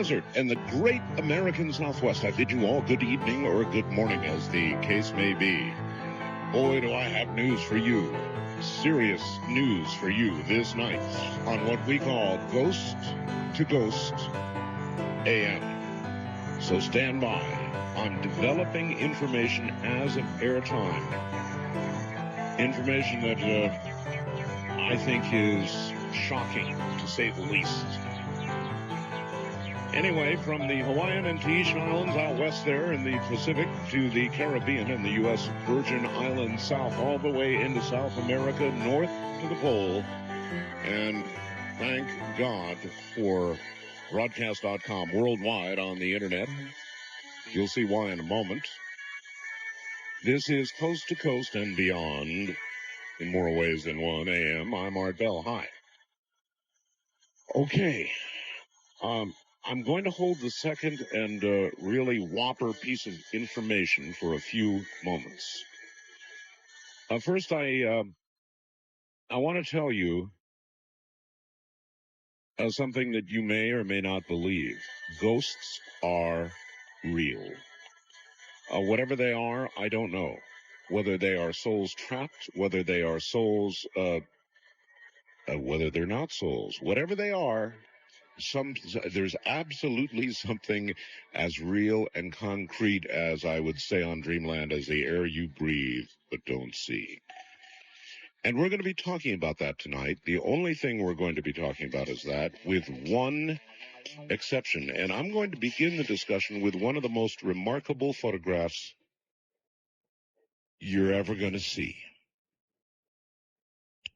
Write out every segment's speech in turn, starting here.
desert and the great American Southwest. I bid you all good evening or good morning, as the case may be. Boy, do I have news for you. Serious news for you this night on what we call Ghost to Ghost AM. So stand by. I'm developing information as of airtime. Information that I think is shocking, to say the least. Anyway, from the Hawaiian and Tahitian Islands out west there in the Pacific to the Caribbean and the U.S. Virgin Islands south, all the way into South America, north to the pole. And thank God for broadcast.com worldwide on the internet. You'll see why in a moment. This is Coast to Coast and Beyond in more ways than one AM. I'm Art Bell. Hi. Okay. I'm going to hold the second and really whopper piece of information for a few moments. First, I want to tell you something that you may or may not believe. Ghosts are real. Whatever they are, I don't know. Whether they are souls trapped, whether they are souls, whether they're not souls, whatever they are, there's absolutely something as real and concrete as, I would say on Dreamland, as the air you breathe but don't see. And we're going to be talking about that tonight. The only thing we're going to be talking about is that, with one exception. And I'm going to begin the discussion with one of the most remarkable photographs you're ever going to see.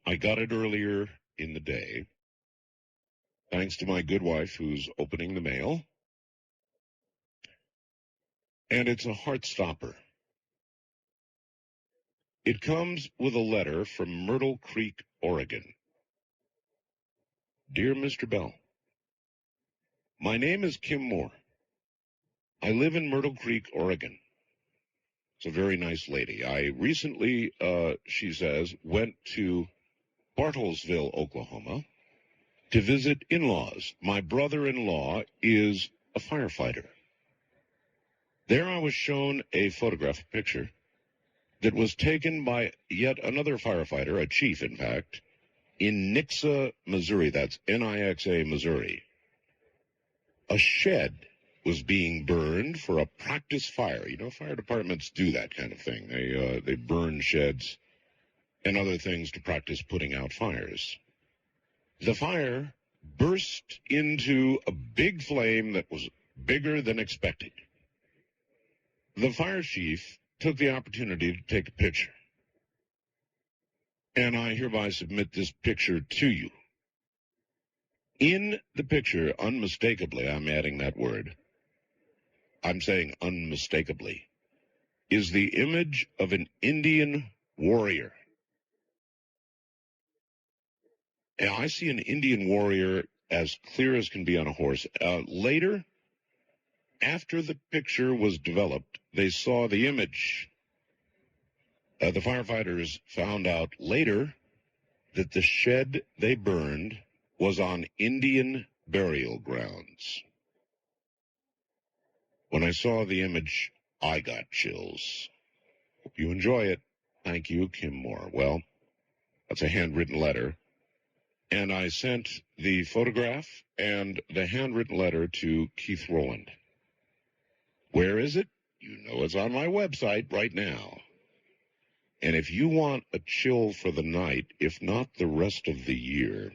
I got it earlier in the day, thanks to my good wife who's opening the mail. And it's a heart stopper. It comes with a letter from Myrtle Creek, Oregon. Dear Mr. Bell, my name is Kim Moore. I live in Myrtle Creek, Oregon. It's a very nice lady. I recently, she says, went to Bartlesville, Oklahoma, to visit in-laws. My brother-in-law is a firefighter. There I was shown a photograph, a picture, that was taken by yet another firefighter, a chief, in fact, in Nixa, Missouri. That's N-I-X-A, Missouri. A shed was being burned for a practice fire. You know, fire departments do that kind of thing. They burn sheds and other things to practice putting out fires. The fire burst into a big flame that was bigger than expected. The fire chief took the opportunity to take a picture. And I hereby submit this picture to you. In the picture, unmistakably, I'm adding that word, I'm saying unmistakably, is the image of an Indian warrior. And I see an Indian warrior as clear as can be on a horse. Later, after the picture was developed, they saw the image. The firefighters found out later that the shed they burned was on Indian burial grounds. When I saw the image, I got chills. Hope you enjoy it. Thank you, Kim Moore. Well, that's a handwritten letter. And I sent the photograph and the handwritten letter to Keith Rowland. Where is it? You know it's on my website right now. And if you want a chill for the night, if not the rest of the year,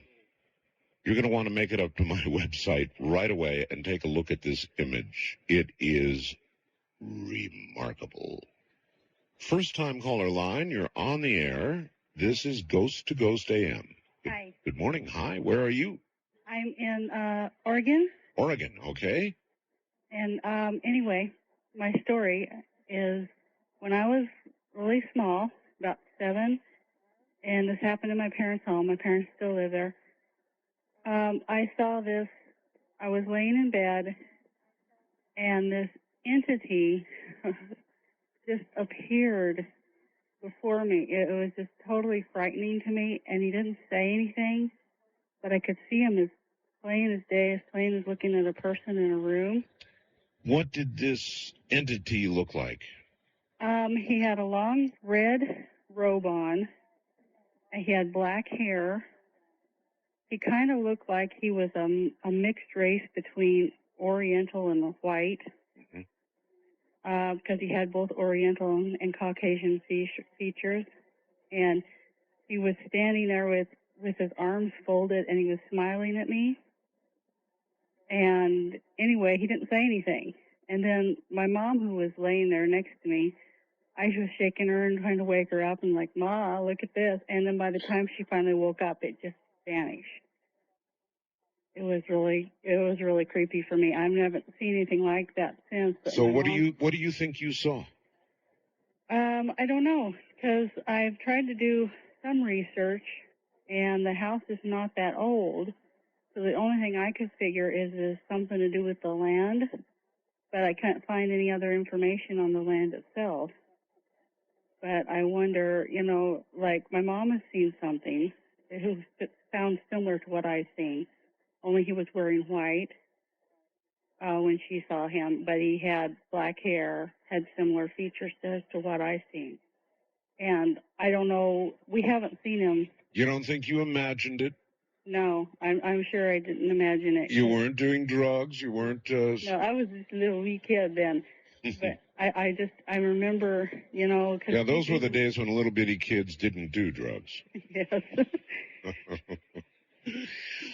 you're going to want to make it up to my website right away and take a look at this image. It is remarkable. First-time caller line, you're on the air. This is Ghost to Ghost AM. Hi. Good morning. Hi, where are you? I'm in Oregon. Oregon, okay. And anyway, my story is when I was really small, about 7, and this happened in my parents' home. My parents still live there. I saw this. I was laying in bed, and this entity just appeared before me. It was just totally frightening to me, and he didn't say anything, but I could see him as plain as day, as plain as looking at a person in a room. What did this entity look like? He had a long red robe on. He had black hair. He kind of looked like he was a mixed race between Oriental and white, because he had both Oriental and Caucasian features. And he was standing there with his arms folded, and he was smiling at me. And anyway, he didn't say anything. And then my mom, who was laying there next to me, I was shaking her and trying to wake her up and like, Ma, look at this. And then by the time she finally woke up, it just vanished. It was really creepy for me. I haven't seen anything like that since. So what do you think you saw? I don't know, because I've tried to do some research, and the house is not that old. So the only thing I could figure is something to do with the land, but I can't find any other information on the land itself. But I wonder, like my mom has seen something. It sounds similar to what I've seen, only he was wearing white when she saw him, but he had black hair, had similar features to what I've seen. And I don't know, we haven't seen him. You don't think you imagined it? No, I'm sure I didn't imagine it. You weren't doing drugs? You weren't... No, I was just a little wee kid then. But I remember, 'cause yeah, those were the days when little bitty kids didn't do drugs. Yes.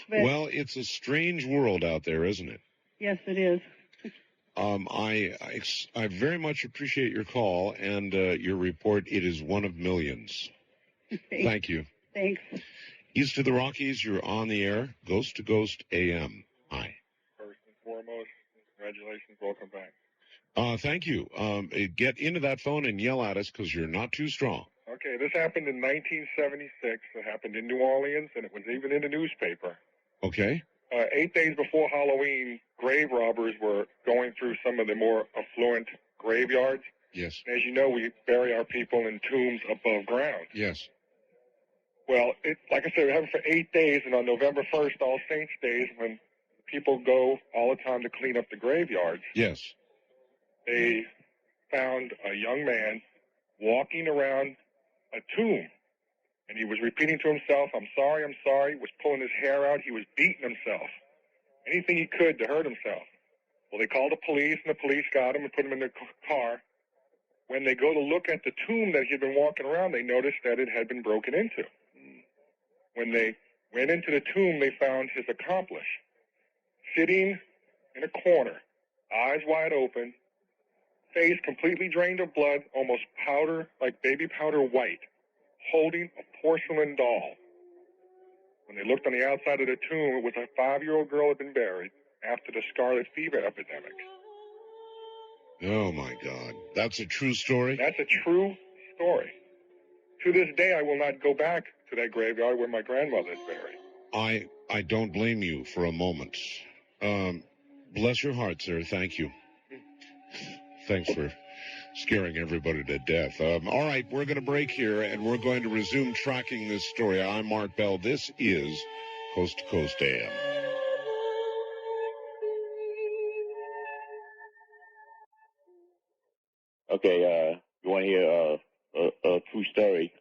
Well, it's a strange world out there, isn't it? Yes, it is. I very much appreciate your call and your report. It is one of millions. Thank you. Thanks. East of the Rockies, you're on the air. Ghost to Ghost AM. Hi. First and foremost, congratulations. Welcome back. Thank you. Get into that phone and yell at us because you're not too strong. Okay, this happened in 1976. It happened in New Orleans, and it was even in the newspaper. Okay. 8 days before Halloween, grave robbers were going through some of the more affluent graveyards. Yes. And as you know, we bury our people in tombs above ground. Yes. Well, like I said, it happened for 8 days, and on November 1st, All Saints Days, when people go all the time to clean up the graveyards, Yes. they found a young man walking around a tomb, and he was repeating to himself, I'm sorry, was pulling his hair out. He was beating himself, anything he could to hurt himself. Well, they called the police, and the police got him and put him in the car. When they go to look at the tomb that he had been walking around, they noticed that it had been broken into. When they went into the tomb, they found his accomplice sitting in a corner, eyes wide open, face completely drained of blood, almost powder, like baby powder white, holding a porcelain doll. When they looked on the outside of the tomb, it was a 5-year-old girl had been buried after the scarlet fever epidemic. Oh, my God. That's a true story? That's a true story. To this day, I will not go back to that graveyard where my grandmother is buried. I don't blame you for a moment. Bless your heart, sir. Thank you. Thanks for scaring everybody to death. All right, we're going to break here, and we're going to resume tracking this story. I'm Mark Bell. This is Coast to Coast AM. Okay, you want to hear a true story?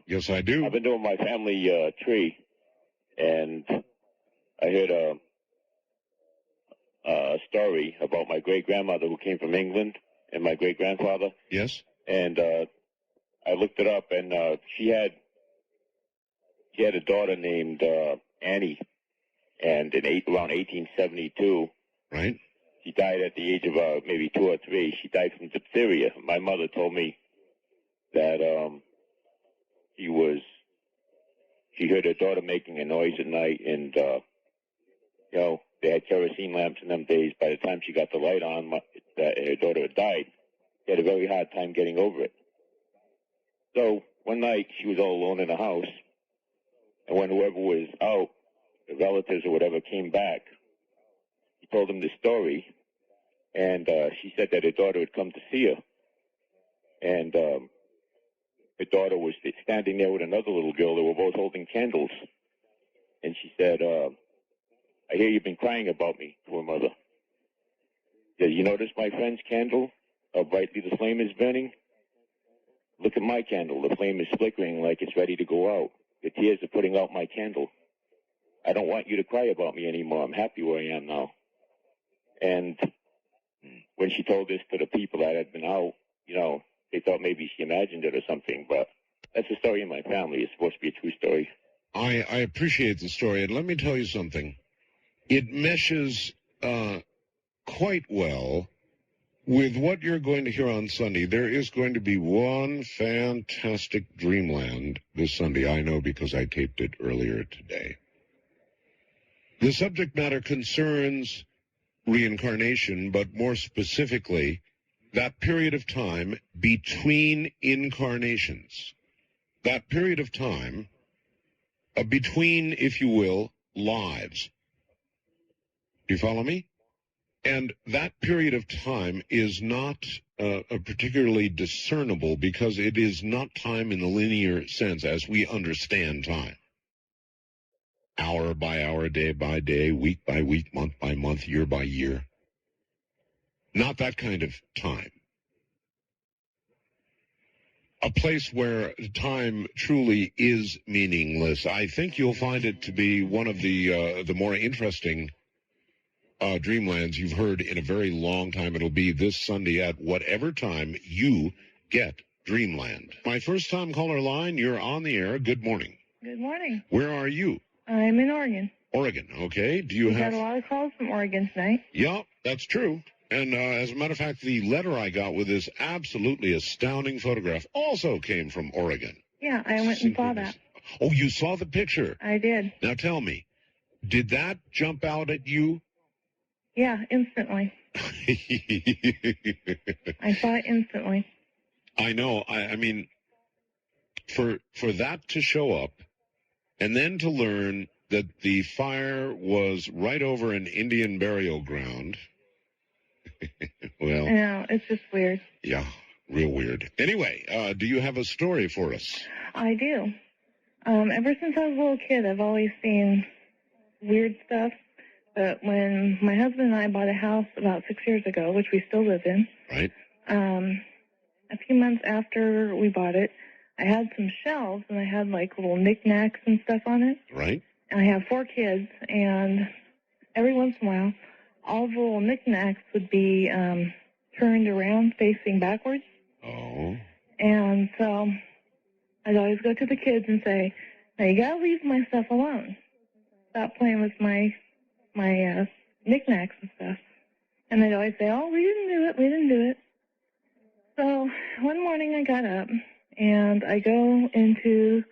Yes, I do. I've been doing my family tree, and I heard a story about my great-grandmother who came from England and my great-grandfather. Yes. And I looked it up, and she had a daughter named Annie, and around 1872. Right. She died at the age of maybe 2 or 3. She died from diphtheria. My mother told me that she heard her daughter making a noise at night, and they had kerosene lamps in them days. By the time she got the light on, her daughter had died. She had a very hard time getting over it. So one night she was all alone in the house, and when whoever was out, the relatives or whatever, came back, he told them the story, and she said that her daughter had come to see her, and her daughter was standing there with another little girl. They were both holding candles, and she said, I hear you've been crying about me to her mother. Did you notice my friend's candle? How brightly the flame is burning? Look at my candle. The flame is flickering like it's ready to go out. The tears are putting out my candle. I don't want you to cry about me anymore. I'm happy where I am now. And when she told this to the people that had been out, you know, they thought maybe she imagined it or something. But that's the story in my family. It's supposed to be a true story. I appreciate the story, and let me tell you something. It meshes quite well with what you're going to hear on Sunday. There is going to be one fantastic Dreamland this Sunday. I know because I taped it earlier today. The subject matter concerns reincarnation, but more specifically, that period of time between incarnations. That period of time between, if you will, lives. Do you follow me? And that period of time is not particularly discernible because it is not time in the linear sense as we understand time. Hour by hour, day by day, week by week, month by month, year by year. Not that kind of time. A place where time truly is meaningless. I think you'll find it to be one of the more interesting Dreamlands you've heard in a very long time. It'll be this Sunday at whatever time you get Dreamland. My first time caller line, you're on the air. Good morning. Good morning. Where are you? I'm in Oregon. Oregon, okay. Do you We have... got a lot of calls from Oregon tonight. Yeah, that's true. And as a matter of fact, the letter I got with this absolutely astounding photograph also came from Oregon. Yeah, I went and saw that. Oh, you saw the picture? I did. Now tell me, did that jump out at you? Yeah, instantly. I saw it instantly. I know. I mean, for that to show up and then to learn that the fire was right over an Indian burial ground. Well, No, it's just weird. Yeah, real weird. Anyway, do you have a story for us? I do. Ever since I was a little kid, I've always seen weird stuff. But when my husband and I bought a house about 6 years ago, which we still live in, Right. A few months after we bought it, I had some shelves and I had like little knickknacks and stuff on it. Right. And I have 4 kids, and every once in a while, all the little knickknacks would be turned around, facing backwards. Oh. And so I'd always go to the kids and say, "Now you gotta leave my stuff alone. Stop playing with my knickknacks and stuff." And they'd always say, "Oh, we didn't do it." So one morning I got up and I go into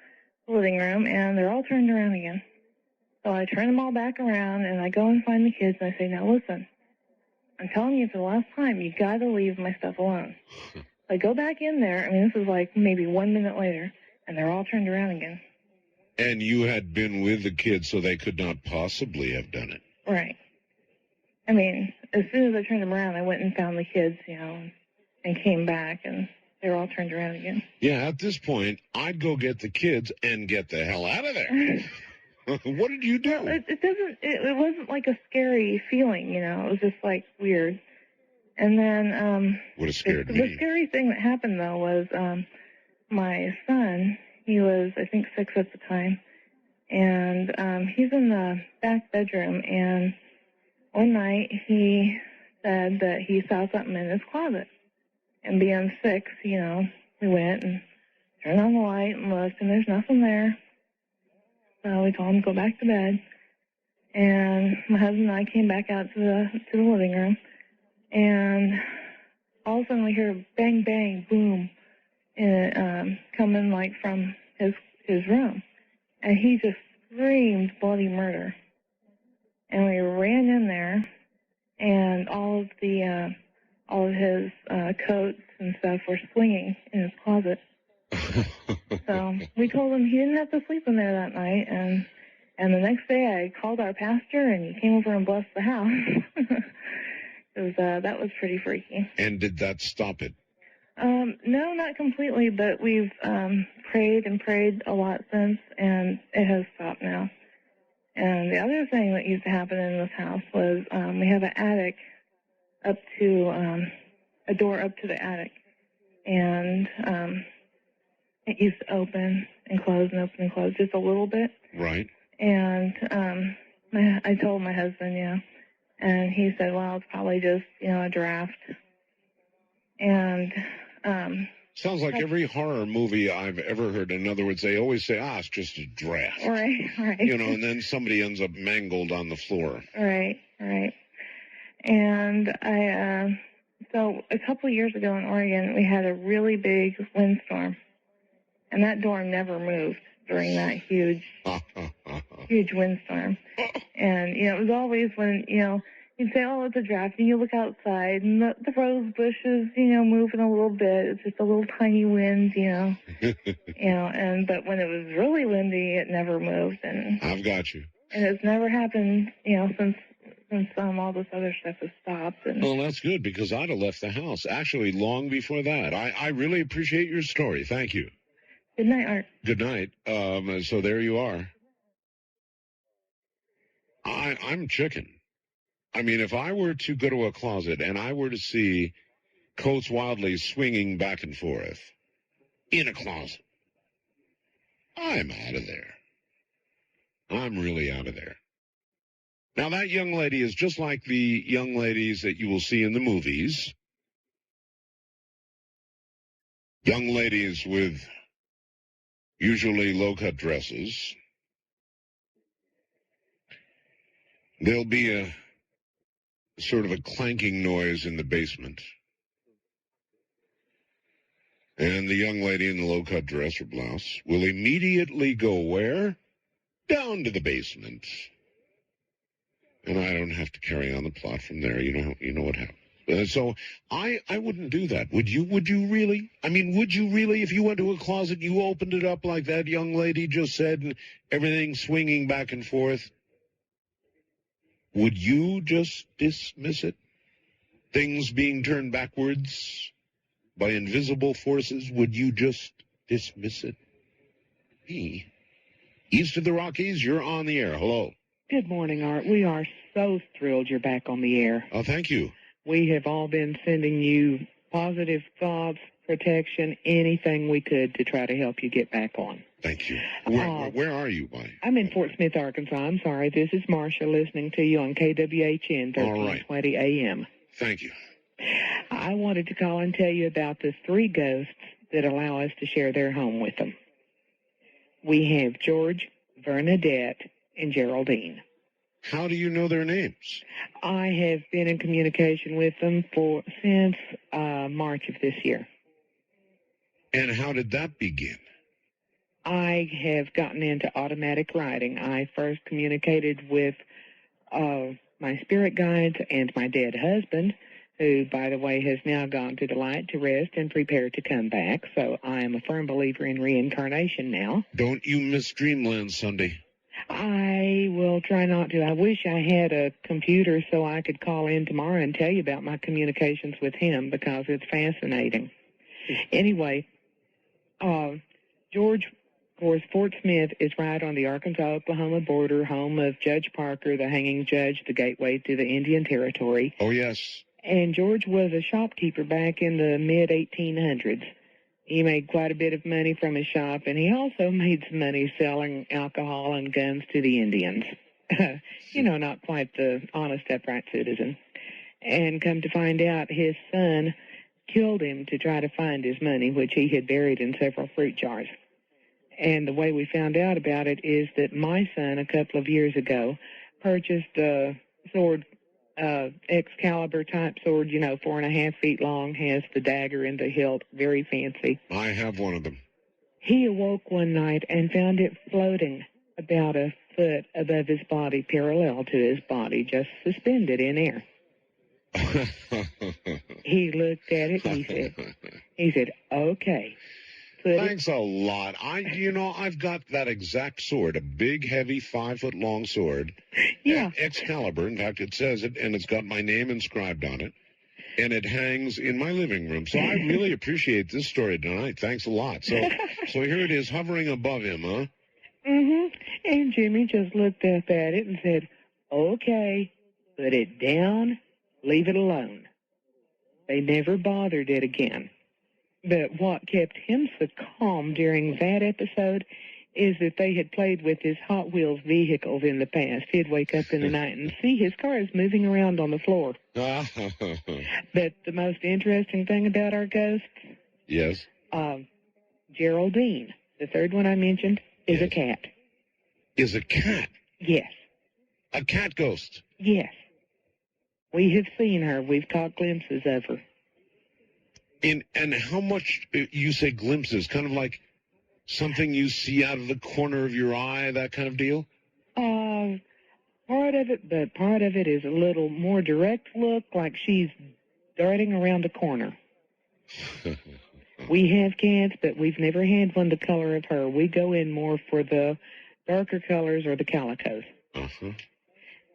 the living room and they're all turned around again. So I turn them all back around and I go and find the kids and I say, "Now listen, I'm telling you for the last time, you got to leave my stuff alone." So I go back in there. I mean, this is like maybe 1 minute later, and they're all turned around again. And you had been with the kids, so they could not possibly have done it. Right. I mean, as soon as I turned them around, I went and found the kids, and came back, and they were all turned around again. Yeah, at this point, I'd go get the kids and get the hell out of there. What did you do? Well, it wasn't like a scary feeling, it was just like weird. And then, Would have scared the me. scary thing that happened though was, my son, he was, I think, 6 at the time, and, he's in the back bedroom, and one night he said that he saw something in his closet. And being 6, we went and turned on the light and looked, and there's nothing there. So we told him to go back to bed. And my husband and I came back out to the living room, and all of a sudden we hear a bang, bang, boom, and coming like from his room. And he just screamed bloody murder. And we ran in there, and all of his coats and stuff were swinging in his closet. So we told him he didn't have to sleep in there that night, and the next day I called our pastor, and he came over and blessed the house. That was pretty freaky. And did that stop it? No, not completely, but we've prayed and prayed a lot since, and it has stopped now. And the other thing that used to happen in this house was we have an attic up to a door up to the attic, and it used to open and close and open and close just a little bit. Right. And I told my husband, and he said, well, it's probably just, a draft. And sounds like every horror movie I've ever heard. In other words, they always say, it's just a draft. Right. And then somebody ends up mangled on the floor. Right. And so a couple of years ago in Oregon, we had a really big windstorm, and that door never moved during that huge windstorm. And, it was always when, you'd say, oh, it's a draft, and you look outside, and the rose bushes, moving a little bit. It's just a little tiny wind, but when it was really windy, it never moved. And I've got you. And it's never happened, since all this other stuff has stopped. And well, that's good, because I'd have left the house, actually, long before that. I really appreciate your story. Thank you. Good night, Art. Good night. So there you are. I'm chicken. I mean, if I were to go to a closet and I were to see coats wildly swinging back and forth in a closet, I'm out of there. I'm really out of there. Now, that young lady is just like the young ladies that you will see in the movies. Young ladies with usually low-cut dresses. There'll be a sort of a clanking noise in the basement. And the young lady in the low-cut dress or blouse will immediately go where? Down to the basement. And I don't have to carry on the plot from there. You know what happens. So I wouldn't do that. Would you? Would you really? I mean, would you really? If you went to a closet, you opened it up like that young lady just said, and everything swinging back and forth, would you just dismiss it? Things being turned backwards by invisible forces, would you just dismiss it? Me? East of the Rockies, you're on the air. Hello. Good morning, Art. We are so thrilled you're back on the air. Oh, thank you. We have all been sending you positive thoughts, protection, anything we could to try to help you get back on. Thank you. Where are you, buddy? I'm in Fort Smith, Arkansas. I'm sorry. This is Marcia listening to you on KWHN 1320 AM. Thank you. I wanted to call and tell you about the 3 ghosts that allow us to share their home with them. We have George, Bernadette, and Geraldine. How do you know their names? I have been in communication with them since March of this year. And how did that begin? I have gotten into automatic writing. I first communicated with my spirit guides and my dead husband, who, by the way, has now gone to the light to rest and prepare to come back. So I am a firm believer in reincarnation now. Don't you miss Dreamland Sunday? I will try not to. I wish I had a computer so I could call in tomorrow and tell you about my communications with him, because it's fascinating. Anyway, George, of course, Fort Smith is right on the Arkansas-Oklahoma border, home of Judge Parker, the hanging judge, the gateway to the Indian Territory. Oh, yes. And George was a shopkeeper back in the mid-1800s. He made quite a bit of money from his shop, and he also made some money selling alcohol and guns to the Indians. Not quite the honest, upright citizen. And come to find out, his son killed him to try to find his money, which he had buried in several fruit jars. And the way we found out about it is that my son, a couple of years ago, purchased a sword, Excalibur type sword, 4.5 feet long, has the dagger in the hilt, very fancy. I have one of them. He awoke one night and found it floating about a foot above his body, parallel to his body, just suspended in air. He looked at it, he said, okay. Thanks a lot. I've got that exact sword, a big, heavy, 5-foot-long sword. Yeah. Excalibur. In fact, it says it, and it's got my name inscribed on it. And it hangs in my living room. So I really appreciate this story tonight. Thanks a lot. So here it is, hovering above him, huh? Mm-hmm. And Jimmy just looked up at it and said, okay, put it down, leave it alone. They never bothered it again. But what kept him so calm during that episode is that they had played with his Hot Wheels vehicles in the past. He'd wake up in the night and see his cars moving around on the floor. But the most interesting thing about our ghosts, yes, Geraldine, the third one I mentioned, is a cat. Is a cat? Yes. A cat ghost? Yes. We have seen her. We've caught glimpses of her. And how much, you say glimpses, kind of like something you see out of the corner of your eye, that kind of deal? Part of it, but part of it is a little more direct look, like she's darting around a corner. We have cats, but we've never had one the color of her. We go in more for the darker colors or the calicos. Uh-huh.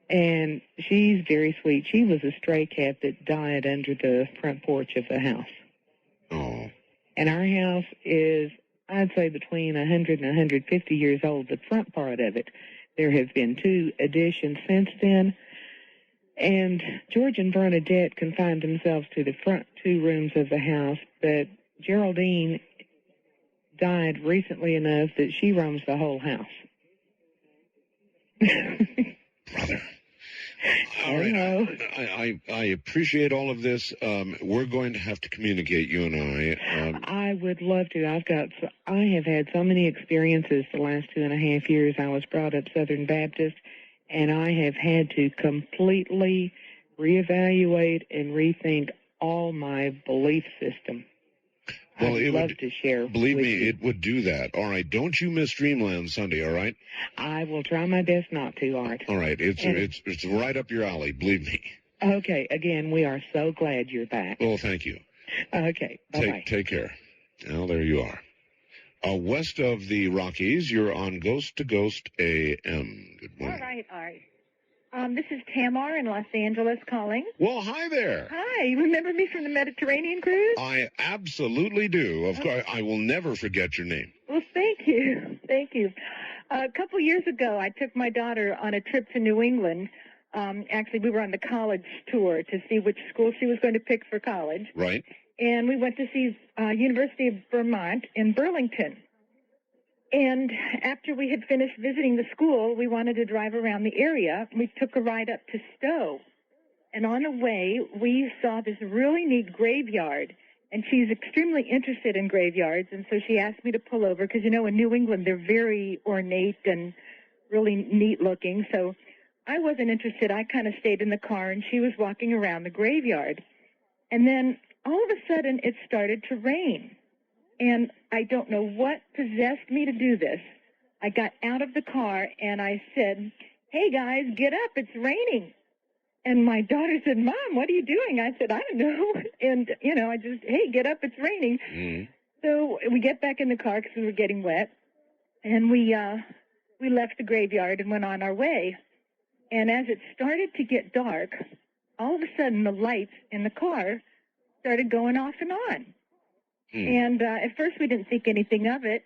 And she's very sweet. She was a stray cat that died under the front porch of the house. Oh. And our house is, I'd say, between 100 and 150 years old, the front part of it. There have been 2 additions since then. And George and Bernadette confined themselves to the front 2 rooms of the house, but Geraldine died recently enough that she roams the whole house. Brother. All right. I appreciate all of this. We're going to have to communicate, you and I. I would love to. I have had so many experiences the last 2.5 years. I was brought up Southern Baptist, and I have had to completely reevaluate and rethink all my belief system. Well, I'd love to share. Believe me, you. it would do that. All right, don't you miss Dreamland Sunday, all right? I will try my best not to, Art. All right, it's right up your alley, believe me. Okay, again, we are so glad you're back. Well, thank you. Okay, bye-bye. Take care. Well, there you are. West of the Rockies, you're on Ghost to Ghost AM. Good morning. All right, Art. This is Tamar in Los Angeles calling. Well, hi there. Hi. You remember me from the Mediterranean cruise? I absolutely do. Of course, I will never forget your name. Well, thank you. Thank you. A couple years ago, I took my daughter on a trip to New England. Actually, we were on the college tour to see which school she was going to pick for college. Right. And we went to see University of Vermont in Burlington. And after we had finished visiting the school, we wanted to drive around the area. We took a ride up to Stowe. And on the way, we saw this really neat graveyard. And she's extremely interested in graveyards. And so she asked me to pull over because, in New England, they're very ornate and really neat looking. So I wasn't interested. I kind of stayed in the car, and she was walking around the graveyard. And then all of a sudden, it started to rain. And I don't know what possessed me to do this. I got out of the car and I said, "Hey guys, get up, it's raining." And my daughter said, "Mom, what are you doing?" I said, "I don't know." And, I just, "Hey, get up, it's raining." Mm-hmm. So we get back in the car because we were getting wet. And we left the graveyard and went on our way. And as it started to get dark, all of a sudden the lights in the car started going off and on. And at first we didn't think anything of it.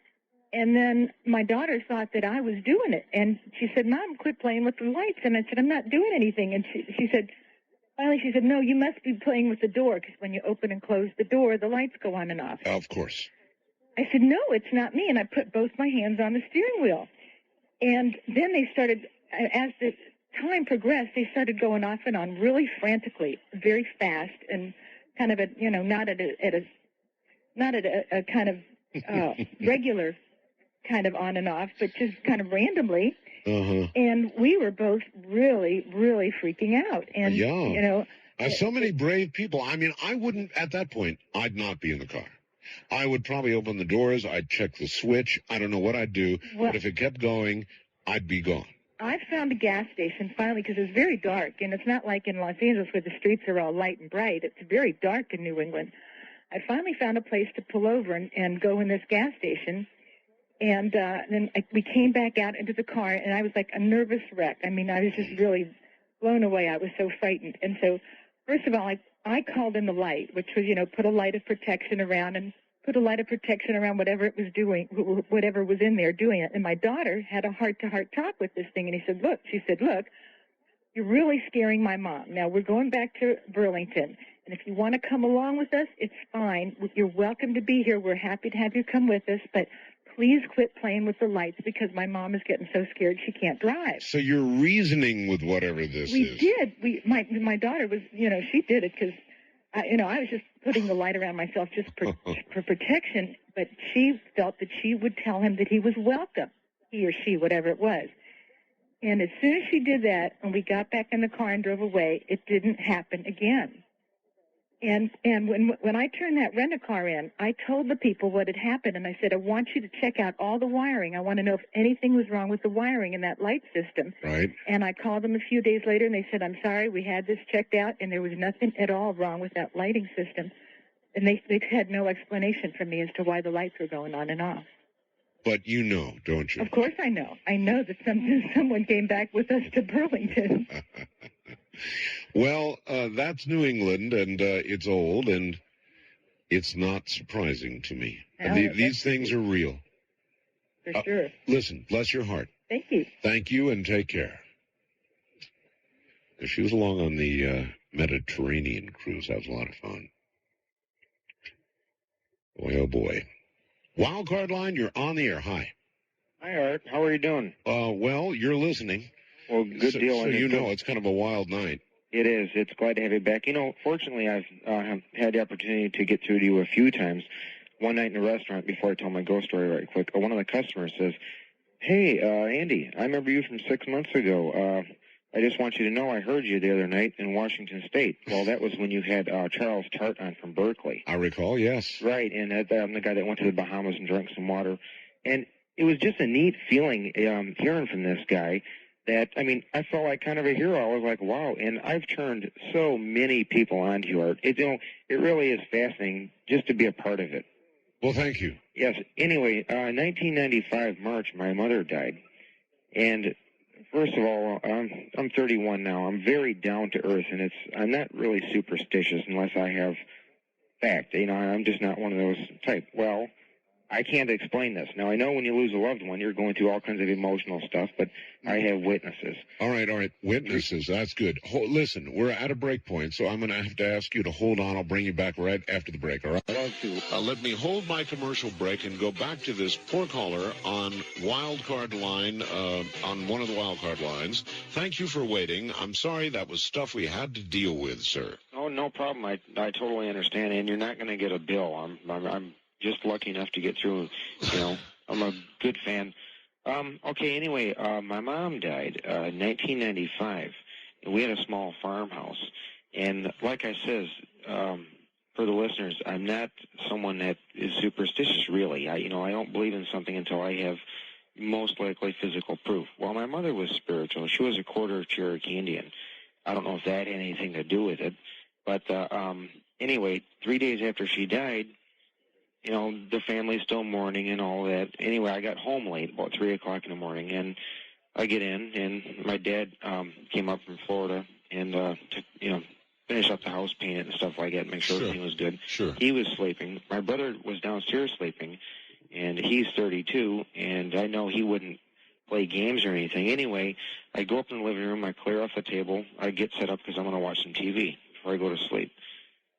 And then my daughter thought that I was doing it. And she said, "Mom, quit playing with the lights." And I said, "I'm not doing anything." And she said, "No, you must be playing with the door because when you open and close the door, the lights go on and off." Of course. I said, "No, it's not me." And I put both my hands on the steering wheel. And then they started, as the time progressed, they started going off and on really frantically, very fast, and kind of not at a kind of regular kind of on and off, but just kind of randomly. Uh-huh. And we were both really, really freaking out. And, so many brave people. I mean, I wouldn't, at that point, I'd not be in the car. I would probably open the doors. I'd check the switch. I don't know what I'd do. Well, but if it kept going, I'd be gone. I found a gas station finally because it was very dark. And it's not like in Los Angeles where the streets are all light and bright. It's very dark in New England. I finally found a place to pull over and go in this gas station. And then we came back out into the car, and I was like a nervous wreck. I mean, I was just really blown away. I was so frightened. And so, first of all, I called in the light, which was, put a light of protection around and put a light of protection around whatever it was doing, whatever was in there doing it. And my daughter had a heart-to-heart talk with this thing, and she said, look, you're really scaring my mom. Now, we're going back to Burlington, and if you want to come along with us, it's fine. You're welcome to be here. We're happy to have you come with us, but please quit playing with the lights because my mom is getting so scared she can't drive. So you're reasoning with whatever this is. We did. My daughter was, she did it because, I was just putting the light around myself just for protection, but she felt that she would tell him that he was welcome, he or she, whatever it was. And as soon as she did that, and we got back in the car and drove away, it didn't happen again. And when I turned that rent-a-car in, I told the people what had happened, and I said, I want you to check out all the wiring. I want to know if anything was wrong with the wiring in that light system. Right. And I called them a few days later, and they said, I'm sorry, we had this checked out, and there was nothing at all wrong with that lighting system. And they had no explanation for me as to why the lights were going on and off. But you know, don't you? Of course I know. I know that someone came back with us to Burlington. Well, that's New England, and it's old, and it's not surprising to me. No, These things are real. For sure. Listen, bless your heart. Thank you. Thank you, and take care. She was along on the Mediterranean cruise. That was a lot of fun. Boy, oh boy. Wild card line, you're on the air. Hi. Hi, Art. How are you doing? Well, you're listening. Well, good deal. So it's kind of a wild night. It is. It's glad to have you back. Fortunately, I've had the opportunity to get through to you a few times. One night in a restaurant, before I tell my ghost story right quick, one of the customers says, hey, Andy, I remember you from 6 months ago. I just want you to know I heard you the other night in Washington State. Well, that was when you had Charles Tart on from Berkeley. I recall, yes. Right, and I'm the guy that went to the Bahamas and drank some water. And it was just a neat feeling hearing from this guy that, I felt like kind of a hero. I was like, wow. And I've turned so many people onto you, Art. It really is fascinating just to be a part of it. Well, thank you. Yes. Anyway, 1995, March, my mother died. And first of all, I'm 31 now. I'm very down to earth, and I'm not really superstitious unless I have fact. I'm just not one of those type. Well, I can't explain this. Now, I know when you lose a loved one, you're going through all kinds of emotional stuff, but I have witnesses. All right. Witnesses, that's good. Listen, we're at a break point, so I'm going to have to ask you to hold on. I'll bring you back right after the break, all right? Let me hold my commercial break and go back to this poor caller on wildcard line, on one of the wildcard lines. Thank you for waiting. I'm sorry, that was stuff we had to deal with, sir. Oh, no problem. I totally understand, and you're not going to get a bill. I'm just lucky enough to get through. I'm a good fan. Okay, anyway, my mom died in 1995, and we had a small farmhouse. And like I says, for the listeners, I'm not someone that is superstitious, really. I don't believe in something until I have most likely physical proof. Well, my mother was spiritual. She was a quarter Cherokee Indian. I don't know if that had anything to do with it. But anyway, 3 days after she died, the family's still mourning and all that. Anyway, I got home late, about 3 o'clock in the morning, and I get in, and my dad came up from Florida and to finish up the house, paint it and stuff like that, make sure everything was good. Sure. He was sleeping. My brother was downstairs sleeping, and he's 32, and I know he wouldn't play games or anything. Anyway, I go up in the living room, I clear off the table, I get set up because I'm going to watch some TV before I go to sleep.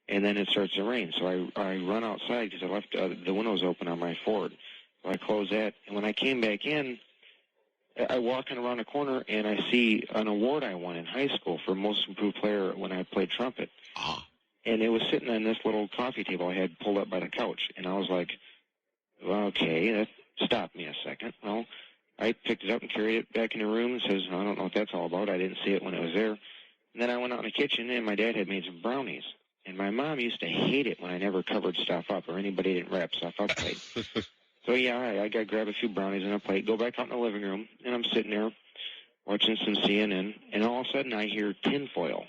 And then it starts to rain, so I run outside because I left the windows open on my Ford. So I close that, and when I came back in, I walk around a corner, and I see an award I won in high school for most improved player when I played trumpet. And it was sitting on this little coffee table I had pulled up by the couch, and I was like, well, okay, that stopped me a second. Well, I picked it up and carried it back in the room and says, I don't know what that's all about. I didn't see it when it was there. And then I went out in the kitchen, and my dad had made some brownies. And my mom used to hate it when I never covered stuff up or anybody didn't wrap stuff up right. So, I got to grab a few brownies and a plate, go back out in the living room, and I'm sitting there watching some CNN, and all of a sudden I hear tinfoil.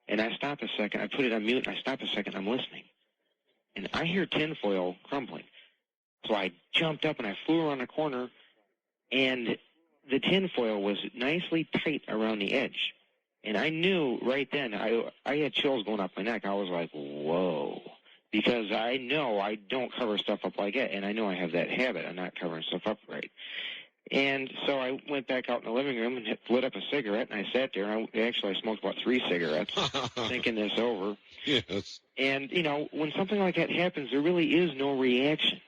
And I stop a second. I put it on mute, and I stop a second. I'm listening. And I hear tinfoil crumbling. So I jumped up, and I flew around the corner, and the tinfoil was nicely tight around the edge. And I knew right then, I had chills going up my neck. I was like, whoa. because I know I don't cover stuff up like that, and I know I have that habit of not covering stuff up right. And so I went back out in the living room and lit up a cigarette, and I sat there, and I smoked about 3 cigarettes, thinking this over. Yes. And, when something like that happens, there really is no reaction.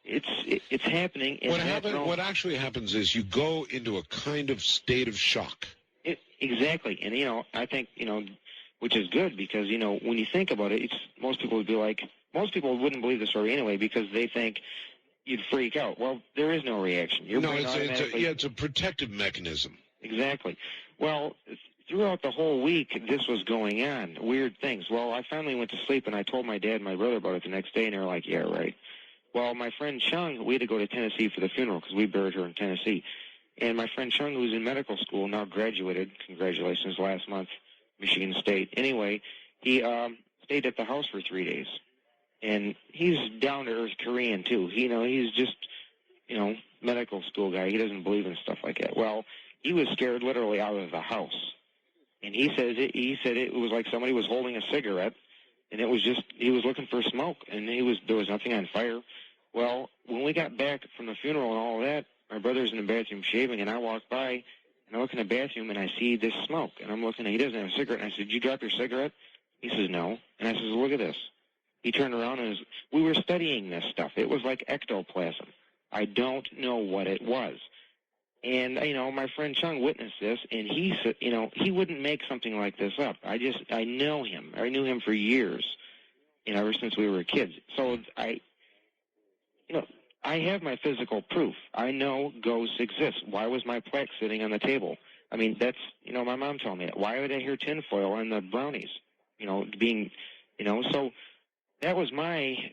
It's happening. And what actually happens is you go into a kind of state of shock. Exactly. And, I think, which is good because, when you think about it, most people would be like, most people wouldn't believe the story anyway because they think you'd freak out. Well, there is no reaction. It's a protective mechanism. Exactly. Well, throughout the whole week, this was going on, weird things. Well, I finally went to sleep, and I told my dad and my brother about it the next day, and they were like, yeah, right. Well, my friend Chung, we had to go to Tennessee for the funeral because we buried her in Tennessee. And my friend Chung, who's in medical school, now graduated, congratulations, last month, Michigan State. Anyway, he stayed at the house for 3 days. And he's down-to-earth Korean, too. He's just, medical school guy. He doesn't believe in stuff like that. Well, he was scared literally out of the house. And he said it was like somebody was holding a cigarette, and it was just, he was looking for smoke, and there was nothing on fire. Well, when we got back from the funeral and all that, my brother's in the bathroom shaving, and I walk by, and I look in the bathroom, and I see this smoke. And I'm looking, and he doesn't have a cigarette. And I said, did you drop your cigarette? He says, no. And I says, look at this. He turned around, and we were studying this stuff. It was like ectoplasm. I don't know what it was. And, my friend Chung witnessed this, and he said, he wouldn't make something like this up. I know him. I knew him for years, ever since we were kids. So I have my physical proof. I know ghosts exist. Why was my plaque sitting on the table? I mean, that's, my mom told me that. Why would I hear tinfoil on the brownies? So that was my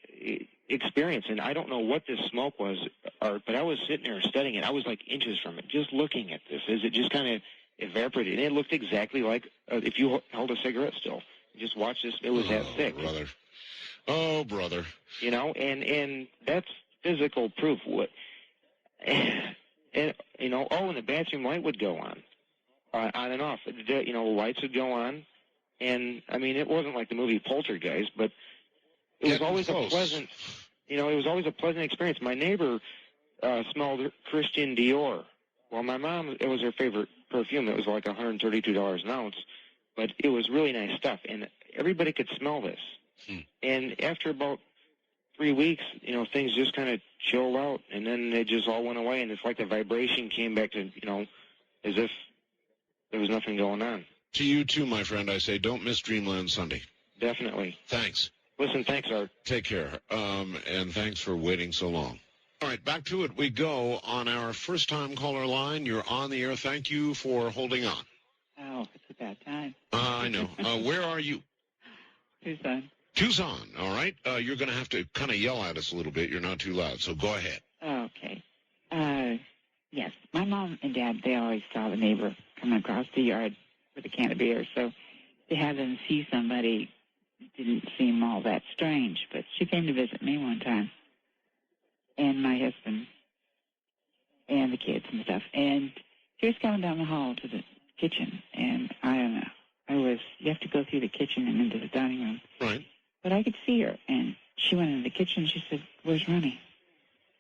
experience, and I don't know what this smoke was, but I was sitting there studying it. I was like inches from it, just looking at this as it just kind of evaporated. And it looked exactly like if you held a cigarette still. Just watch this. It was that thick. Brother. Oh, brother. And that's physical proof. And the bathroom light would go on and off. The lights would go on. And, I mean, it wasn't like the movie Poltergeist, but it was always a pleasant, it was always a pleasant experience. My neighbor smelled Christian Dior. Well, my mom, it was her favorite perfume. It was like $132 an ounce, but it was really nice stuff, and everybody could smell this. And after about 3 weeks, things just kind of chilled out, and then they just all went away, and it's like the vibration came back to, as if there was nothing going on. To you, too, my friend, I say don't miss Dreamland Sunday. Definitely. Thanks. Listen, thanks, Art. Take care, and thanks for waiting so long. All right, back to it we go on our first-time caller line. You're on the air. Thank you for holding on. Oh, it's a bad time. I know. Where are you? Tucson. Tucson, all right. You're going to have to kind of yell at us a little bit. You're not too loud, so go ahead. Okay. Yes, my mom and dad, they always saw the neighbor coming across the yard with a can of beer, so to have them see somebody didn't seem all that strange, but she came to visit me one time, and my husband, and the kids and stuff, and she was coming down the hall to the kitchen, and I don't know, you have to go through the kitchen and into the dining room. Right. But I could see her, and she went into the kitchen, and she said, where's Ronnie?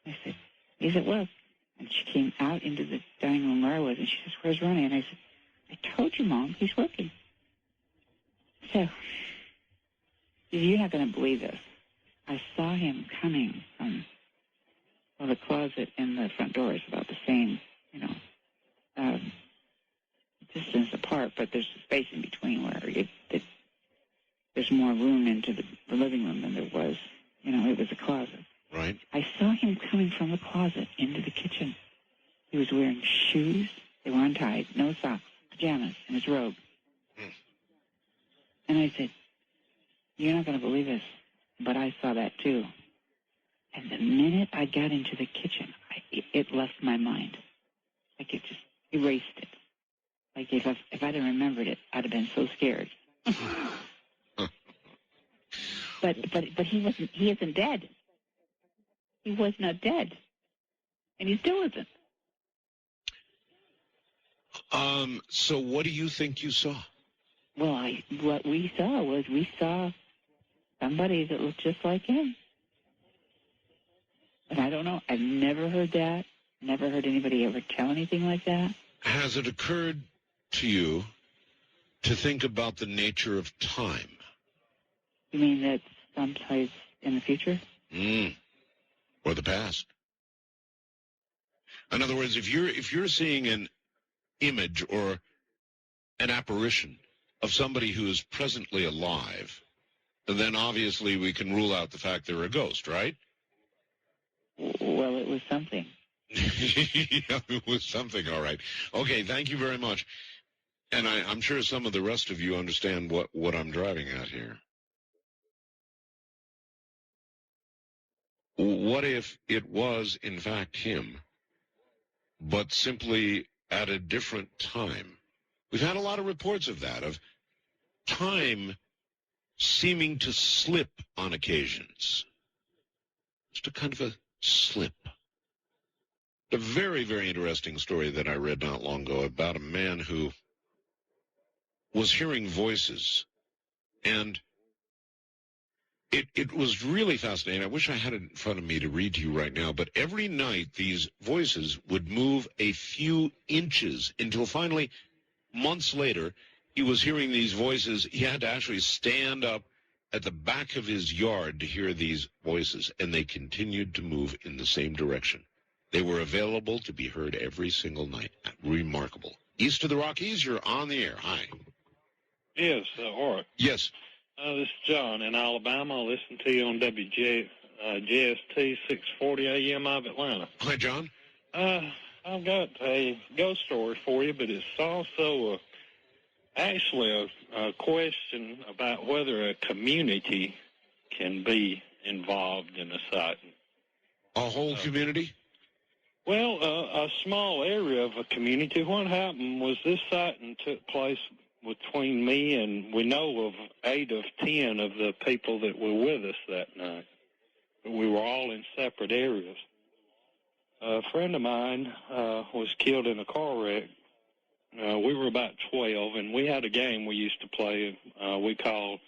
I said, he's at work. And she came out into the dining room where I was, and she says, where's Ronnie? And I said, I told you, Mom, he's working. So, you're not going to believe this. I saw him coming from the closet and the front door is about the same, distance apart, but there's a space in between where there's more room into the living room than there was. It was a closet. Right. I saw him coming from the closet into the kitchen. He was wearing shoes. They were untied, no socks, pajamas, and his robe. And I said, you're not going to believe this, but I saw that too. And the minute I got into the kitchen, it left my mind. Like it just erased it. Like if I'd have remembered it, I'd have been so scared. But he isn't dead. He was not dead. And he still isn't. So what do you think you saw? Well, what we saw was somebody that looked just like him. But I don't know. I've never heard that. Never heard anybody ever tell anything like that. Has it occurred to you to think about the nature of time? You mean that someplace in the future? Or the past? In other words, if you're seeing an image or an apparition of somebody who is presently alive, then obviously we can rule out the fact they're a ghost, right? Well, it was something. Yeah, it was something, all right. Okay, thank you very much. And I'm sure some of the rest of you understand what I'm driving at here. What if it was, in fact, him, but simply at a different time? We've had a lot of reports of that, of time seeming to slip on occasions. Just a kind of a slip. A very, very interesting story that I read not long ago about a man who was hearing voices, and it was really fascinating. I wish I had it in front of me to read to you right now, but every night these voices would move a few inches until finally, months later, he was hearing these voices. He had to actually stand up at the back of his yard to hear these voices, and they continued to move in the same direction. They were available to be heard every single night. Remarkable. East of the Rockies, you're on the air. Hi. Yes, all right. Yes. This is John in Alabama. I listen to you on WJST 640 AM of Atlanta. Hi, John. I've got a ghost story for you, but it's also actually a question about whether a community can be involved in a sighting. A whole community? Well, a small area of a community. What happened was this sighting took place between me and we know of 8 of 10 of the people that were with us that night. But we were all in separate areas. A friend of mine was killed in a car wreck. We were about 12, and we had a game we used to play we called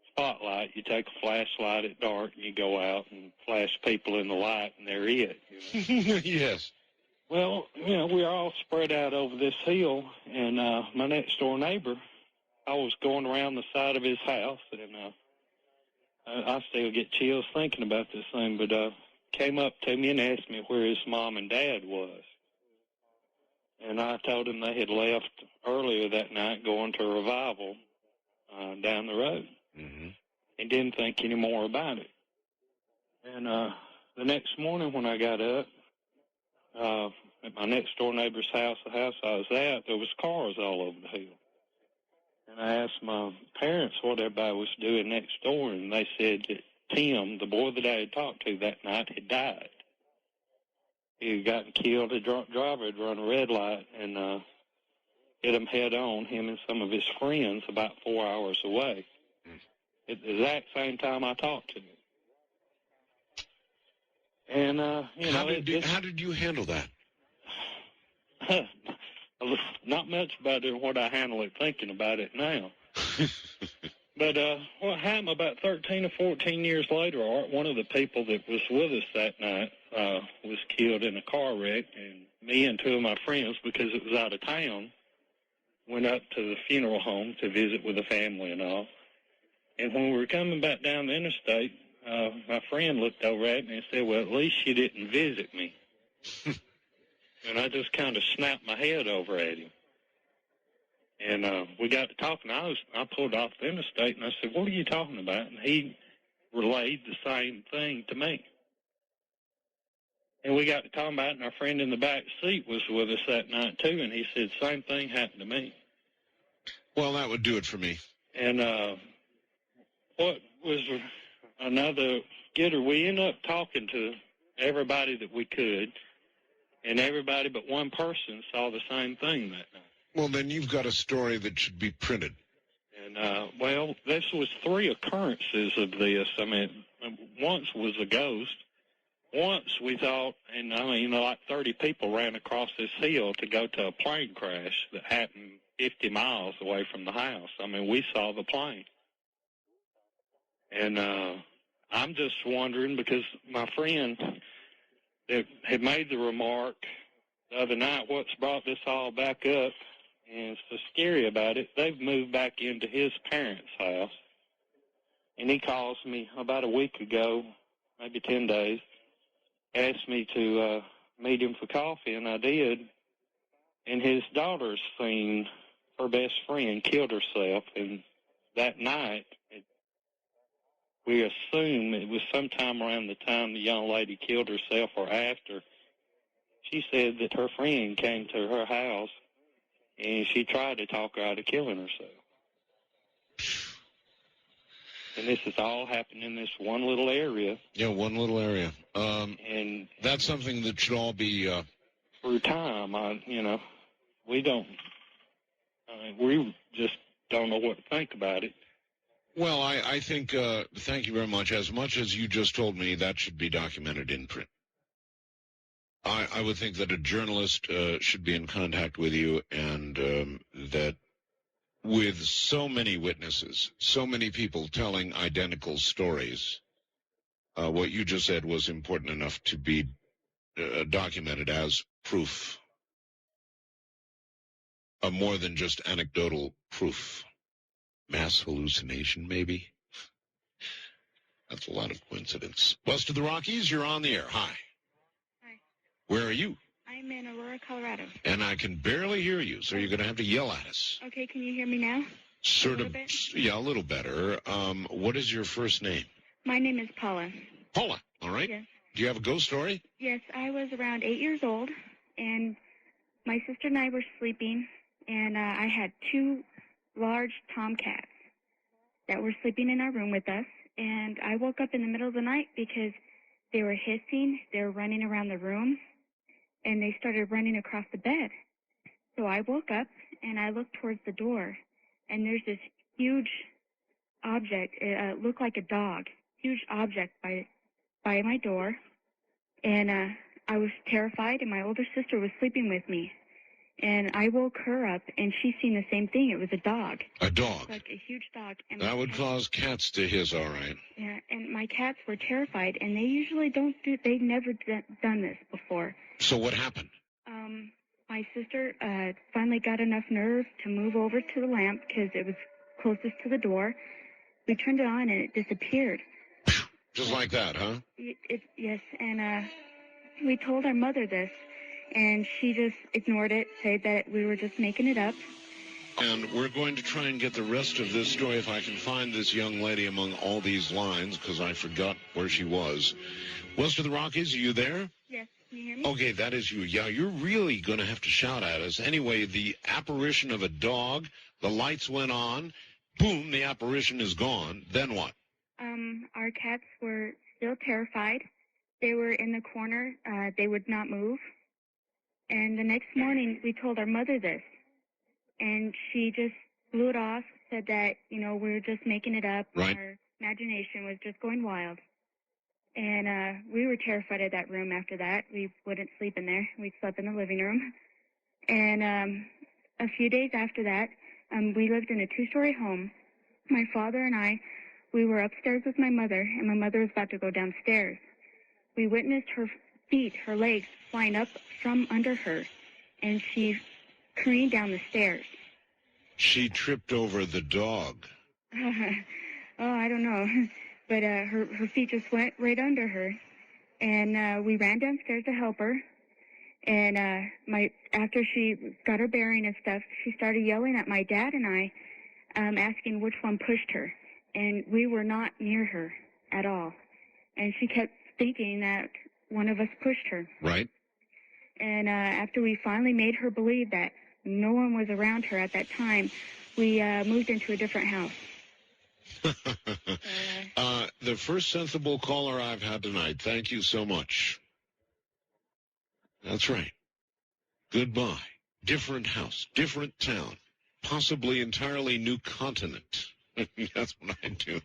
Spotlight. You take a flashlight at dark, and you go out and flash people in the light, and they're it. You know? Yes. Well, we were all spread out over this hill, and my next-door neighbor, I was going around the side of his house, and I still get chills thinking about this thing, but came up to me and asked me where his mom and dad was. And I told him they had left earlier that night going to a revival down the road. Mm-hmm. And didn't think any more about it. And the next morning when I got up, at my next-door neighbor's house, the house I was at, there was cars all over the hill. And I asked my parents what everybody was doing next door, and they said that Tim, the boy that I had talked to that night, had died. He had gotten killed. A drunk driver had run a red light and hit him head-on, him and some of his friends, about 4 hours away. At the exact same time I talked to him. And, how did you handle that? Not much better than what I handle it thinking about it now. But what happened about 13 or 14 years later, Art, one of the people that was with us that night was killed in a car wreck, and me and 2 of my friends, because it was out of town, went up to the funeral home to visit with the family and all. And when we were coming back down the interstate, my friend looked over at me and said, well, at least you didn't visit me. And I just kind of snapped my head over at him. And we got to talking. I pulled off the interstate, and I said, what are you talking about? And he relayed the same thing to me. And we got to talking about it, and our friend in the back seat was with us that night, too, and he said, same thing happened to me. Well, that would do it for me. And what was another getter, we ended up talking to everybody that we could, and everybody but one person saw the same thing that night. Well, then you've got a story that should be printed. And, well, this was 3 occurrences of this. I mean, once was a ghost. Once we thought, and I mean, like 30 people ran across this hill to go to a plane crash that happened 50 miles away from the house. I mean, we saw the plane. And I'm just wondering, because my friend that had made the remark the other night, what's brought this all back up, and it's so scary about it, they've moved back into his parents' house. And he calls me about a week ago, maybe 10 days, asked me to meet him for coffee, and I did. And his daughter's seen her best friend killed herself, and that night, we assume it was sometime around the time the young lady killed herself or after. She said that her friend came to her house, and she tried to talk her out of killing herself. And this has all happened in this one little area. Yeah, one little area. And that's something that should all be... through time, we don't... we just don't know what to think about it. Well, I think, thank you very much. As much as you just told me, that should be documented in print. I would think that a journalist should be in contact with you, and that with so many witnesses, so many people telling identical stories, what you just said was important enough to be documented as proof. More than just anecdotal proof. Mass hallucination, maybe? That's a lot of coincidence. West of the Rockies, you're on the air. Hi. Hi. Where are you? I'm in Aurora, Colorado. And I can barely hear you, so you're going to have to yell at us. Okay, can you hear me now? Sort of, yeah, a little better. What is your first name? My name is Paula. Paula, all right. Yes. Do you have a ghost story? Yes, I was around 8 years old, and my sister and I were sleeping, and I had two large tomcats that were sleeping in our room with us, and I woke up in the middle of the night because they were hissing, they were running around the room, and they started running across the bed. So I woke up, and I looked towards the door, and there's this huge object, it looked like a dog, huge object by my door, and I was terrified, and my older sister was sleeping with me. And I woke her up, and she seen the same thing. It was a dog. A dog? Like a huge dog. And that would cause cats to hiss, all right. Yeah, and my cats were terrified, and they usually they've never done this before. So what happened? My sister finally got enough nerve to move over to the lamp because it was closest to the door. We turned it on, and it disappeared. Just like that, huh? Yes, and we told our mother this. And she just ignored it, said that we were just making it up. And we're going to try and get the rest of this story, if I can find this young lady among all these lines, because I forgot where she was. West of the Rockies, are you there? Yes, can you hear me? Okay, that is you. Yeah, you're really going to have to shout at us. Anyway, the apparition of a dog, the lights went on, boom, the apparition is gone. Then what? Our cats were still terrified. They were in the corner. They would not move. And the next morning, we told our mother this, and she just blew it off, said that, we were just making it up. Right. Our imagination was just going wild. And we were terrified of that room after that. We wouldn't sleep in there. We slept in the living room. And a few days after that, we lived in a two-story home. My father and I, we were upstairs with my mother, and my mother was about to go downstairs. We witnessed her feet, her legs, flying up from under her, and she careened down the stairs. She tripped over the dog. I don't know. But her feet just went right under her. And we ran downstairs to help her. And after she got her bearing and stuff, she started yelling at my dad and I, asking which one pushed her. And we were not near her at all. And she kept thinking that one of us pushed her. Right. And after we finally made her believe that no one was around her at that time, we moved into a different house. The first sensible caller I've had tonight. Thank you so much. That's right. Goodbye. Different house, different town, possibly entirely new continent. That's what I do.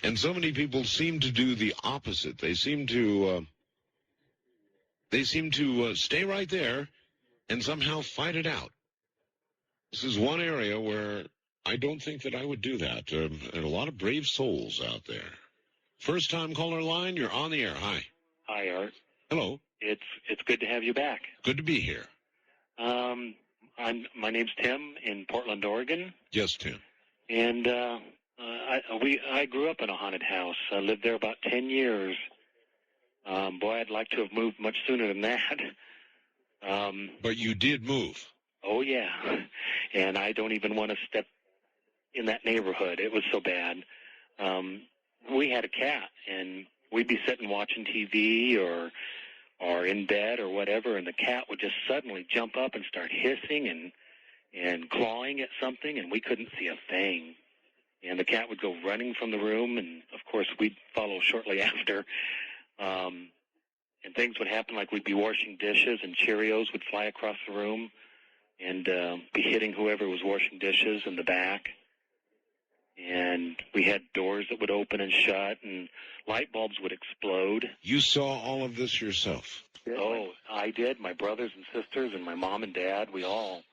And so many people seem to do the opposite. They seem to stay right there and somehow fight it out. This is one area where I don't think that I would do that. There are a lot of brave souls out there. First-time caller line, you're on the air. Hi. Hi, Art. Hello. It's good to have you back. Good to be here. My name's Tim in Portland, Oregon, Yes, Tim. and I grew up in a haunted house. I lived there about 10 years. Boy, I'd like to have moved much sooner than that. But you did move. Oh yeah, and I don't even want to step in that neighborhood. It was so bad. We had a cat, and we'd be sitting watching TV or in bed or whatever, and the cat would just suddenly jump up and start hissing and clawing at something, and we couldn't see a thing. And the cat would go running from the room, and of course we'd follow shortly after. And things would happen, like we'd be washing dishes, and Cheerios would fly across the room and be hitting whoever was washing dishes in the back. And we had doors that would open and shut, and light bulbs would explode. You saw all of this yourself. Oh, I did. My brothers and sisters and my mom and dad, we all.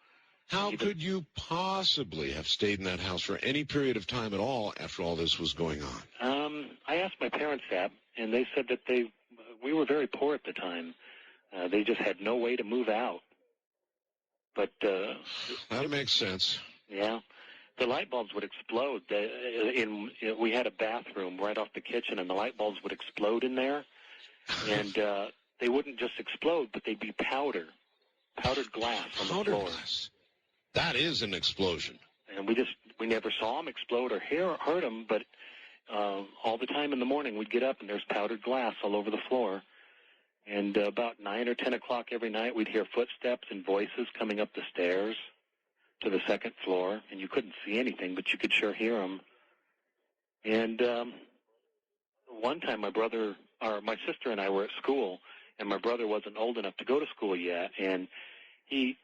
How could you possibly have stayed in that house for any period of time at all after all this was going on? I asked my parents that, and they said that we were very poor at the time. They just had no way to move out. But that makes sense. Yeah. The light bulbs would explode. We had a bathroom right off the kitchen, and the light bulbs would explode in there. And they wouldn't just explode, but they'd be powdered glass on the floor. Glass. That is an explosion. And we never saw them explode or heard them, but all the time in the morning we'd get up and there's powdered glass all over the floor. And about 9 or 10 o'clock every night we'd hear footsteps and voices coming up the stairs to the second floor, and you couldn't see anything, but you could sure hear them. And one time my sister and I were at school, and my brother wasn't old enough to go to school yet, and he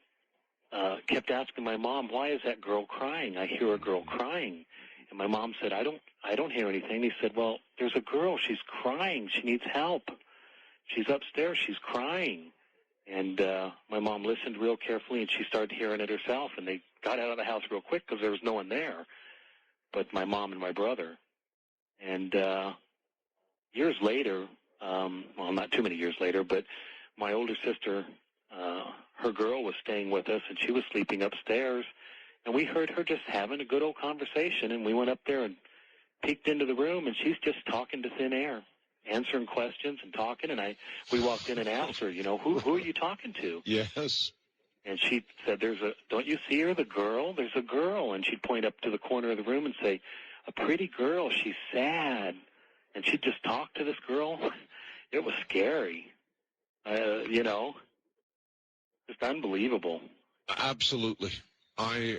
kept asking my mom, "Why is that girl crying? I hear a girl crying." And my mom said, I don't hear anything. He said, "Well, there's a girl. She's crying. She needs help. She's upstairs. She's crying." And my mom listened real carefully, and she started hearing it herself, and they got out of the house real quick because there was no one there but my mom and my brother. And years later, well, not too many years later, but my older sister, her girl was staying with us, and she was sleeping upstairs, and we heard her just having a good old conversation, and we went up there and peeked into the room, and she's just talking to thin air, answering questions and talking, and we walked in and asked her, who are you talking to? Yes. And she said, don't you see her, the girl? There's a girl. And she'd point up to the corner of the room and say, "A pretty girl, she's sad." And she'd just talk to this girl. It was scary, just unbelievable. Absolutely. I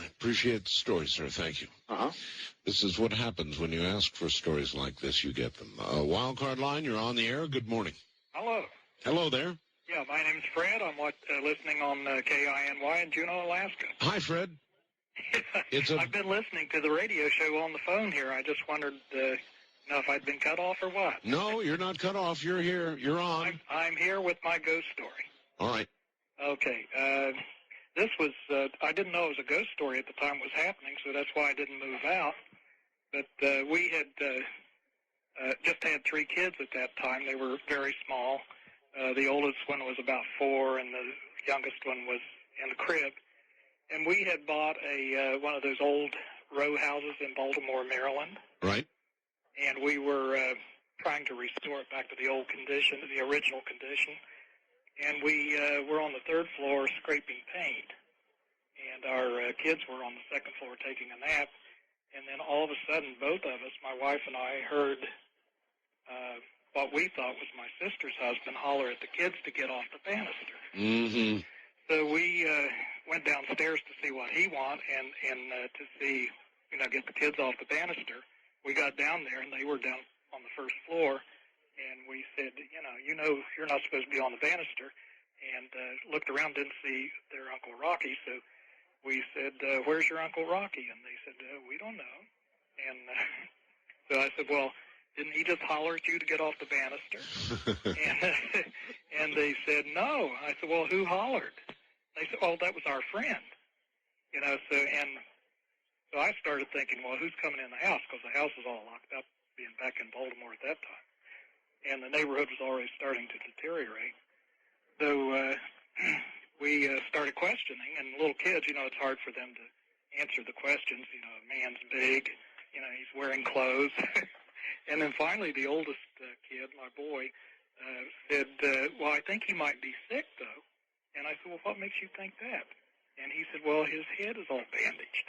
appreciate the story, sir. Thank you. Uh-huh. This is what happens when you ask for stories like this. You get them. Wild Card Line, you're on the air. Good morning. Hello. Hello there. Yeah, my name's Fred. I'm listening on KINY in Juneau, Alaska. Hi, Fred. I've been listening to the radio show on the phone here. I just wondered if I'd been cut off or what. No, you're not cut off. You're here. You're on. I'm here with my ghost story. All right. Okay. This was, I didn't know it was a ghost story at the time it was happening, so that's why I didn't move out. But we had just had 3 kids at that time. They were very small. The oldest one was about 4, and the youngest one was in the crib. And we had bought one of those old row houses in Baltimore, Maryland. Right. And we were trying to restore it back to the old condition, the original condition. And we were on the 3rd floor scraping paint. And our kids were on the 2nd floor taking a nap. And then all of a sudden, both of us, my wife and I, heard what we thought was my sister's husband holler at the kids to get off the banister. Mm-hmm. So we went downstairs to see what he wanted and to see, get the kids off the banister. We got down there, and they were down on the 1st floor. And we said, you're not supposed to be on the banister. And looked around, didn't see their Uncle Rocky. So we said, "Where's your Uncle Rocky?" And they said, "We don't know." And so I said, "Well, didn't he just holler at you to get off the banister?" and they said, "No." I said, "Well, who hollered?" They said, "Oh, that was our friend." So, and So I started thinking, well, who's coming in the house? Because the house was all locked up, being back in Baltimore at that time. And the neighborhood was already starting to deteriorate. So we started questioning, and little kids, it's hard for them to answer the questions. A man's big, he's wearing clothes. And then finally the oldest kid, my boy, said, well, I think he might be sick, though. And I said, well, what makes you think that? And he said, well, his head is all bandaged.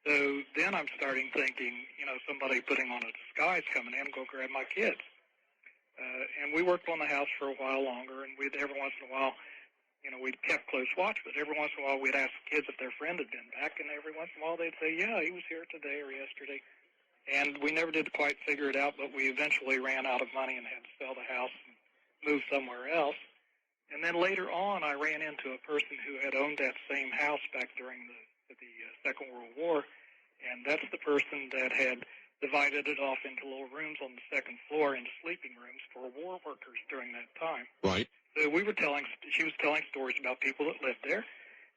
So then I'm starting thinking, somebody putting on a disguise coming in, go grab my kids. And we worked on the house for a while longer, and every once in a while, we'd kept close watch, but every once in a while we'd ask the kids if their friend had been back, and every once in a while they'd say, yeah, he was here today or yesterday. And we never did quite figure it out, but we eventually ran out of money and had to sell the house and move somewhere else. And then later on, I ran into a person who had owned that same house back during the Second World War, and that's the person that had divided it off into little rooms on the second floor into sleeping rooms for war workers during that time. Right. So she was telling stories about people that lived there,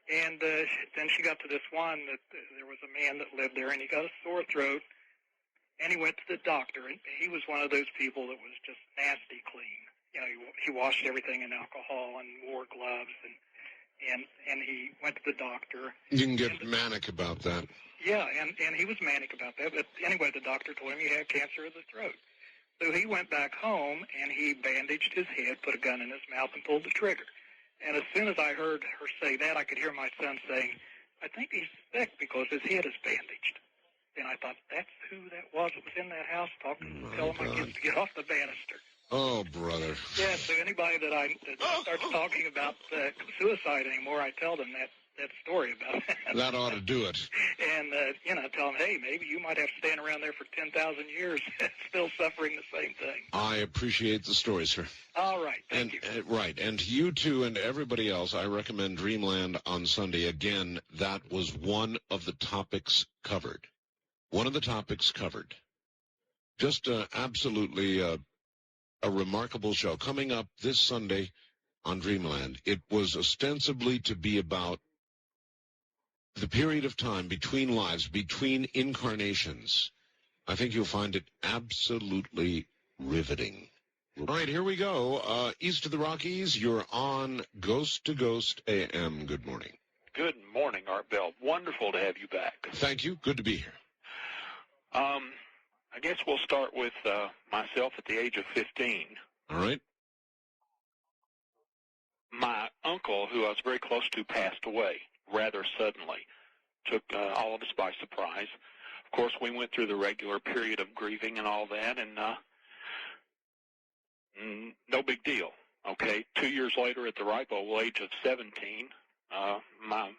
and then she got to this one that there was a man that lived there, and he got a sore throat, and he went to the doctor, and he was one of those people that was just nasty clean. He washed everything in alcohol and wore gloves, and he went to the doctor. You can get manic about that. Yeah, and he was manic about that. But anyway, the doctor told him he had cancer of the throat. So he went back home, and he bandaged his head, put a gun in his mouth, and pulled the trigger. And as soon as I heard her say that, I could hear my son saying, I think he's sick because his head is bandaged. And I thought, that's who that was in that house telling my kids to get off the banister. Oh, brother. Yeah, so anybody that starts talking about suicide anymore, I tell them that story about that. That ought to do it. And, tell them, hey, maybe you might have to stand around there for 10,000 years still suffering the same thing. I appreciate the story, sir. All right, thank you. Right, and you too and everybody else, I recommend Dreamland on Sunday. Again, that was one of the topics covered. One of the topics covered. Just absolutely a remarkable show. Coming up this Sunday on Dreamland, it was ostensibly to be about the period of time between lives, between incarnations. I think you'll find it absolutely riveting. All right, here we go. East of the Rockies, you're on Ghost to Ghost AM. Good morning. Good morning, Art Bell. Wonderful to have you back. Thank you. Good to be here. I guess we'll start with myself at the age of 15. All right. My uncle, who I was very close to, passed away rather suddenly. Took all of us by surprise. Of course, we went through the regular period of grieving and all that, and no big deal. Okay, 2 years later, at the ripe old age of 17, my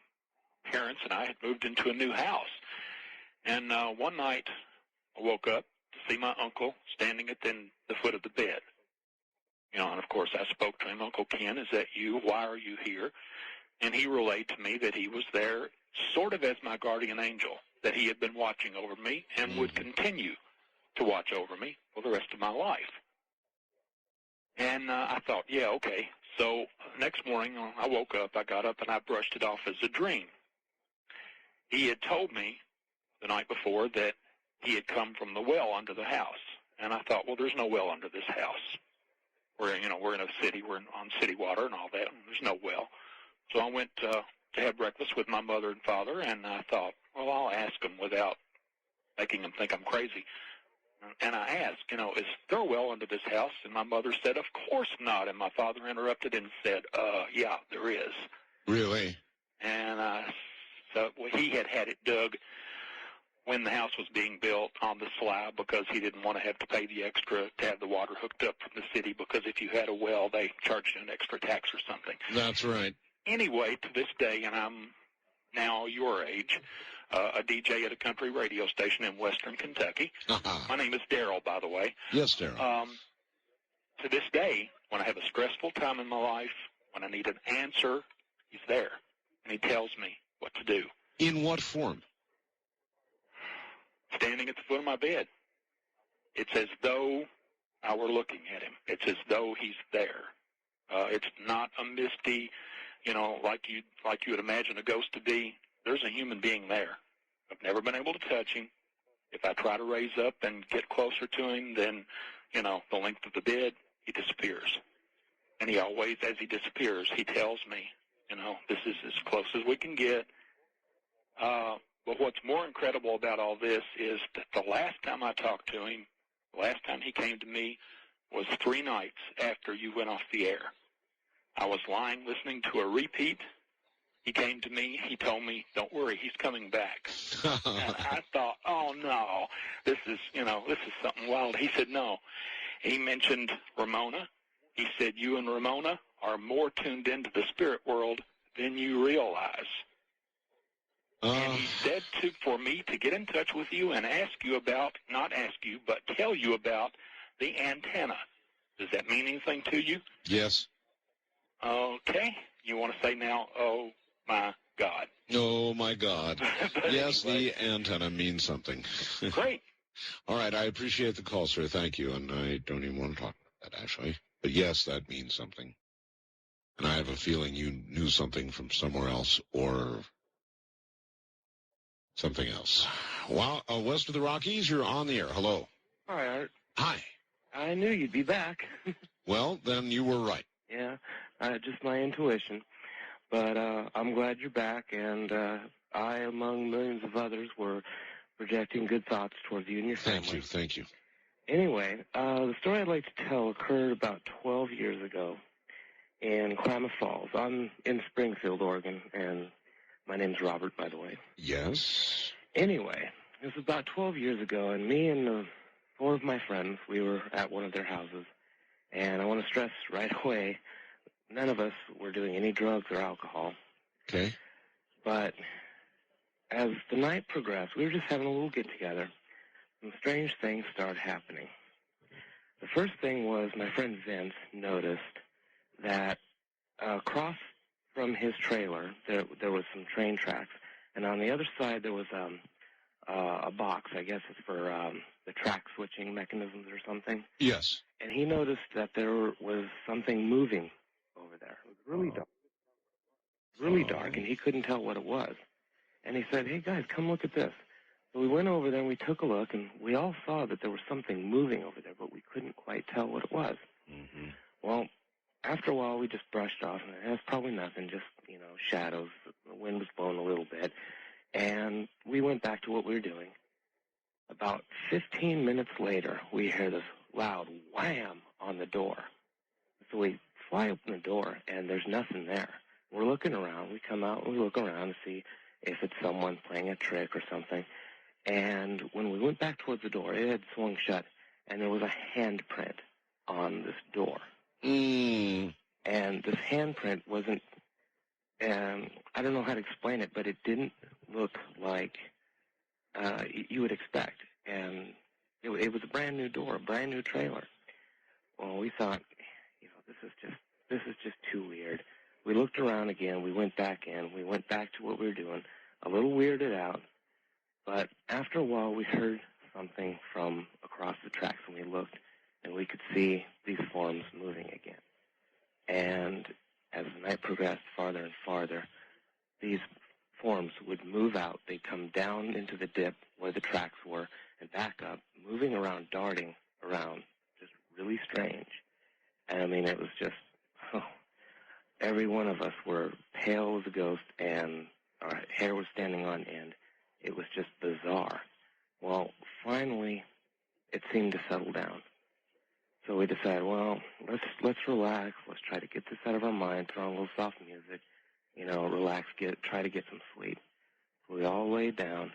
parents and I had moved into a new house. And one night, I woke up to see my uncle standing at the foot of the bed. And of course, I spoke to him. Uncle Ken, is that you? Why are you here? And he relayed to me that he was there sort of as my guardian angel, that he had been watching over me and would continue to watch over me for the rest of my life. And I thought, yeah, okay. So next morning, I woke up, I got up, and I brushed it off as a dream. He had told me the night before that he had come from the well under the house. And I thought, well, there's no well under this house. We're in a city, we're on city water and all that, and there's no well. So I went to have breakfast with my mother and father, and I thought, well, I'll ask them without making them think I'm crazy. And I asked, is there a well under this house? And my mother said, of course not. And my father interrupted and said, yeah, there is. Really? And so he had it dug when the house was being built on the slab because he didn't want to have to pay the extra to have the water hooked up from the city, because if you had a well, they charged you an extra tax or something. That's right. Anyway, to this day, and I'm now your age, a DJ at a country radio station in western Kentucky. My name is Daryl, by the way. Yes, Daryl. To this day, when I have a stressful time in my life, when I need an answer, he's there, and he tells me what to do. In what form? Standing at the foot of my bed. It's as though I were looking at him. It's as though he's there. It's not a misty, like you would imagine a ghost to be. There's a human being there. I've never been able to touch him. If I try to raise up and get closer to him than, the length of the bed, he disappears. And he always, as he disappears, he tells me, this is as close as we can get. But what's more incredible about all this is that the last time I talked to him, the last time he came to me, was 3 nights after you went off the air. I was lying listening to a repeat. He came to me. He told me, "Don't worry, he's coming back." And I thought, "Oh no, this is something wild." He said, "No." He mentioned Ramona. He said, "You and Ramona are more tuned into the spirit world than you realize." And he said for me to get in touch with you and tell you about the antenna. Does that mean anything to you? Yes. Okay. You want to say now, "Oh, my God"? Oh, my God. Yes, anyway. The antenna means something. Great. All right. I appreciate the call, sir. Thank you. And I don't even want to talk about that, actually. But, yes, that means something. And I have a feeling you knew something from somewhere else or something else. Well, west of the Rockies, you're on the air. Hello. Hi, Art. Hi. I knew you'd be back. Well, then you were right. Yeah, just my intuition. But I'm glad you're back, and I, among millions of others, were projecting good thoughts towards you and your family. Thank you. Anyway, the story I'd like to tell occurred about 12 years ago in Klamath Falls. I'm in Springfield, Oregon, and my name's Robert, by the way. Yes. Anyway, it was about 12 years ago, and me and 4 of my friends, we were at one of their houses. And I want to stress right away, none of us were doing any drugs or alcohol. Okay. But as the night progressed, we were just having a little get-together. Some strange things started happening. The first thing was my friend Vince noticed that across from his trailer, there was some train tracks. And on the other side, there was a box, I guess it's for the track switching mechanisms or something. Yes. And he noticed that there was something moving over there. It was really dark. Really dark, and he couldn't tell what it was. And he said, "Hey, guys, come look at this." So we went over there, and we took a look, and we all saw that there was something moving over there, but we couldn't quite tell what it was. Mm-hmm. Well, after a while, we just brushed off, and it was probably nothing, just, shadows. The wind was blowing a little bit. And we went back to what we were doing. About 15 minutes later, we hear this loud wham on the door. So we fly open the door, and there's nothing there. We're looking around. We come out, and we look around to see if it's someone playing a trick or something. And when we went back towards the door, it had swung shut, and there was a handprint on this door. Mm. And this handprint wasn't, I don't know how to explain it, but it didn't look like you would expect. And it was a brand new door, a brand new trailer. Well, we thought, this is just too weird. We looked around again. We went back in. We went back to what we were doing, a little weirded out. But after a while, we heard something from across the tracks, and we looked, and we could see these forms moving again. And as the night progressed farther and farther, these forms would move out. They'd come down into the dip where the tracks were and back up, moving around, darting around, just really strange. And I mean, it was just, every one of us were pale as a ghost, and our hair was standing on end. It was just bizarre. Well, finally, it seemed to settle down. So we decided, well, let's relax. Let's try to get this out of our mind, throw on a little soft music, relax, try to get some sleep. So we all laid down,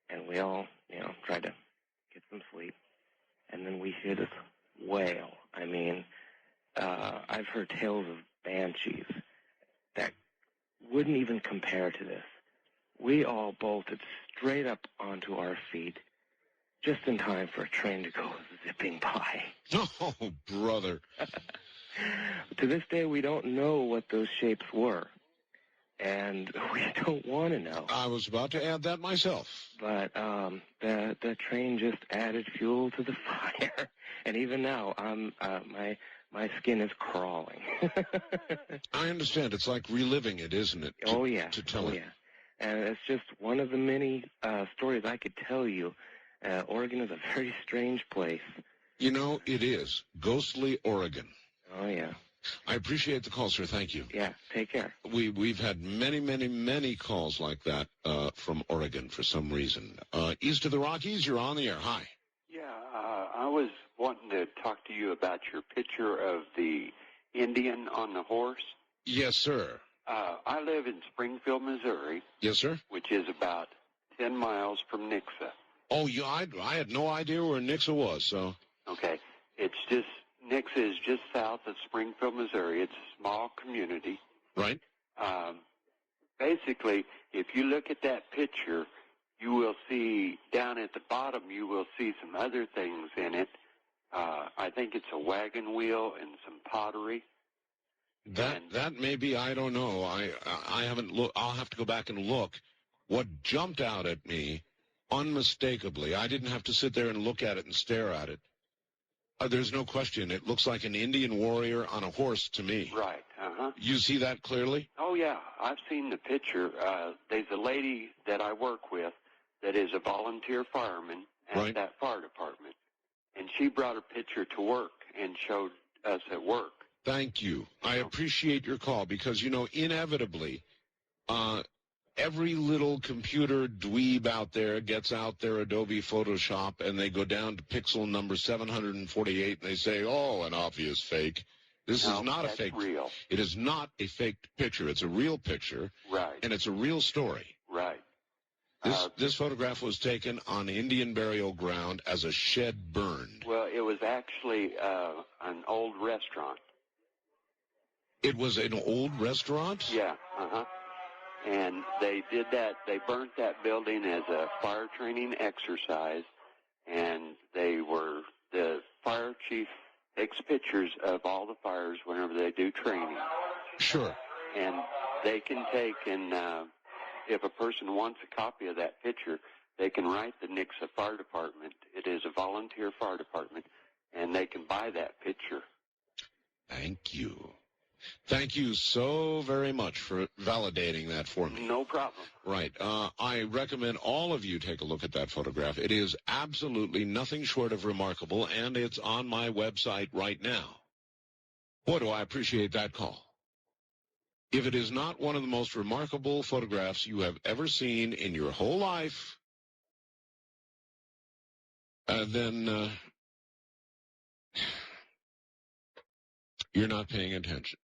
and we all, tried to get some sleep. And then we hear this wail. I mean, I've heard tales of banshees that wouldn't even compare to this. We all bolted straight up onto our feet, just in time for a train to go zipping by. Oh, brother. To this day, we don't know what those shapes were, and we don't want to know. I was about to add that myself. But the train just added fuel to the fire, and even now, my skin is crawling. I understand. It's like reliving it, isn't it? Oh, yeah. To tell it. Yeah. And it's just one of the many stories I could tell you. Oregon is a very strange place. You know, it is. Ghostly Oregon. Oh, yeah. I appreciate the call, sir. Thank you. Yeah, take care. We've had many calls like that from Oregon for some reason. East of the Rockies, you're on the air. Hi. Yeah, I was wanting to talk to you about your picture of the Indian on the horse. Yes, sir. I live in Springfield, Missouri. Yes, sir. Which is about 10 miles from Nixa. Oh, I had no idea where Nixa was, so. Okay. Nixa is just south of Springfield, Missouri. It's a small community. Right. Basically, if you look at that picture, you will see down at the bottom, you will see some other things in it. I think it's a wagon wheel and some pottery. That may be, I don't know. I haven't looked. I'll have to go back and look. What jumped out at me, unmistakably, I didn't have to sit there and look at it and stare at it. There's no question. It looks like an Indian warrior on a horse to me. Right. Uh-huh. You see that clearly? Oh, yeah. I've seen the picture. There's a lady that I work with that is a volunteer fireman at that fire department. And she brought a picture to work and showed us at work. Thank you. I appreciate your call because, inevitably, every little computer dweeb out there gets out their Adobe Photoshop and they go down to pixel number 748 and they say, oh, an obvious fake. This is not a fake. Real. It is not a fake picture. It's a real picture. Right. And it's a real story. Right. This photograph was taken on Indian burial ground as a shed burned. Well, it was actually an old restaurant. It was an old restaurant? Yeah, uh-huh. And they did that. They burnt that building as a fire training exercise, and the fire chief takes pictures of all the fires whenever they do training. Sure. And they can take and if a person wants a copy of that picture, they can write the Nixa Fire Department. It is a volunteer fire department, and they can buy that picture. Thank you. Thank you so very much for validating that for me. No problem. Right. I recommend all of you take a look at that photograph. It is absolutely nothing short of remarkable, and it's on my website right now. Boy, do I appreciate that call. If it is not one of the most remarkable photographs you have ever seen in your whole life, then you're not paying attention.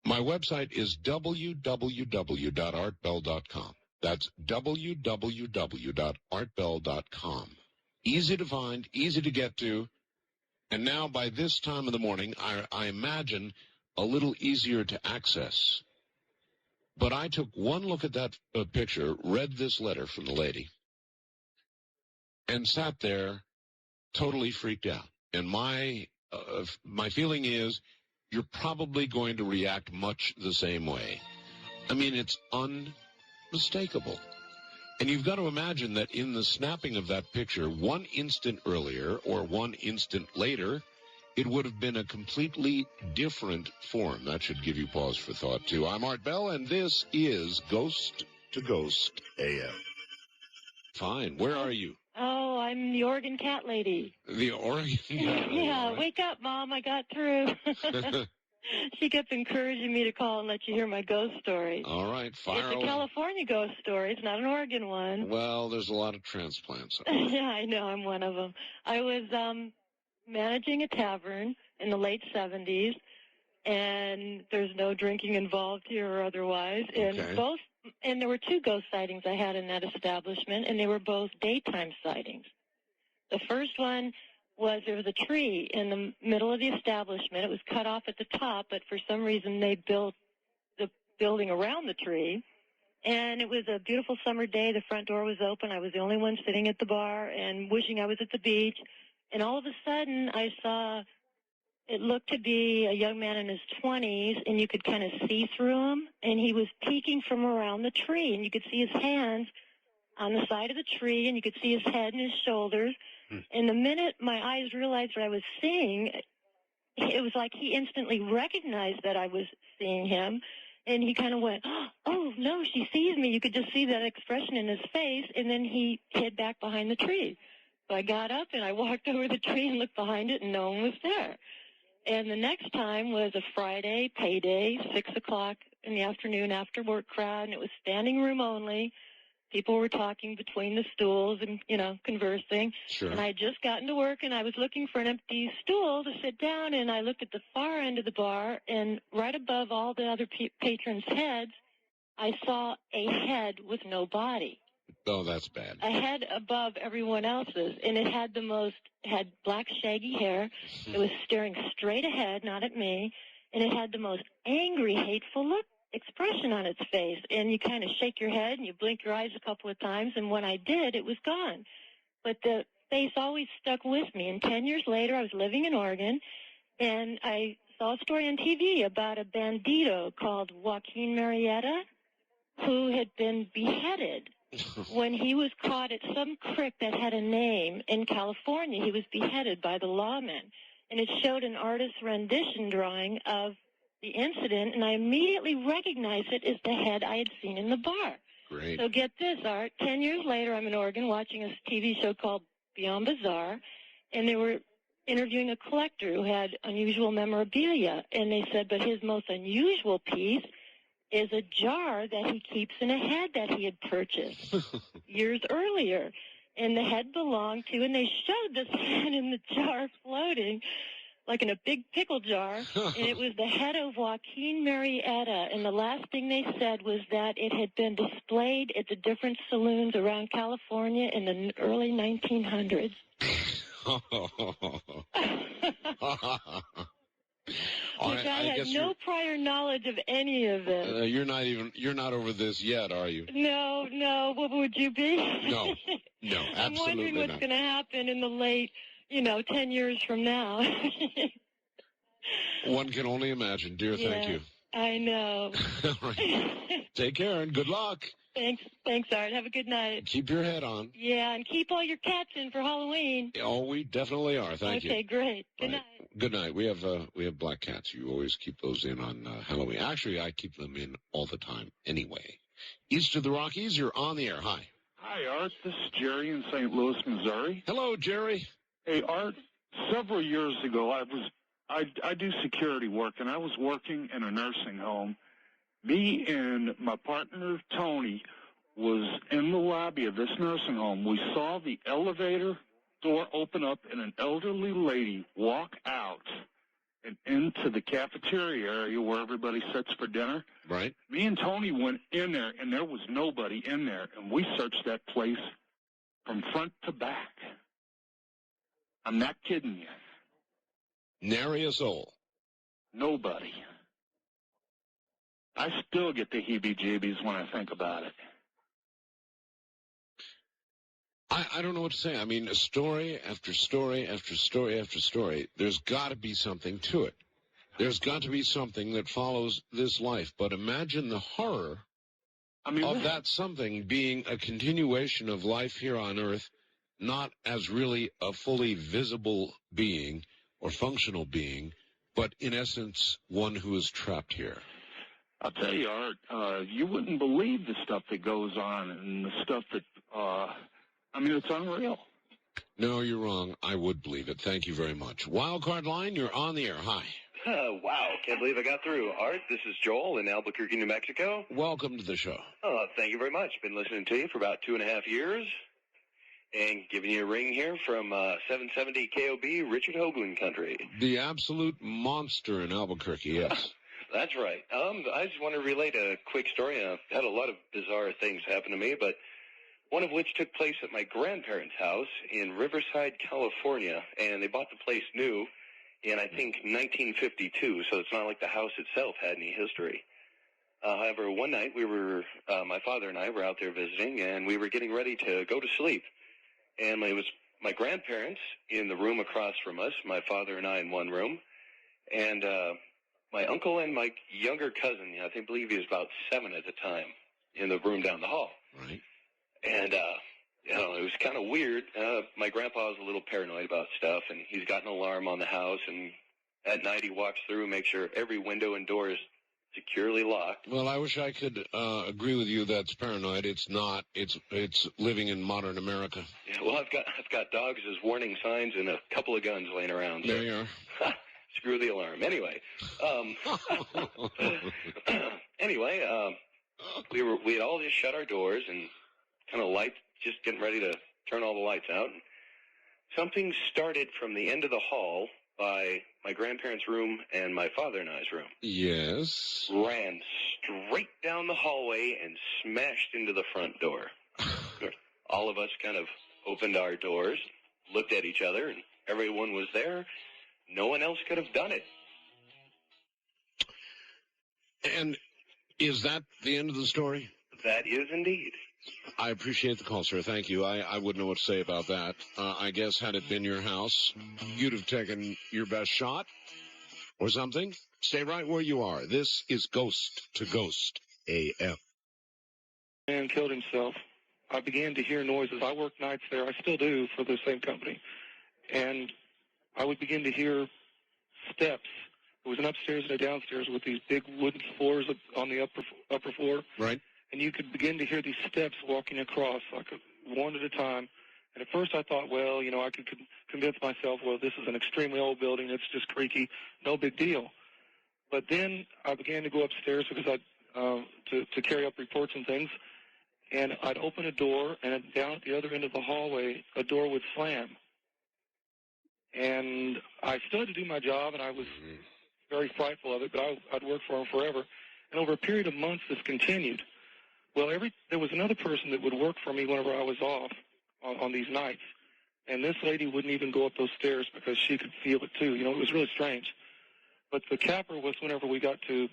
My website is www.artbell.com. That's www.artbell.com. Easy to find, easy to get to, and now by this time of the morning, I imagine a little easier to access. But I took one look at that picture, read this letter from the lady, and sat there totally freaked out. And my feeling is you're probably going to react much the same way. I mean, it's unmistakable. And you've got to imagine that in the snapping of that picture, 1 instant earlier or 1 instant later, it would have been a completely different form. That should give you pause for thought, too. I'm Art Bell, and this is Ghost to Ghost AM. Fine. Where are you? Oh, I'm the Oregon cat lady. The Oregon cat lady. Yeah, wake up, Mom. I got through. She kept encouraging me to call and let you hear my ghost story. All right, fire It's a California ghost story. It's not an Oregon one. Well, there's a lot of transplants. Yeah, I know. I'm one of them. I was managing a tavern in the late 70s, and there's no drinking involved here or otherwise. Okay. And there were 2 ghost sightings I had in that establishment, and they were both daytime sightings. The first one was there was a tree in the middle of the establishment. It was cut off at the top, but for some reason they built the building around the tree. And it was a beautiful summer day. The front door was open. I was the only one sitting at the bar and wishing I was at the beach. And all of a sudden I saw it looked to be a young man in his 20s, and you could kind of see through him. And he was peeking from around the tree, and you could see his hands on the side of the tree, and you could see his head and his shoulders. And the minute my eyes realized what I was seeing, it was like he instantly recognized that I was seeing him. And he kind of went, oh, no, she sees me. You could just see that expression in his face, and then he hid back behind the tree. So I got up, and I walked over the tree and looked behind it, and no one was there. And the next time was a Friday, payday, 6 o'clock in the afternoon after work crowd, and it was standing room only. People were talking between the stools and, conversing. Sure. And I had just gotten to work, and I was looking for an empty stool to sit down, and I looked at the far end of the bar, and right above all the other patrons' heads, I saw a head with no body. Oh, that's bad. A head above everyone else's, and it had had black shaggy hair. It was staring straight ahead, not at me, and it had the most angry, hateful expression on its face. And you kind of shake your head and you blink your eyes a couple of times, and when I did, it was gone. But the face always stuck with me. And 10 years later, I was living in Oregon, and I saw a story on TV about a bandito called Joaquin Murrieta who had been beheaded. When he was caught at some creek that had a name in California, he was beheaded by the lawmen. And it showed an artist's rendition drawing of the incident, and I immediately recognized it as the head I had seen in the bar. Great. So get this, Art. 10 years later, I'm in Oregon watching a TV show called Beyond Bizarre, and they were interviewing a collector who had unusual memorabilia. And they said, but his most unusual piece is a jar that he keeps in a head that he had purchased years earlier. And the head belonged to, and they showed this head in the jar floating, like in a big pickle jar, and it was the head of Joaquin Murrieta. And the last thing they said was that it had been displayed at the different saloons around California in the early 1900s. Which I had no prior knowledge of any of this. You're not over this yet, are you? No. What would you be? No, absolutely I'm wondering what's going to happen in the late, 10 years from now. One can only imagine. Dear, thank you. I know. All right. Take care and good luck. Thanks, Art. Have a good night. Keep your head on. Yeah, and keep all your cats in for Halloween. Oh, we definitely are. Thank you. Okay, great. Good night. Good night. We have black cats. You always keep those in on Halloween. Actually, I keep them in all the time anyway. East of the Rockies, you're on the air. Hi. Hi, Art. This is Jerry in St. Louis, Missouri. Hello, Jerry. Hey, Art. Several years ago, I do security work, and I was working in a nursing home. Me and my partner, Tony, was in the lobby of this nursing home. We saw the elevator door open up and an elderly lady walk out and into the cafeteria area where everybody sits for dinner. Right. Me and Tony went in there, and there was nobody in there, and we searched that place from front to back. I'm not kidding you. Nary a soul. Nobody. I still get the heebie-jeebies when I think about it. I don't know what to say. I mean, story after story after story after story, there's got to be something to it. There's got to be something that follows this life. But imagine the horror of that something being a continuation of life here on Earth, not as really a fully visible being or functional being, but in essence, one who is trapped here. I'll tell you, Art, you wouldn't believe the stuff that goes on and the stuff that, it's unreal. No, you're wrong. I would believe it. Thank you very much. Wildcard line, you're on the air. Hi. Wow, can't believe I got through. Art, this is Joel in Albuquerque, New Mexico. Welcome to the show. Oh, thank you very much. Been listening to you for about 2.5 years. And giving you a ring here from 770 KOB, Richard Hoagland country. The absolute monster in Albuquerque, yes. That's right. I just want to relate a quick story. I've had a lot of bizarre things happen to me, but one of which took place at my grandparents' house in Riverside, California. And they bought the place new in, I think, 1952, so it's not like the house itself had any history. However, one night my father and I were out there visiting, and we were getting ready to go to sleep. And it was my grandparents in the room across from us, my father and I in one room, and my uncle and my younger cousin, I believe he was about 7 at the time, in the room down the hall. Right. And, it was kind of weird. My grandpa was a little paranoid about stuff, and he's got an alarm on the house, and at night he walks through and makes sure every window and door is securely locked. Well, I wish I could agree with you. That's paranoid. It's not. It's living in modern America. Yeah, well, I've got dogs as warning signs and a couple of guns laying around. So. There you are. Screw the alarm. Anyway, we had all just shut our doors and kind of just getting ready to turn all the lights out. And something started from the end of the hall by my grandparents' room and my father and I's room. Yes. Ran straight down the hallway and smashed into the front door. All of us kind of opened our doors, looked at each other, and everyone was there. No one else could have done it. And is that the end of the story? That is indeed. I appreciate the call, sir. Thank you. I wouldn't know what to say about that. I guess had it been your house, you'd have taken your best shot or something. Stay right where you are. This is Ghost to Ghost AM. Man killed himself. I began to hear noises. I worked nights there. I still do for the same company. And I would begin to hear steps. It was an upstairs and a downstairs with these big wooden floors on the upper floor. Right. And you could begin to hear these steps walking across, like one at a time. And at first I thought, well, I could convince myself, well, this is an extremely old building. It's just creaky. No big deal. But then I began to go upstairs because to carry up reports and things. And I'd open a door, and down at the other end of the hallway, a door would slam. And I still had to do my job, and I was very frightful of it, but I'd worked for him forever. And over a period of months, this continued. Well, there was another person that would work for me whenever I was off on these nights. And this lady wouldn't even go up those stairs because she could feel it too. It was really strange. But the capper was whenever we got to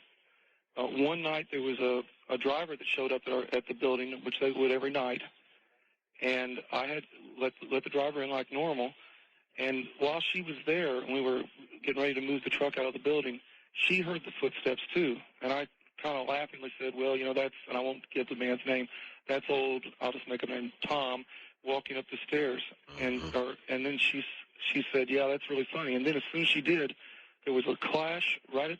one night, there was a driver that showed up at the building, which they would every night. And I had let the driver in like normal. And while she was there and we were getting ready to move the truck out of the building, she heard the footsteps too. And I kind of laughingly said, well, that's, and I won't give the man's name, that's old, I'll just make him name Tom, walking up the stairs. And then she said, yeah, that's really funny. And then as soon as she did, there was a clash right at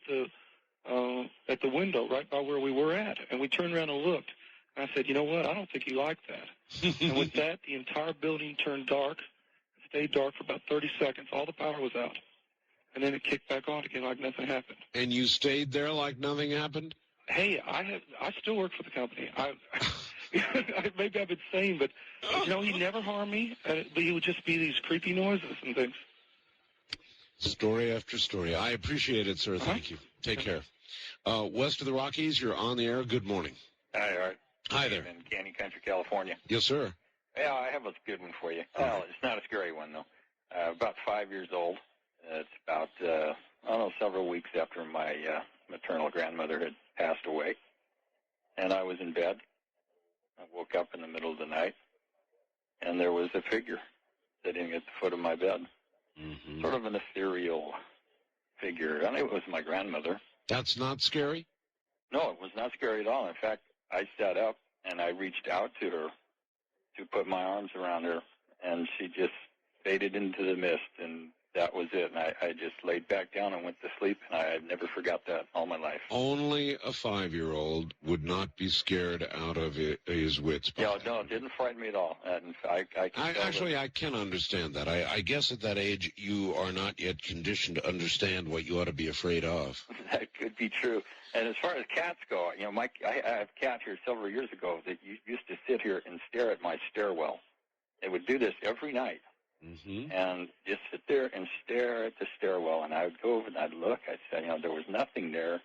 the window, right by where we were at. And we turned around and looked. And I said, you know what, I don't think you like that. And with that, the entire building turned dark, stayed dark for about 30 seconds. All the power was out. And then it kicked back on again like nothing happened. And you stayed there like nothing happened? Hey, I still work for the company. Maybe I've been sane, but he never harmed me. But he would just be these creepy noises and things. Story after story. I appreciate it, sir. Thank you. Take care. West of the Rockies, you're on the air. Good morning. Hi, Art. Hi there. In Canyon Country, California. Yes, sir. Yeah, I have a good one for you. Well, it's not a scary one, though. About 5 years old. It's about, several weeks after my maternal grandmother had passed away. And I was in bed. I woke up in the middle of the night, and there was a figure sitting at the foot of my bed. Mm-hmm. Sort of an ethereal figure. I mean, it was my grandmother. That's not scary? No, it was not scary at all. In fact, I sat up, and I reached out to her to put my arms around her, and she just faded into the mist, and that was it. And I just laid back down and went to sleep, and I never forgot that all my life. Only a 5-year-old would not be scared out of his wits. Yeah, no, it didn't frighten me at all. And I can understand that. I guess at that age you are not yet conditioned to understand what you ought to be afraid of. That could be true. And as far as cats go, I have a cat here several years ago that used to sit here and stare at my stairwell. They would do this every night. Mm-hmm. And just sit there and stare at the stairwell. And I would go over and I'd look. I'd say, there was nothing there.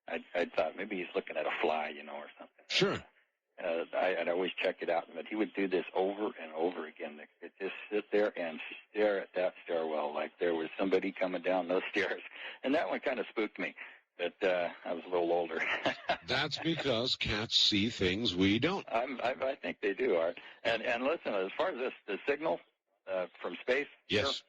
I thought maybe he's looking at a fly, or something. Sure. I'd always check it out. But he would do this over and over again. They'd just sit there and stare at that stairwell like there was somebody coming down those stairs. And that one kind of spooked me. But I was a little older. That's because cats see things we don't. I think they do, Art. And listen, as far as the signal from space. Yes.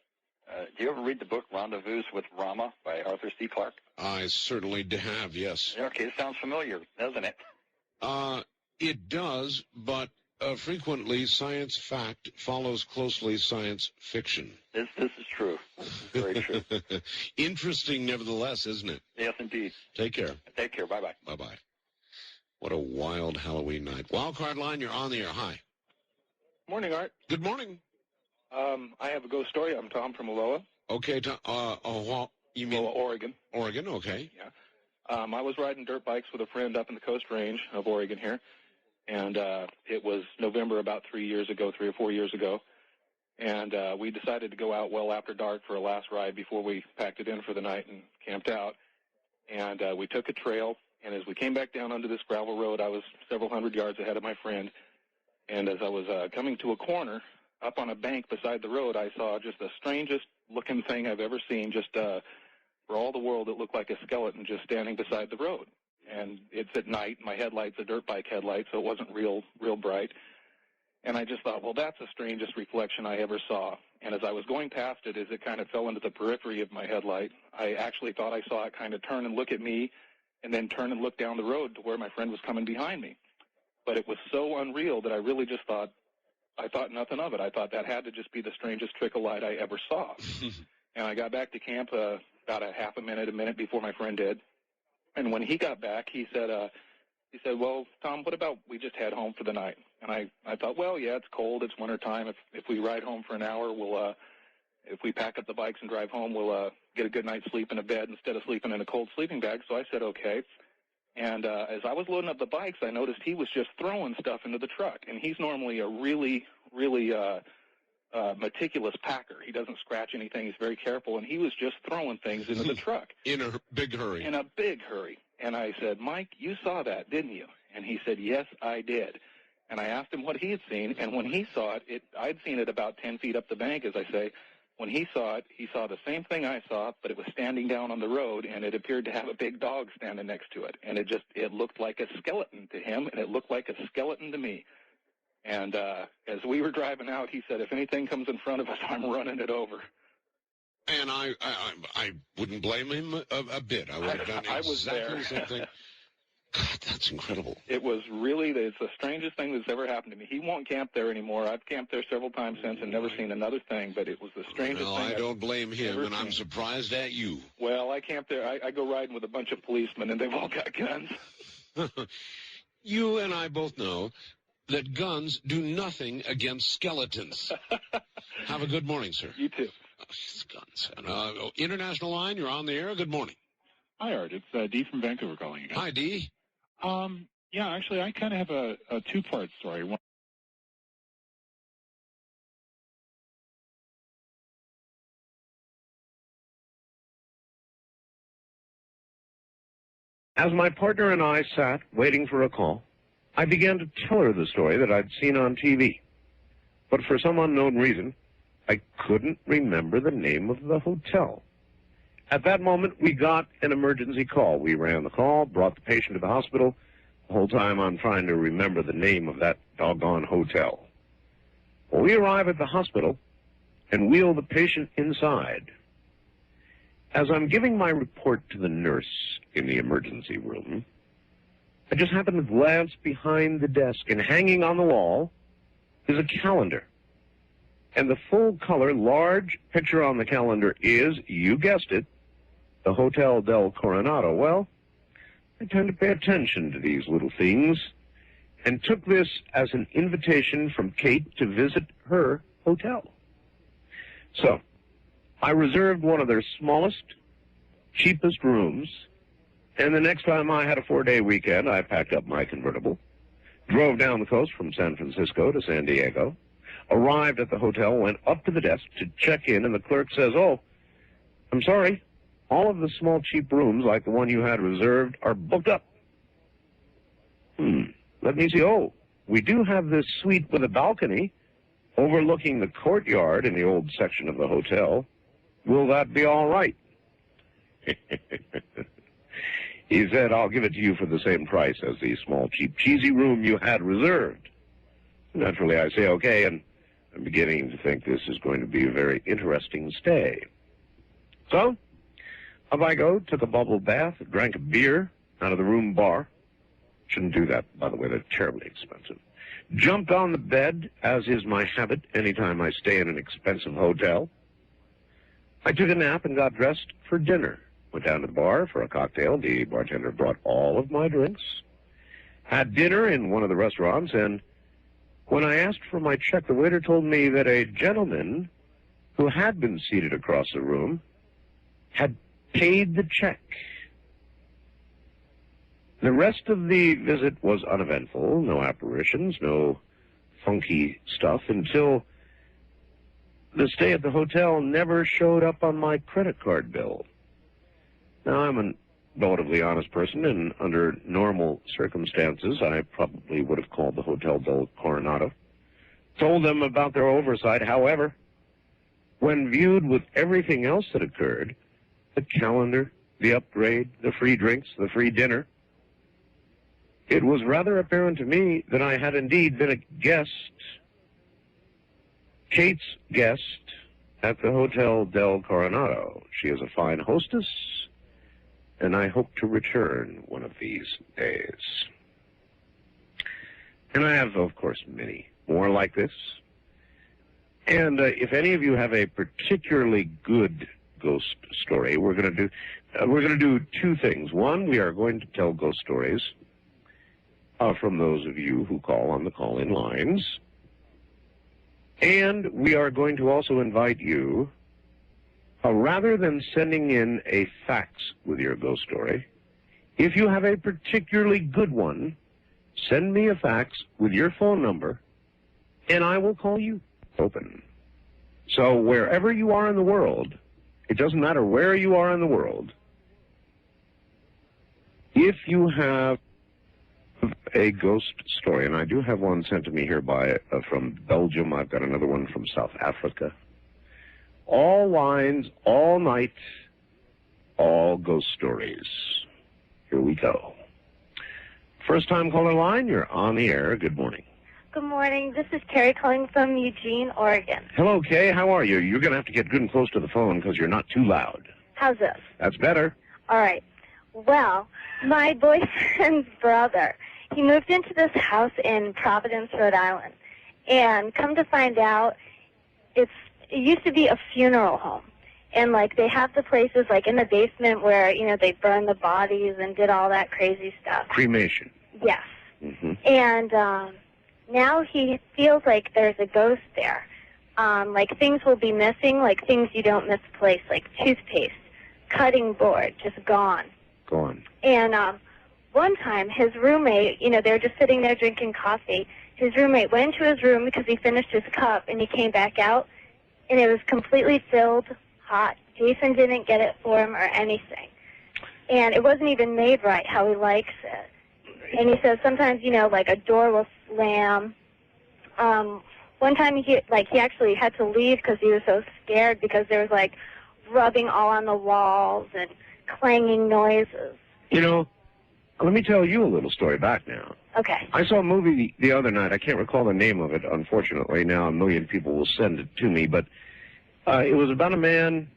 Do you ever read the book Rendezvous with Rama by Arthur C. Clarke? I certainly have, yes. Okay, it sounds familiar, doesn't it? It does, but frequently science fact follows closely science fiction. This is true. This is very true. Interesting, nevertheless, isn't it? Yes, indeed. Take care. Take care. Bye-bye. Bye-bye. What a wild Halloween night. Wildcard line, you're on the air. Hi. Morning, Art. Good morning. I have a ghost story. I'm Tom from Aloha. Okay, you mean Oregon. Oregon, okay. Yeah. I was riding dirt bikes with a friend up in the Coast Range of Oregon here, and it was November about 3 or 4 years ago, and we decided to go out well after dark for a last ride before we packed it in for the night and camped out, and we took a trail, and as we came back down onto this gravel road, I was several hundred yards ahead of my friend, and as I was coming to a corner, up on a bank beside the road, I saw just the strangest looking thing I've ever seen. Just for all the world, it looked like a skeleton just standing beside the road. And it's at night. My headlight's a dirt bike headlight, so it wasn't real bright. And I just thought, well, that's the strangest reflection I ever saw. And as I was going past it, as it kind of fell into the periphery of my headlight, I actually thought I saw it kind of turn and look at me and then turn and look down the road to where my friend was coming behind me. But it was so unreal that I really just thought, I thought nothing of it. I thought that had to just be the strangest trick of light I ever saw. And I got back to camp about a minute before my friend did. And when he got back, he said, well, Tom, what about we just head home for the night? And I thought, well, yeah, it's cold. It's wintertime. If we ride home for an hour, if we pack up the bikes and drive home, we'll get a good night's sleep in a bed instead of sleeping in a cold sleeping bag. So I said, okay. And as I was loading up the bikes, I noticed he was just throwing stuff into the truck. And he's normally a really meticulous packer. He doesn't scratch anything. He's very careful. And he was just throwing things into the truck. In a big hurry. In a big hurry. And I said, Mike, you saw that, didn't you? And he said, yes, I did. And I asked him what he had seen. And when he saw it, I'd seen it about 10 feet up the bank, as I say. When he saw it, he saw the same thing I saw, but it was standing down on the road, and it appeared to have a big dog standing next to it. And it looked like a skeleton to him, and it looked like a skeleton to me. And as we were driving out, he said, if anything comes in front of us, I'm running it over. And I wouldn't blame him a bit. I would have done exactly the same thing. God, that's incredible. It's the strangest thing that's ever happened to me. He won't camp there anymore. I've camped there several times since and never seen another thing, but it was the strangest thing. I don't blame him, and I'm surprised at you. Well, I camp there. I go riding with a bunch of policemen, and they've all got guns. You and I both know that guns do nothing against skeletons. Have a good morning, sir. You too. Guns. International line, you're on the air. Good morning. Hi, Art. It's Dee from Vancouver calling again. Hi, Dee. Yeah, actually, I kind of have a two-part story. One. As my partner and I sat waiting for a call, I began to tell her the story that I'd seen on TV. But for some unknown reason, I couldn't remember the name of the hotel. At that moment, we got an emergency call. We ran the call, brought the patient to the hospital. The whole time I'm trying to remember the name of that doggone hotel. Well, we arrive at the hospital and wheel the patient inside. As I'm giving my report to the nurse in the emergency room, I just happen to glance behind the desk, and hanging on the wall is a calendar. And the full-color, large picture on the calendar is, you guessed it, the Hotel del Coronado. Well, I tend to pay attention to these little things and took this as an invitation from Kate to visit her hotel. So, I reserved one of their smallest, cheapest rooms, and the next time I had a 4-day weekend, I packed up my convertible, drove down the coast from San Francisco to San Diego, arrived at the hotel, went up to the desk to check in, and the clerk says, "Oh, I'm sorry, all of the small, cheap rooms, like the one you had reserved, are booked up." Let me see. Oh, we do have this suite with a balcony overlooking the courtyard in the old section of the hotel. Will that be all right? He said, "I'll give it to you for the same price as the small, cheap, cheesy room you had reserved." Naturally, I say okay, and I'm beginning to think this is going to be a very interesting stay. So, up I go, took a bubble bath, drank a beer out of the room bar. Shouldn't do that, by the way, they're terribly expensive. jumped on the bed, as is my habit anytime I stay in an expensive hotel. I took a nap and got dressed for dinner. Went down to the bar for a cocktail. The bartender brought all of my drinks. Had dinner in one of the restaurants, and when I asked for my check, the waiter told me that a gentleman who had been seated across the room had paid the check. The rest of the visit was uneventful, no apparitions, no funky stuff, until the stay at the hotel never showed up on my credit card bill. Now, I'm a relatively honest person, and under normal circumstances, I probably would have called the Hotel del Coronado, told them about their oversight. However, when viewed with everything else that occurred, the calendar, the upgrade, the free drinks, the free dinner, it was rather apparent to me that I had indeed been a guest, Kate's guest, at the Hotel del Coronado. She is a fine hostess, and I hope to return one of these days. And I have, of course, many more like this. And if any of you have a particularly good ghost story, we're going to do two things. One, we are going to tell ghost stories from those of you who call on the call-in lines. And we are going to also invite you, rather than sending in a fax with your ghost story, if you have a particularly good one, send me a fax with your phone number, and I will call you. Open. So wherever you are in the world, it doesn't matter where you are in the world, if you have a ghost story, and I do have one sent to me here from Belgium. I've got another one from South Africa. All lines, all night, all ghost stories. Here we go. First time caller line, you're on the air. Good morning. Good morning. This is Terry calling from Eugene, Oregon. Hello, Kay. How are you? You're going to have to get good and close to the phone because you're not too loud. How's this? That's better. All right. Well, my boyfriend's brother, he moved into this house in Providence, Rhode Island. And come to find out, it used to be a funeral home. And, like, they have the places, like, in the basement where, you know, they burned the bodies and did all that crazy stuff. Cremation. Yes. Mm-hmm. And now he feels like there's a ghost there. Like, things will be missing, like things you don't misplace, like toothpaste, cutting board, just gone. Gone. And one time, his roommate, you know, they were just sitting there drinking coffee. His roommate went into his room because he finished his cup, and he came back out, and it was completely filled, hot. Jason didn't get it for him or anything. And it wasn't even made right how he likes it. And he says sometimes, you know, like a door will slam. One time he actually had to leave because he was so scared because there was, like, rubbing all on the walls and clanging noises. You know, let me tell you a little story back now. Okay. I saw a movie the other night. I can't recall the name of it, unfortunately. Now a million people will send it to me. But it was about a man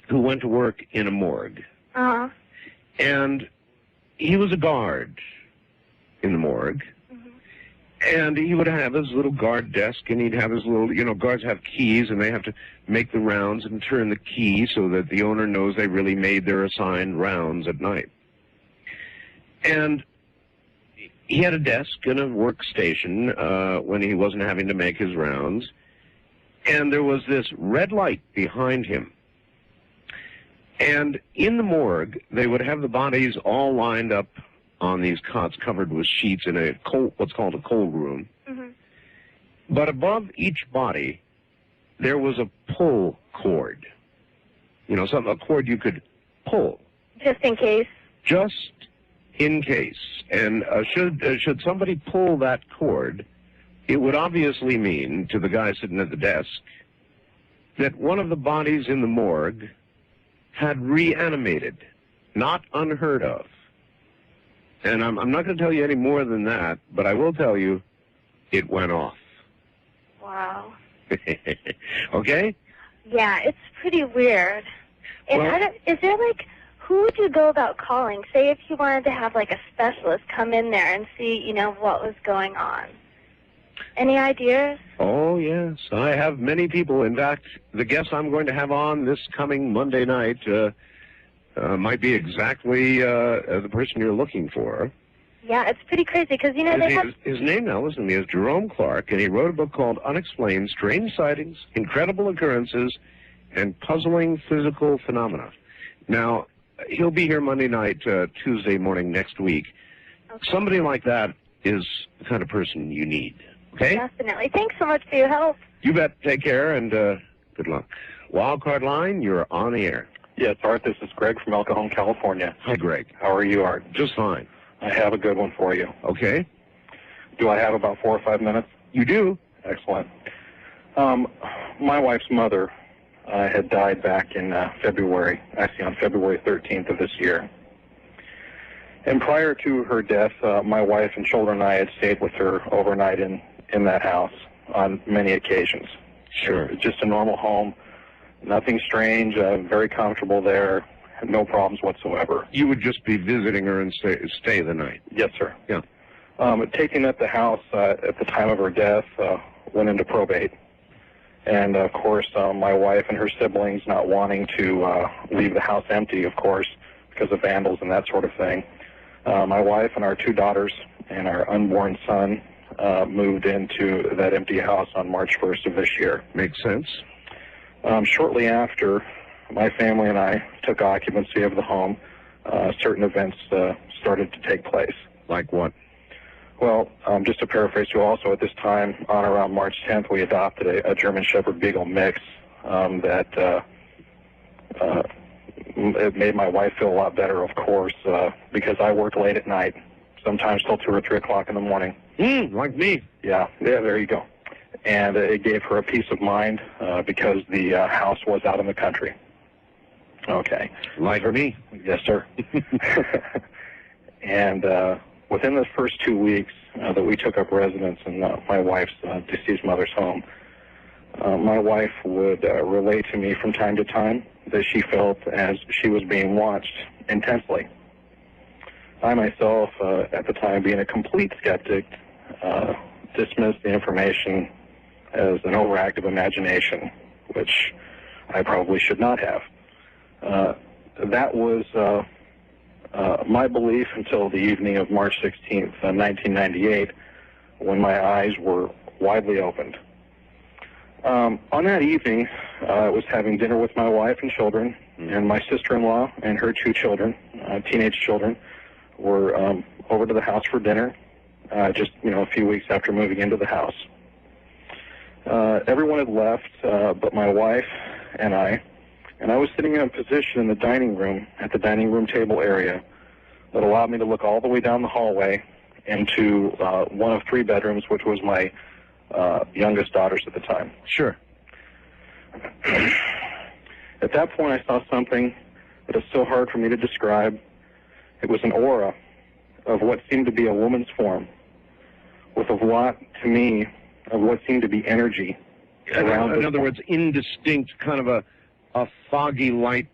who went to work in a morgue. Uh-huh. And he was a guard in the morgue. Mm-hmm. And he would have his little guard desk, and he'd have his little, you know, guards have keys, and they have to make the rounds and turn the key so that the owner knows they really made their assigned rounds at night. And he had a desk and a workstation when he wasn't having to make his rounds. And there was this red light behind him. And in the morgue, they would have the bodies all lined up on these cots covered with sheets in a what's called a cold room. Mm-hmm. But above each body, there was a pull cord. You know, a cord you could pull. Just in case. Just in case. And should somebody pull that cord, it would obviously mean to the guy sitting at the desk that one of the bodies in the morgue had reanimated. Not unheard of. And I'm not going to tell you any more than that, but I will tell you it went off. Wow. Okay? Yeah, it's pretty weird. And Well, is there, like, who would you go about calling? Say if you wanted to have, like, a specialist come in there and see, you know, what was going on. Any ideas? Oh, yes. I have many people. In fact, the guest I'm going to have on this coming Monday night might be exactly the person you're looking for. Yeah, it's pretty crazy because, you know, they have... His name, now listen to me, is Jerome Clark, and he wrote a book called Unexplained: Strange Sightings, Incredible Occurrences, and Puzzling Physical Phenomena. Now, he'll be here Monday night, Tuesday morning next week. Okay. Somebody like that is the kind of person you need. Okay? Definitely. Thanks so much for your help. You bet. Take care, and good luck. Wildcard line, you're on the air. Yes, Art, this is Greg from El Cajon, California. Hi, Greg. How are you, Art? Just fine. I have a good one for you. Okay. Do I have about 4 or 5 minutes? You do. Excellent. My wife's mother had died back in February, actually on February 13th of this year. And prior to her death, my wife and children and I had stayed with her overnight in that house on many occasions. Sure. Just a normal home, nothing strange, very comfortable there, no problems whatsoever. You would just be visiting her and stay the night? Yes, sir. Yeah. Taking up the house at the time of her death went into probate. And, of course, my wife and her siblings not wanting to leave the house empty, of course, because of vandals and that sort of thing. My wife and our 2 daughters and our unborn son moved into that empty house on March 1st of this year. Makes sense. Shortly after, my family and I took occupancy of the home. Certain events started to take place. Like what? Well, just to paraphrase you also, at this time, on around March 10th, we adopted a German Shepherd Beagle mix that it made my wife feel a lot better, of course, because I worked late at night, sometimes till 2 or 3 o'clock in the morning. Like me. Yeah, there you go. And it gave her a peace of mind because the house was out in the country. Okay. Like me. Yes, sir. And within the first 2 weeks that we took up residence in my wife's deceased mother's home, my wife would relate to me from time to time that she felt as she was being watched intensely. I myself, at the time being a complete skeptic, dismissed the information as an overactive imagination, which I probably should not have. That was my belief until the evening of March 16th, 1998, when my eyes were widely opened. On that evening, I was having dinner with my wife and children, and my sister-in-law and her 2 children, teenage children, were over to the house for dinner, just, a few weeks after moving into the house. Everyone had left but my wife and I was sitting in a position in the dining room, at the dining room table area, that allowed me to look all the way down the hallway into one of 3 bedrooms, which was my youngest daughters at the time. Sure. At that point, I saw something that is so hard for me to describe. It was an aura of what seemed to be a woman's form, with a lot, to me, of what seemed to be energy around. In other words, indistinct, kind of a foggy light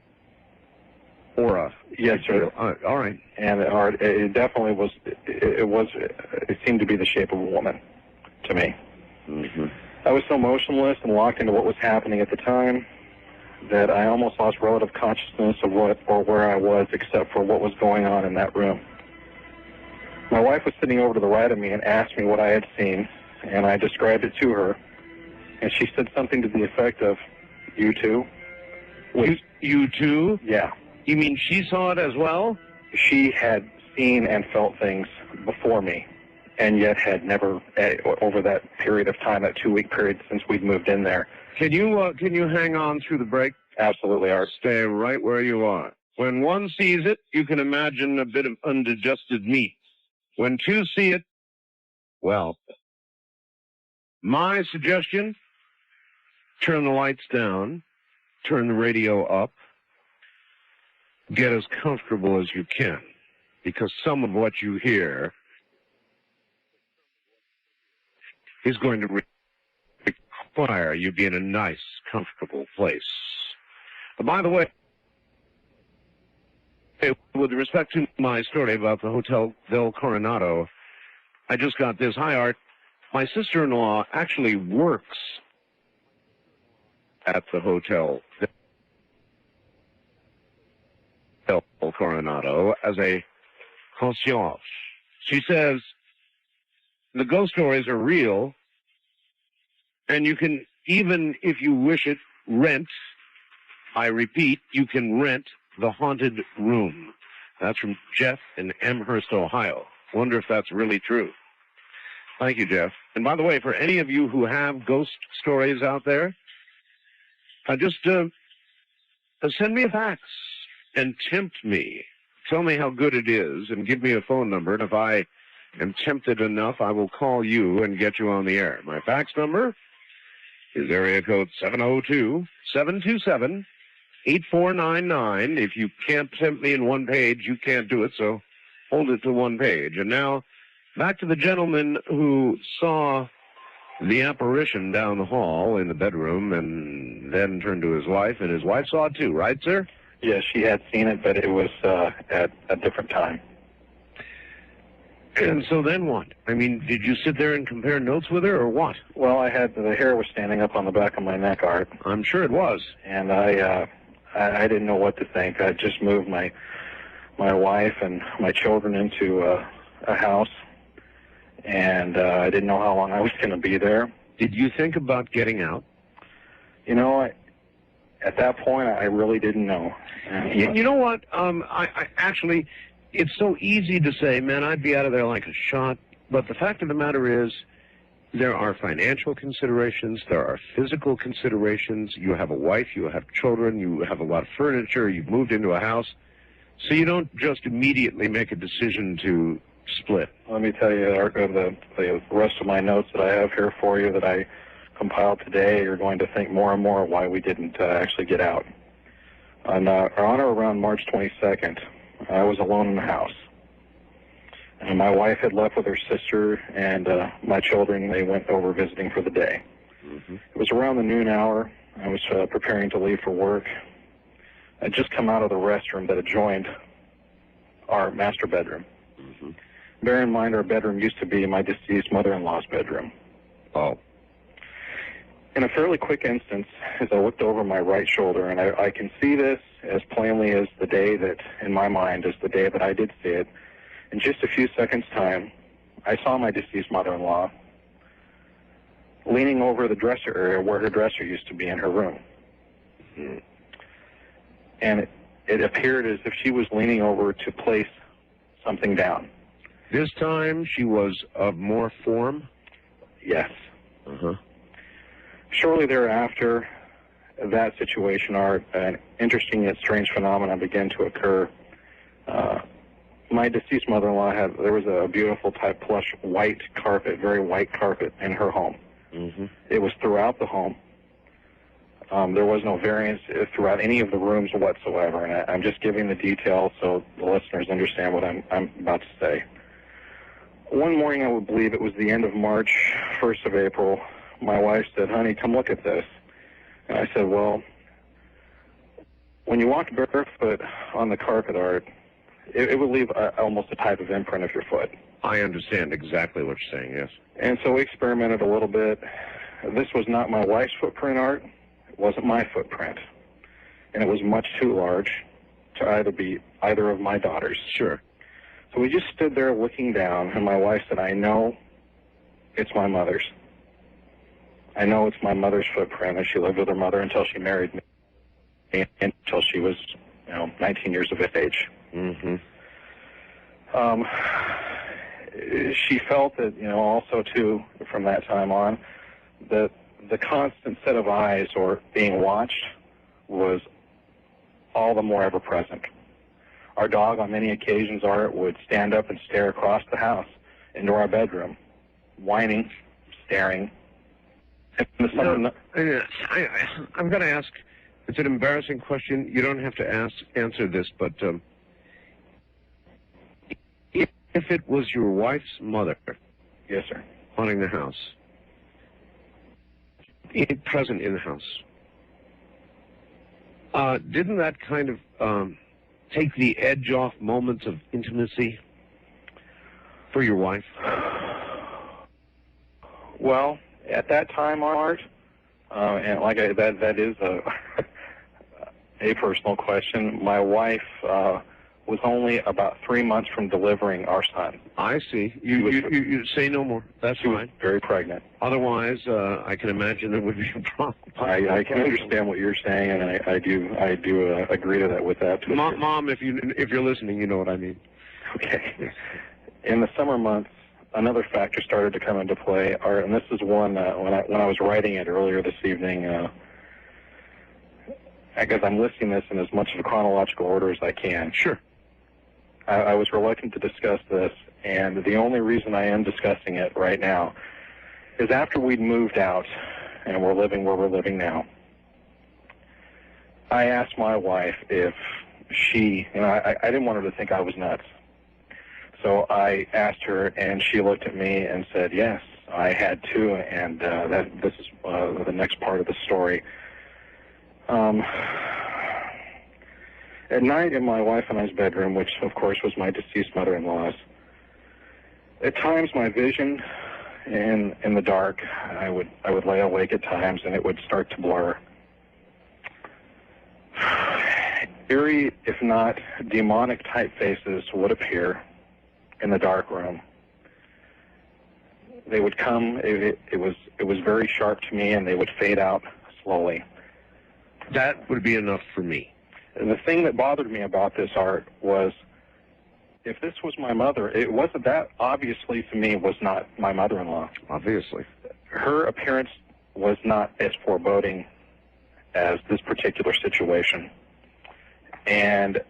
aura. Yes, sir. All right. And it definitely was. It seemed to be the shape of a woman, to me. Mm-hmm. I was so motionless and locked into what was happening at the time that I almost lost relative consciousness of what or where I was, except for what was going on in that room. My wife was sitting over to the right of me and asked me what I had seen, and I described it to her, and she said something to the effect of, "You too?" You too? Yeah. You mean she saw it as well? She had seen and felt things before me, and yet had never, over that period of time, that 2-week period since we'd moved in there. Can you hang on through the break? Absolutely, Art. Stay right where you are. When one sees it, you can imagine a bit of undigested meat. When 2 see it, well, my suggestion, turn the lights down, turn the radio up, get as comfortable as you can, because some of what you hear is going to require you be in a nice, comfortable place. By the way, with respect to my story about the Hotel Del Coronado, I just got this. Hi, Art. My sister-in-law actually works at the Hotel Coronado as a concierge. She says the ghost stories are real, and you can, even if you wish it, rent, I repeat, you can rent the haunted room. That's from Jeff in Amherst, Ohio. Wonder if that's really true. Thank you, Jeff. And by the way, for any of you who have ghost stories out there, just send me a fax and tempt me. Tell me how good it is and give me a phone number. And if I am tempted enough, I will call you and get you on the air. My fax number is area code 702-727-8499. If you can't tempt me in one page, you can't do it, so hold it to one page. And now, back to the gentleman who saw the apparition down the hall in the bedroom and then turned to his wife, and his wife saw it too, right, sir? Yes, she had seen it, but it was at a different time. And so then what? I mean, did you sit there and compare notes with her, or what? Well, I had, the hair was standing up on the back of my neck, Art. I'm sure it was. And I didn't know what to think. I just moved my wife and my children into a house, and I didn't know how long I was going to be there. Did you think about getting out? You know, at that point, I really didn't know. You know what? I actually, it's so easy to say, man, I'd be out of there like a shot. But the fact of the matter is, there are financial considerations, there are physical considerations. You have a wife, you have children, you have a lot of furniture, you've moved into a house. So you don't just immediately make a decision to split. Let me tell you, Art, the rest of my notes that I have here for you that I compiled today, you're going to think more and more why we didn't actually get out. On or around March 22nd, I was alone in the house. And my wife had left with her sister, and my children, they went over visiting for the day. Mm-hmm. It was around the noon hour. I was preparing to leave for work. I'd just come out of the restroom that adjoined our master bedroom. Mm-hmm. Bear in mind, our bedroom used to be my deceased mother-in-law's bedroom. Oh. In a fairly quick instance, as I looked over my right shoulder, and I can see this as plainly as the day that, in my mind, is the day that I did see it. In just a few seconds' time, I saw my deceased mother-in-law leaning over the dresser area where her dresser used to be in her room. Mm-hmm. And it appeared as if she was leaning over to place something down. This time she was of more form? Yes. Uh-huh. Shortly thereafter, that situation, an interesting yet strange phenomenon began to occur. My deceased mother-in-law there was a beautiful type plush white carpet, very white carpet in her home. Mm-hmm. It was throughout the home. There was no variance throughout any of the rooms whatsoever, and I'm just giving the details so the listeners understand what I'm about to say. One morning, I would believe it was the end of March, 1st of April, my wife said, "Honey, come look at this." And I said, "Well, when you walk barefoot on the carpet, Art, it would leave almost a type of imprint of your foot." I understand exactly what you're saying, yes. And so we experimented a little bit. This was not my wife's footprint, Art. It wasn't my footprint. And it was much too large to either be either of my daughters. Sure. So we just stood there looking down, and my wife said, "I know it's my mother's. I know it's my mother's footprint," and she lived with her mother until she married me, until she was, 19 years of age. Mm-hmm. She felt that, also, too, from that time on, that the constant set of eyes or being watched was all the more ever present. Our dog, on many occasions, Art, would stand up and stare across the house into our bedroom, whining, staring. I'm going to ask, it's an embarrassing question. You don't have to answer this, but if it was your wife's mother, yes, sir, haunting the house, present in the house, didn't that kind of take the edge off moments of intimacy for your wife? Well, at that time, Art, and like that is a personal question. My wife was only about 3 months from delivering our son. I see. You say no more. That's she fine. was very pregnant. Otherwise, I can imagine there would be a problem. I can understand what you're saying, and I do agree to that with that. Mom, if you're listening, you know what I mean. Okay. In the summer months, another factor started to come into play, Art, and this is one when I was writing it earlier this evening. I guess I'm listing this in as much of a chronological order as I can. Sure. I was reluctant to discuss this, and the only reason I am discussing it right now is after we'd moved out and we're living where we're living now, I asked my wife if she, I didn't want her to think I was nuts. So I asked her, and she looked at me and said, yes, I had too, and this is the next part of the story. At night in my wife and I's bedroom, which of course was my deceased mother-in-law's, at times my vision in the dark, I would lay awake at times and it would start to blur. Eerie, if not demonic typefaces would appear in the dark room. They would come, it was very sharp to me, and they would fade out slowly. That would be enough for me. And the thing that bothered me about this, Art, was if this was my mother, it wasn't that obviously to me was not my mother-in-law. Obviously. Her appearance was not as foreboding as this particular situation. And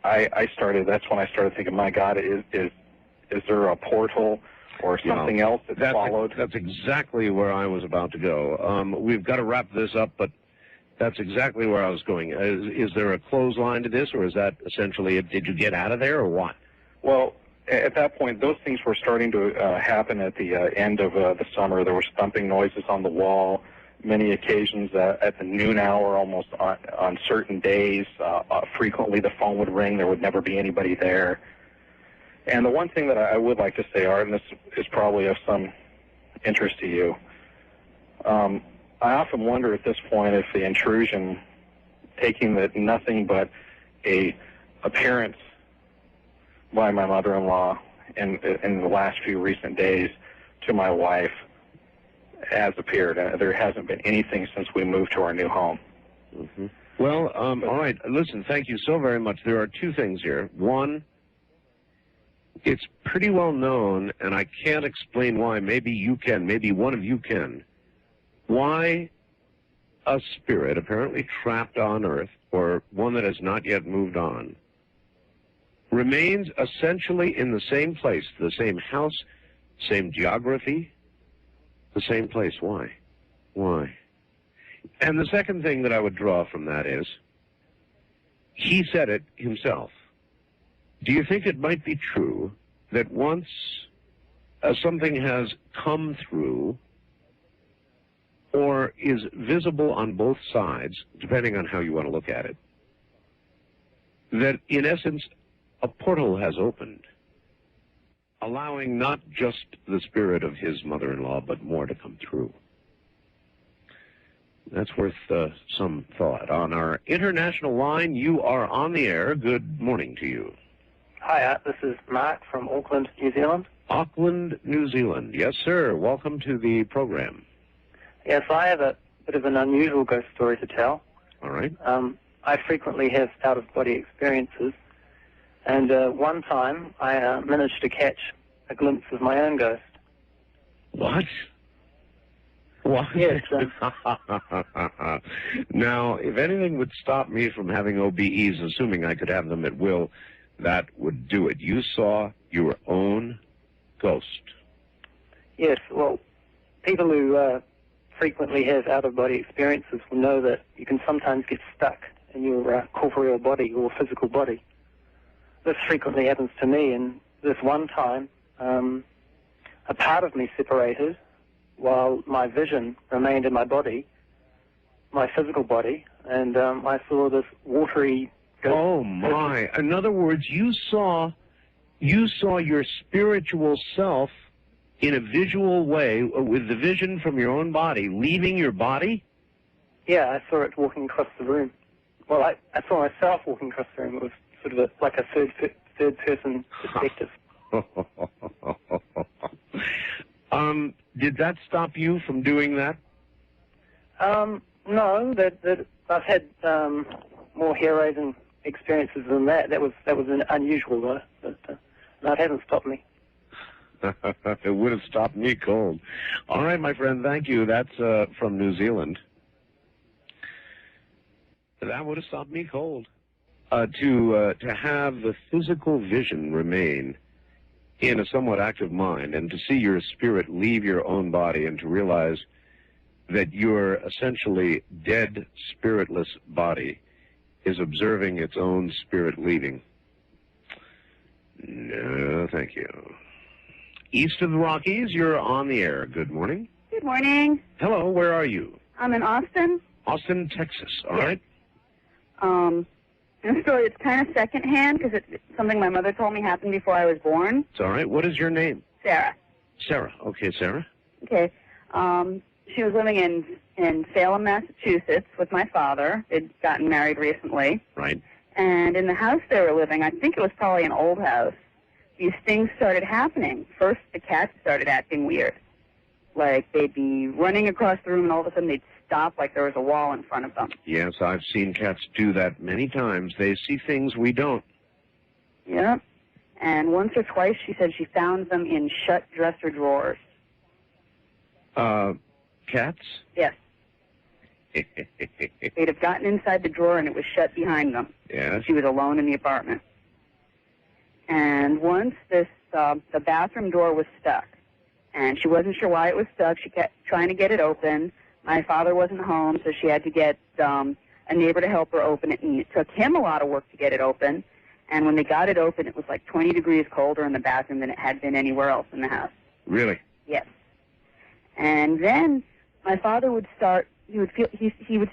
that's when I started thinking, my God, is there a portal or something else that followed? That's exactly where I was about to go. We've got to wrap this up, but that's exactly where I was going. Is there a clothesline to this, or is that essentially did you get out of there, or what? Well, at that point, those things were starting to happen at the end of the summer. There were thumping noises on the wall. Many occasions at the noon hour, almost on certain days, frequently the phone would ring. There would never be anybody there. And the one thing that I would like to say, Art, and this is probably of some interest to you, I often wonder at this point if the intrusion, taking that nothing but a appearance by my mother-in-law in the last few recent days to my wife, has appeared. There hasn't been anything since we moved to our new home. Mm-hmm. Well, all right. Listen, thank you so very much. There are two things here. One, it's pretty well known, and I can't explain why. Maybe you can. Maybe one of you can. Why a spirit apparently trapped on Earth, or one that has not yet moved on, remains essentially in the same place, the same house, same geography, the same place. Why? Why? And the second thing that I would draw from that is, he said it himself. Do you think it might be true that once something has come through or is visible on both sides, depending on how you want to look at it, that in essence a portal has opened, allowing not just the spirit of his mother-in-law, but more to come through? That's worth some thought. On our international line, you are on the air. Good morning to you. Hi, this is Mark from Auckland, New Zealand. Auckland, New Zealand. Yes, sir. Welcome to the program. Yes, I have a bit of an unusual ghost story to tell. All right. I frequently have out-of-body experiences, and one time I managed to catch a glimpse of my own ghost. What? What? Yes. Now, if anything would stop me from having OBEs, assuming I could have them at will, that would do it. You saw your own ghost. Yes, well, people who frequently have out-of-body experiences will know that you can sometimes get stuck in your corporeal body or physical body. This frequently happens to me, and this one time, a part of me separated while my vision remained in my body, my physical body, and I saw this watery ghost. Oh, my. In other words, you saw your spiritual self in a visual way, with the vision from your own body leaving your body? Yeah, I saw it walking across the room. Well, I saw myself walking across the room. It was sort of like a third-person perspective. Did that stop you from doing that? No, that I've had more hair-raising experiences than that. That was unusual, though. But, no, it hasn't stopped me. It would have stopped me cold. All right, my friend, thank you. That's from New Zealand. That would have stopped me cold. To have the physical vision remain in a somewhat active mind, and to see your spirit leave your own body, and to realize that your essentially dead, spiritless body is observing its own spirit leaving. No, thank you. East of the Rockies, you're on the air. Good morning. Good morning. Hello, where are you? I'm in Austin. Austin, Texas, all right? And so it's kind of secondhand because it's something my mother told me happened before I was born. It's all right. What is your name? Sarah. Sarah. Okay, Sarah. Okay. She was living in Salem, Massachusetts with my father. They'd gotten married recently. Right. And in the house they were living, I think it was probably an old house, these things started happening. First, the cats started acting weird. Like, they'd be running across the room, and all of a sudden they'd stop like there was a wall in front of them. Yes, I've seen cats do that many times. They see things we don't. Yeah. And once or twice she said she found them in shut dresser drawers. Cats? Yes. They'd have gotten inside the drawer and it was shut behind them. Yes. She was alone in the apartment. And once the bathroom door was stuck. And she wasn't sure why it was stuck. She kept trying to get it open. My father wasn't home, so she had to get a neighbor to help her open it. And it took him a lot of work to get it open. And when they got it open, it was like 20 degrees colder in the bathroom than it had been anywhere else in the house. Really? Yes. And then my father would start, he would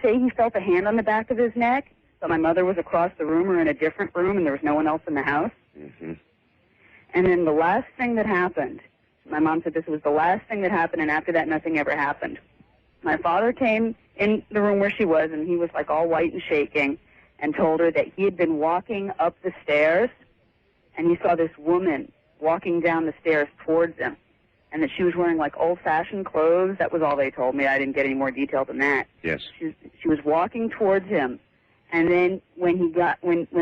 say he felt a hand on the back of his neck, but my mother was across the room or in a different room and there was no one else in the house. Mm-hmm. And then the last thing that happened, my mom said this was the last thing that happened, and after that nothing ever happened. My father came in the room where she was, and he was like all white and shaking, and told her that he had been walking up the stairs, and he saw this woman walking down the stairs towards him, and that she was wearing like old-fashioned clothes. That was all they told me. I didn't get any more detail than that. Yes. She was walking towards him, and then when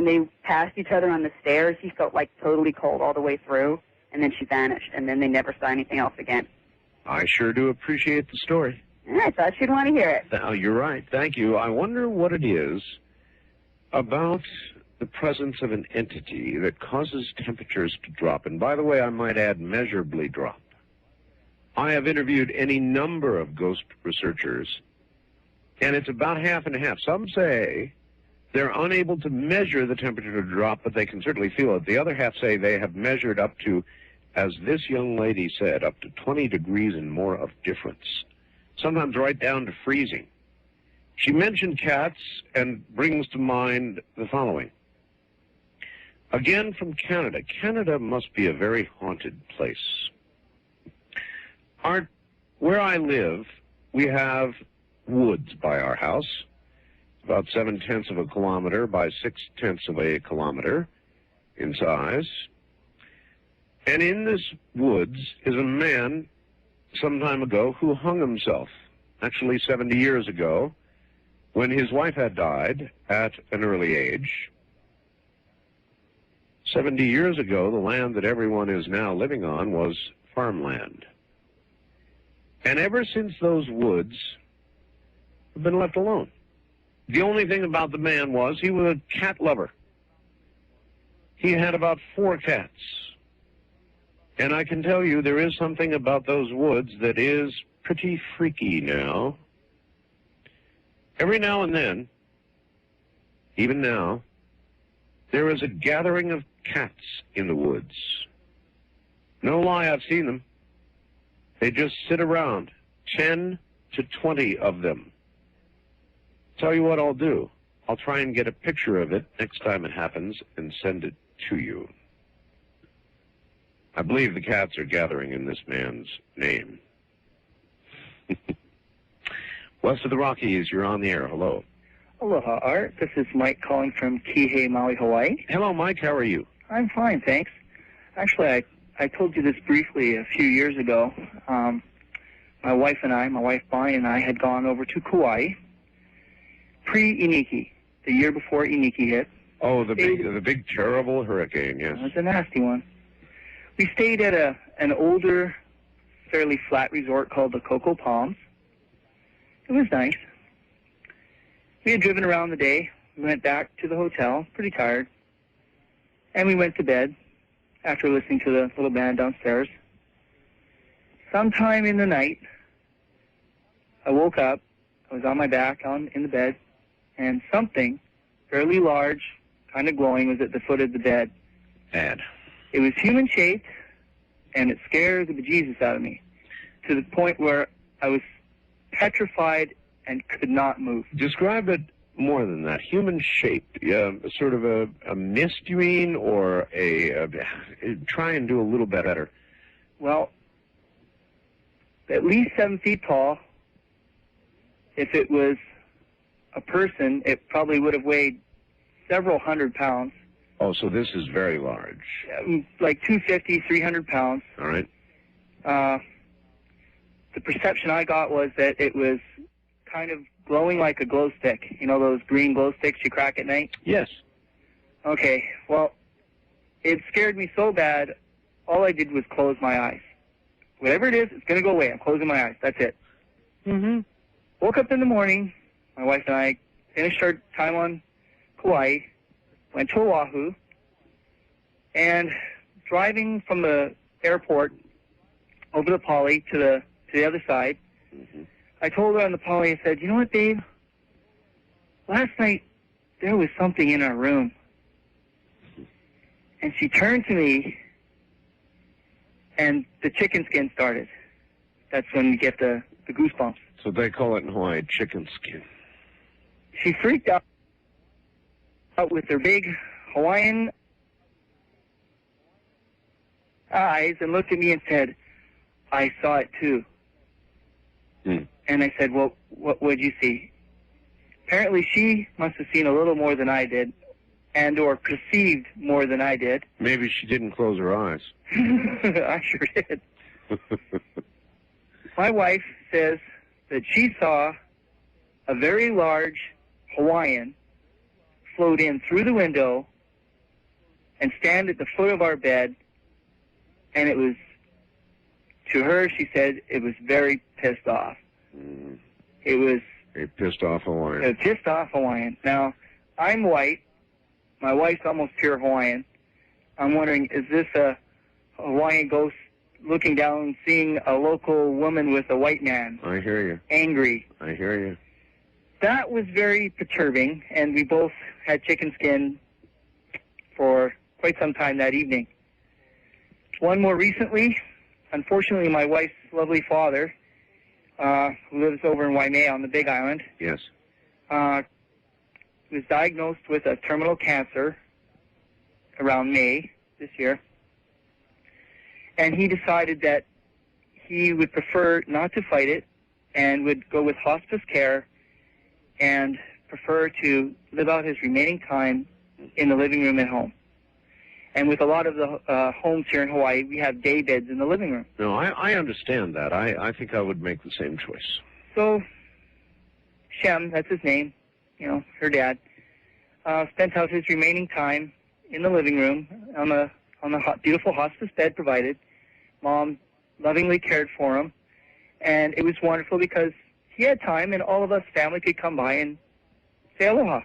they passed each other on the stairs, he felt like totally cold all the way through, and then she vanished, and then they never saw anything else again. I sure do appreciate the story. I thought you'd want to hear it. Now, you're right. Thank you. I wonder what it is about the presence of an entity that causes temperatures to drop. And by the way, I might add, measurably drop. I have interviewed any number of ghost researchers, and it's about half and half. Some say they're unable to measure the temperature drop, but they can certainly feel it. The other half say they have measured up to, as this young lady said, up to 20 degrees and more of difference, sometimes right down to freezing. She mentioned cats and brings to mind the following. Again, from Canada. Canada must be a very haunted place. Where I live, we have woods by our house, about 7/10 of a kilometer by 6/10 of a kilometer in size. And in this woods is a man some time ago who hung himself, actually 70 years ago, when his wife had died at an early age. 70 years ago, the land that everyone is now living on was farmland. And ever since, those woods have been left alone. The only thing about the man was he was a cat lover. He had about 4 cats. And I can tell you there is something about those woods that is pretty freaky now. Every now and then, even now, there is a gathering of cats in the woods. No lie, I've seen them. They just sit around, 10 to 20 of them. Tell you what I'll do. I'll try and get a picture of it next time it happens and send it to you. I believe the cats are gathering in this man's name. West of the Rockies, you're on the air. Hello. Aloha, Art. This is Mike calling from Kihei, Maui, Hawaii. Hello, Mike. How are you? I'm fine, thanks. Actually, I told you this briefly a few years ago. My wife Bonnie and I, had gone over to Kauai pre-Iniki, the year before Iniki hit. Oh, the big terrible hurricane, yes. It was a nasty one. We stayed at an older, fairly flat resort called the Cocoa Palms. It was nice. We had driven around the day. We went back to the hotel, pretty tired. And we went to bed after listening to the little band downstairs. Sometime in the night, I woke up. I was on my back in the bed, and something fairly large, kind of glowing, was at the foot of the bed. Bad. It was human-shaped, and it scared the bejesus out of me, to the point where I was petrified and could not move. Describe it more than that. Human-shaped, sort of a mist, you mean, or try and do a little bit better. Well, at least 7 feet tall. If it was a person, it probably would have weighed several hundred pounds. Oh, so this is very large. Like 250, 300 pounds. All right. The perception I got was that it was kind of glowing like a glow stick. You know those green glow sticks you crack at night? Yes. Okay, well, it scared me so bad, all I did was close my eyes. Whatever it is, it's going to go away. I'm closing my eyes. That's it. Mm-hmm. Woke up in the morning. My wife and I finished our time on Kauai, went to Oahu, and driving from the airport over the Poly to the other side, I told her on the Poly, I said, you know what, babe? Last night, there was something in our room. And she turned to me, and the chicken skin started. That's when you get the goosebumps. So they call it in Hawaii chicken skin. She freaked out with her big Hawaiian eyes and looked at me and said, I saw it too. And I said, well, what would you see? Apparently she must have seen a little more than I did, and or perceived more than I did. Maybe she didn't close her eyes. I sure did. My wife says that she saw a very large Hawaiian float in through the window and stand at the foot of our bed, and it was, to her, she said, it was very pissed off. It was a pissed off Hawaiian. A pissed off Hawaiian. Now, I'm white. My wife's almost pure Hawaiian. I'm wondering, is this a Hawaiian ghost looking down, seeing a local woman with a white man? I hear you. Angry. I hear you. That was very perturbing, and we both had chicken skin for quite some time that evening. One more recently, unfortunately, my wife's lovely father, who lives over in Waimea on the Big Island, yes, was diagnosed with a terminal cancer around May this year. And he decided that he would prefer not to fight it and would go with hospice care and prefer to live out his remaining time in the living room at home. And with a lot of the homes here in Hawaii, we have day beds in the living room. No, I understand that. I think I would make the same choice. So, Shem, that's his name, you know, her dad, spent out his remaining time in the living room on the beautiful hospice bed provided. Mom lovingly cared for him. And it was wonderful because he had time and all of us family could come by and say aloha.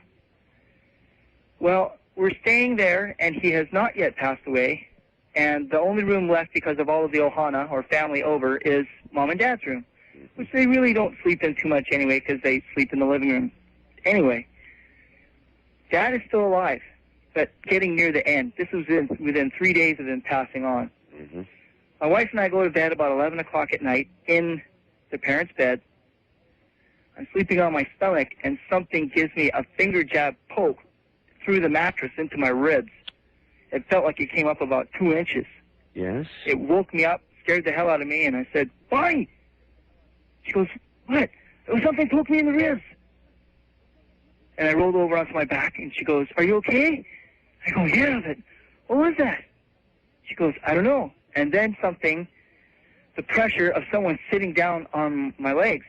Well, we're staying there, and he has not yet passed away, and the only room left because of all of the ohana, or family over, is Mom and Dad's room, which they really don't sleep in too much anyway because they sleep in the living room. Anyway, Dad is still alive, but getting near the end. This was within 3 days of him passing on. My wife and I go to bed about 11 o'clock at night in the parents' bed. I'm sleeping on my stomach, and something gives me a finger jab poke through the mattress into my ribs. It felt like it came up about 2 inches. Yes? It woke me up, scared the hell out of me, and I said, "Fine." She goes, "What?" "It was something poked me in the ribs." And I rolled over onto my back, and she goes, "Are you okay?" I go, "Yeah," but what was that? She goes, "I don't know." And then the pressure of someone sitting down on my legs.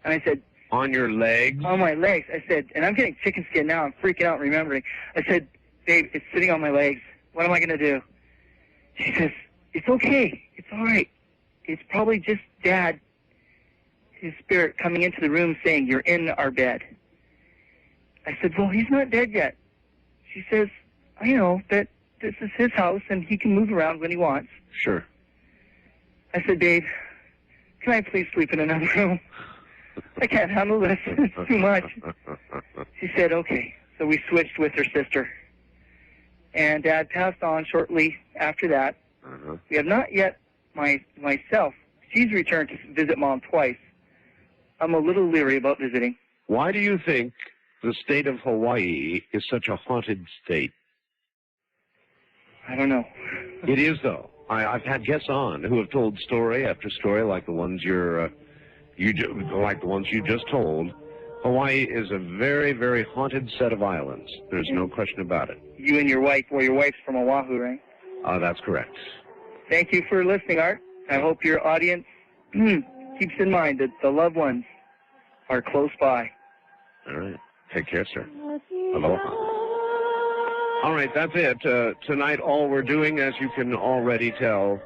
And I said, On your legs? On my legs. I said, and I'm getting chicken skin now. I'm freaking out remembering. I said, "Babe, it's sitting on my legs. What am I going to do?" She says, "It's okay. It's all right. It's probably just Dad, his spirit coming into the room saying, 'You're in our bed.'" I said, "Well, he's not dead yet." She says, "I know that this is his house and he can move around when he wants." Sure. I said, "Babe, can I please sleep in another room? I can't handle this. It's too much." She said, "Okay." So we switched with her sister. And Dad passed on shortly after that. We have not yet, myself, she's returned to visit Mom twice. I'm a little leery about visiting. Why do you think the state of Hawaii is such a haunted state? I don't know. It is, though. I've had guests on who have told story after story, like the ones you just told. Hawaii is a very, very haunted set of islands. There's no question about it. You and your wife, well, your wife's from Oahu, right? That's correct. Thank you for listening, Art. I hope your audience keeps in mind that the loved ones are close by. All right. Take care, sir. Aloha. All right, that's it. Tonight, all we're doing, as you can already tell,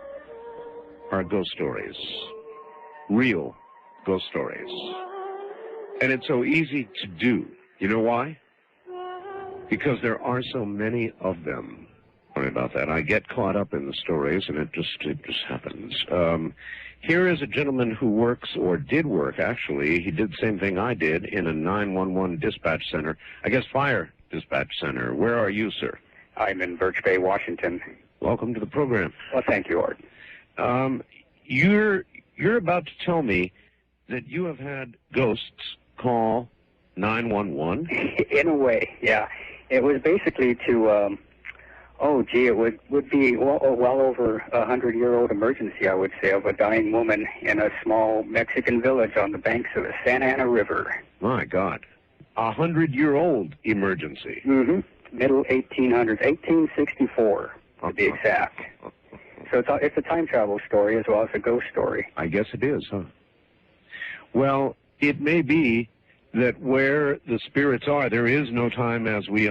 are ghost stories. Real ghost stories. And it's so easy to do. You know why? Because there are so many of them. Sorry about that. I get caught up in the stories, and it just happens. Here is a gentleman who works, or did work, actually. He did the same thing I did in a 911 dispatch center. I guess fire dispatch center. Where are you, sir? I'm in Birch Bay, Washington. Welcome to the program. Well, thank you, Art. You're about to tell me that you have had ghosts call 911? In a way, yeah. It was basically to, it would be well over a 100-year-old emergency, I would say, of a dying woman in a small Mexican village on the banks of the Santa Ana River. My God. 100-year-old emergency. Mm-hmm. Middle 1800s, 1864 to be exact. So it's a time travel story as well as a ghost story. I guess it is, huh? Well, it may be that where the spirits are, there is no time as we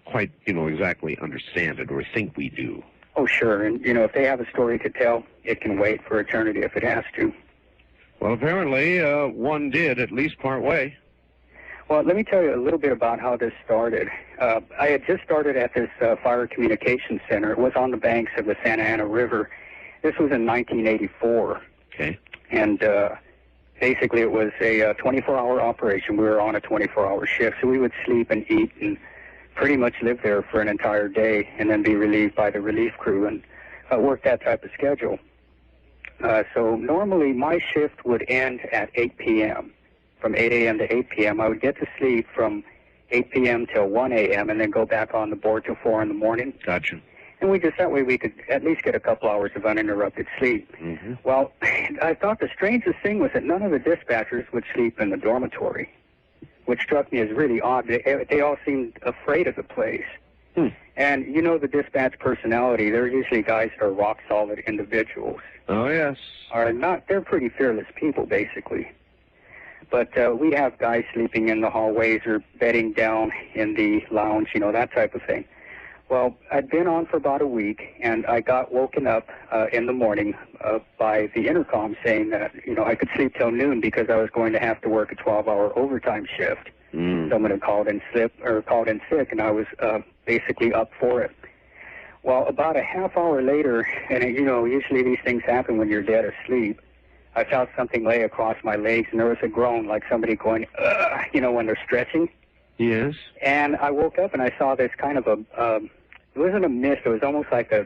quite exactly understand it or think we do. Oh, sure. And, if they have a story to tell, it can wait for eternity if it has to. Well, apparently one did, at least part way. Well, let me tell you a little bit about how this started. I had just started at this fire communication center. It was on the banks of the Santa Ana River. This was in 1984. Okay. And basically it was a 24-hour operation. We were on a 24-hour shift, so we would sleep and eat and pretty much live there for an entire day and then be relieved by the relief crew and work that type of schedule. So normally my shift would end at 8 p.m. From 8 a.m. to 8 p.m. I would get to sleep from 8 p.m. till 1 a.m. and then go back on the board till 4 in the morning. Gotcha. And that way we could at least get a couple hours of uninterrupted sleep. Mm-hmm. Well, I thought the strangest thing was that none of the dispatchers would sleep in the dormitory, which struck me as really odd. They all seemed afraid of the place. And the dispatch personality, they're usually guys that are rock-solid individuals. Oh, yes. They're pretty fearless people, basically. But we'd have guys sleeping in the hallways or bedding down in the lounge, that type of thing. Well, I'd been on for about a week, and I got woken up in the morning by the intercom saying that, I could sleep till noon because I was going to have to work a 12-hour overtime shift. Someone had called in sick, and I was basically up for it. Well, about a half hour later, and usually these things happen when you're dead asleep, I felt something lay across my legs, and there was a groan like somebody going, when they're stretching. Yes. And I woke up, and I saw this kind of it wasn't a mist, it was almost like a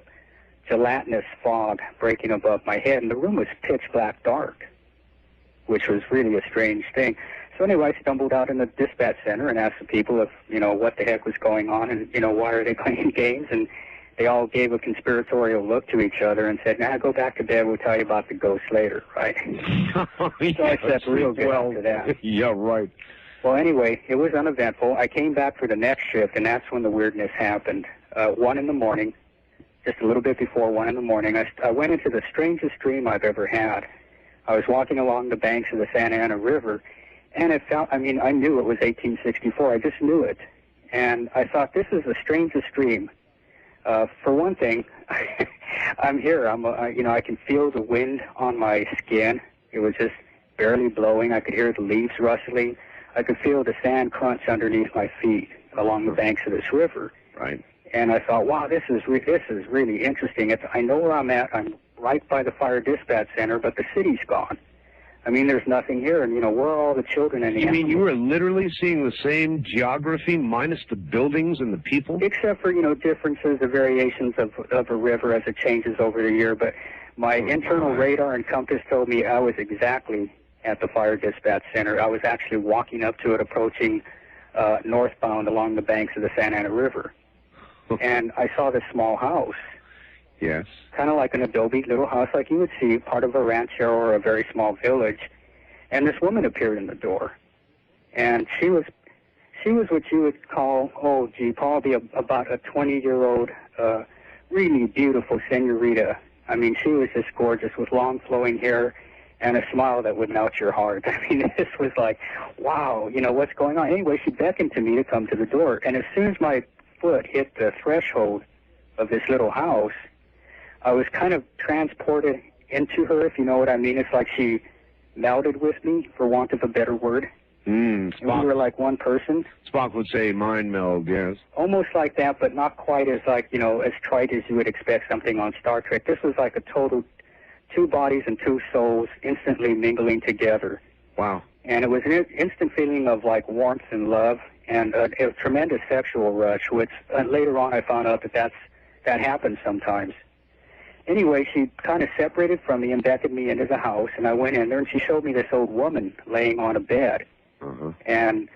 gelatinous fog breaking above my head, and the room was pitch black dark, which was really a strange thing. So anyway, I stumbled out in the dispatch center and asked the people if, what the heck was going on, and, why are they playing games, and they all gave a conspiratorial look to each other and said, "Nah, go back to bed. We'll tell you about the ghost later," right? So I slept real good after that. Yeah, right. Well, anyway, it was uneventful. I came back for the next shift, and that's when the weirdness happened. 1 in the morning, just a little bit before 1 in the morning, I went into the strangest dream I've ever had. I was walking along the banks of the Santa Ana River, and it felt, I mean, I knew it was 1864. I just knew it. And I thought, this is the strangest dream. For one thing, I'm here. I can feel the wind on my skin. It was just barely blowing. I could hear the leaves rustling. I could feel the sand crunch underneath my feet along the banks of this river. Right. And I thought, wow, this is really interesting. I know where I'm at. I'm right by the fire dispatch center, but the city's gone. I mean, there's nothing here, and, where are all the children and the You mean animals? you were literally seeing the same geography minus the buildings and the people? Except for, differences, the variations of a river as it changes over the year. But my internal radar and compass told me I was exactly at the fire dispatch center. I was actually walking up to it, approaching northbound along the banks of the Santa Ana River. And I saw this small house. Yes. Kind of like an adobe little house like you would see, part of a rancho or a very small village. And this woman appeared in the door. And she was what you would call, probably about a 20-year-old, really beautiful senorita. I mean, she was just gorgeous with long flowing hair and a smile that would melt your heart. I mean, this was like, wow, what's going on? Anyway, she beckoned to me to come to the door. And as soon as my foot hit the threshold of this little house, I was kind of transported into her, if you know what I mean. It's like she melded with me, for want of a better word. We were like one person. Spock would say mind meld, yes. Almost like that, but not quite as as trite as you would expect something on Star Trek. This was like a total two bodies and two souls instantly mingling together. Wow. And it was an instant feeling of like warmth and love and a tremendous sexual rush, which later on I found out that happens sometimes. Anyway, she kind of separated from me and beckoned me into the house, and I went in there, and she showed me this old woman laying on a bed. And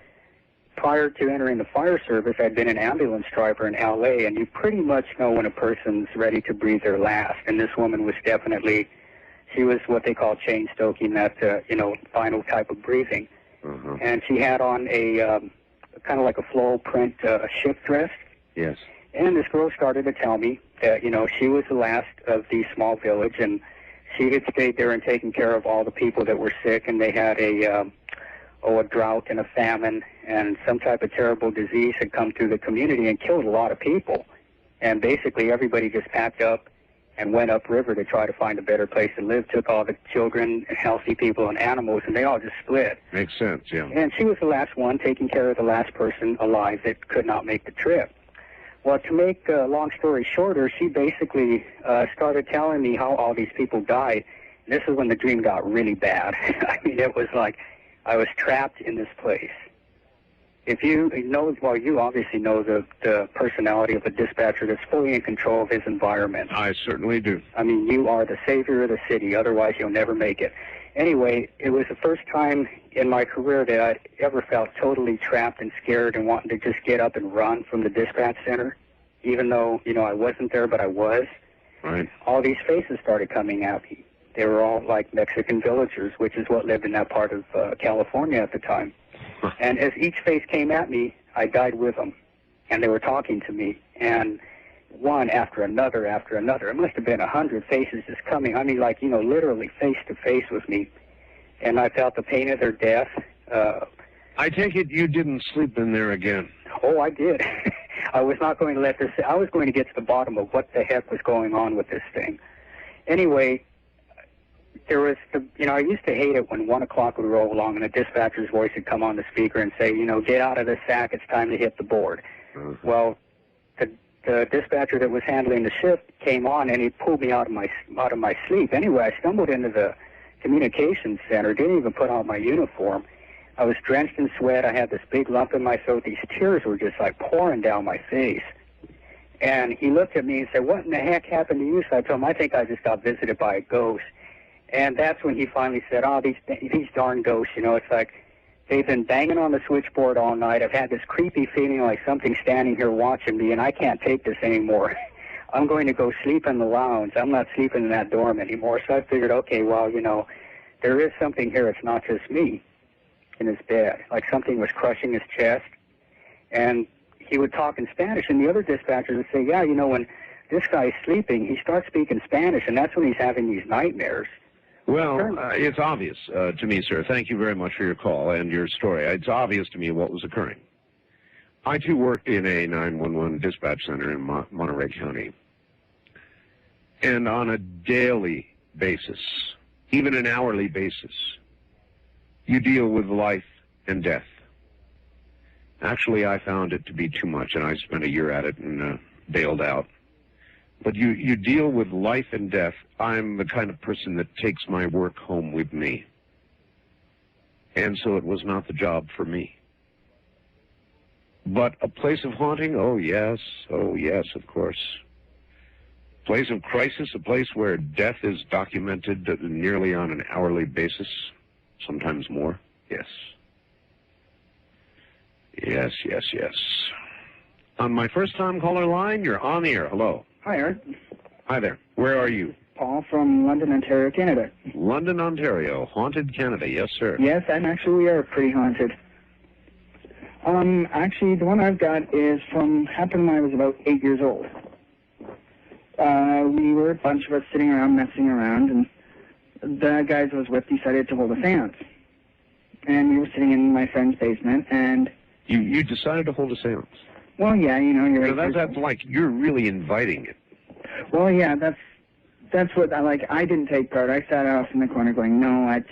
prior to entering the fire service, I'd been an ambulance driver in L.A., and you pretty much know when a person's ready to breathe their last. And this woman was definitely, she was what they call chain stoking, that, final type of breathing. And she had on a kind of like a floral print shift dress. Yes. And this girl started to tell me that, she was the last of the small village, and she had stayed there and taken care of all the people that were sick, and they had a drought and a famine, and some type of terrible disease had come through the community and killed a lot of people. And basically everybody just packed up and went upriver to try to find a better place to live, took all the children and healthy people and animals, and they all just split. Makes sense, yeah. And she was the last one, taking care of the last person alive that could not make the trip. Well, to make a long story shorter, she basically started telling me how all these people died. And this is when the dream got really bad. I mean, it was like I was trapped in this place. If you know, well, you obviously know the personality of a dispatcher that's fully in control of his environment. I certainly do. I mean, you are the savior of the city. Otherwise, you'll never make it. Anyway, it was the first time in my career that I ever felt totally trapped and scared and wanting to just get up and run from the dispatch center, even though, I wasn't there, but I was. Right. All these faces started coming at me. They were all like Mexican villagers, which is what lived in that part of California at the time. And as each face came at me, I died with them. And they were talking to me. And one after another after another. It must have been 100 faces just coming. I mean, like, literally face to face with me. And I felt the pain of their death. I take it you didn't sleep in there again. Oh, I did. I was not going to let this... I was going to get to the bottom of what the heck was going on with this thing. Anyway, there was... I used to hate it when 1 o'clock would roll along and the dispatcher's voice would come on the speaker and say, get out of the sack, it's time to hit the board. Well, the dispatcher that was handling the shift came on, and he pulled me out of my sleep. Anyway, I stumbled into the communications center, didn't even put on my uniform. I was drenched in sweat. I had this big lump in my throat. These tears were just like pouring down my face. And he looked at me and said, "What in the heck happened to you?" So I told him, "I think I just got visited by a ghost." And that's when he finally said, "Oh, these darn ghosts, it's like they've been banging on the switchboard all night. I've had this creepy feeling like something's standing here watching me, and I can't take this anymore. I'm going to go sleep in the lounge. I'm not sleeping in that dorm anymore. So I figured, okay, well, you know, there is something here. It's not just me in his bed. Like something was crushing his chest. And he would talk in Spanish. And the other dispatchers would say, yeah, you know, when this guy's sleeping, he starts speaking Spanish, and that's when he's having these nightmares. Well, it's obvious to me, sir. Thank you very much for your call and your story. It's obvious to me what was occurring. I, too, worked in a 911 dispatch center in Monterey County. And on a daily basis, even an hourly basis, you deal with life and death. Actually, I found it to be too much, and I spent a year at it and bailed out. But you deal with life and death. I'm the kind of person that takes my work home with me. And so it was not the job for me. But a place of haunting? Oh, yes, of course. Place of crisis, a place where death is documented nearly on an hourly basis, sometimes more. Yes. Yes. On my first-time caller line, you're on the air. Hello. Hi, Art. Hi there. Where are you? Paul from London, Ontario, Canada. London, Ontario. Haunted Canada. Yes, sir. Yes, and actually we are pretty haunted. Actually, the one I've got happened when I was about 8 years old. We were a bunch of us sitting around, messing around, and the guys I was with decided to hold a seance. And we were sitting in my friend's basement, and... You decided to hold a seance? Well, yeah, you know, you're... So that's like, you're really inviting it. Well, yeah, that's what I like. I didn't take part. I sat off in the corner going, no,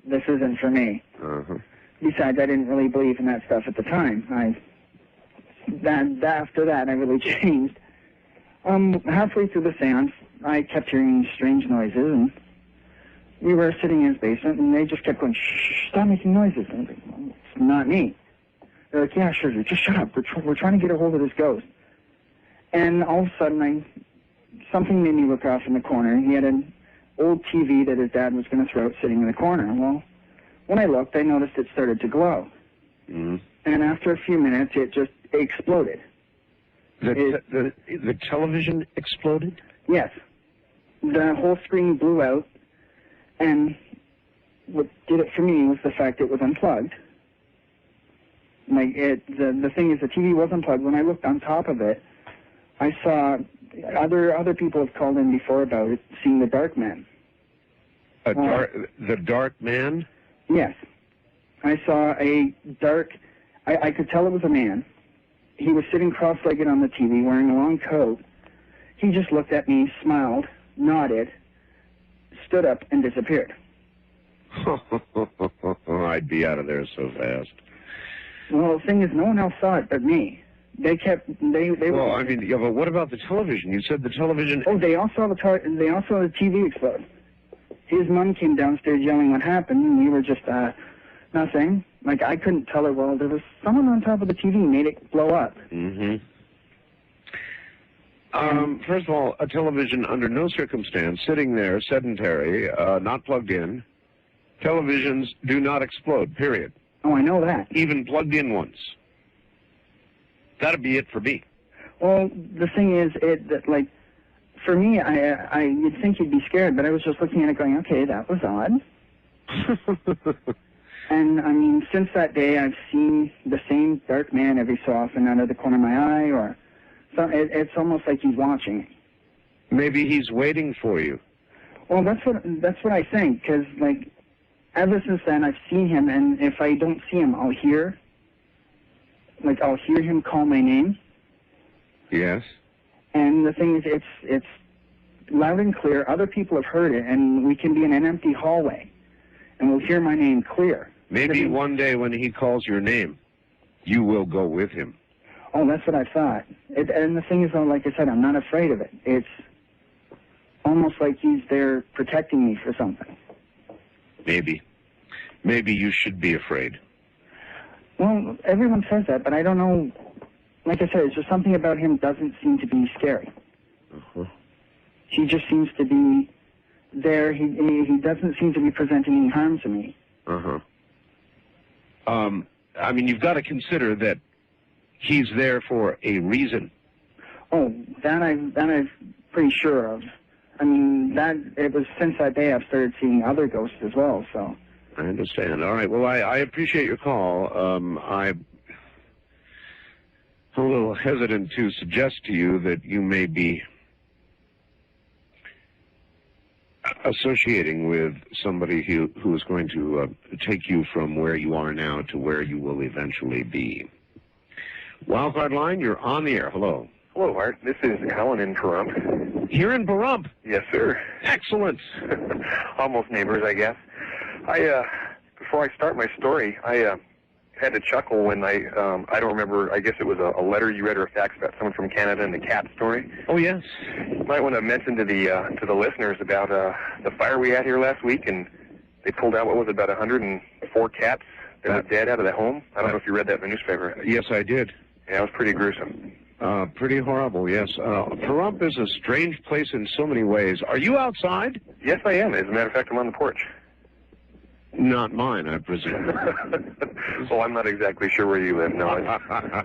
this isn't for me. Uh-huh. Besides, I didn't really believe in that stuff at the time. After that, I really changed. Halfway through the seance, I kept hearing strange noises, and we were sitting in his basement, and they just kept going, shh, stop making noises. And I was like, well, it's not me. They're like, yeah, sure, just shut up. We're trying to get a hold of this ghost. And all of a sudden, something made me look off in the corner. He had an old TV that his dad was going to throw out sitting in the corner. Well, when I looked, I noticed it started to glow. Mm-hmm. And after a few minutes, it just exploded. The television exploded? Yes. The whole screen blew out, and what did it for me was the fact it was unplugged. Like the thing is, the TV was unplugged. When I looked on top of it, I saw other people have called in before about it, seeing the dark man. The dark man? Yes. I saw a dark... I could tell it was a man. He was sitting cross-legged on the TV, wearing a long coat. He just looked at me, smiled, nodded, stood up, and disappeared. I'd be out of there so fast. Well, the thing is, no one else saw it but me. They Well, I mean, yeah, but what about the television? You said the television... Oh, they all saw the TV explode. His mom came downstairs yelling what happened, and we were just, nothing. Like, I couldn't tell her, well, there was someone on top of the TV made it blow up. Mm-hmm. First of all, a television, under no circumstance, sitting there, sedentary, not plugged in, televisions do not explode, period. Oh, I know that. Even plugged in ones. That'd be it for me. Well, the thing is, for me, you'd think you'd be scared, but I was just looking at it going, okay, that was odd. And, I mean, since that day, I've seen the same dark man every so often out of the corner of my eye, or it's almost like he's watching me. Maybe he's waiting for you. Well, that's what I think, because, like, ever since then, I've seen him, and if I don't see him, I'll hear him call my name. Yes. And the thing is, it's loud and clear. Other people have heard it, and we can be in an empty hallway, and we'll hear my name clear. Maybe one day when he calls your name, you will go with him. Oh, that's what I thought. And the thing is, though, like I said, I'm not afraid of it. It's almost like he's there protecting me for something. Maybe. Maybe you should be afraid. Well, everyone says that, but I don't know. Like I said, it's just something about him doesn't seem to be scary. Uh-huh. He just seems to be there. He doesn't seem to be presenting any harm to me. Uh-huh. I mean, you've got to consider that he's there for a reason. Oh, that I'm pretty sure of. I mean, it was since that day I've started seeing other ghosts as well, so. I understand. All right. Well, I appreciate your call. I'm a little hesitant to suggest to you that you may be associating with somebody who is going to take you from where you are now to where you will eventually be. Wildcard line, you're on the air. Hello. Hello, Art. This is Alan in Pahrump. Here in Pahrump? Yes, sir. Excellent. Almost neighbors, I guess. Before I start my story, I had to chuckle when I don't remember, I guess it was a letter you read or a fax about someone from Canada and the cat story. Oh, yes. You might want to mention to the listeners about the fire we had here last week, and they pulled out, what was it, about 104 cats that were dead out of the home? I don't know if you read that in the newspaper. Yes, I did. Yeah, it was pretty gruesome. Pretty horrible, yes. Pahrump is a strange place in so many ways. Are you outside? Yes, I am. As a matter of fact, I'm on the porch. Not mine, I presume. Well, I'm not exactly sure where you live. No,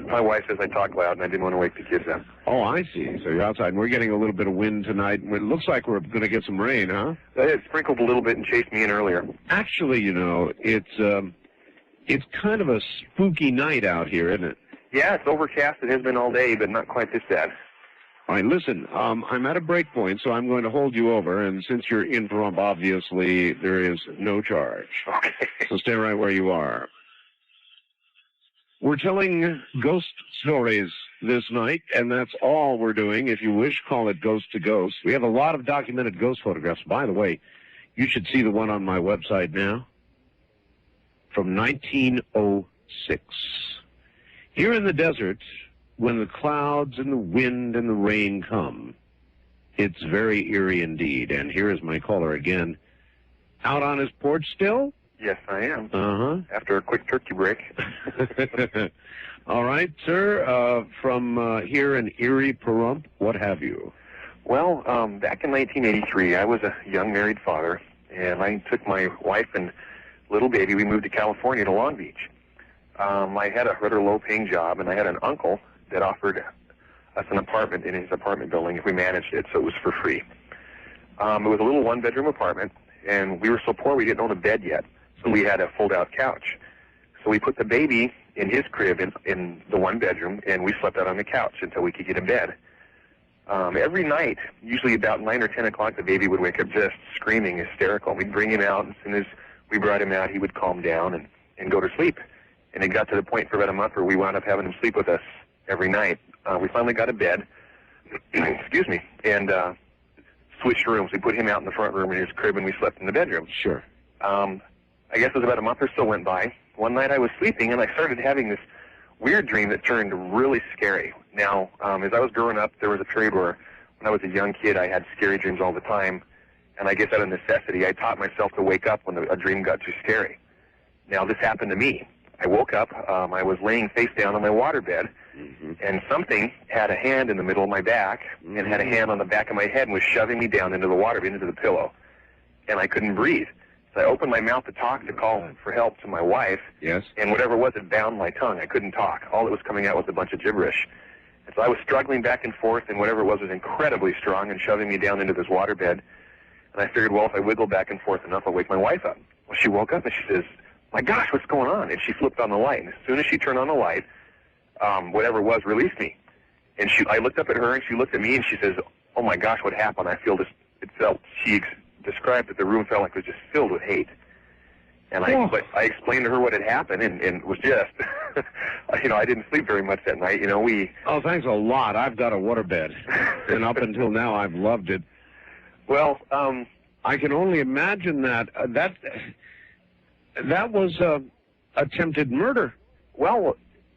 my wife says I talk loud, and I didn't want to wake the kids up. Oh, I see. So you're outside. And we're getting a little bit of wind tonight. It looks like we're going to get some rain, huh? It sprinkled a little bit and chased me in earlier. Actually, you know, it's kind of a spooky night out here, isn't it? Yeah, it's overcast. It has been all day, but not quite this bad. All right, listen, I'm at a break point, so I'm going to hold you over, and since you're in Pahrump, obviously, there is no charge. Okay. So stay right where you are. We're telling ghost stories this night, and that's all we're doing. If you wish, call it Ghost to Ghost. We have a lot of documented ghost photographs. By the way, you should see the one on my website now from 1906. Here in the desert, when the clouds and the wind and the rain come, it's very eerie indeed. And here is my caller again. Out on his porch still? Yes, I am. Uh-huh. After a quick turkey break. All right, sir. From here in Erie, Pahrump, what have you? Well, back in 1983, I was a young married father, and I took my wife and little baby. We moved to California to Long Beach. I had a rather low-paying job, and I had an uncle that offered us an apartment in his apartment building if we managed it, so it was for free. It was a little one-bedroom apartment, and we were so poor we didn't own a bed yet, so we had a fold-out couch. So we put the baby in his crib in the one bedroom, and we slept out on the couch until we could get a bed. Every night, usually about 9 or 10 o'clock, the baby would wake up just screaming, hysterical. We'd bring him out, and as soon as we brought him out, he would calm down and go to sleep. And it got to the point for about a month where we wound up having him sleep with us every night. We finally got a bed, excuse me, and switched rooms. We put him out in the front room in his crib, and we slept in the bedroom. Sure. I guess it was about a month or so went by. One night I was sleeping, and I started having this weird dream that turned really scary. Now, as I was growing up, there was a period where when I was a young kid, I had scary dreams all the time, and I guess out of necessity, I taught myself to wake up when a dream got too scary. Now, this happened to me. I woke up, I was laying face down on my waterbed, and something had a hand in the middle of my back and had a hand on the back of my head and was shoving me down into the water, into the pillow, and I couldn't breathe. So I opened my mouth to talk, to call for help to my wife, yes, and whatever it was, it bound my tongue. I couldn't talk. All that was coming out was a bunch of gibberish. And so I was struggling back and forth, and whatever it was incredibly strong and shoving me down into this waterbed. And I figured, well, if I wiggle back and forth enough, I'll wake my wife up. Well, she woke up and she says, my gosh, what's going on? And she flipped on the light. And as soon as she turned on the light, whatever it was released me. And I looked up at her, and she looked at me, and she says, oh, my gosh, what happened? I feel this. She described that the room felt like it was just filled with hate. And I explained to her what had happened, and it was just, I didn't sleep very much that night. Oh, thanks a lot. I've got a waterbed, and up until now, I've loved it. Well, I can only imagine that. That was attempted murder. Well,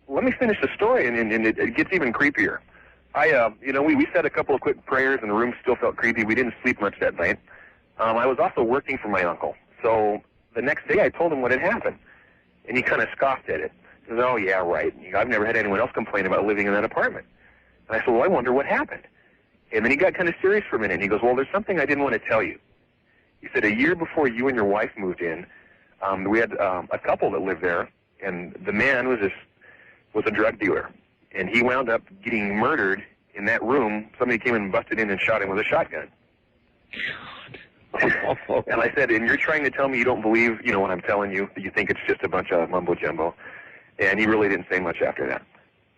let me finish the story, and it gets even creepier. We said a couple of quick prayers, and the room still felt creepy. We didn't sleep much that night. I was also working for my uncle, so the next day I told him what had happened, and he kind of scoffed at it. He said, oh, yeah, right. I've never had anyone else complain about living in that apartment. And I said, well, I wonder what happened. And then he got kind of serious for a minute, and he goes, well, there's something I didn't want to tell you. He said, a year before you and your wife moved in, we had a couple that lived there, and the man was a drug dealer, and he wound up getting murdered in that room, somebody came and busted in and shot him with a shotgun. And I said, and you're trying to tell me you don't believe, what I'm telling you, that you think it's just a bunch of mumbo-jumbo. And he really didn't say much after that.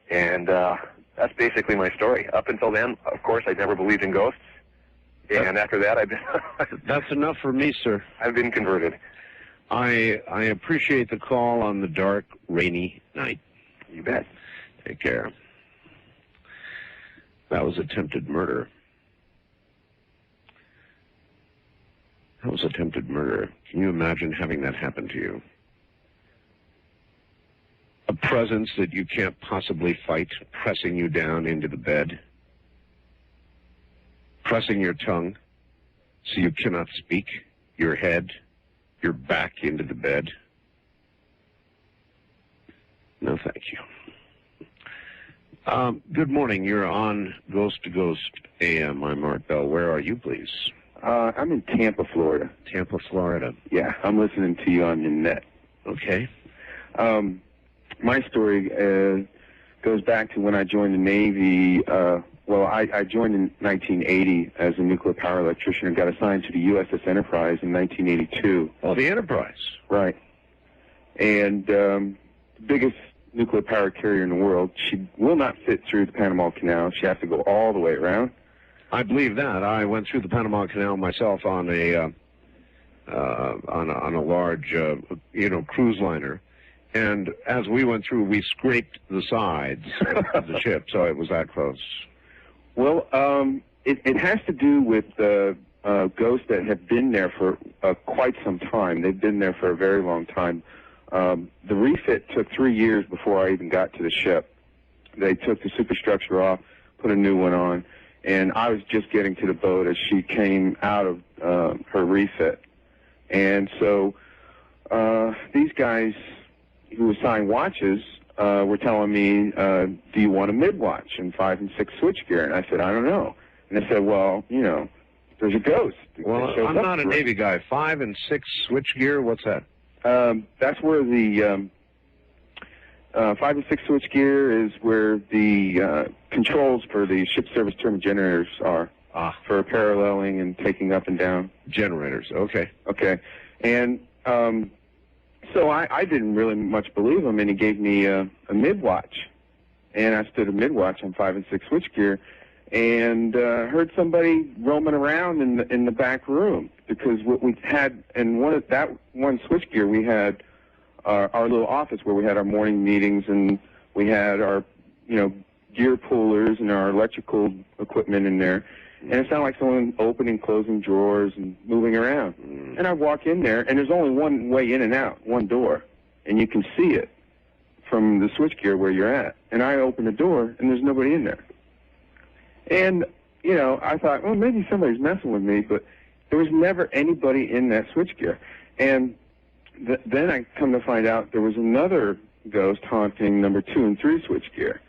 And that's basically my story. Up until then, of course, I never believed in ghosts. And after that, I've been... That's enough for me, sir. I've been converted. I appreciate the call on the dark, rainy night. You bet. Take care. That was attempted murder. That was attempted murder. Can you imagine having that happen to you? A presence that you can't possibly fight, pressing you down into the bed, pressing your tongue so you cannot speak, your head, your back into the bed. No, thank you. Good morning. You're on Ghost to Ghost AM. I'm Art Bell. Where are you, please? I'm in Tampa, Florida. Tampa, Florida. Yeah, I'm listening to you on the net. Okay. My story goes back to when I joined the Navy. I joined in 1980 as a nuclear power electrician and got assigned to the USS Enterprise in 1982. Oh, the Enterprise. Right. And the biggest nuclear power carrier in the world. She will not fit through the Panama Canal. She has to go all the way around. I believe that. I went through the Panama Canal myself on a large, cruise liner, and as we went through, we scraped the sides of the ship, so it was that close. Well, it has to do with ghosts that have been there for quite some time. They've been there for a very long time. The refit took 3 years before I even got to the ship. They took the superstructure off, put a new one on, and I was just getting to the boat as she came out of her refit. And so these guys who assigned watches were telling me, do you want a mid-watch and 5 and 6 switchgear? And I said, I don't know. And they said, well, there's a ghost. Well, I'm not a Navy guy. 5 and 6 switchgear, what's that? That's where the 5 and 6 switchgear is where the controls for the ship service turbine generators are for paralleling and taking up and down. Generators, okay. Okay. And so I didn't really much believe him, and he gave me a mid-watch. And I stood a mid-watch on 5 and 6 switchgear and heard somebody roaming around in the back room, because what we had in one switchgear, we had our little office where we had our morning meetings, and we had our gear pullers and our electrical equipment in there, and it sounded like someone opening, closing drawers and moving around. And I walk in there, and there's only one way in and out, one door, and you can see it from the switchgear where you're at. And I open the door, and there's nobody in there. And, I thought, well, maybe somebody's messing with me, but there was never anybody in that switchgear. And then I come to find out there was another ghost haunting number 2 and 3 switchgear.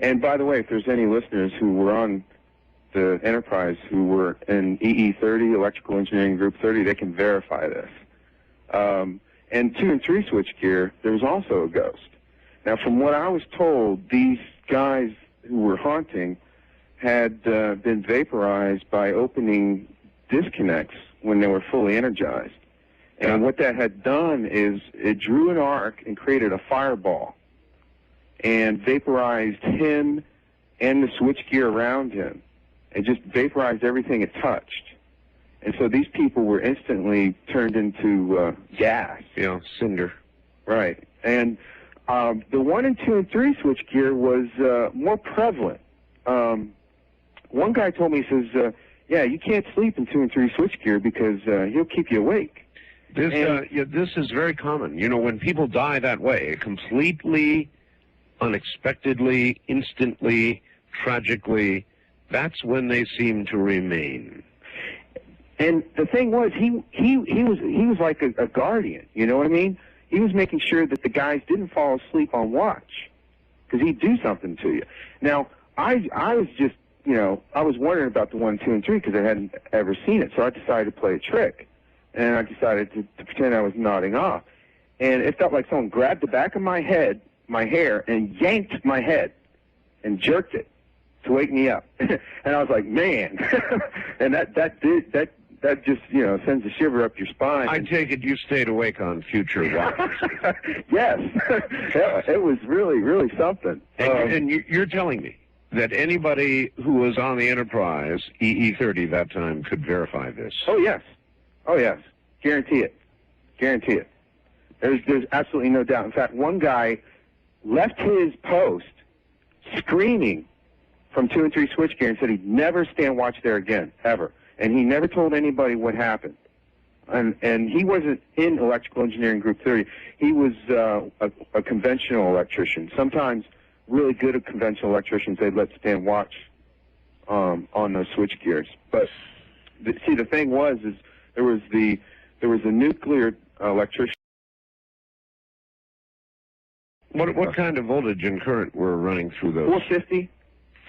And by the way, if there's any listeners who were on the Enterprise who were in EE30, Electrical Engineering Group 30, they can verify this. And 2 and 3 switchgear, there was also a ghost. Now, from what I was told, these guys who were haunting had been vaporized by opening disconnects when they were fully energized. And what that had done is it drew an arc and created a fireball and vaporized him and the switchgear around him. It just vaporized everything it touched. And so these people were instantly turned into gas. Cinder. Right. And the 1 and 2 and 3 switchgear was more prevalent. One guy told me, he says, you can't sleep in 2 and 3 switchgear because he'll keep you awake. This is very common. When people die that way, completely, unexpectedly, instantly, tragically, that's when they seem to remain. And the thing was, he was like a guardian. You know what I mean? He was making sure that the guys didn't fall asleep on watch, because he'd do something to you. Now, I was just, I was wondering about the 1, 2, and 3 because I hadn't ever seen it, so I decided to play a trick. And I decided to pretend I was nodding off. And it felt like someone grabbed the back of my hair, and yanked my head and jerked it to wake me up. And I was like, man, and that just, you know, sends a shiver up your spine. I take it you stayed awake on future watches. Yes. It was really, really something. And you're telling me that anybody who was on the Enterprise, EE-30 that time, could verify this? Oh, yes. Oh, yes. Guarantee it. Guarantee it. There's absolutely no doubt. In fact, one guy left his post screaming from 2 and 3 switchgear and said he'd never stand watch there again, ever. And he never told anybody what happened. And he wasn't in electrical engineering group 30. He was a conventional electrician. Sometimes really good conventional electricians, they'd let stand watch on those switchgears. But see, the thing was, is there was a nuclear electrician. What kind of voltage and current were running through those? 450.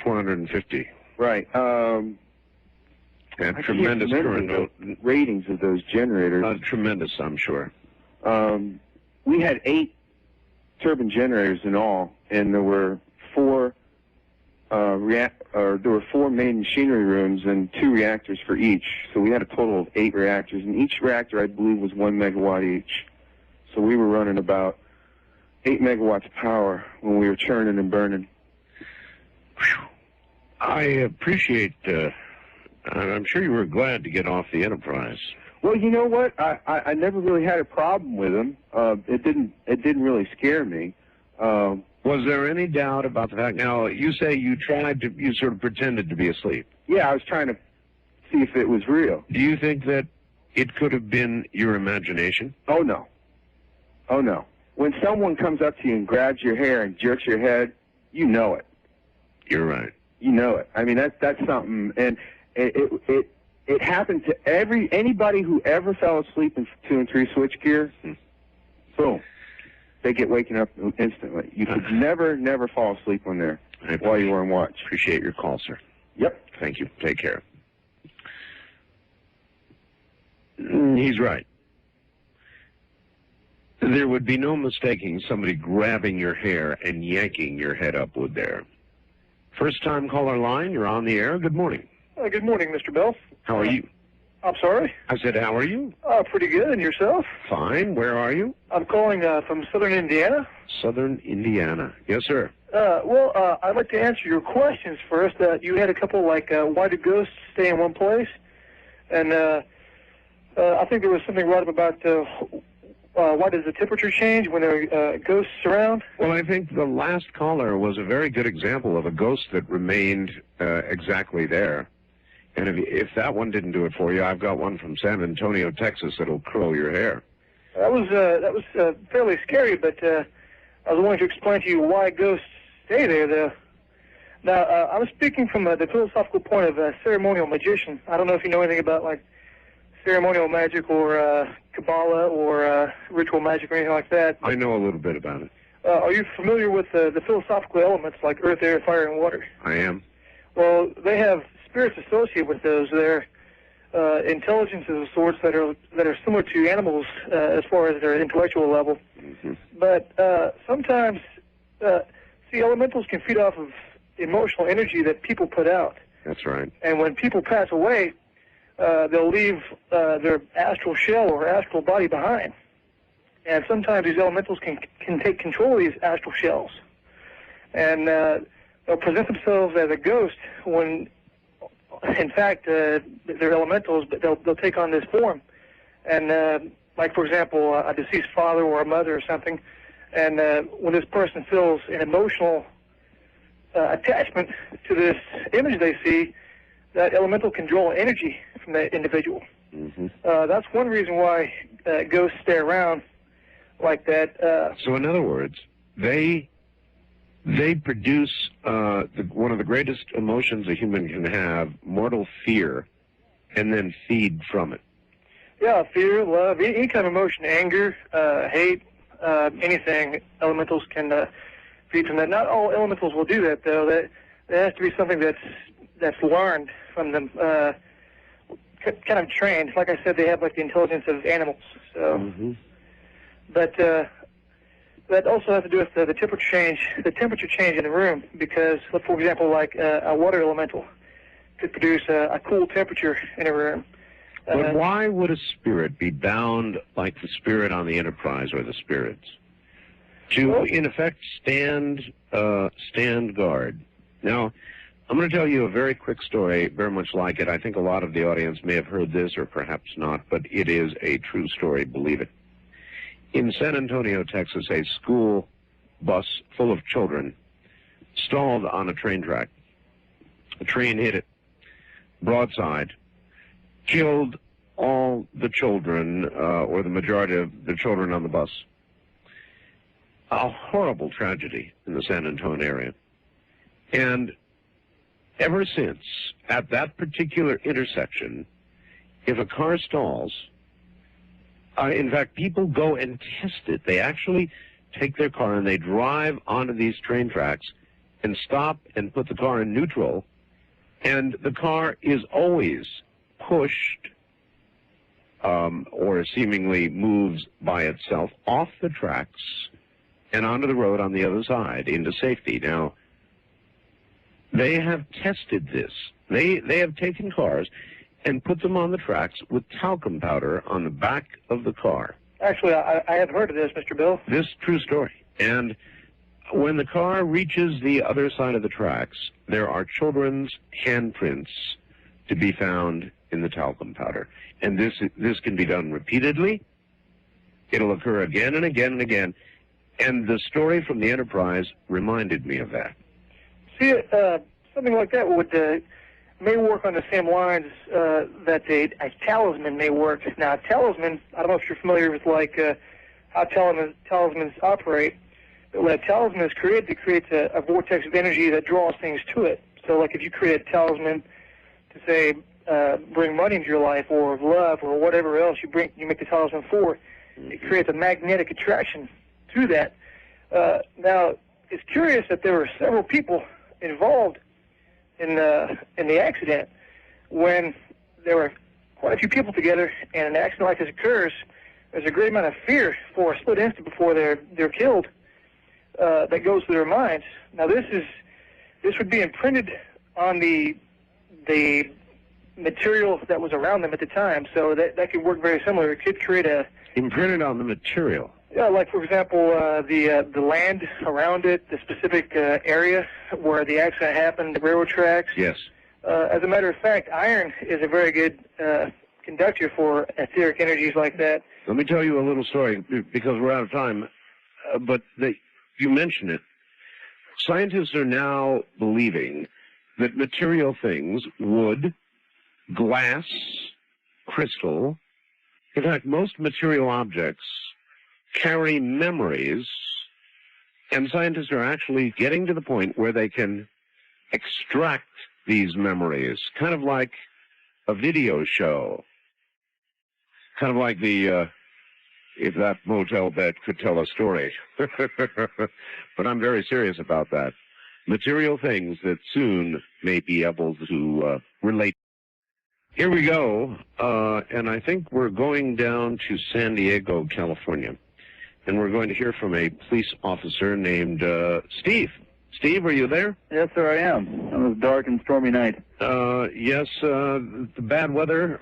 450. Right. And tremendous current ratings of those generators. Tremendous, I'm sure. We had 8 turbine generators in all, and there were 4 main machinery rooms and 2 reactors for each. So we had a total of 8 reactors, and each reactor, I believe, was 1 megawatt each. So we were running about 8 megawatts of power when we were churning and burning. I appreciate. I'm sure you were glad to get off the Enterprise. Well, you know what? I never really had a problem with them. It didn't really scare me. Was there any doubt about the fact? Now, you say you sort of pretended to be asleep. Yeah, I was trying to see if it was real. Do you think that it could have been your imagination? Oh, no. Oh, no. When someone comes up to you and grabs your hair and jerks your head, you know it. You're right. You know it. I mean, that's something, and it happened to anybody who ever fell asleep in 2 and 3 switchgear. Boom, they get waking up instantly. You could never fall asleep while you were on watch. Appreciate your call, sir. Yep. Thank you. Take care. He's right. There would be no mistaking somebody grabbing your hair and yanking your head up, would there? First-time caller line, you're on the air. Good morning. Good morning, Mr. Bell. How are you? I'm sorry? I said, how are you? Pretty good. And yourself? Fine. Where are you? I'm calling from southern Indiana. Southern Indiana. Yes, sir. I'd like to answer your questions first. You had a couple like, why do ghosts stay in one place? And I think there was something right up about why does the temperature change when there are ghosts around? Well, I think the last caller was a very good example of a ghost that remained exactly there. And if that one didn't do it for you, I've got one from San Antonio, Texas, that'll curl your hair. That was fairly scary, but I was wanting to explain to you why ghosts stay there, though. Now, I'm speaking from the philosophical point of a ceremonial magician. I don't know if you know anything about, like, ceremonial magic or Kabbalah or ritual magic or anything like that. I know a little bit about it. Are you familiar with the philosophical elements like earth, air, fire, and water? I am. Well, they have spirits associated with those. They're intelligences of sorts that are similar to animals as far as their intellectual level. Mm-hmm. But sometimes, elementals can feed off of emotional energy that people put out. That's right. And when people pass away, they'll leave their astral shell or astral body behind. And sometimes these elementals can take control of these astral shells. And they'll present themselves as a ghost when, in fact, they're elementals, but they'll take on this form. And, like, for example, a deceased father or a mother or something, and when this person feels an emotional attachment to this image they see, that elemental can draw energy from that individual. Mm-hmm. That's one reason why ghosts stay around like that. So in other words, they produce one of the greatest emotions a human can have, mortal fear, and then feed from it. Yeah, fear, love, any kind of emotion, anger, hate, anything, elementals can feed from that. Not all elementals will do that, though. That has to be something that's learned from them, kind of trained. Like I said, they have like the intelligence of animals. So, mm-hmm. But that also has to do with the temperature change in the room, because, for example, like a water elemental could produce a cool temperature in a room. But why would a spirit be bound like the spirit on the Enterprise or the spirits to, in effect, stand guard? Now, I'm going to tell you a very quick story, very much like it. I think a lot of the audience may have heard this or perhaps not, but it is a true story, believe it. In San Antonio, Texas, a school bus full of children stalled on a train track. A train hit it broadside, killed all the children, or the majority of the children on the bus. A horrible tragedy in the San Antonio area. And ever since, at that particular intersection, if a car stalls, in fact, people go and test it. They actually take their car and they drive onto these train tracks and stop and put the car in neutral, and the car is always pushed or seemingly moves by itself off the tracks and onto the road on the other side into safety. Now, they have tested this. They have taken cars and put them on the tracks with talcum powder on the back of the car. Actually, I have heard of this, Mr. Bill. This true story. And when the car reaches the other side of the tracks, there are children's handprints to be found in the talcum powder. And this can be done repeatedly. It'll occur again and again and again. And the story from the Enterprise reminded me of that. See, something like that may work on the same lines that a talisman may work. Now, a talisman, I don't know if you're familiar with how talismans operate, but when a talisman is created, it creates a vortex of energy that draws things to it. So, like if you create a talisman to say bring money into your life, or love, or whatever else you make the talisman for, it creates a magnetic attraction to that. Now, it's curious that there were several people involved in the accident. When there were quite a few people together and an accident like this occurs, there's a great amount of fear for a split instant before they're killed that goes through their minds. Now, this would be imprinted on the material that was around them at the time, so that could work very similar. It could create imprinted on the material. Yeah, like, for example, the land around it, the specific area where the accident happened, the railroad tracks. Yes. As a matter of fact, iron is a very good conductor for etheric energies like that. Let me tell you a little story, because we're out of time, but you mention it. Scientists are now believing that material things, wood, glass, crystal, in fact, most material objects carry memories, and scientists are actually getting to the point where they can extract these memories, kind of like a video show, kind of like if that motel bed could tell a story. But I'm very serious about that. Material things that soon may be able to relate. Here we go, and I think we're going down to San Diego, California. And we're going to hear from a police officer named Steve. Steve, are you there? Yes, sir, I am. On this dark and stormy night. Yes, the bad weather,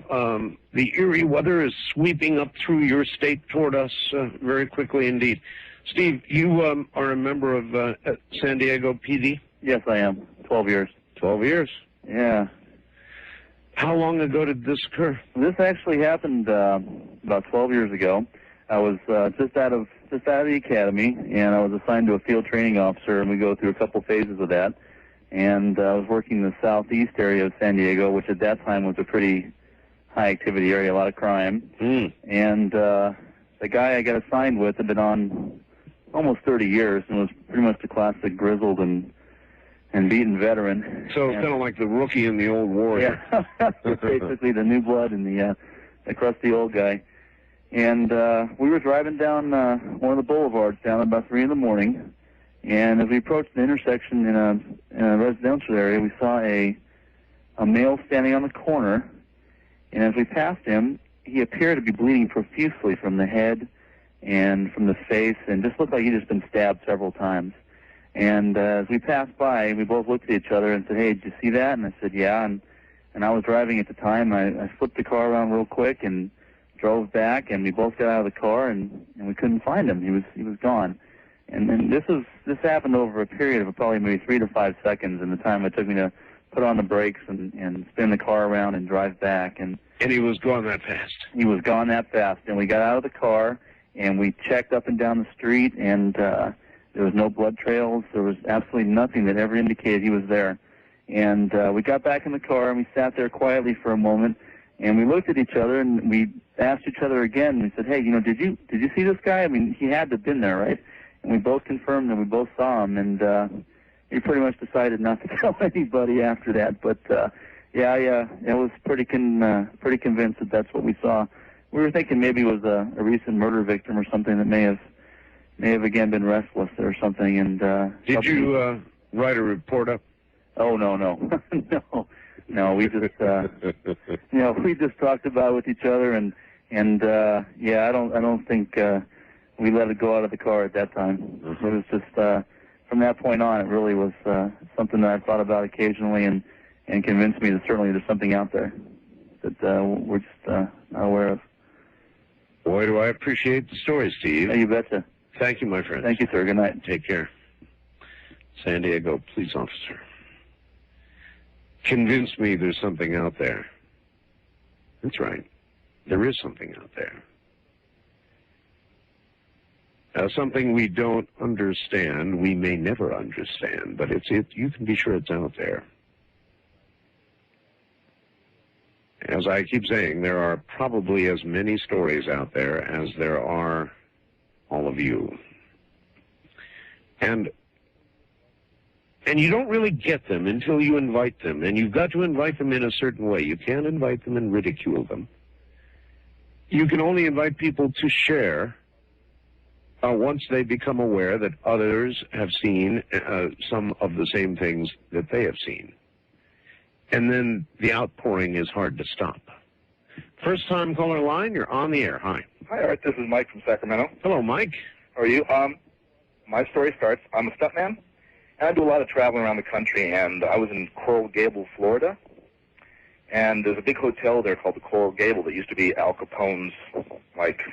the eerie weather is sweeping up through your state toward us very quickly indeed. Steve, you are a member of San Diego PD? Yes, I am. 12 years. 12 years? Yeah. How long ago did this occur? This actually happened about 12 years ago. I was just out of the academy, and I was assigned to a field training officer, and we go through a couple phases of that. And I was working in the southeast area of San Diego, which at that time was a pretty high-activity area, a lot of crime. And the guy I got assigned with had been on almost 30 years and was pretty much the classic grizzled and beaten veteran. So kind of like the rookie in the old war. Yeah, basically the new blood and the crusty old guy. And we were driving down one of the boulevards down at about 3 in the morning, and as we approached the intersection in a residential area, we saw a male standing on the corner, and as we passed him, he appeared to be bleeding profusely from the head and from the face, and just looked like he'd just been stabbed several times. And as we passed by, we both looked at each other and said, "Hey, did you see that?" And I said, "Yeah." And I was driving at the time. I flipped the car around real quick and drove back, and we both got out of the car, and we couldn't find him. He was gone. And then this happened over a period of probably maybe 3 to 5 seconds in the time it took me to put on the brakes and spin the car around and drive back. And he was gone that fast. He was gone that fast. And we got out of the car, and we checked up and down the street, and there was no blood trails. There was absolutely nothing that ever indicated he was there. And we got back in the car, and we sat there quietly for a moment, and we looked at each other, and we asked each other again, and we said, "Hey, did you see this guy? I mean, he had to have been there, right?" And we both confirmed that we both saw him, and we pretty much decided not to tell anybody after that. But I was pretty convinced that that's what we saw. We were thinking maybe it was a recent murder victim or something that may have again been restless or something. And did you write a report up? Oh no, no. We just we just talked about it with each other, and I don't think we let it go out of the car at that time. Mm-hmm. It was just from that point on, it really was something that I thought about occasionally, and convinced me that certainly there's something out there that we're just not aware of. Boy, do I appreciate the story, Steve. Yeah, you betcha. Thank you, my friend. Thank you, sir. Good night. Take care. San Diego police officer. Convinced me there's something out there. That's right. There is something out there. Something we don't understand, we may never understand, but you can be sure it's out there. As I keep saying, there are probably as many stories out there as there are all of you. And you don't really get them until you invite them, and you've got to invite them in a certain way. You can't invite them and ridicule them. You can only invite people to share once they become aware that others have seen some of the same things that they have seen. And then the outpouring is hard to stop. First time caller line, you're on the air. Hi. Hi, Art. This is Mike from Sacramento. Hello, Mike. How are you? My story starts, I'm a stuntman, and I do a lot of traveling around the country, and I was in Coral Gable, Florida, and there's a big hotel there called the Coral Gable that used to be Al Capone's,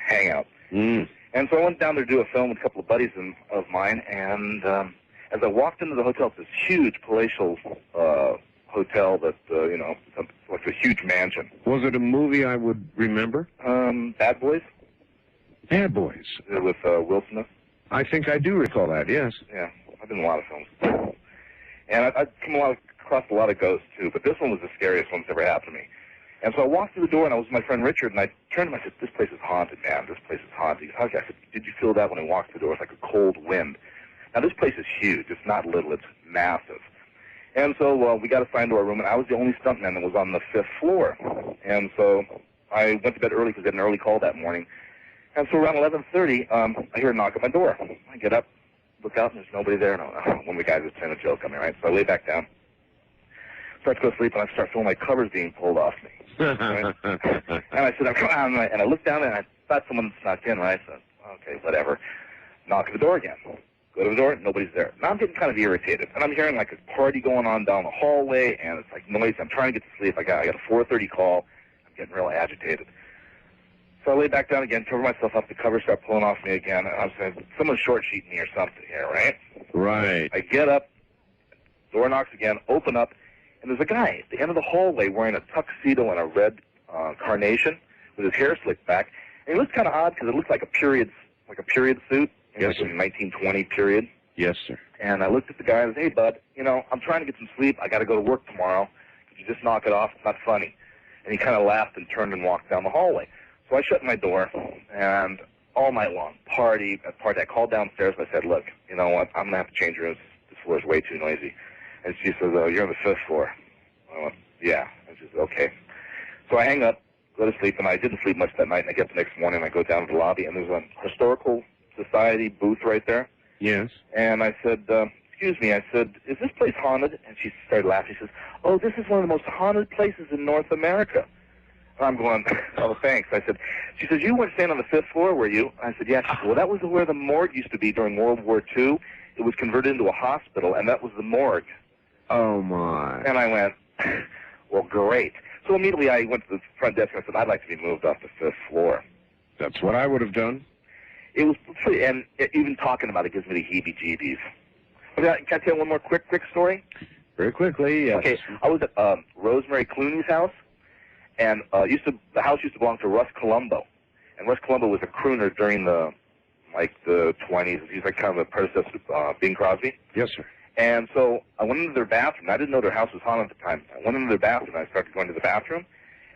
hangout. Mm. And so I went down there to do a film with a couple of buddies of mine, and as I walked into the hotel, it's this huge palatial hotel that, like a huge mansion. Was it a movie I would remember? Bad Boys? Bad Boys. With Will Smith? I think I do recall that, yes. Yeah, I've been in a lot of films. And I've come across a lot of ghosts, too, but this one was the scariest one that's ever happened to me. And so I walked through the door, and I was with my friend Richard, and I turned to him and I said, "This place is haunted, man. This place is haunted." He said, "Okay." I said, "Did you feel that when I walked through the door? It's like a cold wind." Now, this place is huge. It's not little. It's massive. And so we got assigned to our room, and I was the only stuntman that was on the 5th floor. And so I went to bed early because I had an early call that morning. And so around 11:30, I hear a knock at my door. I get up, look out, and there's nobody there. No, one of the guys was playing a joke on me, right? So I lay back down, start to go to sleep, and I start feeling my covers being pulled off me. Right? And I said, "Come on," and I looked down, and I thought someone snuck in, right? I said, "Okay, whatever." Knock at the door again. Go to the door, nobody's there. Now I'm getting kind of irritated, and I'm hearing like a party going on down the hallway, and it's like noise. I'm trying to get to sleep. I got a 4:30 call. I'm getting real agitated. So I lay back down again, cover myself up. The covers start pulling off me again, and I'm saying, someone's short-sheeting me or something here, right? Right. I get up, door knocks again, open up, and there's a guy at the end of the hallway wearing a tuxedo and a red carnation with his hair slicked back. And he looks kind of odd because it looks like a period suit. Yes, like a 1920 period. Yes, sir. And I looked at the guy and said, "Hey, bud, I'm trying to get some sleep. I got to go to work tomorrow. Could you just knock it off? It's not funny." And he kind of laughed and turned and walked down the hallway. So I shut my door, and all night long, party. I called downstairs and I said, "Look, you know what? I'm going to have to change rooms. This floor is way too noisy." And she says, "Oh, you're on the 5th floor." I went, "Yeah." And she said, "Okay." So I hang up, go to sleep, and I didn't sleep much that night. And I get up the next morning, and I go down to the lobby, and there's a historical society booth right there. Yes. And I said, "Excuse me," I said, "is this place haunted?" And she started laughing. She says, "Oh, this is one of the most haunted places in North America." I'm going, oh, thanks. I said, she says, you weren't staying on the 5th floor, were you? I said, yeah. She said, well, that was where the morgue used to be during World War II. It was converted into a hospital, and that was the morgue. Oh, my. And I went, well, great. So immediately I went to the front desk and I said, I'd like to be moved off the 5th floor. That's what I would have done. It was pretty, and even talking about it gives me the heebie-jeebies. Can I tell you one more quick story? Very quickly, yes. Okay, I was at Rosemary Clooney's house, and the house used to belong to Russ Columbo. And Russ Columbo was a crooner during the 20s. He's like kind of a predecessor to Bing Crosby. Yes, sir. And so I went into their bathroom. I didn't know their house was haunted at the time. I went into their bathroom, and I started going to the bathroom,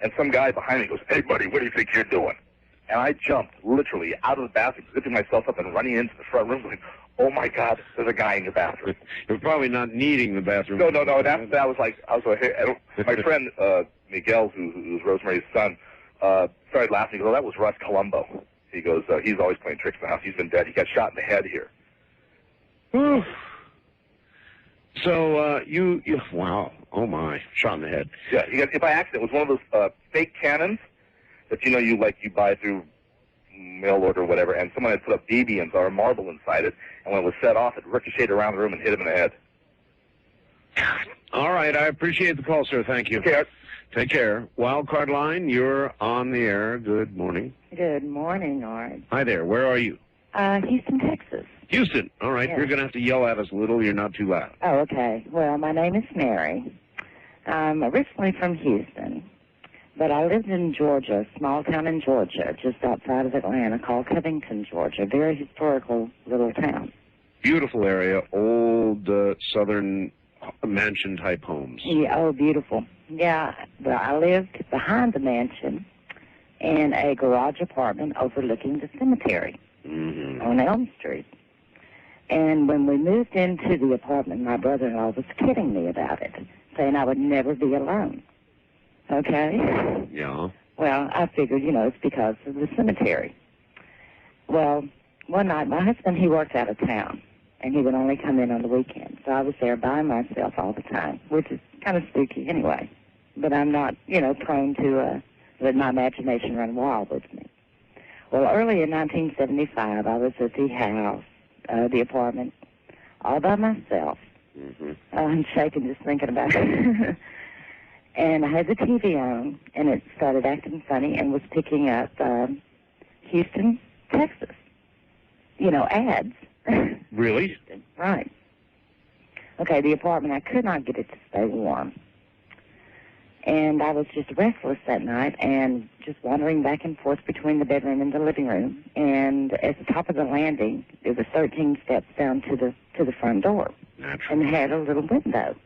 and some guy behind me goes, hey, buddy, what do you think you're doing? And I jumped literally out of the bathroom, zipping myself up and running into the front room going, oh, my God, there's a guy in your bathroom. You're probably not needing the bathroom. No. That was like, my friend Miguel, who's Rosemary's son, started laughing. He goes, oh, that was Russ Columbo. He goes, he's always playing tricks in the house. He's been dead. He got shot in the head here. Whew. So, wow, oh my, shot in the head. Yeah, he got hit by accident. It was one of those fake cannons that, you buy through mail order or whatever, and someone had put a BB or a marble inside it, and when it was set off, it ricocheted around the room and hit him in the head. All right, I appreciate the call, sir. Thank you. Okay. Take care. Wildcard line, you're on the air. Good morning. Good morning, Art. Hi there. Where are you? Houston, Texas. Houston. All right. Yes. You're going to have to yell at us a little. You're not too loud. Oh, okay. Well, my name is Mary. I'm originally from Houston, but I lived in Georgia, a small town in Georgia, just outside of Atlanta, called Covington, Georgia. Very historical little town. Beautiful area. Old southern mansion-type homes. Yeah, oh, beautiful. Yeah, well, I lived behind the mansion in a garage apartment overlooking the cemetery on Elm Street. And when we moved into the apartment, my brother-in-law was kidding me about it, saying I would never be alone. Okay? Yeah. Well, I figured, it's because of the cemetery. Well, one night, my husband, he worked out of town, and he would only come in on the weekends. So I was there by myself all the time, which is kind of spooky anyway. But I'm not, prone to let my imagination run wild with me. Well, early in 1975, I was at the house, the apartment, all by myself. I'm shaking just thinking about it. And I had the TV on, and it started acting funny and was picking up Houston, Texas, ads. Really? Right. Okay, the apartment, I could not get it to stay warm. And I was just restless that night and just wandering back and forth between the bedroom and the living room. And at the top of the landing, there was 13 steps down to the front door. Naturally. And had a little window.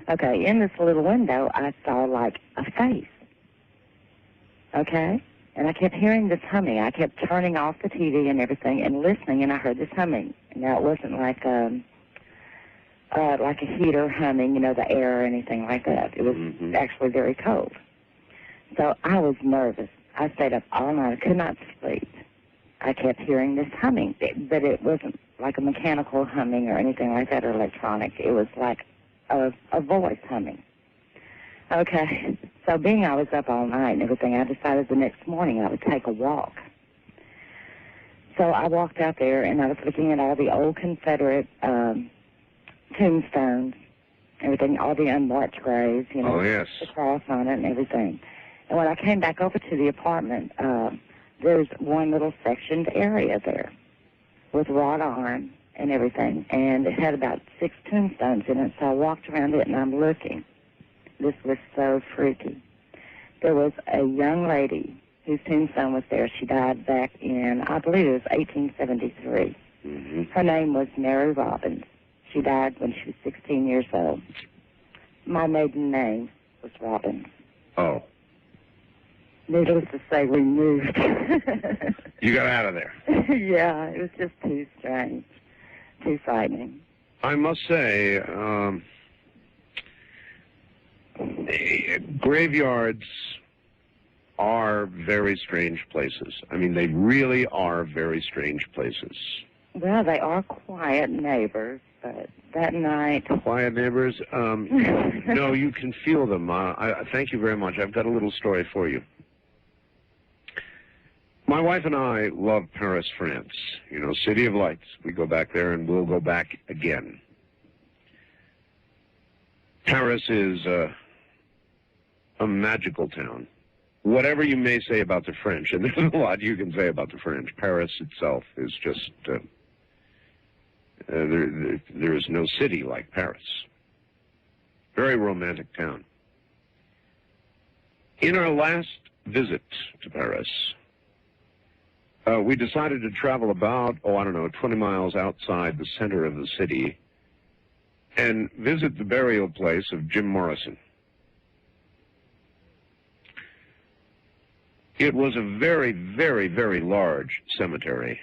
Okay, in this little window, I saw like a face. Okay? And I kept hearing this humming. I kept turning off the TV and everything and listening, and I heard this humming. Now, it wasn't like a heater humming, the air or anything like that. It was actually very cold. So I was nervous. I stayed up all night. I could not sleep. I kept hearing this humming, but it wasn't like a mechanical humming or anything like that or electronic. It was like a voice humming. Okay, so being I was up all night and everything, I decided the next morning I would take a walk. So I walked out there, and I was looking at all the old Confederate tombstones, everything, all the unmarked graves, Oh, yes. the cross on it and everything. And when I came back over to the apartment, there's one little sectioned area there with wrought iron and everything, and it had about 6 tombstones in it, so I walked around it, and I'm looking. This was so freaky. There was a young lady whose tombstone was there. She died back in, I believe it was 1873. Her name was Mary Robbins. She died when she was 16 years old. My maiden name was Robbins. Oh. Needless to say, we moved. You got out of there. Yeah, it was just too strange, too frightening. I must say, graveyards are very strange places. I mean, they really are very strange places. Well, they are quiet neighbors, but that night... Quiet neighbors? No, you can feel them. Thank you very much. I've got a little story for you. My wife and I love Paris, France. You know, City of Lights. We go back there and we'll go back again. Paris is a magical town. Whatever you may say about the French, and there's a lot you can say about the French, Paris itself is just, there is no city like Paris. Very romantic town. In our last visit to Paris, we decided to travel about, 20 miles outside the center of the city and visit the burial place of Jim Morrison. It was a very, very, very large cemetery,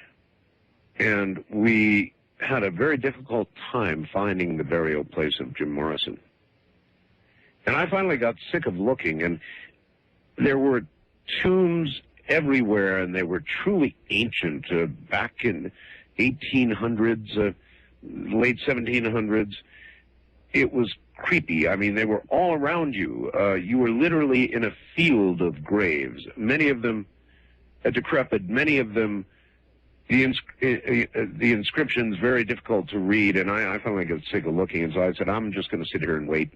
and we had a very difficult time finding the burial place of Jim Morrison. And I finally got sick of looking, and there were tombs everywhere, and they were truly ancient, back in 1800s, late 1700s. It was creepy. I mean, they were all around you. You were literally in a field of graves, many of them decrepit, many of them, the inscriptions very difficult to read, and I finally got sick of looking, and so I said, I'm just going to sit here and wait.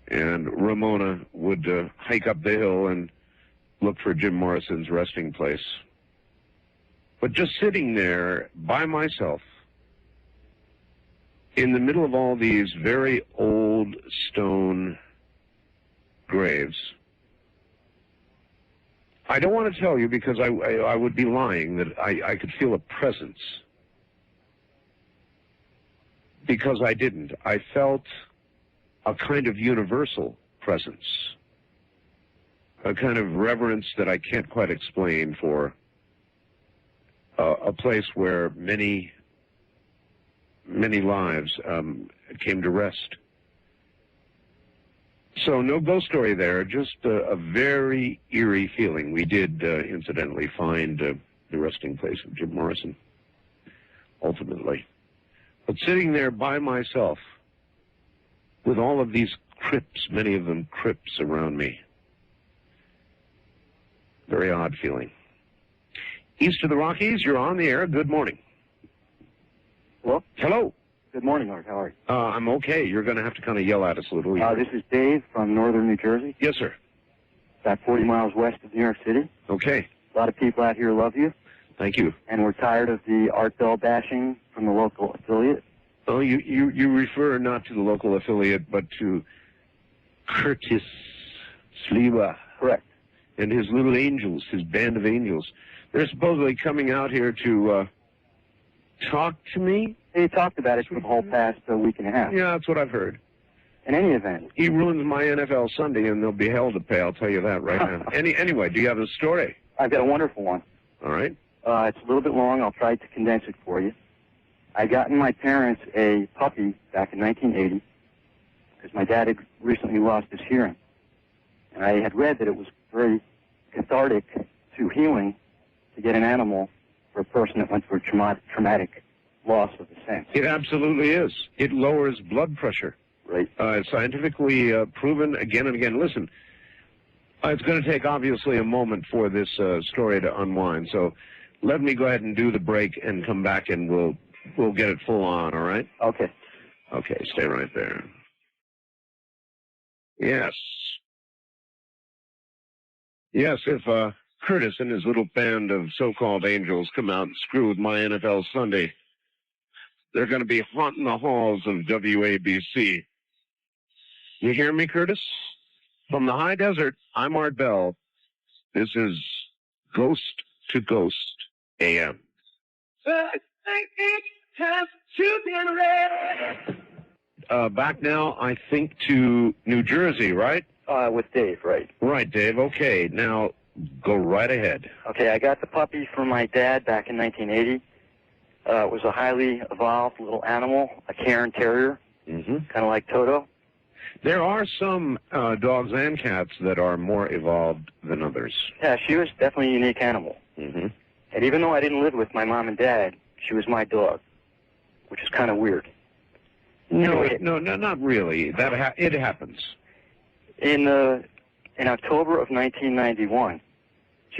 And Ramona would hike up the hill and look for Jim Morrison's resting place. But just sitting there by myself, in the middle of all these very old stone graves, I don't want to tell you because I would be lying that I could feel a presence. Because I didn't. I felt a kind of universal presence, a kind of reverence that I can't quite explain for a place where many lives came to rest. So no ghost story there, just a very eerie feeling. We did, incidentally, find the resting place of Jim Morrison, ultimately. But sitting there by myself, with all of these crypts, many of them crypts around me, very odd feeling. East of the Rockies, you're on the air. Good morning. Hello? Hello. Good morning, Art. How are you? I'm okay. You're going to have to kind of yell at us a little. This is Dave from northern New Jersey. Yes, sir. About 40 miles west of New York City. Okay. A lot of people out here love you. Thank you. And we're tired of the Art Bell bashing from the local affiliate. Oh, you refer not to the local affiliate, but to Curtis Sliwa. Correct. And his little angels, his band of angels. They're supposedly coming out here to talk to me. They talked about it for the whole past week and a half. Yeah, that's what I've heard. In any event. He ruins my NFL Sunday, and there'll be hell to pay, I'll tell you that right now. Anyway, do you have a story? I've got a wonderful one. All right. It's a little bit long. I'll try to condense it for you. I got my parents a puppy back in 1980 because my dad had recently lost his hearing. And I had read that it was very cathartic to healing to get an animal for a person that went through a traumatic loss of the sense. It absolutely is. It lowers blood pressure. Right. Scientifically proven again and again. Listen, it's going to take obviously a moment for this story to unwind. So let me go ahead and do the break and come back, and we'll get it full on. All right? Okay. Okay. Stay right there. Yes. Yes. If Curtis and his little band of so-called angels come out and screw with my NFL Sunday, they're going to be haunting the halls of WABC. You hear me, Curtis? From the high desert, I'm Art Bell. This is Ghost to Ghost AM. Back now, I think, to New Jersey, right? With Dave, right. Right, Dave. Okay, now go right ahead. Okay, I got the puppy from my dad back in 1980. It was a highly evolved little animal, a Cairn Terrier, kind of like Toto. There are some dogs and cats that are more evolved than others. Yeah, she was definitely a unique animal. And even though I didn't live with my mom and dad, she was my dog, which is kind of weird. No, not really. It happens. In October of 1991,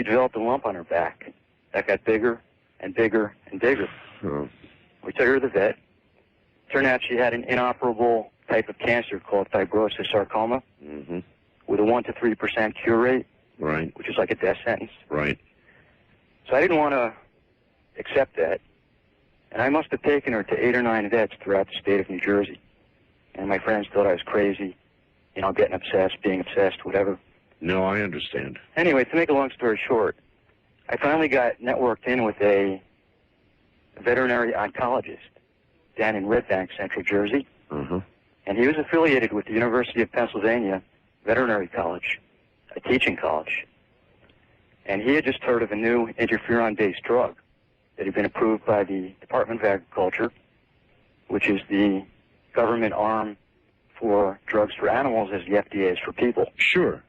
she developed a lump on her back that got bigger and bigger and bigger. Oh. We took her to the vet. Turned out she had an inoperable type of cancer called fibrosis sarcoma with a 1 to 3% cure rate, Right. which is like a death sentence. Right. So I didn't want to accept that. And I must have taken her to 8 or 9 vets throughout the state of New Jersey. And my friends thought I was crazy, you know, getting obsessed, being obsessed, whatever. No, I understand. Anyway, to make a long story short, I finally got networked in with a veterinary oncologist down in Red Bank, Central Jersey. And he was affiliated with the University of Pennsylvania Veterinary College, a teaching college. And he had just heard of a new interferon-based drug that had been approved by the Department of Agriculture, which is the government arm for drugs for animals as the FDA is for people. Sure.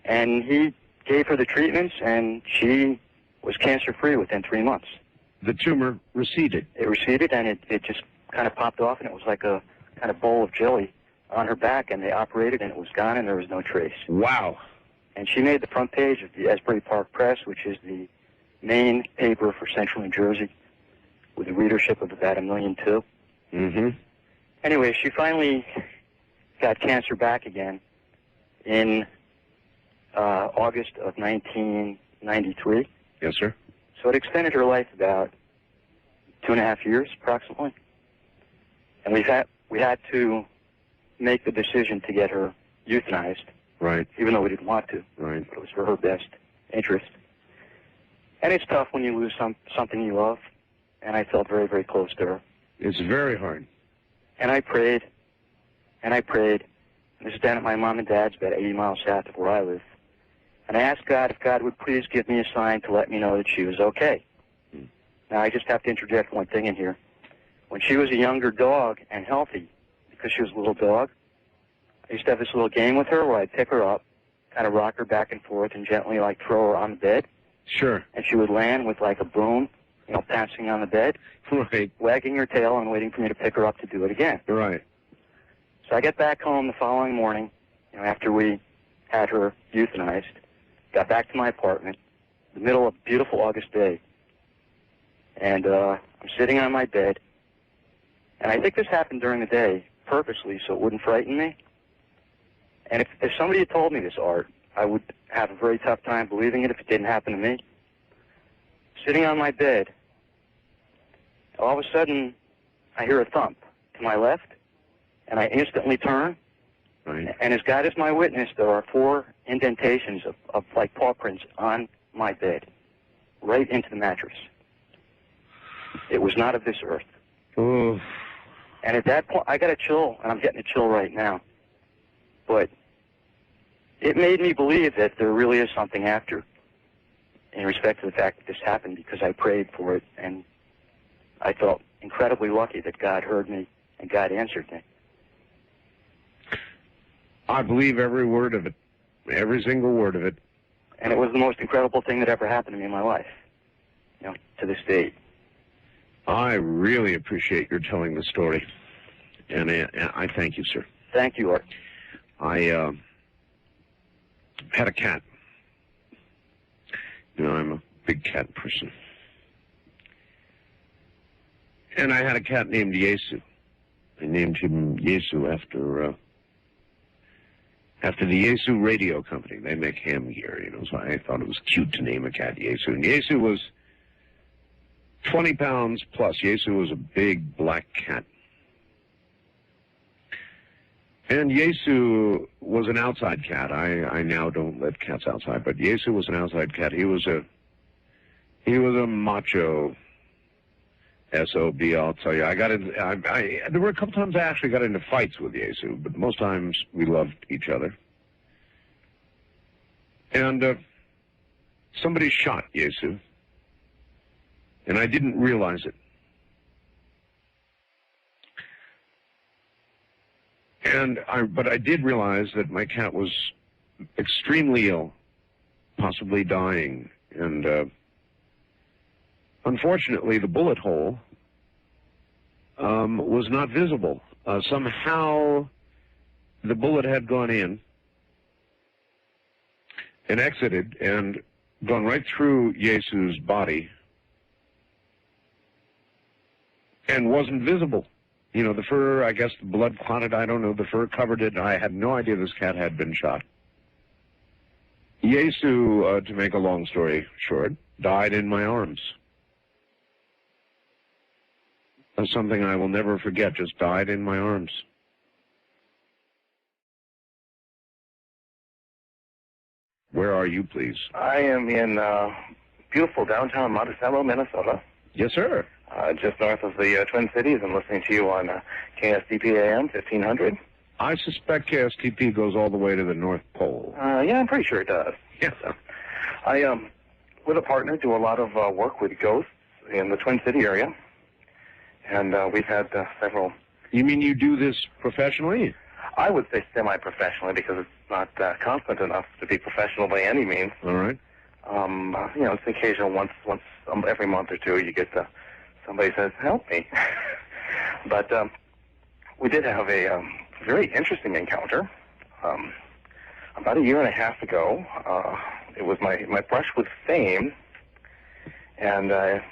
And he gave her the treatments, and she was cancer-free within 3 months. The tumor receded. It receded, and it just kind of popped off, and it was like a kind of bowl of jelly on her back, and they operated, and it was gone, and there was no trace. Wow. And she made the front page of the Asbury Park Press, which is the main paper for Central New Jersey, with a readership of about 1.2 million. Anyway, she finally got cancer back again in August of 1993. Yes, sir. So it extended her life about 2.5 years, approximately. And we had to make the decision to get her euthanized. Right. Even though we didn't want to. Right. But it was for her best interest. And it's tough when you lose something you love. And I felt very, very close to her. It's very hard. And I prayed. And I prayed. This is down at my mom and dad's, about 80 miles south of where I live. And I asked God if God would please give me a sign to let me know that she was okay. Now, I just have to interject one thing in here. When she was a younger dog and healthy, because she was a little dog, I used to have this little game with her where I'd pick her up, kind of rock her back and forth, and gently, like, throw her on the bed. Sure. And she would land with, like, a broom, you know, pouncing on the bed. Right. Wagging her tail and waiting for me to pick her up to do it again. Right. So I get back home the following morning, you know, after we had her euthanized, got back to my apartment, the middle of a beautiful August day, and I'm sitting on my bed, and I think this happened during the day, purposely, so it wouldn't frighten me. And if somebody had told me this, Art, I would have a very tough time believing it if it didn't happen to me. Sitting on my bed, all of a sudden, I hear a thump to my left, and I instantly turn. Right. And as God is my witness, there are 4 indentations of like paw prints on my bed, right into the mattress. It was not of this earth. Oh. And at that point, I got a chill, and I'm getting a chill right now. But it made me believe that there really is something after, in respect to the fact that this happened, because I prayed for it, and I felt incredibly lucky that God heard me and God answered me. I believe every word of it, every single word of it. And it was the most incredible thing that ever happened to me in my life, you know, to this date. I really appreciate your telling the story, and I thank you, sir. Thank you, Art. I had a cat. You know, I'm a big cat person. And I had a cat named Yesu. I named him Yesu after the Yesu radio company. They make ham gear, you know, so I thought it was cute to name a cat Yesu. And Yesu was 20 pounds plus. Yesu was a big black cat. And Yesu was an outside cat. I now don't let cats outside, but Yesu was an outside cat. He was a macho SOB, I'll tell you. There were a couple times I actually got into fights with Yesu, but most times we loved each other. And somebody shot Yesu, and I didn't realize it. But I did realize that my cat was extremely ill, possibly dying, and unfortunately the bullet hole was not visible. Somehow the bullet had gone in, and exited and gone right through Yesu's body and wasn't visible. You know, the fur, I guess the blood clotted, I don't know, the fur covered it. I had no idea this cat had been shot. Yesu, to make a long story short, died in my arms. That's something I will never forget, just died in my arms. Where are you, please? I am in beautiful downtown Monticello, Minnesota. Yes, sir. Just north of the Twin Cities. I'm listening to you on KSTP AM 1500. I suspect KSTP goes all the way to the North Pole. Yeah, I'm pretty sure it does. Yes. I, with a partner, do a lot of work with ghosts in the Twin City area. And we've had several... You mean you do this professionally? I would say semi-professionally because it's not constant enough to be professional by any means. All right. You know, it's occasional once every month or two you get somebody says, help me. But we did have a very interesting encounter. About a year and a half ago, it was my brush with fame, and the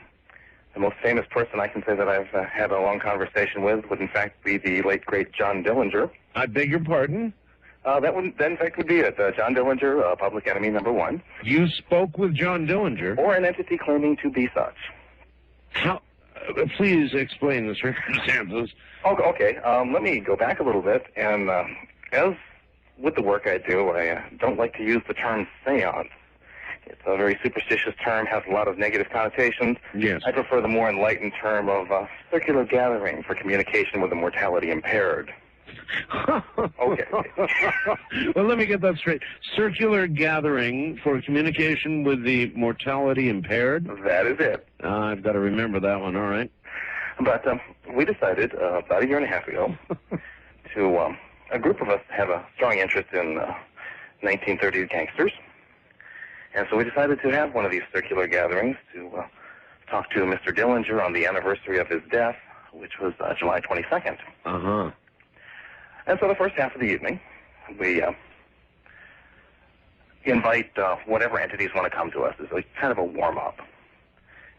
most famous person I can say that I've had a long conversation with would in fact be the late, great John Dillinger. I beg your pardon? That in fact would be it. John Dillinger, public enemy #1. You spoke with John Dillinger? Or an entity claiming to be such. How? Please explain the circumstances. Okay. Let me go back a little bit. And as with the work I do, I don't like to use the term seance. It's a very superstitious term, has a lot of negative connotations. Yes. I prefer the more enlightened term of circular gathering for communication with the mortality impaired. Okay. Well, let me get that straight. Circular gathering for communication with the mortality impaired? That is it. I've got to remember that one, all right. But we decided about a year and a half ago to, a group of us have a strong interest in 1930s gangsters. And so we decided to have one of these circular gatherings to talk to Mr. Dillinger on the anniversary of his death, which was July 22nd. Uh-huh. And so the first half of the evening, we invite whatever entities want to come to us. It's like kind of a warm-up.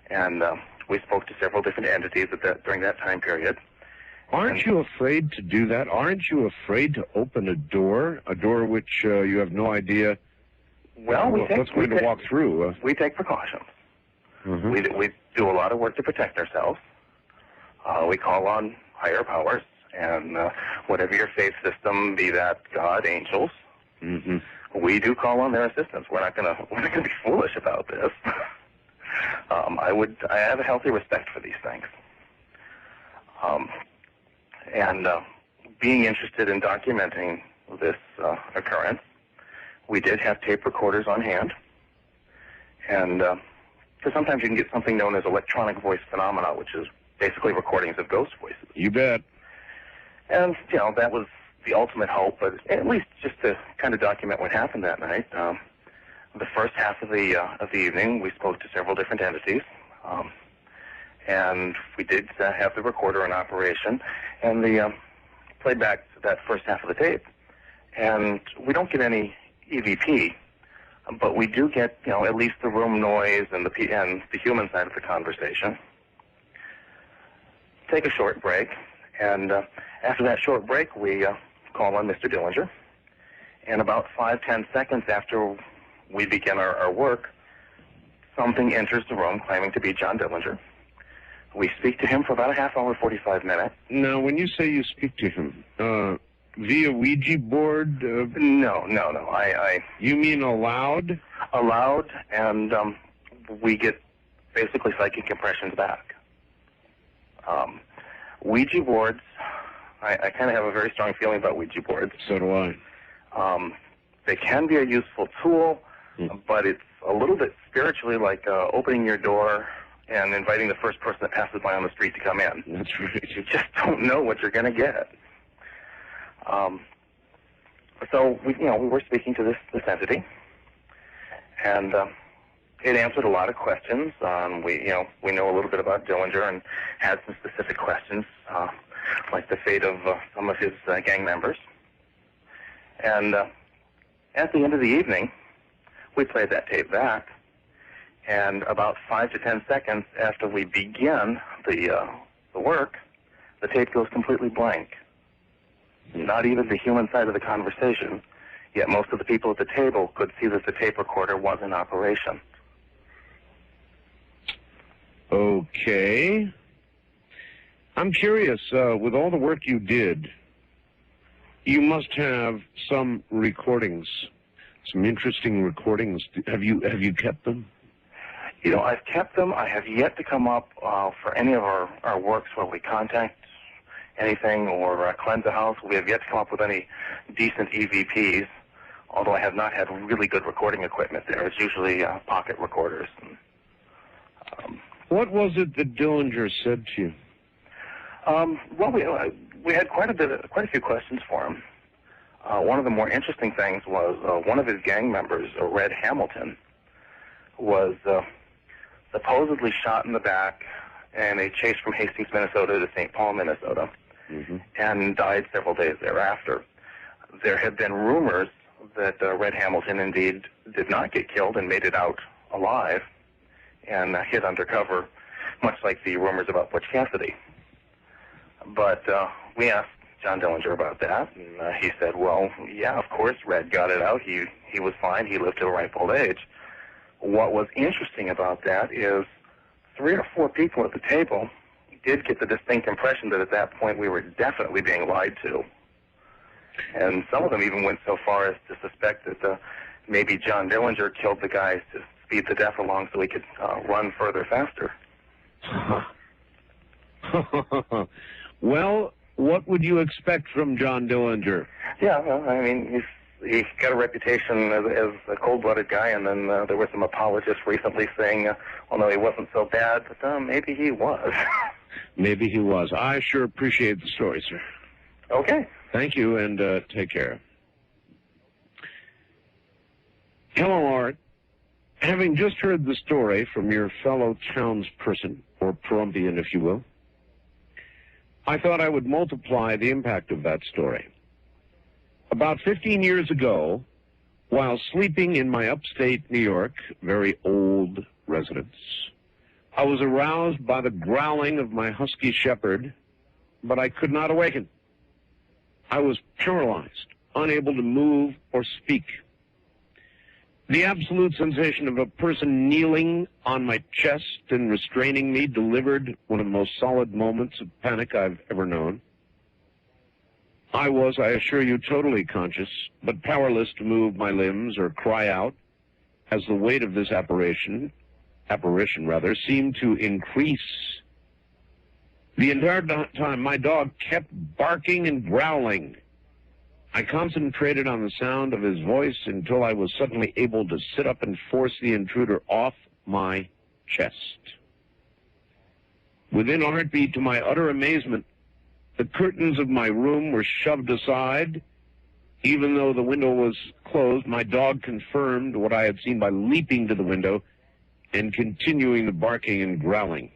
And we spoke to several different entities during that time period. Aren't you afraid to do that? Aren't you afraid to open a door which you have no idea what's going to walk through? We take precautions. Mm-hmm. We do a lot of work to protect ourselves. We call on higher powers. And whatever your faith system, be that God, angels, mm-hmm. we do call on their assistance. We're not gonna be foolish about this. I have a healthy respect for these things. And being interested in documenting this occurrence, we did have tape recorders on hand. And because sometimes you can get something known as electronic voice phenomena, which is basically recordings of ghost voices. You bet. And, you know, that was the ultimate hope, but at least just to kind of document what happened that night. The first half of the evening, we spoke to several different entities, and we did have the recorder in operation, and the played back that first half of the tape. And we don't get any EVP, but we do get, you know, at least the room noise and the human side of the conversation. Take a short break. And after that short break, we call on Mr. Dillinger. And about 5-10 seconds after we begin our work, something enters the room claiming to be John Dillinger. We speak to him for about a half hour, 45 minutes. Now, when you say you speak to him, via Ouija board? No. You mean aloud? Aloud, and we get basically psychic impressions back. Ouija boards, I kind of have a very strong feeling about Ouija boards. So do I. They can be a useful tool, but it's a little bit spiritually like opening your door and inviting the first person that passes by on the street to come in. That's right. You just don't know what you're going to get. So we were speaking to this entity, and it answered a lot of questions. We know a little bit about Dillinger and had some specific questions, like the fate of some of his gang members. And at the end of the evening, We played that tape back, and about 5 to 10 seconds after we begin the work, the tape goes completely blank. Not even the human side of the conversation, yet most of the people at the table could see that the tape recorder was in operation. Okay. I'm curious, with all the work you did, you must have some recordings, some interesting recordings. Have you kept them? You know, I've kept them. I have yet to come up for any of our works where we contact anything or cleanse a house. We have yet to come up with any decent EVPs, although I have not had really good recording equipment there. It's usually pocket recorders. And, what was it that Dillinger said to you? Well, we had quite a few questions for him. One of the more interesting things was one of his gang members, Red Hamilton, was supposedly shot in the back in a chase from Hastings, Minnesota to St. Paul, Minnesota, and died several days thereafter. There had been rumors that Red Hamilton indeed did not get killed and made it out alive and hid undercover, much like the rumors about Butch Cassidy. But we asked John Dillinger about that, and he said, well, yeah, of course, Red got it out. He was fine. He lived to a ripe old age. What was interesting about that is 3 or 4 people at the table did get the distinct impression that at that point we were definitely being lied to. And some of them even went so far as to suspect that maybe John Dillinger killed the guys to speed the death along so he could run further faster. Well, what would you expect from John Dillinger? Yeah, well, I mean, he's got a reputation as a cold-blooded guy, and then there were some apologists recently saying, well, no, he wasn't so bad, but maybe he was. Maybe he was. I sure appreciate the story, sir. Okay. Thank you, and take care. Hello, Art. Having just heard the story from your fellow townsperson, or Perumpian, if you will, I thought I would multiply the impact of that story. About 15 years ago, while sleeping in my upstate New York, very old residence, I was aroused by the growling of my husky shepherd, but I could not awaken. I was paralyzed, unable to move or speak. The absolute sensation of a person kneeling on my chest and restraining me delivered one of the most solid moments of panic I've ever known. I was, I assure you, totally conscious, but powerless to move my limbs or cry out, as the weight of this apparition seemed to increase. The entire time, my dog kept barking and growling. I concentrated on the sound of his voice until I was suddenly able to sit up and force the intruder off my chest. Within a heartbeat, to my utter amazement, the curtains of my room were shoved aside. Even though the window was closed, my dog confirmed what I had seen by leaping to the window and continuing the barking and growling.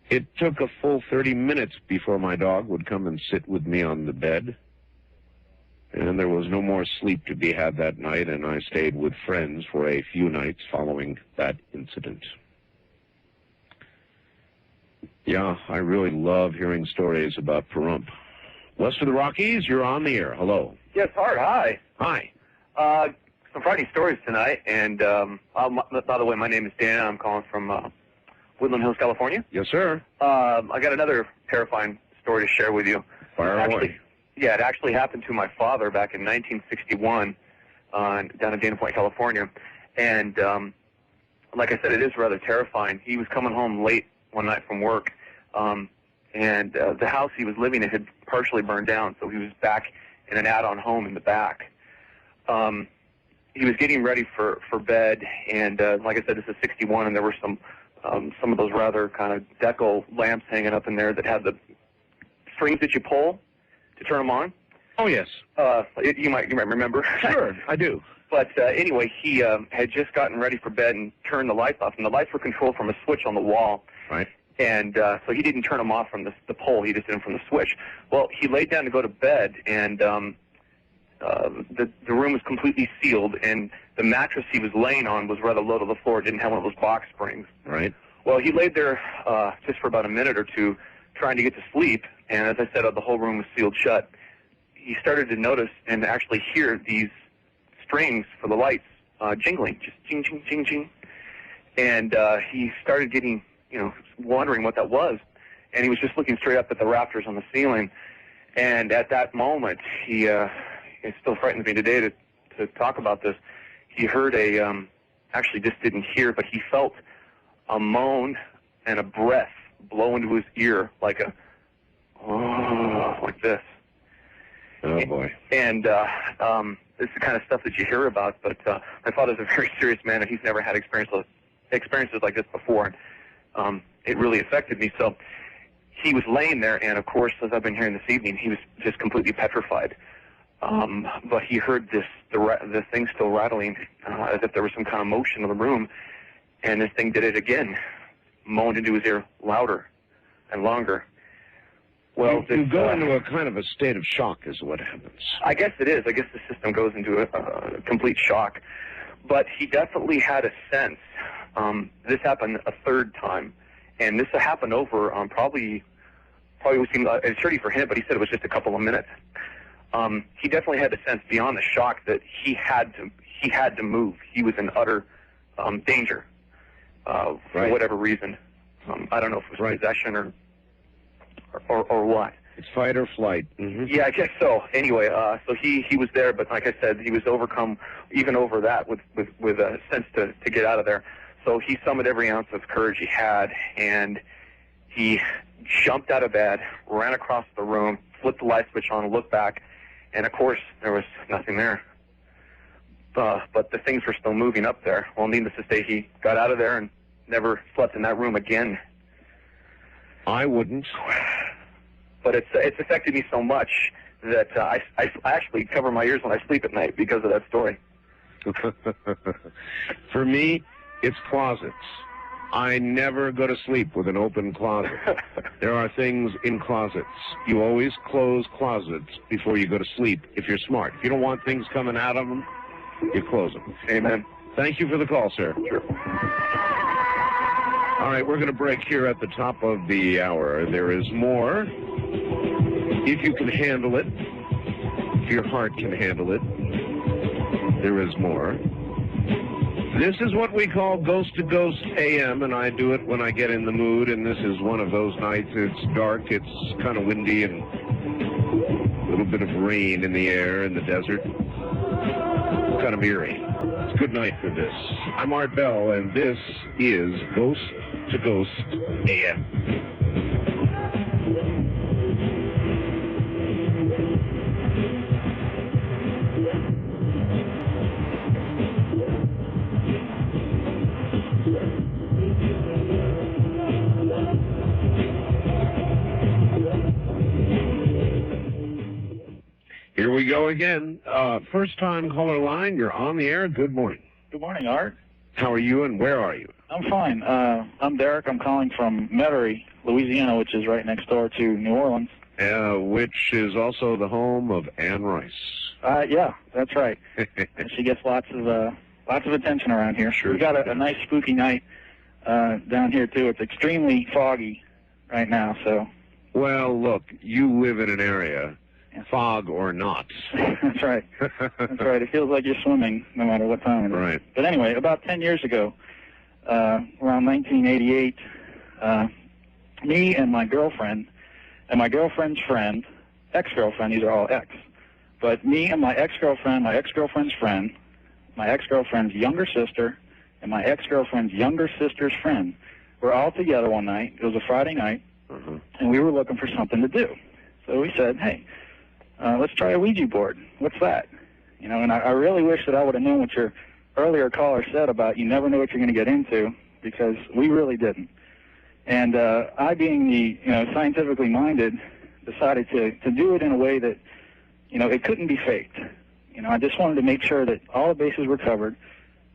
It took a full 30 minutes before my dog would come and sit with me on the bed. And there was no more sleep to be had that night, and I stayed with friends for a few nights following that incident. Yeah, I really love hearing stories about Pahrump. West of the Rockies, you're on the air. Hello. Yes, Art, hi. Hi. Some Friday stories tonight, and by the way, my name is Dan. I'm calling from Woodland Hills, California. Yes, sir. I got another terrifying story to share with you. Fire away. Yeah, it actually happened to my father back in 1961 down in Dana Point, California. And like I said, it is rather terrifying. He was coming home late one night from work, and the house he was living in had partially burned down, so he was back in an add-on home in the back. He was getting ready for bed, and like I said, this is 61, and there were some of those rather kind of deco lamps hanging up in there that had the strings that you pull to turn them on. Oh, yes. You might remember. Sure, I do. But anyway, he had just gotten ready for bed and turned the lights off, and the lights were controlled from a switch on the wall. Right. And so he didn't turn them off from the pole, he just did them from the switch. Well, he laid down to go to bed, and the room was completely sealed, and the mattress he was laying on was rather low to the floor. It didn't have one of those box springs. Right. Well, he laid there just for about a minute or two trying to get to sleep, and as I said, the whole room was sealed shut. He started to notice and actually hear these strings for the lights jingling, just ching, ching, ching, ching. And he started getting, wondering what that was. And he was just looking straight up at the rafters on the ceiling. And at that moment, it still frightens me today to talk about this. He heard actually just didn't hear, but he felt a moan and a breath blow into his ear like like this. Oh, boy. And this is the kind of stuff that you hear about, but my father's a very serious man, and he's never had experiences like this before. And it really affected me. So he was laying there, and of course, as I've been hearing this evening, he was just completely petrified. But he heard the thing still rattling as if there was some kind of motion in the room, and this thing did it again, moaned into his ear louder and longer. Well, you go into a kind of a state of shock is what happens. I guess it is. I guess the system goes into a complete shock. But he definitely had a sense. This happened a third time, and this happened over probably was it's 30 for him, but he said it was just a couple of minutes. He definitely had a sense beyond the shock that he had to move. He was in utter danger for whatever reason. I don't know if it was possession or what. It's fight or flight. Mm-hmm. Yeah, I guess so. Anyway, so he was there, but like I said, he was overcome even over that with a sense to get out of there. So he summoned every ounce of courage he had, and he jumped out of bed, ran across the room, flipped the light switch on, looked back, and of course there was nothing there. But the things were still moving up there. Well, needless to say, he got out of there and never slept in that room again. I wouldn't. But it's affected me so much that I actually cover my ears when I sleep at night because of that story. For me, it's closets. I never go to sleep with an open closet. There are things in closets. You always close closets before you go to sleep if you're smart. If you don't want things coming out of them, you close them. Amen. Thank you for the call, sir. Sure. All right, we're going to break here at the top of the hour. There is more. If you can handle it, if your heart can handle it, there is more. This is what we call Ghost to Ghost AM, and I do it when I get in the mood, and this is one of those nights. It's dark, it's kind of windy, and a little bit of rain in the air in the desert. It's kind of eerie. It's good night for this. I'm Art Bell, and this is Ghost to Ghost AM. Here we go again. First-time caller line. You're on the air. Good morning. Good morning, Art. How are you, and where are you? I'm fine. I'm Derek. I'm calling from Metairie, Louisiana, which is right next door to New Orleans. Which is also the home of Anne Rice. Yeah, that's right. She gets lots of attention around here. Sure. We got a nice spooky night down here too. It's extremely foggy right now. So. Well, look, you live in an area. Fog or not. That's right. That's right. It feels like you're swimming no matter what time it is. Right. But anyway, about 10 years ago, around 1988, me and my girlfriend and my girlfriend's friend, ex-girlfriend, these are all ex, but me and my ex-girlfriend, my ex-girlfriend's friend, my ex-girlfriend's younger sister, and my ex-girlfriend's younger sister's friend were all together one night. It was a Friday night, and we were looking for something to do. So we said, hey, let's try a Ouija board. What's that? You know, and I really wish that I would have known what your earlier caller said about you never know what you're going to get into, because we really didn't. And I, being the scientifically minded, decided to do it in a way that, it couldn't be faked. I just wanted to make sure that all the bases were covered,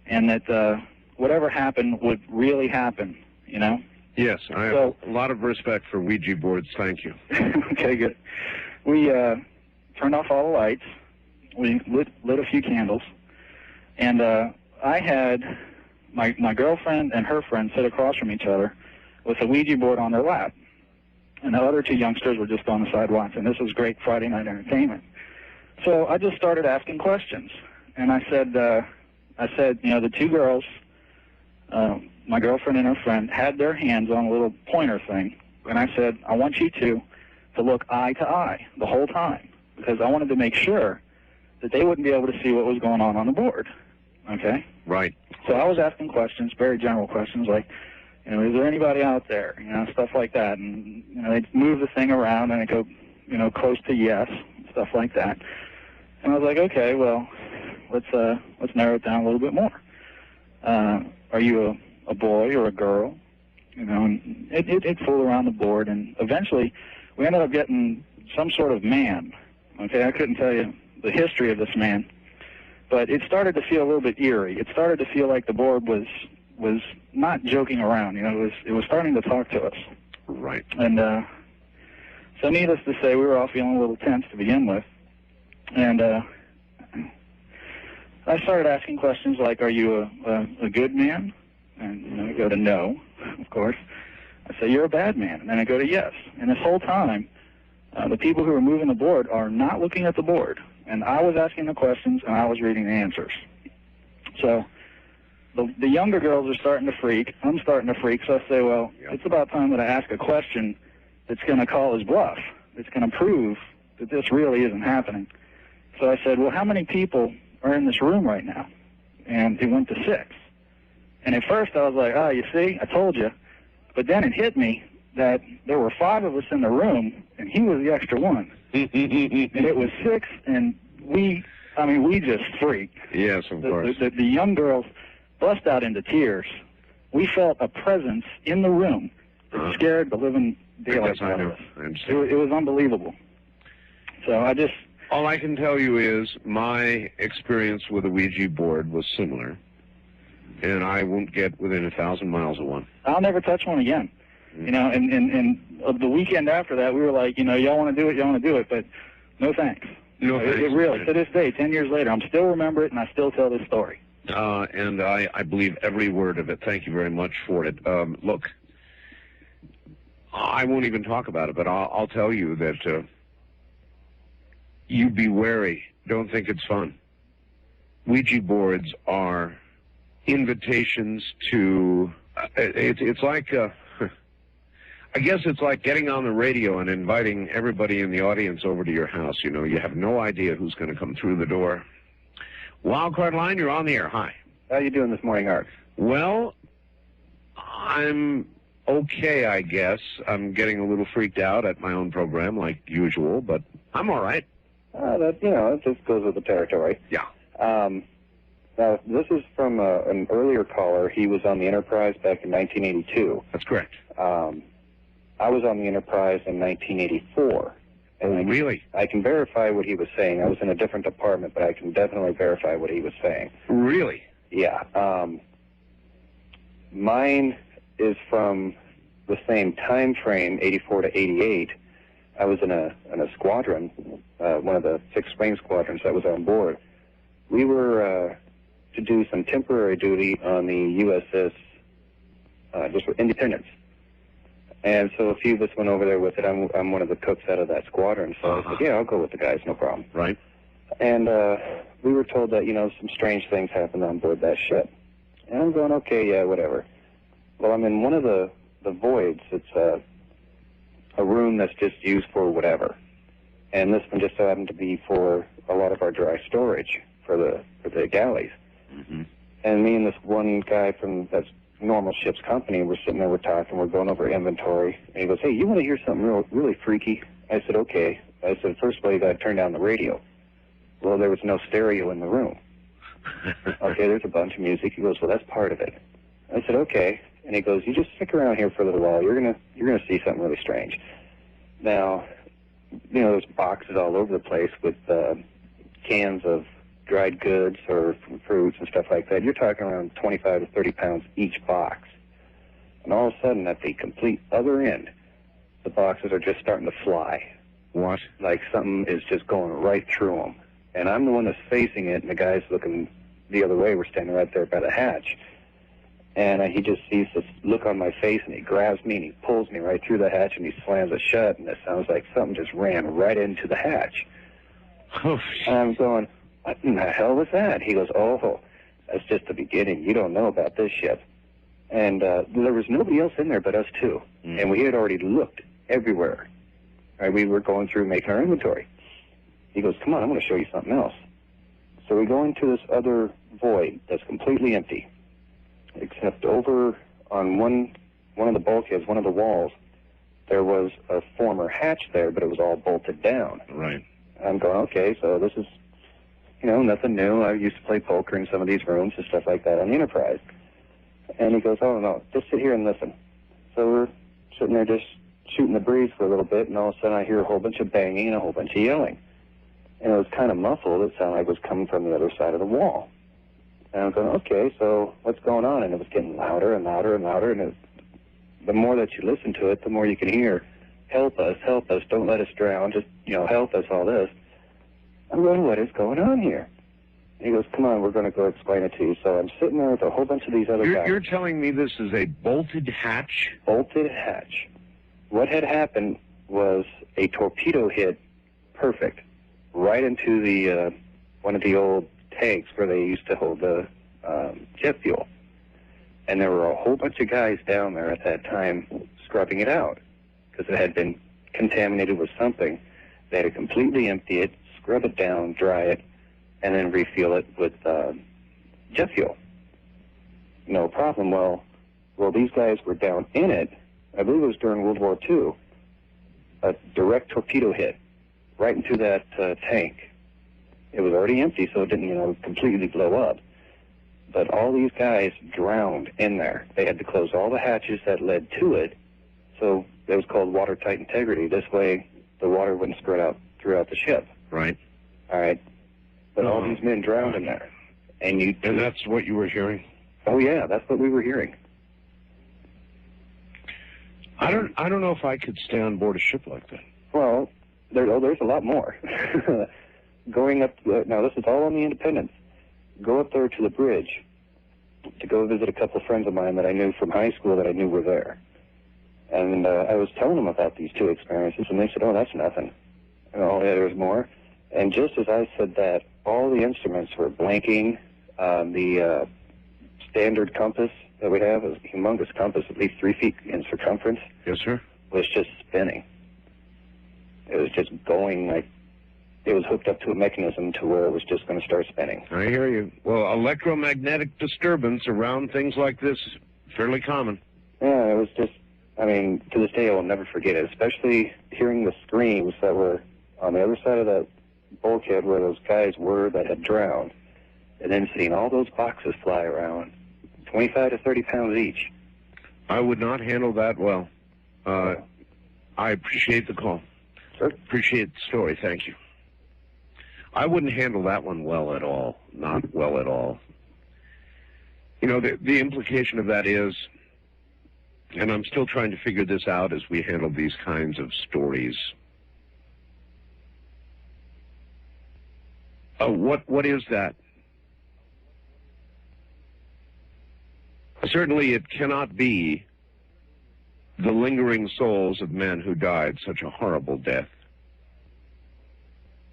and that whatever happened would really happen. Yes, I have a lot of respect for Ouija boards. Thank you. Okay, good. We turned off all the lights. We lit a few candles, And I had my girlfriend and her friend sit across from each other with a Ouija board on their lap. And the other two youngsters were just on the side watching. This was great Friday night entertainment. So I just started asking questions. And I said, you know, the two girls, my girlfriend and her friend, had their hands on a little pointer thing. And I said, I want you two to look eye to eye the whole time, because I wanted to make sure that they wouldn't be able to see what was going on the board. Okay? Right. So I was asking questions, very general questions, like, you know, is there anybody out there? You know, stuff like that. And, you know, they'd move the thing around and it'd go, you know, close to yes, stuff like that. And I was like, okay, well, let's narrow it down a little bit more. Are you a boy or a girl? You know, and it fooled around the board, and eventually we ended up getting some sort of man. Okay, I couldn't tell you the history of this man, but it started to feel a little bit eerie. It started to feel like the board was not joking around. You know, it was starting to talk to us. Right. And so needless to say, we were all feeling a little tense to begin with. And I started asking questions like, are you a good man? And you know, I go to no, of course. I say, you're a bad man. And then I go to yes. And this whole time, the people who are moving the board are not looking at the board. And I was asking the questions, and I was reading the answers. So the younger girls are starting to freak. I'm starting to freak. So I say, well, it's about time that I ask a question that's going to call his bluff. It's going to prove that this really isn't happening. So I said, well, how many people are in this room right now? And it went to 6. And at first I was like, oh, you see, I told you. But then it hit me that there were 5 of us in the room, and he was the extra one. And it was 6, and we just freaked. Yes, of course. The young girls bust out into tears. We felt a presence in the room that scared the living daylights out of us. It was unbelievable. So all I can tell you is my experience with a Ouija board was similar, and I won't get within 1,000 miles of one. I'll never touch one again. You know, and the weekend after that, we were like, you know, y'all want to do it, but no thanks. No thanks. It really, to this day, 10 years later, I'm still remember it, and I still tell this story. And I believe every word of it. Thank you very much for it. Look, I won't even talk about it, but I'll tell you that you be wary. Don't think it's fun. Ouija boards are invitations to, it's like, I guess it's like getting on the radio and inviting everybody in the audience over to your house. You know, you have no idea who's going to come through the door. Wildcard line, you're on the air. Hi. How you doing this morning, Art? Well, I'm okay, I guess. I'm getting a little freaked out at my own program, like usual, but I'm all right. It just goes with the territory. Yeah. Now, this is from an earlier caller. He was on the Enterprise back in 1982. That's correct. I was on the Enterprise in 1984. And really? I can verify what he was saying. I was in a different department, but I can definitely verify what he was saying. Really? Yeah. Mine is from the same time frame, 84 to 88. I was in a squadron, one of the fixed-wing squadrons that was on board. We were to do some temporary duty on the USS Independence. And so a few of us went over there with it. I'm one of the cooks out of that squadron, so I said, yeah, I'll go with the guys, no problem. Right. And we were told that, some strange things happened on board that ship. And I'm going, okay, yeah, whatever. Well, I'm in one of the voids. It's a room that's just used for whatever. And this one just so happened to be for a lot of our dry storage for the galleys. Mm-hmm. And me and this one guy from that's normal ship's company, we're sitting there, we're talking, we're going over inventory. And he goes, hey, you want to hear something really freaky? I said, okay. I said, first of all, you got to turn down the radio. Well, there was no stereo in the room. Okay, there's a bunch of music. He goes, well, that's part of it. I said, okay. And he goes, you just stick around here for a little while. You're gonna see something really strange. Now, there's boxes all over the place with cans of dried goods or fruits and stuff like that. You're talking around 25 to 30 pounds each box. And all of a sudden, at the complete other end, the boxes are just starting to fly. What? Like something is just going right through them. And I'm the one that's facing it, and the guy's looking the other way. We're standing right there by the hatch. And he just sees this look on my face, and he grabs me, and he pulls me right through the hatch, and he slams it shut, and it sounds like something just ran right into the hatch. And I'm going, what in the hell was that? He goes, oh, that's just the beginning. You don't know about this yet. And there was nobody else in there but us two. And we had already looked everywhere. Right, we were going through making our inventory. He goes, come on, I'm going to show you something else. So we go into this other void that's completely empty, except over on one of the bulkheads, one of the walls, there was a former hatch there, but it was all bolted down. Right. I'm going, okay, so this is, nothing new. I used to play poker in some of these rooms and stuff like that on the Enterprise. And he goes, oh, no, just sit here and listen. So we're sitting there just shooting the breeze for a little bit, and all of a sudden I hear a whole bunch of banging and a whole bunch of yelling. And it was kind of muffled. It sounded like it was coming from the other side of the wall. And I'm going, okay, so what's going on? And it was getting louder and louder and louder, and the more that you listen to it, the more you can hear, help us, don't let us drown, just, help us, all this. I'm going, what is going on here? And he goes, come on, we're going to go explain it to you. So I'm sitting there with a whole bunch of these other guys. You're telling me this is a bolted hatch? Bolted hatch. What had happened was a torpedo hit perfect right into the one of the old tanks where they used to hold the jet fuel. And there were a whole bunch of guys down there at that time scrubbing it out because it had been contaminated with something. They had to completely empty it, scrub it down, dry it, and then refuel it with jet fuel. No problem. Well, these guys were down in it. I believe it was during World War II. A direct torpedo hit right into that tank. It was already empty, so it didn't, completely blow up. But all these guys drowned in there. They had to close all the hatches that led to it, so it was called watertight integrity. This way, the water wouldn't spread out throughout the ship. Right. All right. But all these men drowned in there. And that's what you were hearing? Oh, yeah, that's what we were hearing. I don't know if I could stay on board a ship like that. Well, there's a lot more. Going up, now this is all on the Independence. Go up there to the bridge to go visit a couple of friends of mine that I knew from high school that I knew were there. And I was telling them about these two experiences, and they said, oh, that's nothing. Oh, yeah, there's more. And just as I said that, all the instruments were blinking. The standard compass that we have, a humongous compass, at least 3 feet in circumference. Yes, sir. Was just spinning. It was just going like it was hooked up to a mechanism to where it was just going to start spinning. I hear you. Well, electromagnetic disturbance around things like this is fairly common. Yeah, it was just, to this day I will never forget it, especially hearing the screams that were on the other side of that bulkhead where those guys were that had drowned, and then seeing all those boxes fly around, 25 to 30 pounds each. I would not handle that well. I appreciate the call. Sure. Appreciate the story. Thank you. I wouldn't handle that one well at all. Not well at all. The implication of that is, and I'm still trying to figure this out as we handle these kinds of stories. What is that? Certainly it cannot be the lingering souls of men who died such a horrible death.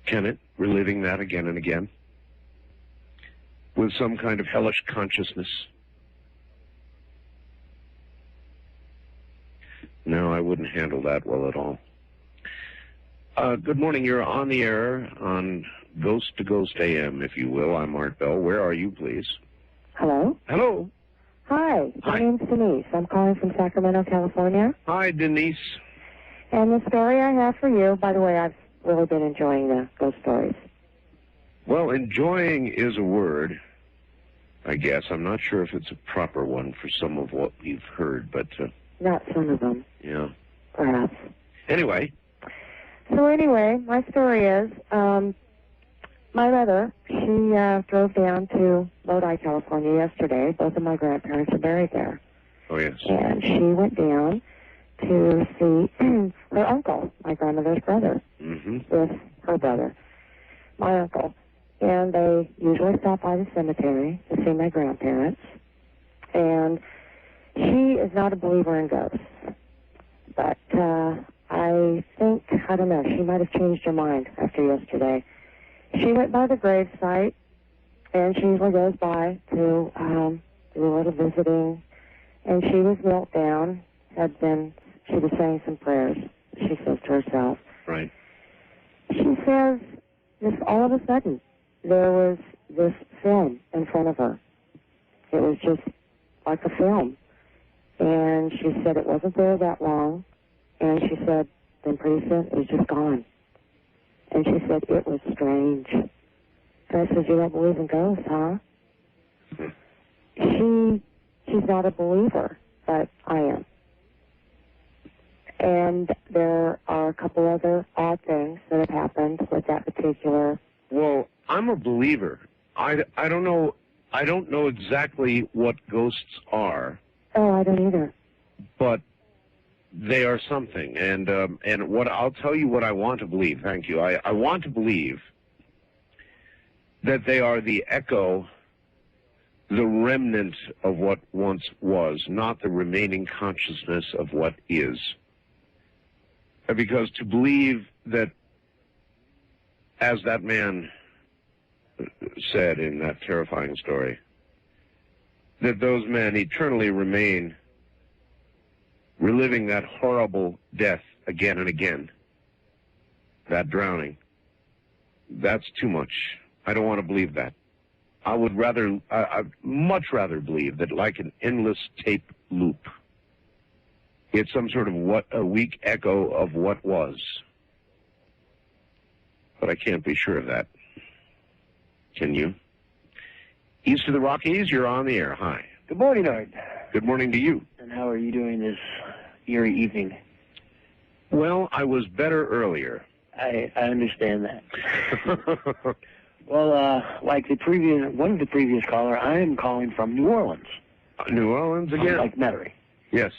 Can it? Reliving that again and again? With some kind of hellish consciousness? No, I wouldn't handle that well at all. Good morning. You're on the air on Ghost to Ghost AM, if you will. I'm Art Bell. Where are you, please? Hello? Hello. Hi, my name's Denise. I'm calling from Sacramento, California. Hi, Denise. And the story I have for you, by the way, I've really been enjoying the ghost stories. Well, enjoying is a word, I guess. I'm not sure if it's a proper one for some of what you've heard, but... Not some of them. Yeah. Perhaps. Anyway. So anyway, my story is, my mother, she drove down to Lodi, California yesterday. Both of my grandparents are buried there. Oh, yes. And she went down to see her uncle, my grandmother's brother, with her brother, my uncle. and they usually stop by the cemetery to see my grandparents. And she is not a believer in ghosts, but I think, I don't know, she might have changed her mind after yesterday. She went by the grave site, and she usually goes by to do a little visiting, and she was knelt down, she was saying some prayers, she says to herself. Right. She says, just all of a sudden, there was this film in front of her. It was just like a film. And she said it wasn't there that long. And she said, then pretty soon it was just gone. And she said, it was strange. And I said, you don't believe in ghosts, huh? She's not a believer, but I am. And there are a couple other odd things that have happened with that particular. Well, I'm a believer. I don't know exactly what ghosts are. Oh, I don't either. But they are something, and what I'll tell you what I want to believe. Thank you. I want to believe that they are the echo, the remnant of what once was, not the remaining consciousness of what is. Because to believe that, as that man said in that terrifying story, that those men eternally remain reliving that horrible death again and again, that drowning, that's too much. I don't want to believe that. I'd much rather believe that, like an endless tape loop, it's some sort of a weak echo of what was. But I can't be sure of that. Can you? East of the Rockies, you're on the air. Hi. Good morning, Art. Good morning to you. And how are you doing this eerie evening? Well, I was better earlier. I understand that. Well, like one of the previous caller, I am calling from New Orleans. New Orleans again? Like Metairie. Yes.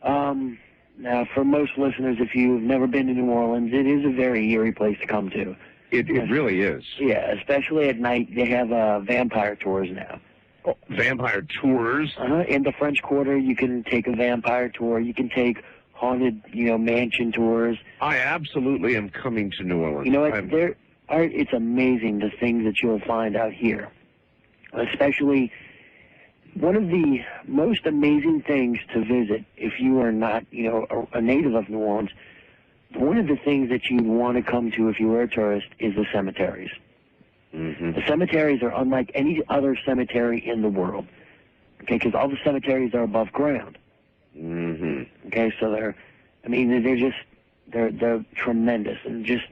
Now, for most listeners, if you've never been to New Orleans, it is a very eerie place to come to. It really is. Yeah, especially at night. They have vampire tours now. Oh, vampire tours? In the French Quarter, you can take a vampire tour. You can take haunted, mansion tours. I absolutely am coming to New Orleans. You know what? It's amazing the things that you'll find out here. Especially, one of the most amazing things to visit, if you are not, a native of New Orleans, one of the things that you'd want to come to if you were a tourist is the cemeteries. Mm-hmm. The cemeteries are unlike any other cemetery in the world. Okay, because all the cemeteries are above ground. Mm-hmm. Okay, so they're tremendous, and just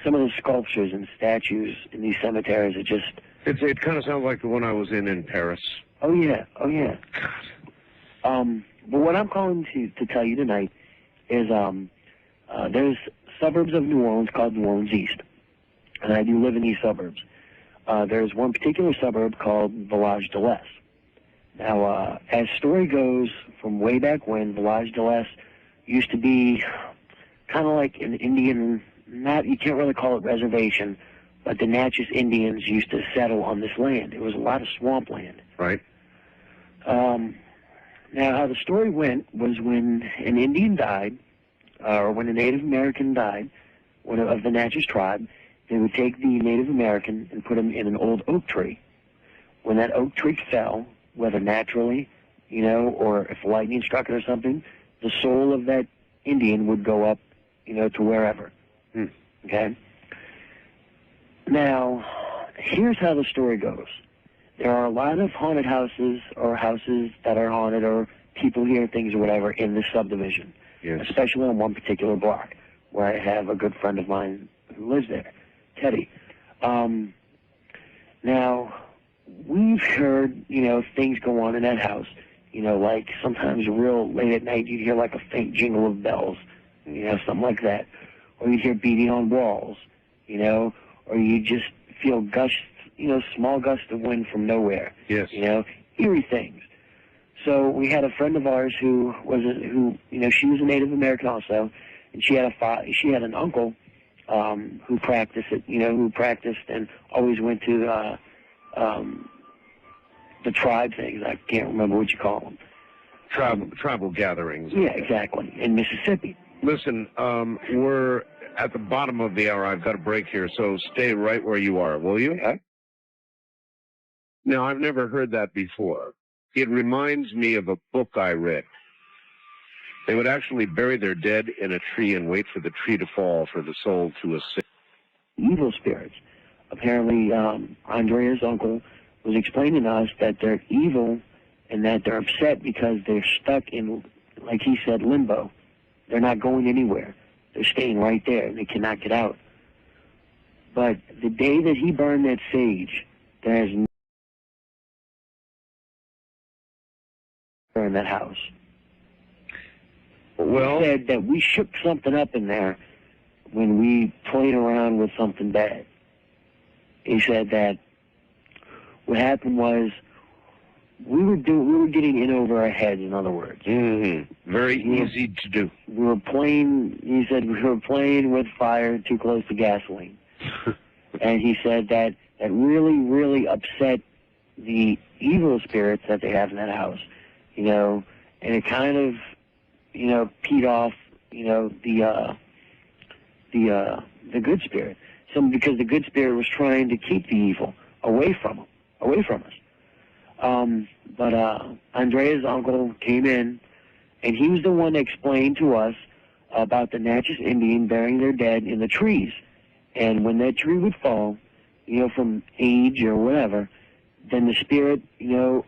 some of the sculptures and statues in these cemeteries are just. It kind of sounds like the one I was in Paris. Oh yeah. But what I'm calling to tell you tonight is there's suburbs of New Orleans called New Orleans East, and I do live in these suburbs. There's one particular suburb called Village de l'Est. Now, as story goes, from way back when, Village de l'Est used to be kind of like an Indian, you can't really call it reservation, but the Natchez Indians used to settle on this land. It was a lot of swampland. Right. Now, how the story went was when an Indian died, or when a Native American died, one of the Natchez tribe, they would take the Native American and put him in an old oak tree. When that oak tree fell, whether naturally, or if lightning struck it or something, the soul of that Indian would go up, to wherever. Okay? Now, here's how the story goes. There are a lot of haunted houses, or houses that are haunted, or people hear things or whatever in this subdivision. Yes. Especially on one particular block, where I have a good friend of mine who lives there, Teddy. Now, we've heard, things go on in that house. Like sometimes real late at night, you'd hear like a faint jingle of bells, something like that. Or you'd hear beating on walls, or you just feel gusts, small gusts of wind from nowhere. Yes. Eerie things. So we had a friend of ours who she was a Native American also, and she had an uncle who practiced it, who practiced and always went to the tribe things. I can't remember what you call them. Tribal gatherings. Yeah, exactly, in Mississippi. Listen, we're at the bottom of the hour. I've got a break here, so stay right where you are, will you? Okay. Now, I've never heard that before. It reminds me of a book I read. They would actually bury their dead in a tree and wait for the tree to fall for the soul to ascend. Evil spirits. Apparently, Andrea's uncle was explaining to us that they're evil and that they're upset because they're stuck in, like he said, limbo. They're not going anywhere. They're staying right there. They cannot get out. But the day that he burned that sage, there's no in that house. Well, he said that we shook something up in there when we played around with something bad. He said that what happened was we were getting in over our heads, in other words. Mm-hmm. Very easy to do. We were playing, he said, we were playing with fire too close to gasoline. And he said that really, really upset the evil spirits that they have in that house, and it kind of, peed off, the good spirit. Because the good spirit was trying to keep the evil away from us. But Andrea's uncle came in, and he was the one that explained to us about the Natchez Indian burying their dead in the trees. And when that tree would fall, from age or whatever, then the spirit,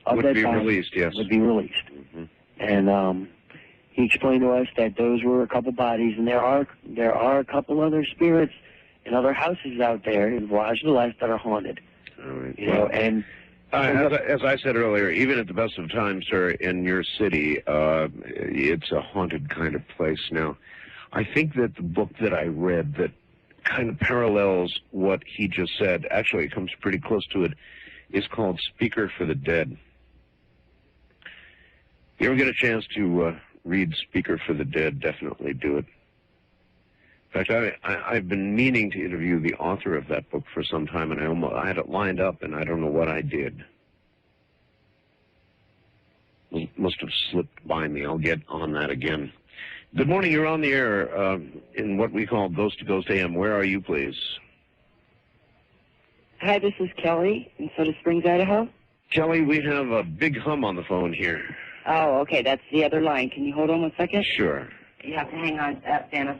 of that body released, yes. would be released. Mm-hmm. And he explained to us that those were a couple bodies, and there are a couple other spirits in other houses out there in Village de l'Est that are haunted. All right. And as I said earlier, even at the best of times, sir, in your city, it's a haunted kind of place now. I think that the book that I read that kind of parallels what he just said, actually it comes pretty close to it, is called Speaker for the Dead. You ever get a chance to read Speaker for the Dead, definitely do it. In fact, I've been meaning to interview the author of that book for some time, and I had it lined up, and I don't know what I did. Must have slipped by me. I'll get on that again. Good morning. You're on the air in what we call Ghost to Ghost AM. Where are you, please? Hi, this is Kelly in Soda Springs, Idaho. Kelly, we have a big hum on the phone here. Oh, okay. That's the other line. Can you hold on 1 second? Sure. You have to hang on, Dana.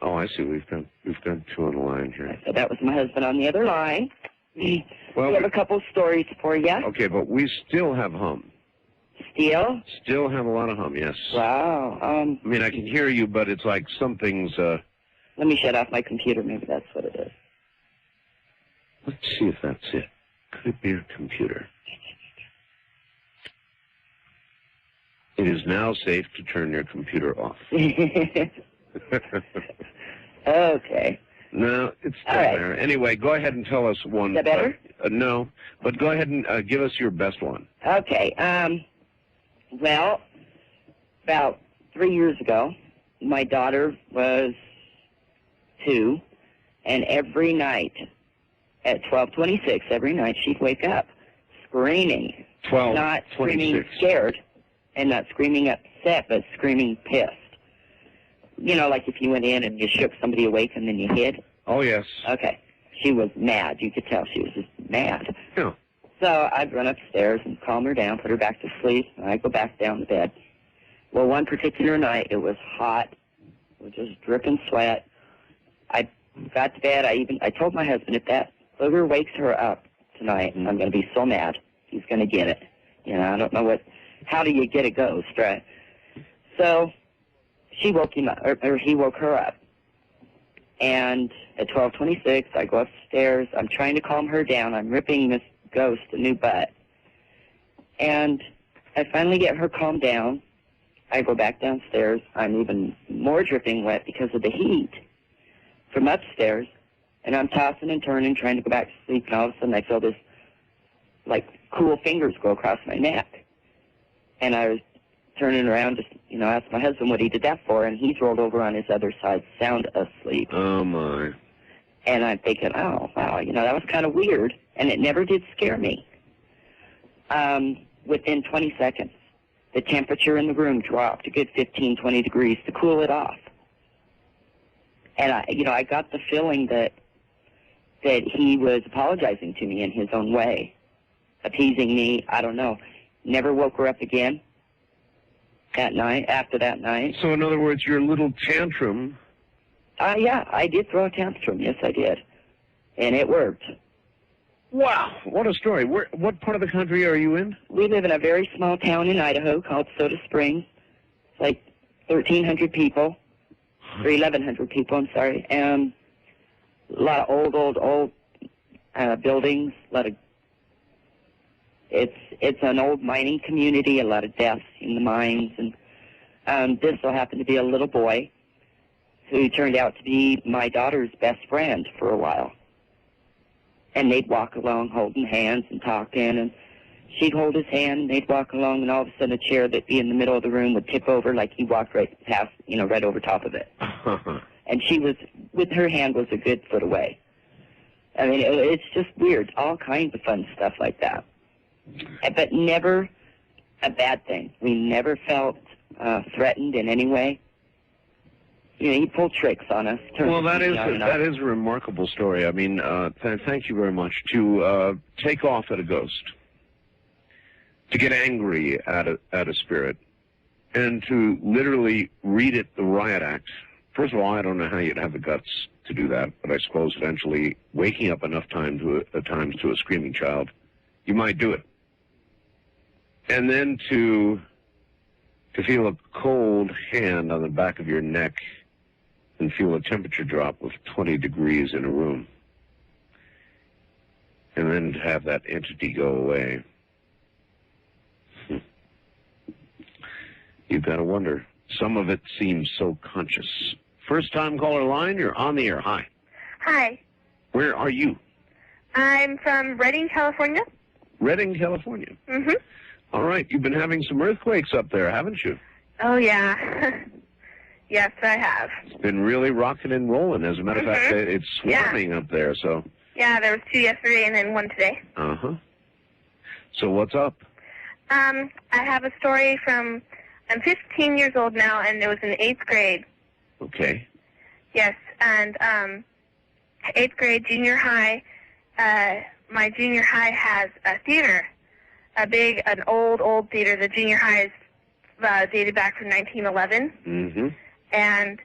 Oh, I see. We've got two on the line here. So that was my husband on the other line. Well, we have a couple stories for you. Okay, but we still have hum. Still? Still have a lot of hum, yes. Wow. I mean, I can hear you, but it's like something's... Let me shut off my computer. Maybe that's what it is. Let's see if that's it. Could it be your computer? It is now safe to turn your computer off. Okay. No, it's still there. Anyway, go ahead and tell us one. Is that better? No, but go ahead and give us your best one. Okay. Well, about 3 years ago, my daughter was 2, and every night at 12:26, every night she'd wake up screaming. 12:26. Not screaming scared, and not screaming upset, but screaming pissed. Like if you went in and you shook somebody awake and then you hid. Oh, yes. Okay. She was mad. You could tell she was just mad. Yeah. So I'd run upstairs and calm her down, put her back to sleep, and I'd go back down to bed. Well, one particular night, it was hot. It was just dripping sweat. I got to bed. I told my husband, if that booger wakes her up tonight, and I'm going to be so mad, he's going to get it. I don't know how do you get a ghost, right? So she woke him up, or he woke her up. And at 12:26, I go upstairs. I'm trying to calm her down. I'm ripping this ghost a new butt. And I finally get her calmed down. I go back downstairs. I'm even more dripping wet because of the heat from upstairs. And I'm tossing and turning, trying to go back to sleep. And all of a sudden, I feel this, cool fingers go across my neck. And I was turning around to, ask my husband what he did that for, and he's rolled over on his other side, sound asleep. Oh, my. And I'm thinking, oh, wow, that was kind of weird, and it never did scare me. Within 20 seconds, the temperature in the room dropped a good 15, 20 degrees to cool it off. And, I got the feeling that he was apologizing to me in his own way, appeasing me, I don't know. Never woke her up again that night, after that night. So, in other words, your little tantrum... Yeah, I did throw a tantrum. Yes, I did. And it worked. Wow, what a story. What part of the country are you in? We live in a very small town in Idaho called Soda Springs. It's like 1,300 people, or 1,100 people, I'm sorry. A lot of old buildings, a lot of... It's an old mining community, a lot of deaths in the mines, and this so happened to be a little boy who turned out to be my daughter's best friend for a while. And they'd walk along holding hands and talking, and she'd hold his hand, and they'd walk along, and all of a sudden a chair that'd be in the middle of the room would tip over like he walked right past, right over top of it. And she was, with her hand was a good foot away. I mean, it's just weird, all kinds of fun stuff like that. But never a bad thing. We never felt threatened in any way. He pulled tricks on us. Well, that is a remarkable story. I mean, thank you very much. To take off at a ghost, to get angry at a spirit, and to literally read it the riot act. First of all, I don't know how you'd have the guts to do that, but I suppose eventually waking up enough times to a screaming child, you might do it. And then to feel a cold hand on the back of your neck and feel a temperature drop of 20 degrees in a room. And then to have that entity go away. You've got to wonder. Some of it seems so conscious. First time caller line, you're on the air. Hi. Hi. Where are you? I'm from Redding, California. Redding, California. Mm-hmm. All right. You've been having some earthquakes up there, haven't you? Oh, yeah. Yes, I have. It's been really rocking and rolling. As a matter of fact, it's swarming up there, so... Yeah, there was 2 yesterday and then 1 today. Uh-huh. So what's up? I have a story from... I'm 15 years old now, and it was in 8th grade. Okay. Yes, and 8th grade, junior high, my junior high has a theater, an old theater. The junior high is dated back from 1911. Mm-hmm. And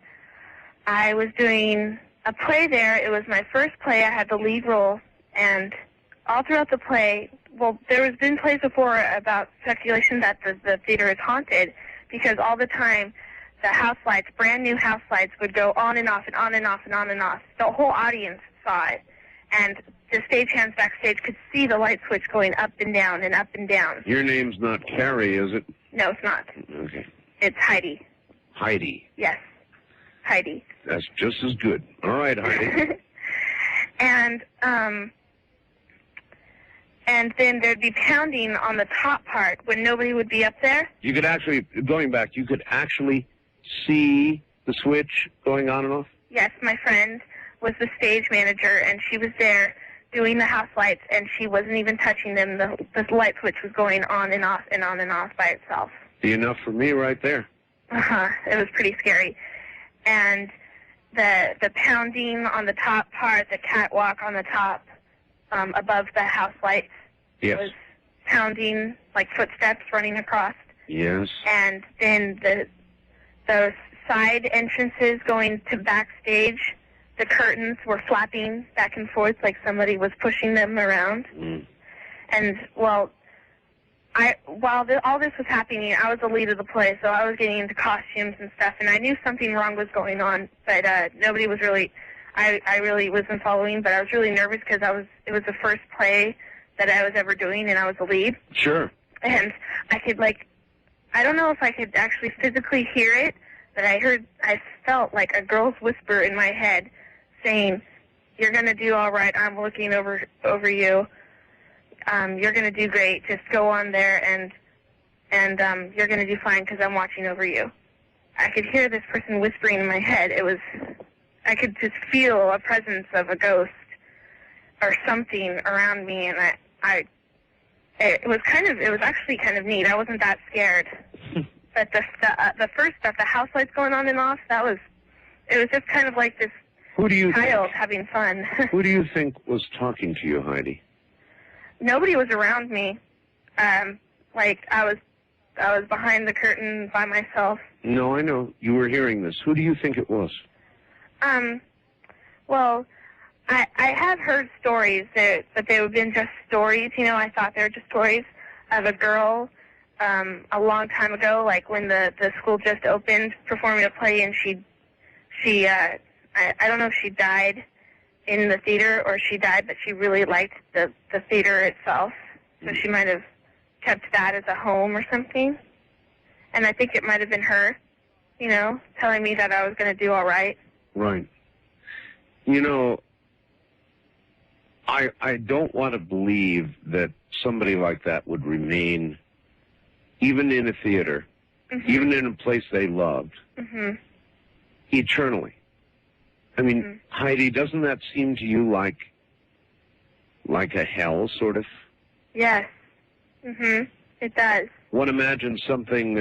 I was doing a play there. It was my first play. I had the lead role, and all throughout the play, well, there has been plays before about speculation that the theater is haunted, because all the time the house lights, brand new house lights, would go on and off and on and off and on and off. The whole audience saw it, and the stagehands backstage could see the light switch going up and down and up and down. Your name's not Carrie, is it? No, it's not. Okay. It's Heidi. Heidi. Yes, Heidi. That's just as good. All right, Heidi. And then there'd be pounding on the top part when nobody would be up there. You could actually, going back, you could actually see the switch going on and off? Yes, my friend was the stage manager, and she was there doing the house lights, and she wasn't even touching them. The light switch was going on and off and on and off by itself. Enough for me right there. It was pretty scary. And the pounding on the top part, the catwalk on the top, above the house lights, was pounding like footsteps running across. Yes. And then those side entrances going to backstage, the curtains were flapping back and forth like somebody was pushing them around. Mm. And, well, while all this was happening, I was the lead of the play, so I was getting into costumes and stuff, and I knew something wrong was going on, but nobody was really, I really wasn't following, but I was really nervous because it was the first play that I was ever doing, and I was the lead. Sure. And I could, I don't know if I could actually physically hear it, but I felt like a girl's whisper in my head saying, "You're going to do all right. I'm looking over you. You're going to do great. Just go on there and you're going to do fine because I'm watching over you. I could hear this person whispering in my head. I could just feel a presence of a ghost or something around me, and it was actually kind of neat. I wasn't that scared. But the first stuff, the house lights going on and off, it was just kind of like this child having fun. Who do you think was talking to you, Heidi? Nobody was around me. Like I was behind the curtain by myself. No, I know. You were hearing this. Who do you think it was? Well, I have heard stories, but they have been just stories. You know, I thought they were just stories of a girl a long time ago, like when the school just opened, performing a play, and I don't know if she died in the theater or she died, but she really liked the theater itself, so she might have kept that as a home or something. And I think it might have been her, you know, telling me that I was going to do all right. Right. You know, I don't want to believe that somebody like that would remain, even in a theater, even in a place they loved, eternally. I mean, Heidi, doesn't that seem to you like a hell, sort of? Yes. It does. One imagines something...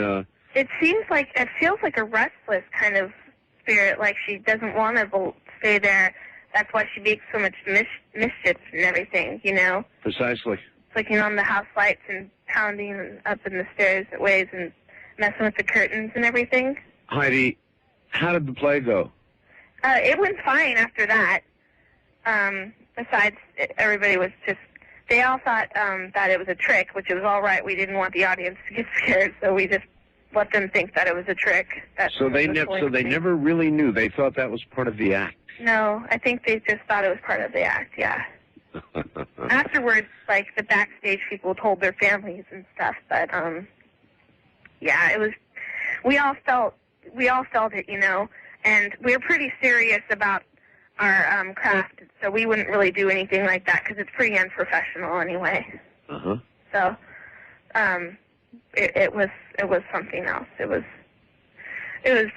it feels like a restless kind of spirit, like she doesn't want to stay there. That's why she makes so much mischief and everything, you know? Precisely. Flicking on the house lights and pounding up in the stairs ways and messing with the curtains and everything. Heidi, how did the play go? It went fine after that. Besides, everybody was just... They all thought that it was a trick, which was all right. We didn't want the audience to get scared, so we just let them think that it was a trick. So they never really knew. They thought that was part of the act. No, I think they just thought it was part of the act, yeah. Afterwards, like, the backstage people told their families and stuff, but, yeah, it was... We all felt it, you know, and we were pretty serious about our craft, so we wouldn't really do anything like that because it's pretty unprofessional anyway. So, it was something else. It was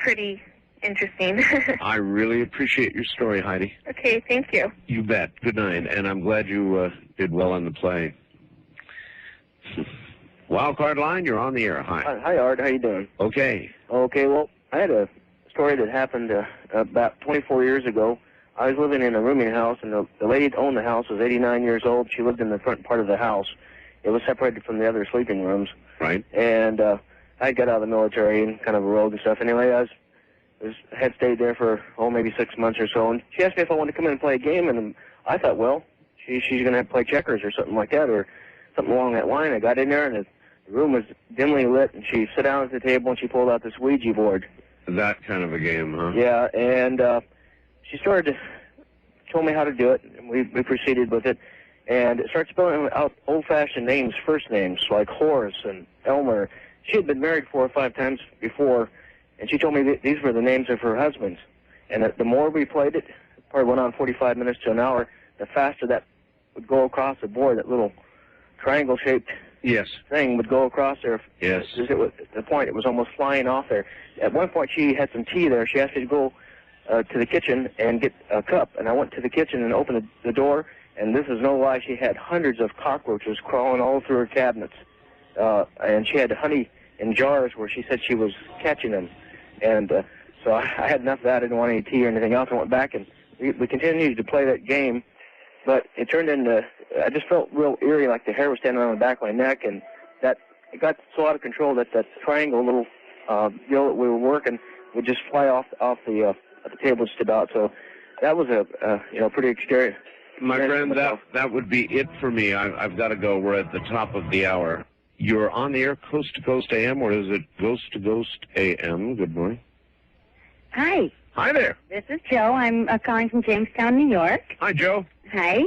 pretty interesting. I really appreciate your story, Heidi. Okay, thank you. You bet. Good night, and I'm glad you did well in the play. Wildcard line, you're on the air. Hi. Hi, Art. How you doing? Okay. Okay, well, I had a story that happened about 24 years ago. I was living in a rooming house, and the lady that owned the house was 89 years old. She lived in the front part of the house. It was separated from the other sleeping rooms. Right. And I got out of the military and kind of a rogue and stuff. Anyway, I had stayed there for, maybe 6 months or so, and she asked me if I wanted to come in and play a game, and I thought, well, she's going to have to play checkers or something like that, or something along that line. I got in there, and the room was dimly lit, and she sat down at the table, and she pulled out this Ouija board. That kind of a game, huh? Yeah, and she told me how to do it, and we proceeded with it, and it started spelling out old-fashioned names, first names, like Horace and Elmer. She had been married 4 or 5 times before, and she told me that these were the names of her husbands. And the more we played it, probably went on 45 minutes to an hour, the faster that would go across the board, that little triangle-shaped thing would go across there. Yes. At the point, it was almost flying off there. At one point, she had some tea there. She asked me to go to the kitchen and get a cup. And I went to the kitchen and opened the door, and this is no lie, she had hundreds of cockroaches crawling all through her cabinets. And she had honey in jars where she said she was catching them. And so I had enough of that. I didn't want any tea or anything else. I went back, and we continued to play that game. But it turned into, I just felt real eerie, like the hair was standing on the back of my neck, and that it got so out of control that that triangle little deal that we were working would just fly off the table just about. So that was a pretty scary. My friend, that would be it for me. I've got to go. We're at the top of the hour. You're on the air, Coast to Coast AM, or is it Ghost to Ghost AM? Good morning. Hi. Hi there. This is Joe. I'm calling from Jamestown, New York. Hi, Joe. Hi.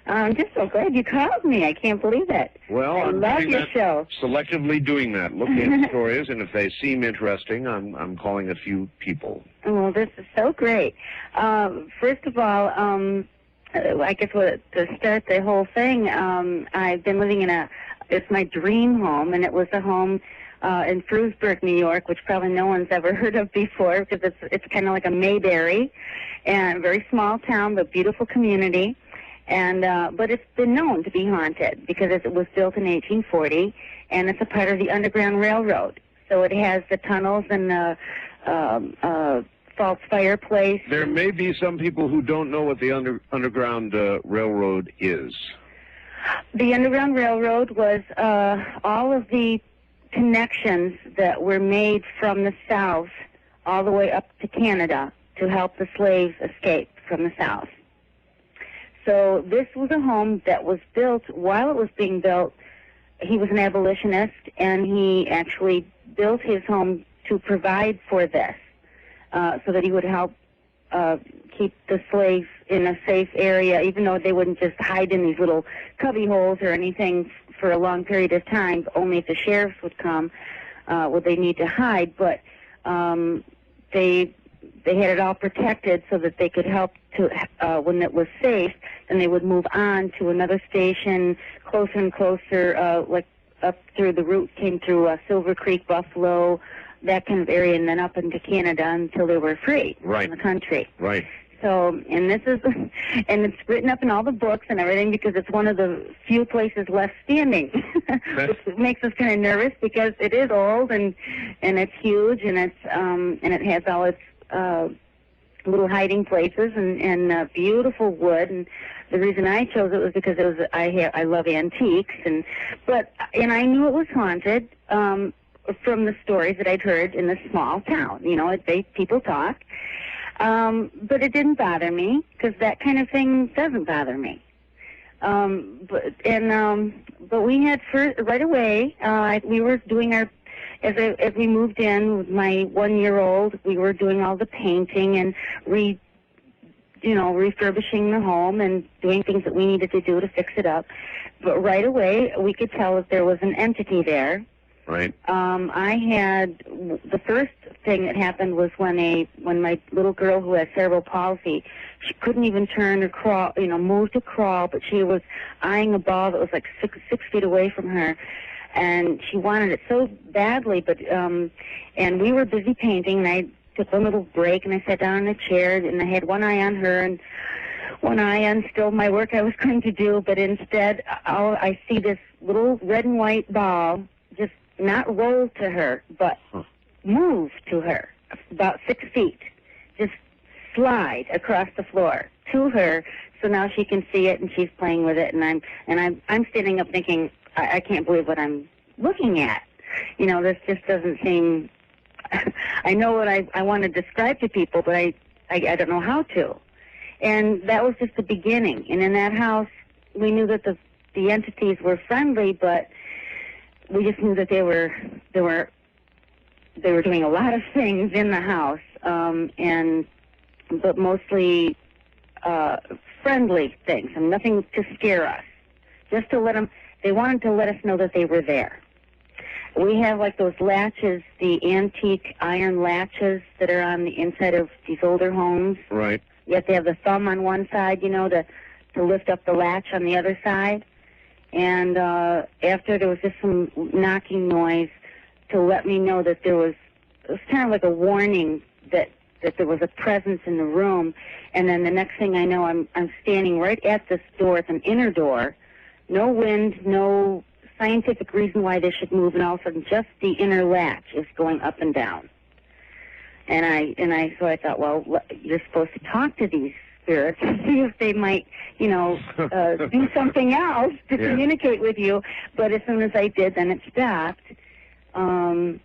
I'm just so glad you called me. I can't believe it. Well, I love your show. Selectively doing that, looking at stories, and if they seem interesting, I'm calling a few people. Well, this is so great. First of all, I guess to start the whole thing, I've been living in it's my dream home, and it was a home in Frewsburg, New York, which probably no one's ever heard of before because it's kind of like a Mayberry, and a very small town but beautiful community. And but it's been known to be haunted because it was built in 1840, and it's a part of the Underground Railroad. So it has the tunnels and the false fireplace. There may be some people who don't know what the Underground Railroad is. The Underground Railroad was all of the connections that were made from the South all the way up to Canada to help the slaves escape from the South. So this was a home that was built. While it was being built, he was an abolitionist, and he actually built his home to provide for this, so that he would help keep the slaves in a safe area, even though they wouldn't just hide in these little cubby holes or anything for a long period of time. Only if the sheriffs would come would they need to hide. But they had it all protected so that they could help to, when it was safe, then they would move on to another station closer and closer, like up through the route came through Silver Creek, Buffalo, that kind of area, and then up into Canada until they were free from the country. Right. So, and this is, and it's written up in all the books and everything because it's one of the few places left standing, which makes us kind of nervous because it is old and it's huge and it has all its little hiding places and beautiful wood. And the reason I chose it was because it was I love antiques and I knew it was haunted from the stories that I'd heard in this small town. You know, people talk. But it didn't bother me because that kind of thing doesn't bother me. But we had right away. We were doing our as we moved in with my 1-year-old. We were doing all the painting and refurbishing the home and doing things that we needed to do to fix it up. But right away we could tell that there was an entity there. Right. I had the first thing that happened was when my little girl who has cerebral palsy, she couldn't even turn or crawl, move to crawl, but she was eyeing a ball that was like six feet away from her, and she wanted it so badly. But and we were busy painting, and I took one little break, and I sat down in a chair, and I had one eye on her and one eye on still my work I was going to do. But instead, I see this little red and white ball just not roll to her, but move to her about 6 feet, just slide across the floor to her, so now she can see it and she's playing with it, and I'm standing up thinking, I can't believe what I'm looking at. This just doesn't seem. I know what I want to describe to people, but I don't know how to. And that was just the beginning. And in that house, we knew that the entities were friendly, but we just knew that they were doing a lot of things in the house, but mostly friendly things and nothing to scare us. Just to let them. They wanted to let us know that they were there. We have like those latches, the antique iron latches that are on the inside of these older homes. Right. You have to have the thumb on one side, to lift up the latch on the other side. And after there was just some knocking noise to let me know that it was kind of like a warning that there was a presence in the room. And then the next thing I know, I'm standing right at this door. It's an inner door. No wind, no scientific reason why they should move, and all of a sudden just the inner latch is going up and down. So I thought, well, you're supposed to talk to these spirits and see if they might, do something else to communicate with you. But as soon as I did, then it stopped. And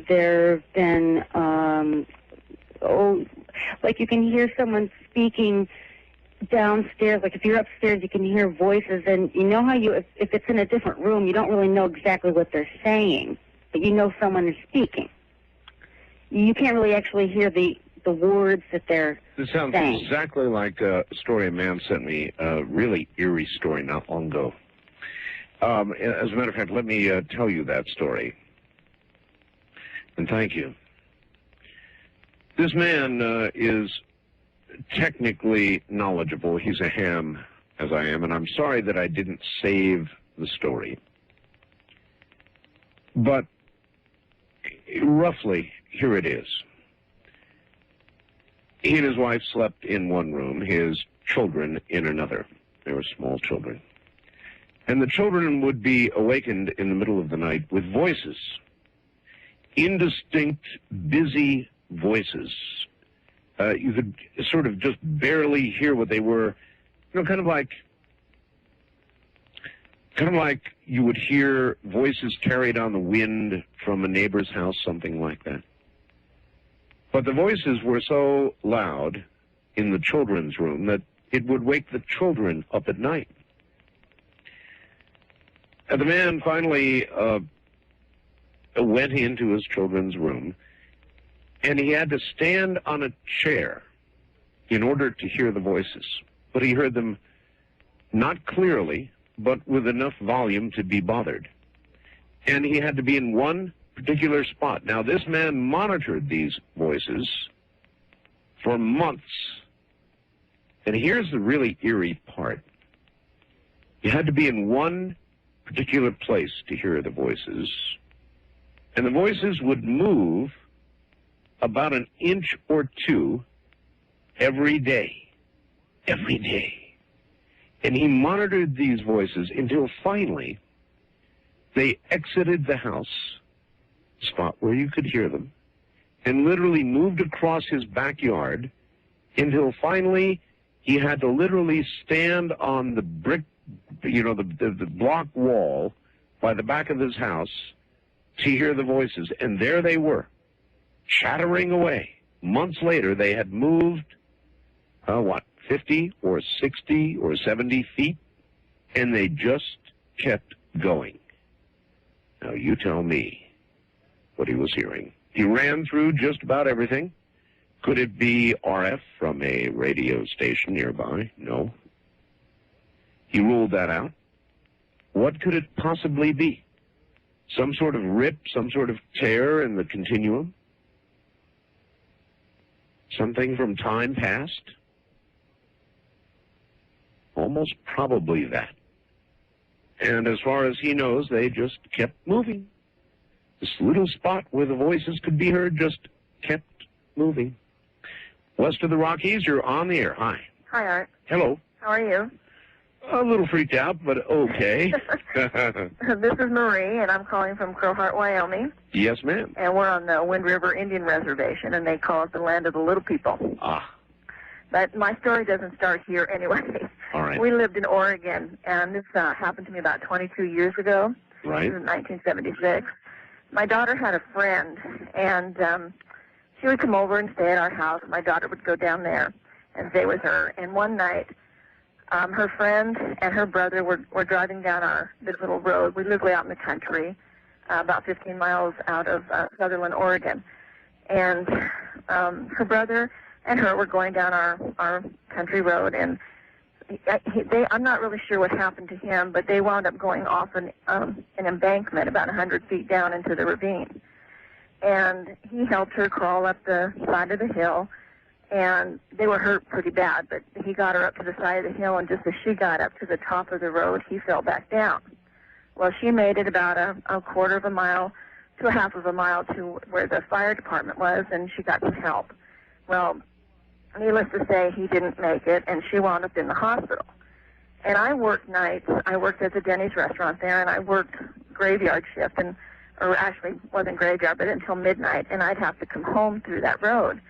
there have been, like you can hear someone speaking downstairs. Like if you're upstairs, you can hear voices, and you know how if it's in a different room, you don't really know exactly what they're saying, but you know someone is speaking. You can't really actually hear the words that they're This sounds saying. exactly like a story a man sent me, a really eerie story not long ago. As a matter of fact, let me tell you that story. And thank you. This man is technically knowledgeable. He's a ham, as I am, and I'm sorry that I didn't save the story. But roughly, here it is. He and his wife slept in one room, his children in another. They were small children. And the children would be awakened in the middle of the night with voices, indistinct, busy voices. You could sort of just barely hear what they were, you know, kind of like you would hear voices carried on the wind from a neighbor's house, something like that. But the voices were so loud in the children's room that it would wake the children up at night. And the man finally went into his children's room, and he had to stand on a chair in order to hear the voices. But he heard them not clearly, but with enough volume to be bothered. And he had to be in one particular spot. Now, this man monitored these voices for months. And here's the really eerie part. You had to be in one particular place to hear the voices. And the voices would move about an inch or two every day. Every day. And he monitored these voices until finally they exited the house, spot where you could hear them, and literally moved across his backyard until finally he had to literally stand on the brick, you know, the block wall by the back of his house to hear the voices. And there they were, chattering away. Months later, they had moved, 50 or 60 or 70 feet, and they just kept going. Now, you tell me what he was hearing. He ran through just about everything. Could it be RF from a radio station nearby? No. He ruled that out. What could it possibly be? Some sort of rip, some sort of tear in the continuum? Something from time past? Almost probably that. And as far as he knows, they just kept moving. This little spot where the voices could be heard just kept moving. West of the Rockies, you're on the air. Hi. Hi, Art. Hello. How are you? A little freaked out, but okay. This is Marie, and I'm calling from Crowheart, Wyoming. Yes, ma'am. And we're on the Wind River Indian Reservation, and they call it the land of the little people. Ah. But my story doesn't start here anyway. All right. We lived in Oregon, and this happened to me about 22 years ago. Right. This was 1976. My daughter had a friend, and she would come over and stay at our house. My daughter would go down there and stay with her. And one night, her friend and her brother were driving down this little road. We live way out in the country, about 15 miles out of Sutherland, Oregon. And her brother and her were going down our country road, and I'm not really sure what happened to him, but they wound up going off an embankment about 100 feet down into the ravine. And he helped her crawl up the side of the hill, and they were hurt pretty bad, but he got her up to the side of the hill, and just as she got up to the top of the road, he fell back down. Well, she made it about a quarter of a mile to a half of a mile to where the fire department was, and she got some help. Well, needless to say, he didn't make it, and she wound up in the hospital. And I worked nights. I worked at the Denny's restaurant there, and I worked graveyard shift, or actually wasn't graveyard, but until midnight, and I'd have to come home through that road.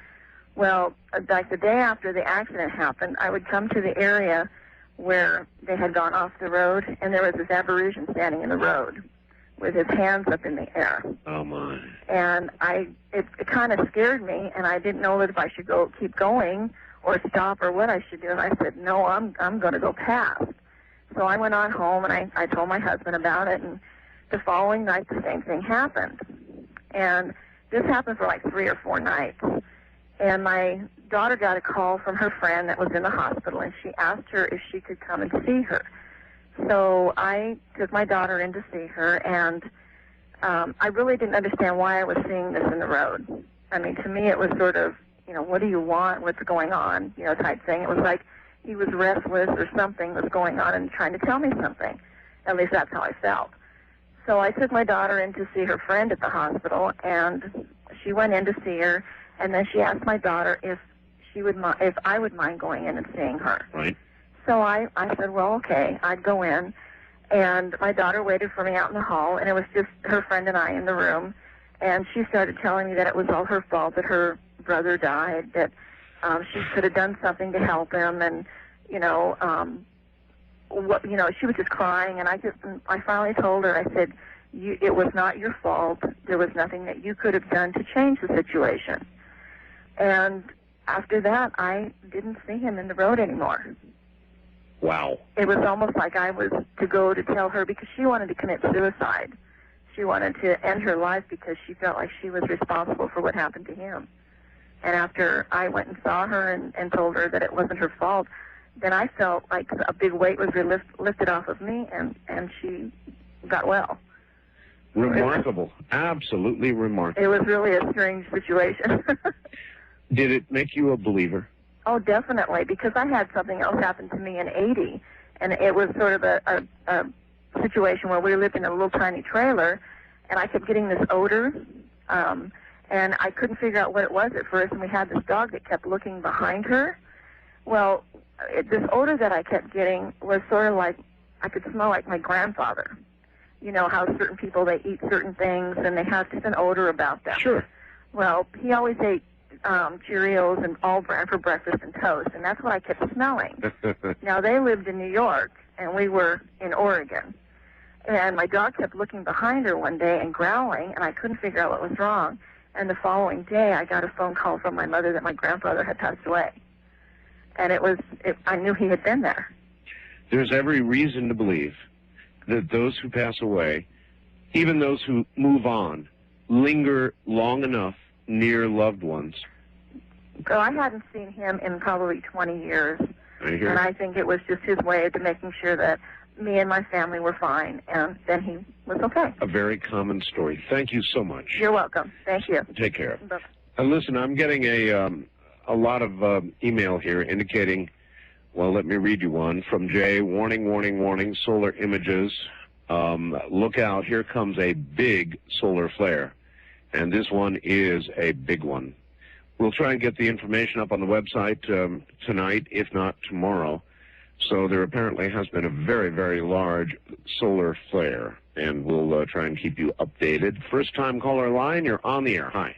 Well, like the day after the accident happened, I would come to the area where they had gone off the road, and there was this Aborigine standing in the road with his hands up in the air. Oh, my. And it kind of scared me, and I didn't know if I should keep going or stop or what I should do. And I said, no, I'm going to go past. So I went on home, and I told my husband about it, and the following night the same thing happened. And this happened for like 3 or 4 nights. And my daughter got a call from her friend that was in the hospital, and she asked her if she could come and see her. So I took my daughter in to see her, and I really didn't understand why I was seeing this in the road. I mean, to me it was sort of, what do you want, what's going on, type thing. It was like he was restless or something was going on and trying to tell me something. At least that's how I felt. So I took my daughter in to see her friend at the hospital, and she went in to see her, and then she asked my daughter if I would mind going in and seeing her. Right. So I said, well, okay, I'd go in. And my daughter waited for me out in the hall, and it was just her friend and I in the room. And she started telling me that it was all her fault that her brother died, that she could have done something to help him, and she was just crying. And I finally told her, I said, it was not your fault. There was nothing that you could have done to change the situation. And after that, I didn't see him in the road anymore. Wow. It was almost like I was to go to tell her, because she wanted to commit suicide. She wanted to end her life because she felt like she was responsible for what happened to him. And after I went and saw her and told her that it wasn't her fault, then I felt like a big weight was lifted off of me, and she got well. Remarkable. Absolutely remarkable. It was really a strange situation. Did it make you a believer? Oh, definitely, because I had something else happen to me in '80, and it was sort of a situation where we lived in a little tiny trailer, and I kept getting this odor, and I couldn't figure out what it was at first, and we had this dog that kept looking behind her. Well, this odor that I kept getting was sort of like, I could smell like my grandfather. You know how certain people, they eat certain things, and they have just an odor about them. Sure. Well, he always ate Cheerios and all bran for breakfast and toast, and that's what I kept smelling. Now, they lived in New York, and we were in Oregon. And my dog kept looking behind her one day and growling, and I couldn't figure out what was wrong. And the following day, I got a phone call from my mother that my grandfather had passed away. And I knew he had been there. There's every reason to believe that those who pass away, even those who move on, linger long enough near loved ones. So I hadn't seen him in probably 20 years. I hear. And I think it was just his way of making sure that me and my family were fine, and then he was okay. A very common story. Thank you so much. You're welcome. Thank you. Take care. Bye. Listen, I'm getting a lot of email here indicating, well, let me read you one from Jay. Warning, warning, warning, solar images. Look out, here comes a big solar flare. And this one is a big one. We'll try and get the information up on the website tonight, if not tomorrow. So there apparently has been a very, very large solar flare, and we'll try and keep you updated. First-time caller line, you're on the air. Hi.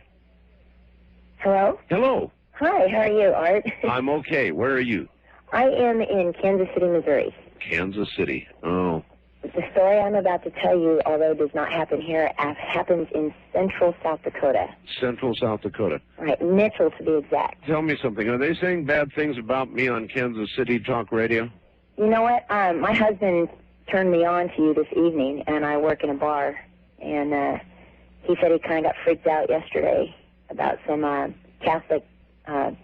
Hello? Hello. Hi, how are you, Art? I'm okay. Where are you? I am in Kansas City, Missouri. Kansas City. Oh. The story I'm about to tell you, although it does not happen here, happens in central South Dakota. Central South Dakota. Right, Mitchell to be exact. Tell me something. Are they saying bad things about me on Kansas City Talk Radio? You know what? My husband turned me on to you this evening, and I work in a bar. And he said he kind of got freaked out yesterday about some Catholic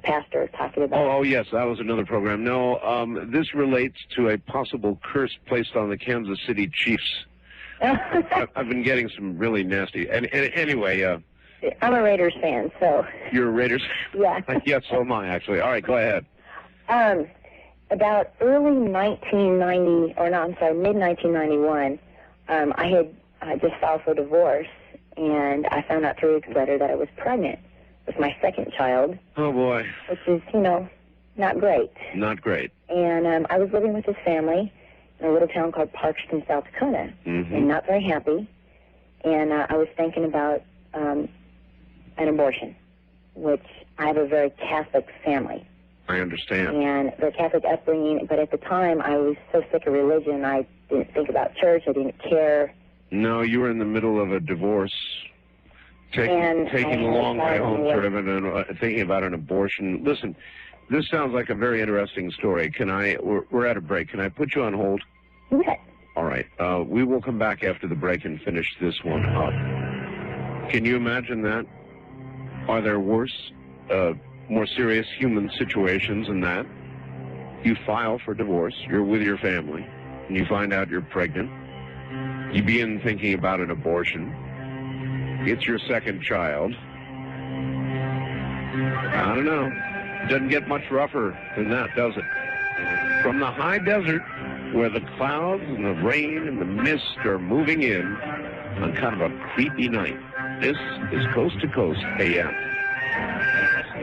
pastor talking about... Oh, yes, that was another program. No, this relates to a possible curse placed on the Kansas City Chiefs. I've been getting some really nasty... And anyway... I'm a Raiders fan, so... You're a Raiders? Yeah. Yes, so am I, actually. All right, go ahead. About early 1990, or no, I'm sorry, mid-1991, I had just filed for divorce, and I found out 3 weeks later that I was pregnant with my second child. Oh, boy. Which is, not great. Not great. And I was living with his family in a little town called Parkston, South Dakota, and not very happy. And I was thinking about an abortion, which I have a very Catholic family. I understand. And their Catholic upbringing, but at the time I was so sick of religion, I didn't think about church, I didn't care. No, you were in the middle of a divorce. Taking a long way home, sort of, and thinking about an abortion. Listen, this sounds like a very interesting story. We're at a break. Can I put you on hold? Okay. All right. We will come back after the break and finish this one up. Can you imagine that? Are there worse, more serious human situations than that? You file for divorce, you're with your family, and you find out you're pregnant. You begin thinking about an abortion. It's your second child. I don't know. It doesn't get much rougher than that, does it? From the high desert, where the clouds and the rain and the mist are moving in, on kind of a creepy night. This is Coast to Coast AM.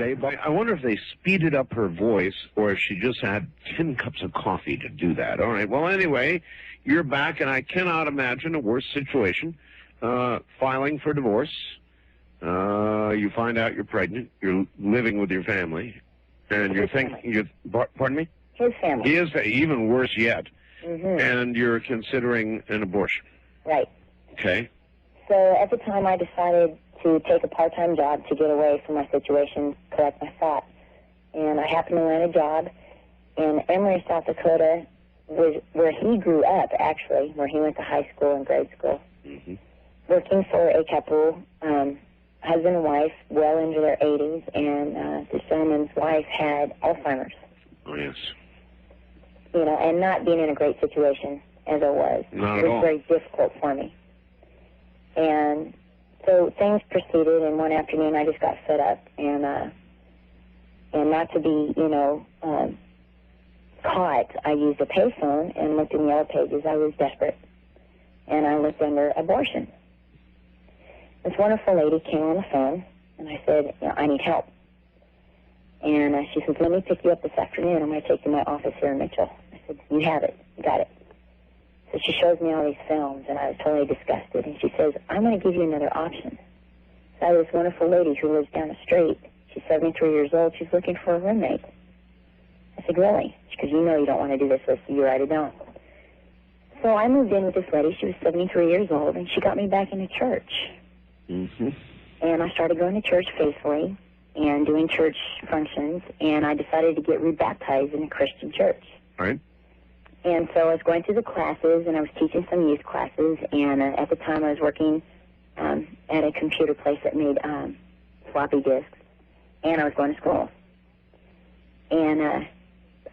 I wonder if they speeded up her voice or if she just had 10 cups of coffee to do that. All right. Well, anyway, you're back, and I cannot imagine a worse situation. Filing for divorce. You find out you're pregnant. You're living with your family. And you're thinking, pardon me? His family. His, even worse yet. Mm-hmm. And you're considering an abortion. Right. Okay. So at the time, I decided to take a part-time job to get away from my situation, collect my thoughts. And I happened to land a job in Emory, South Dakota, where he grew up, actually, where he went to high school and grade school. Mm-hmm. Working for a couple, husband and wife, well into their 80s, and this gentleman's wife had Alzheimer's. Oh, yes. You know, and not being in a great situation as I was. Not it at was all. very difficult for me. And so things proceeded, and one afternoon I just got fed up, and not to be, caught, I used a payphone and looked in the Yellow Pages. I was desperate, and I looked under abortion. This wonderful lady came on the phone, and I said, I need help. And she says, let me pick you up this afternoon. I'm going to take you to my office here in Mitchell. I said, you have it. You got it. So she shows me all these films, and I was totally disgusted. And she says, I'm going to give you another option. So I have this wonderful lady who lives down the street. She's 73 years old. She's looking for a roommate. I said, really? Because you know you don't want to do this with you, right? I don't. So I moved in with this lady. She was 73 years old, and she got me back into church. Mm-hmm. And I started going to church faithfully and doing church functions, and I decided to get rebaptized in a Christian church. Right. And so I was going through the classes, and I was teaching some youth classes, and at the time I was working at a computer place that made floppy disks, and I was going to school. And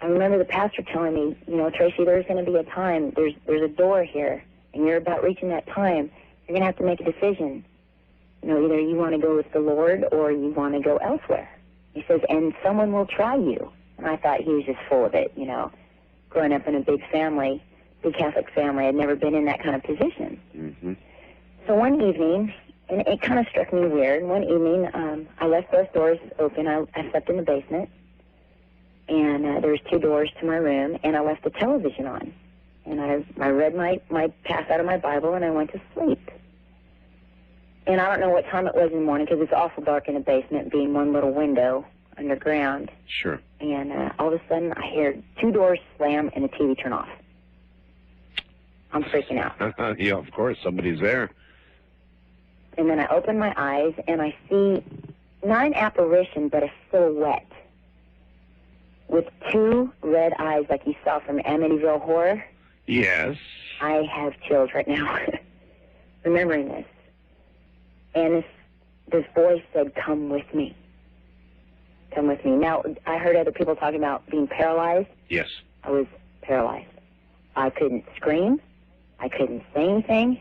I remember the pastor telling me, Tracy, there's going to be a time, there's a door here, and you're about reaching that time. You're going to have to make a decision. Either you want to go with the Lord or you want to go elsewhere. He says, and someone will try you. And I thought he was just full of it, growing up in a big family, big Catholic family. I'd never been in that kind of position. Mm-hmm. So one evening, and it kind of struck me weird, one evening I left both doors open. I slept in the basement, and there was 2 doors to my room, and I left the television on. And I read my pass out of my Bible, and I went to sleep. And I don't know what time it was in the morning because it's awful dark in the basement, being one little window underground. Sure. And all of a sudden, I hear 2 doors slam and the TV turn off. I'm freaking out. Yeah, of course, somebody's there. And then I open my eyes, and I see not an apparition, but a silhouette with 2 red eyes like you saw from Amityville Horror. Yes. I have chills right now remembering this. And this voice said, come with me. Come with me. Now, I heard other people talking about being paralyzed. Yes. I was paralyzed. I couldn't scream. I couldn't say anything.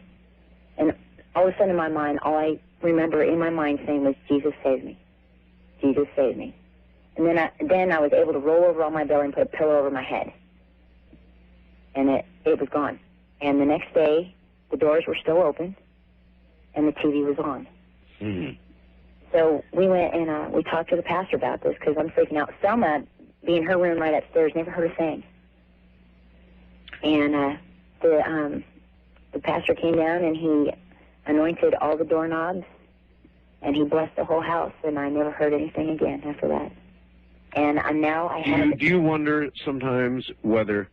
And all of a sudden in my mind, all I remember in my mind saying was, Jesus save me. Jesus save me. And then I was able to roll over on my belly and put a pillow over my head. And it was gone. And the next day, the doors were still open, and the TV was on. Mm-hmm. So we went and we talked to the pastor about this because I'm freaking out. Selma, being in her room right upstairs, never heard a thing. And the pastor came down and he anointed all the doorknobs, and he blessed the whole house, and I never heard anything again after that. And now I have... Do you wonder sometimes whether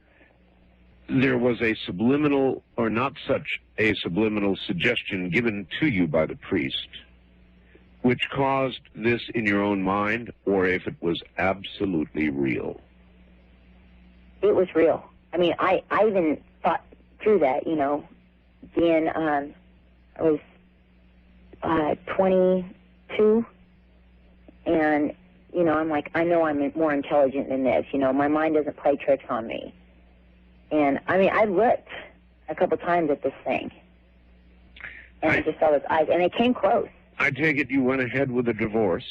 there was a subliminal or not such a subliminal suggestion given to you by the priest which caused this in your own mind, or if it was absolutely real? It was real. I mean, I even thought through that, being, I was 22, and, I'm like, I know I'm more intelligent than this, my mind doesn't play tricks on me. And, I looked a couple times at this thing, and I just saw those eyes, and they came close. I take it you went ahead with a divorce.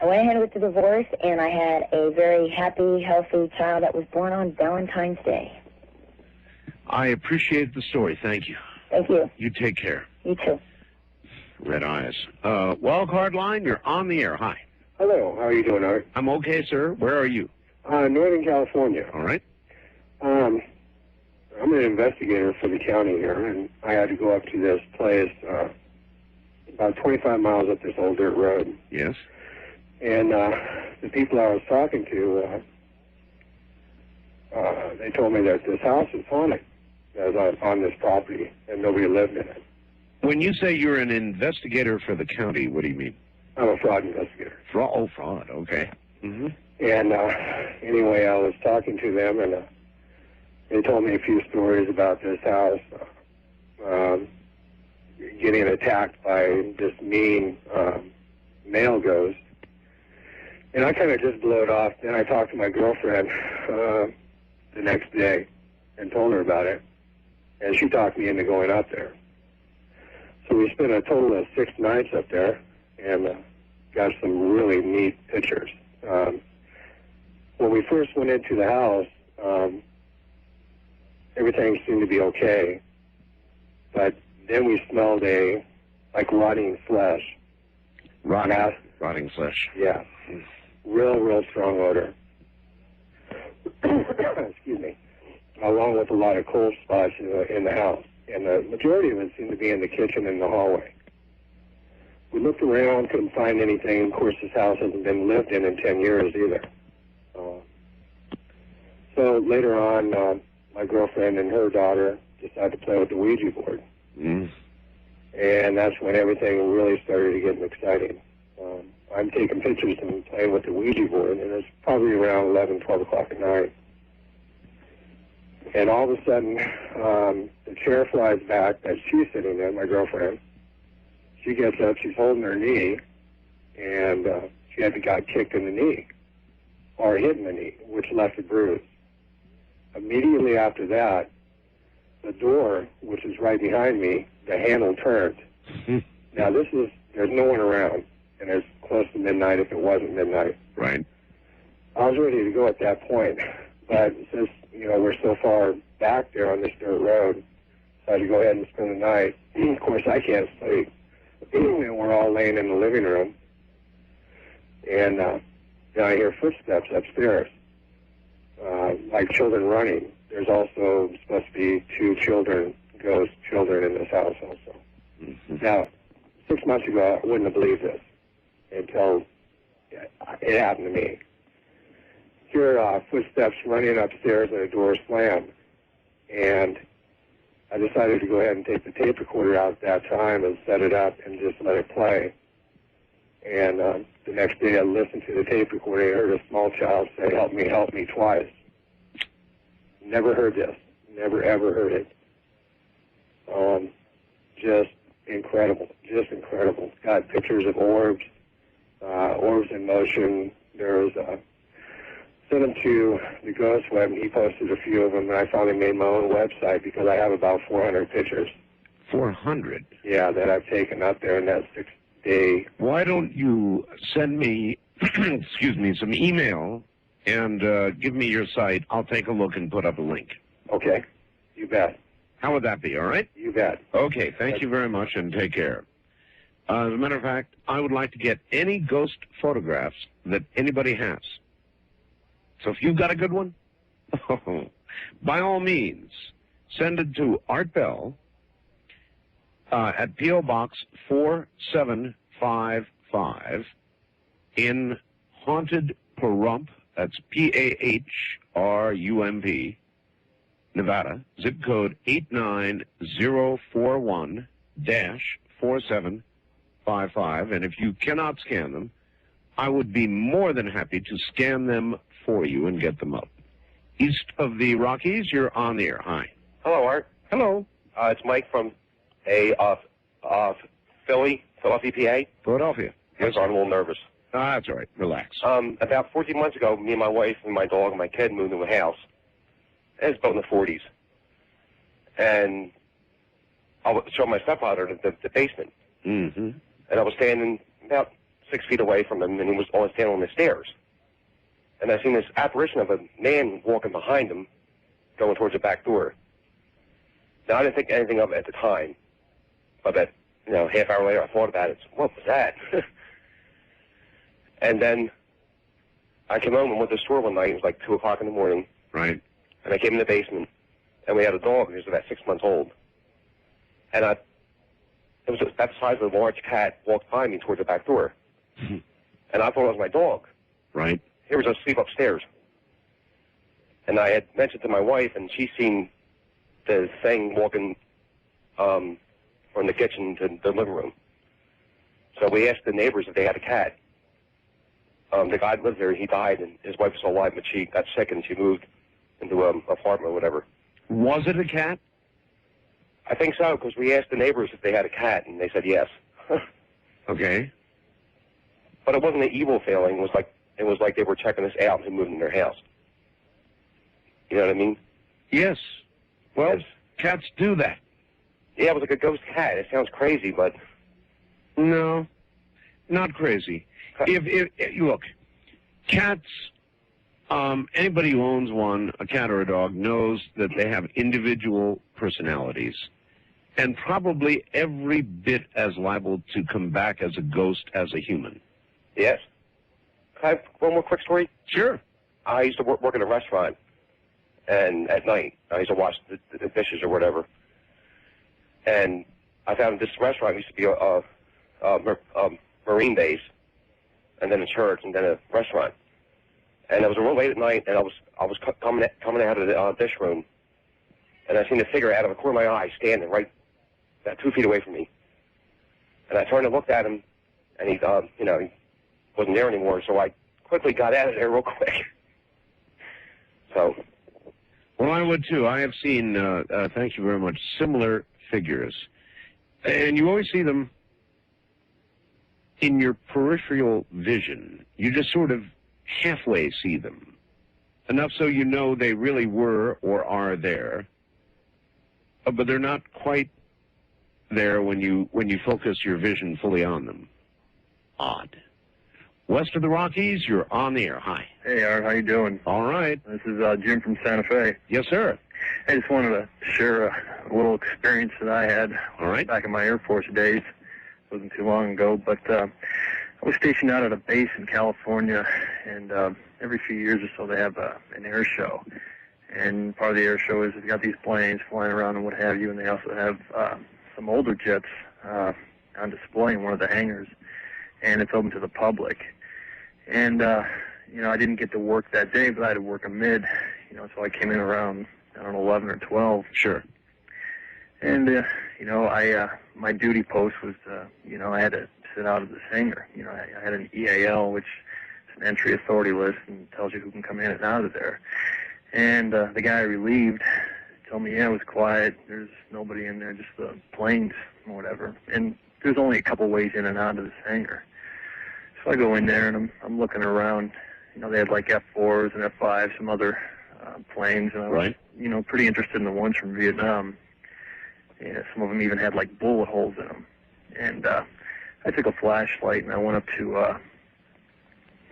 I went ahead with the divorce, and I had a very happy, healthy child that was born on Valentine's Day. I appreciate the story. Thank you. Thank you. You take care. You too. Red eyes. Wild card line, you're on the air. Hi. Hello, how are you doing, Art? I'm okay, sir. Where are you? Northern California. All right. I'm an investigator for the county here, and I had to go up to this place about 25 miles up this old dirt road. Yes. And the people I was talking to, they told me that this house is haunted, that was on this property, and nobody lived in it. When you say you're an investigator for the county, what do you mean? I'm a fraud investigator. Fraud. Okay. Mm-hmm. And anyway, I was talking to them, and they told me a few stories about this house getting attacked by this mean male ghost. And I kind of just blew it off. Then I talked to my girlfriend the next day and told her about it, and she talked me into going up there. So we spent a total of 6 nights up there and got some really neat pictures. When we first went into the house, everything seemed to be okay, but then we smelled like rotting flesh. Rotting flesh. Yeah. Real strong odor. Excuse me. Along with a lot of cold spots in the house. And the majority of it seemed to be in the kitchen and the hallway. We looked around, couldn't find anything. Of course, this house hasn't been lived in 10 years either. So later on, my girlfriend and her daughter decided to play with the Ouija board. Mm. And that's when everything really started to get exciting. I'm taking pictures and playing with the Ouija board, and it's probably around 11, 12 o'clock at night. And all of a sudden, the chair flies back that she's sitting in, my girlfriend. She gets up, she's holding her knee, and she got kicked in the knee, or hit in the knee, which left a bruise. Immediately after that, the door, which is right behind me, the handle turned. Now there's no one around, and it's close to midnight if it wasn't midnight. Right. I was ready to go at that point, but since, we're so far back there on this dirt road, so I had to go ahead and spend the night. Of course, I can't sleep. And we're all laying in the living room, and then I hear footsteps upstairs, like children running. There's also supposed to be 2 ghost children in this house also. Mm-hmm. Now, 6 months ago, I wouldn't have believed this until it happened to me. Hear footsteps running upstairs and a door slam, and I decided to go ahead and take the tape recorder out at that time and set it up and just let it play. And the next day I listened to the tape recorder. I heard a small child say, help me, twice. Never heard this. Never, ever heard it. Just incredible. Just incredible. Got pictures of orbs, orbs in motion. There's sent them to the Ghost Web, and he posted a few of them, and I finally made my own website because I have about 400 pictures. 400? Yeah, that I've taken up there in that 6-day. Why don't you send me, excuse me, some email and give me your site. I'll take a look and put up a link. Okay. You bet. How would that be, all right? You bet. Okay, thank you very much, and take care. As a matter of fact, I would like to get any ghost photographs that anybody has. So if you've got a good one, by all means, send it to Art Bell at P.O. Box 4755 in Haunted Pahrump, that's P-A-H-R-U-M-P, Nevada, zip code 89041-4755. And if you cannot scan them, I would be more than happy to scan them for you and get them up. East of the Rockies, you're on the air. Hi. Hello, Art. Hello. It's Mike from Philadelphia, PA. Philadelphia. Yes, I'm a little nervous. That's all right. Relax. About 14 months ago, me and my wife and my dog and my kid moved into a house. It was built in the 40s. And I showed my stepfather the basement. Mm-hmm. And I was standing about 6 feet away from him, and he was standing on the stairs. And I seen this apparition of a man walking behind him, going towards the back door. Now, I didn't think anything of it at the time, But half hour later, I thought about it. What was that? And then I came home and went to the store one night. It was like 2 o'clock in the morning. Right. And I came in the basement, and we had a dog who was about 6 months old. And it was that size of a large cat walked by me towards the back door. And I thought it was my dog. Right. He was asleep upstairs. And I had mentioned to my wife, and she's seen the thing walking from the kitchen to the living room. So we asked the neighbors if they had a cat. The guy that lived there, he died, and his wife was still alive, but she got sick, and she moved into an apartment or whatever. Was it a cat? I think so, because we asked the neighbors if they had a cat, and they said yes. Okay. But it wasn't an evil feeling. It was like they were checking us out and moving in their house. You know what I mean? Yes. Well, yes. Cats do that. Yeah, it was like a ghost cat. It sounds crazy, but... No, not crazy. If look, cats, anybody who owns one, a cat or a dog, knows that they have individual personalities and probably every bit as liable to come back as a ghost as a human. Yes. Can I have one more quick story? Sure. I used to work in a restaurant, and at night, I used to wash the dishes or whatever. And I found this restaurant used to be a Marine base, and then a church, and then a restaurant. And it was real late at night, and I was coming out of the dish room, and I seen a figure out of the corner of my eye standing right about 2 feet away from me. And I turned and looked at him, and he wasn't there anymore. So I quickly got out of there real quick. So. Well, I would too. I have seen, thank you very much, similar figures. And you always see them in your peripheral vision. You just sort of halfway see them. Enough so you know they really were or are there. But they're not quite there when you focus your vision fully on them. Odd. West of the Rockies, you're on the air. Hi. Hey, Art, how you doing? All right. This is Jim from Santa Fe. Yes, sir. I just wanted to share a little experience that I had back in my Air Force days. It wasn't too long ago, but I was stationed out at a base in California, and every few years or so they have an air show. And part of the air show is they've got these planes flying around and what have you, and they also have some older jets on display in one of the hangars, and it's open to the public. And, I didn't get to work that day, but I had to work a mid, so I came in around, 11 or 12. Sure. And, my duty post was, I had to sit out of this hangar. I had an EAL, which is an entry authority list and tells you who can come in and out of there. And the guy I relieved told me, yeah, it was quiet. There's nobody in there, just the planes or whatever. And there's only a couple ways in and out of this hangar. So I go in there, and I'm looking around. They had like F-4s and F-5s, some other planes. And I was, pretty interested in the ones from Vietnam. Yeah, some of them even had like bullet holes in them. And I took a flashlight, and I went up to,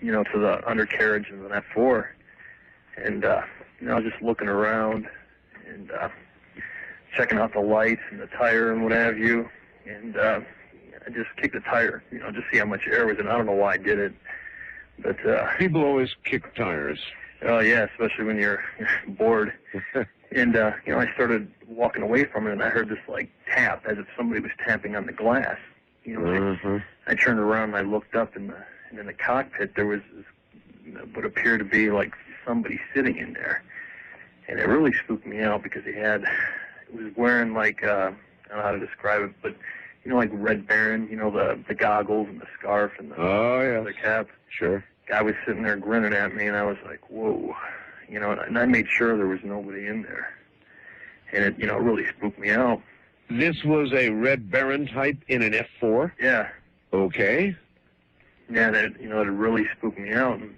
to the undercarriage of an F-4. And, I was just looking around and checking out the lights and the tire and what have you. And I just kicked the tire, just see how much air was in. I don't know why I did it. But people always kick tires. Oh, yeah, especially when you're bored. And, I started walking away from it, and I heard this, like, tap, as if somebody was tapping on the glass. I turned around, and I looked up, and in the cockpit, there was what appeared to be, like, somebody sitting in there. And it really spooked me out because he was wearing, like, I don't know how to describe it, but, like Red Baron, the goggles and the scarf and the cap. Sure. Guy was sitting there grinning at me, and I was like, whoa. And I made sure there was nobody in there. And it, really spooked me out. This was a Red Baron type in an F-4? Yeah. Okay. Yeah, it really spooked me out. And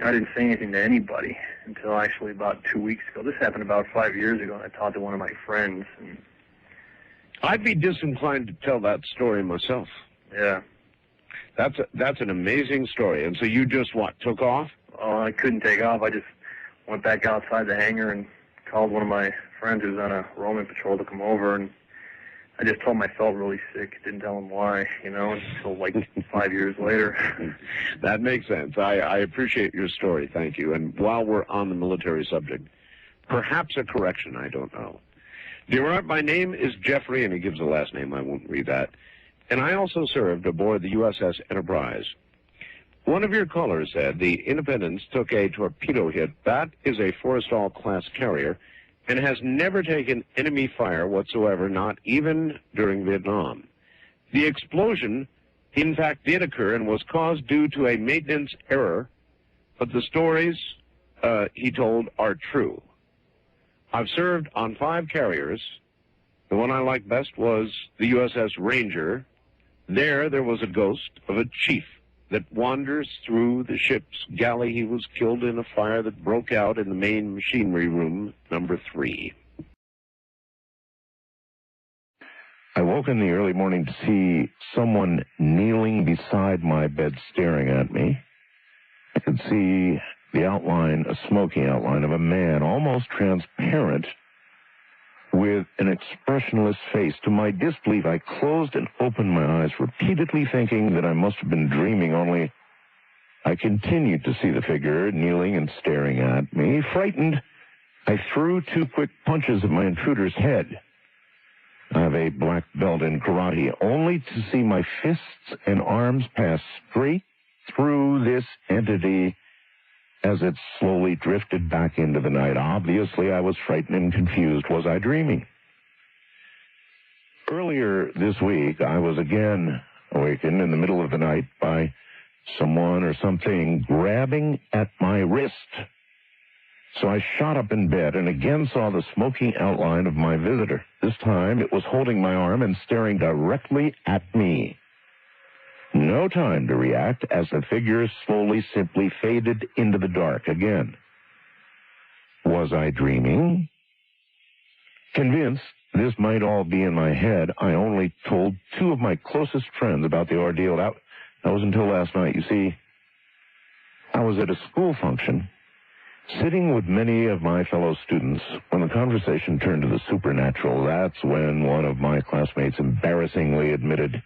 I didn't say anything to anybody until actually about 2 weeks ago. This happened about 5 years ago, and I talked to one of my friends. And I'd be disinclined to tell that story myself. Yeah. That's an amazing story. And so you just, took off? Oh, I couldn't take off. I just went back outside the hangar and called one of my friends who's on a roaming patrol to come over. And I just told him I felt really sick. Didn't tell him why, until like 5 years later. That makes sense. I appreciate your story. Thank you. And while we're on the military subject, perhaps a correction, I don't know. Dear Art, my name is Jeffrey, and he gives a last name. I won't read that. And I also served aboard the USS Enterprise. One of your callers said the Independence took a torpedo hit. That is a Forrestal-class carrier, and has never taken enemy fire whatsoever, not even during Vietnam. The explosion, in fact, did occur and was caused due to a maintenance error, but the stories he told are true. I've served on 5 carriers. The one I liked best was the USS Ranger. There was a ghost of a chief that wanders through the ship's galley. He was killed in a fire that broke out in the main machinery room, number 3. I woke in the early morning to see someone kneeling beside my bed staring at me. I could see the outline, a smoky outline of a man, almost transparent, with an expressionless face. To my disbelief, I closed and opened my eyes, repeatedly thinking that I must have been dreaming, only I continued to see the figure kneeling and staring at me. Frightened, I threw 2 quick punches at my intruder's head. I have a black belt in karate, only to see my fists and arms pass straight through this entity as it slowly drifted back into the night. Obviously, I was frightened and confused. Was I dreaming? Earlier this week, I was again awakened in the middle of the night by someone or something grabbing at my wrist. So I shot up in bed and again saw the smoking outline of my visitor. This time, it was holding my arm and staring directly at me. No time to react as the figure slowly simply faded into the dark again. Was I dreaming? Convinced this might all be in my head, I only told 2 of my closest friends about the ordeal. That was until last night. You see, I was at a school function, sitting with many of my fellow students. When the conversation turned to the supernatural, that's when one of my classmates embarrassingly admitted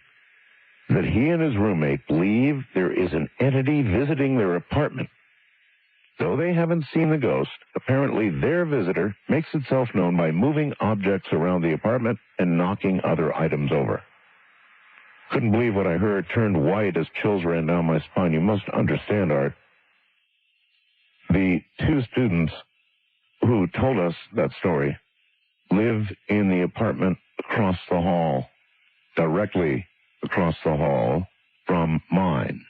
that he and his roommate believe there is an entity visiting their apartment. Though they haven't seen the ghost, apparently their visitor makes itself known by moving objects around the apartment and knocking other items over. Couldn't believe what I heard, turned white as chills ran down my spine. You must understand, Art. The 2 students who told us that story live in the apartment across the hall, directly across the hall from mine.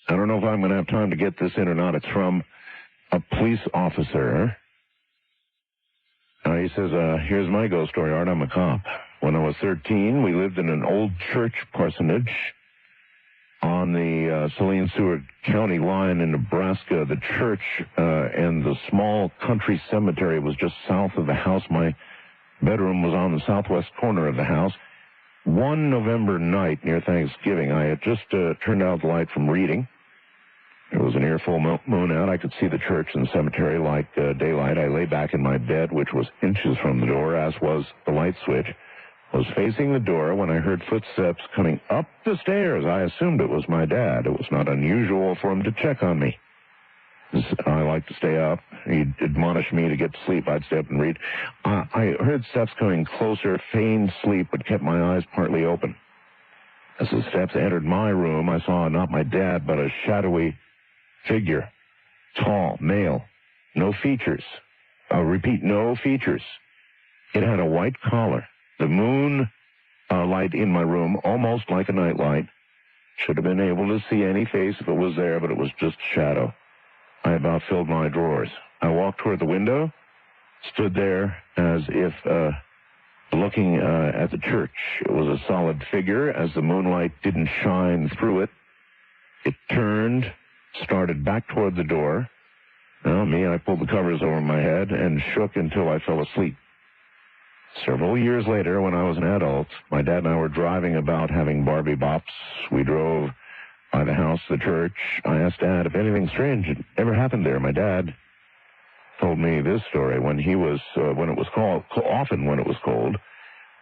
I don't know if I'm going to have time to get this in or not. It's from a police officer. He says, here's my ghost story, Art. I'm a cop. When I was 13, we lived in an old church parsonage on the Saline-Seward County line in Nebraska. The church and the small country cemetery was just south of the house. My bedroom was on the southwest corner of the house. One November night near Thanksgiving, I had just turned out the light from reading. There was a near full moon out. I could see the church and the cemetery like daylight. I lay back in my bed, which was inches from the door, as was the light switch. I was facing the door when I heard footsteps coming up the stairs. I assumed it was my dad. It was not unusual for him to check on me. I like to stay up. He'd admonish me to get to sleep. I'd stay up and read. I heard steps coming closer, feigned sleep, but kept my eyes partly open. As the steps entered my room, I saw not my dad, but a shadowy figure. Tall, male, no features. I'll repeat, no features. It had a white collar. The moon light in my room, almost like a night light. Should have been able to see any face if it was there, but it was just shadow. I about filled my drawers. I walked toward the window, stood there as if looking at the church. It was a solid figure. As the moonlight didn't shine through it, it turned, started back toward the door. I pulled the covers over my head and shook until I fell asleep. Several years later, when I was an adult, my dad and I were driving about having Barbie bops. We drove by the house, the church. I asked Dad if anything strange had ever happened there. My dad told me this story. When he was, when it was cold,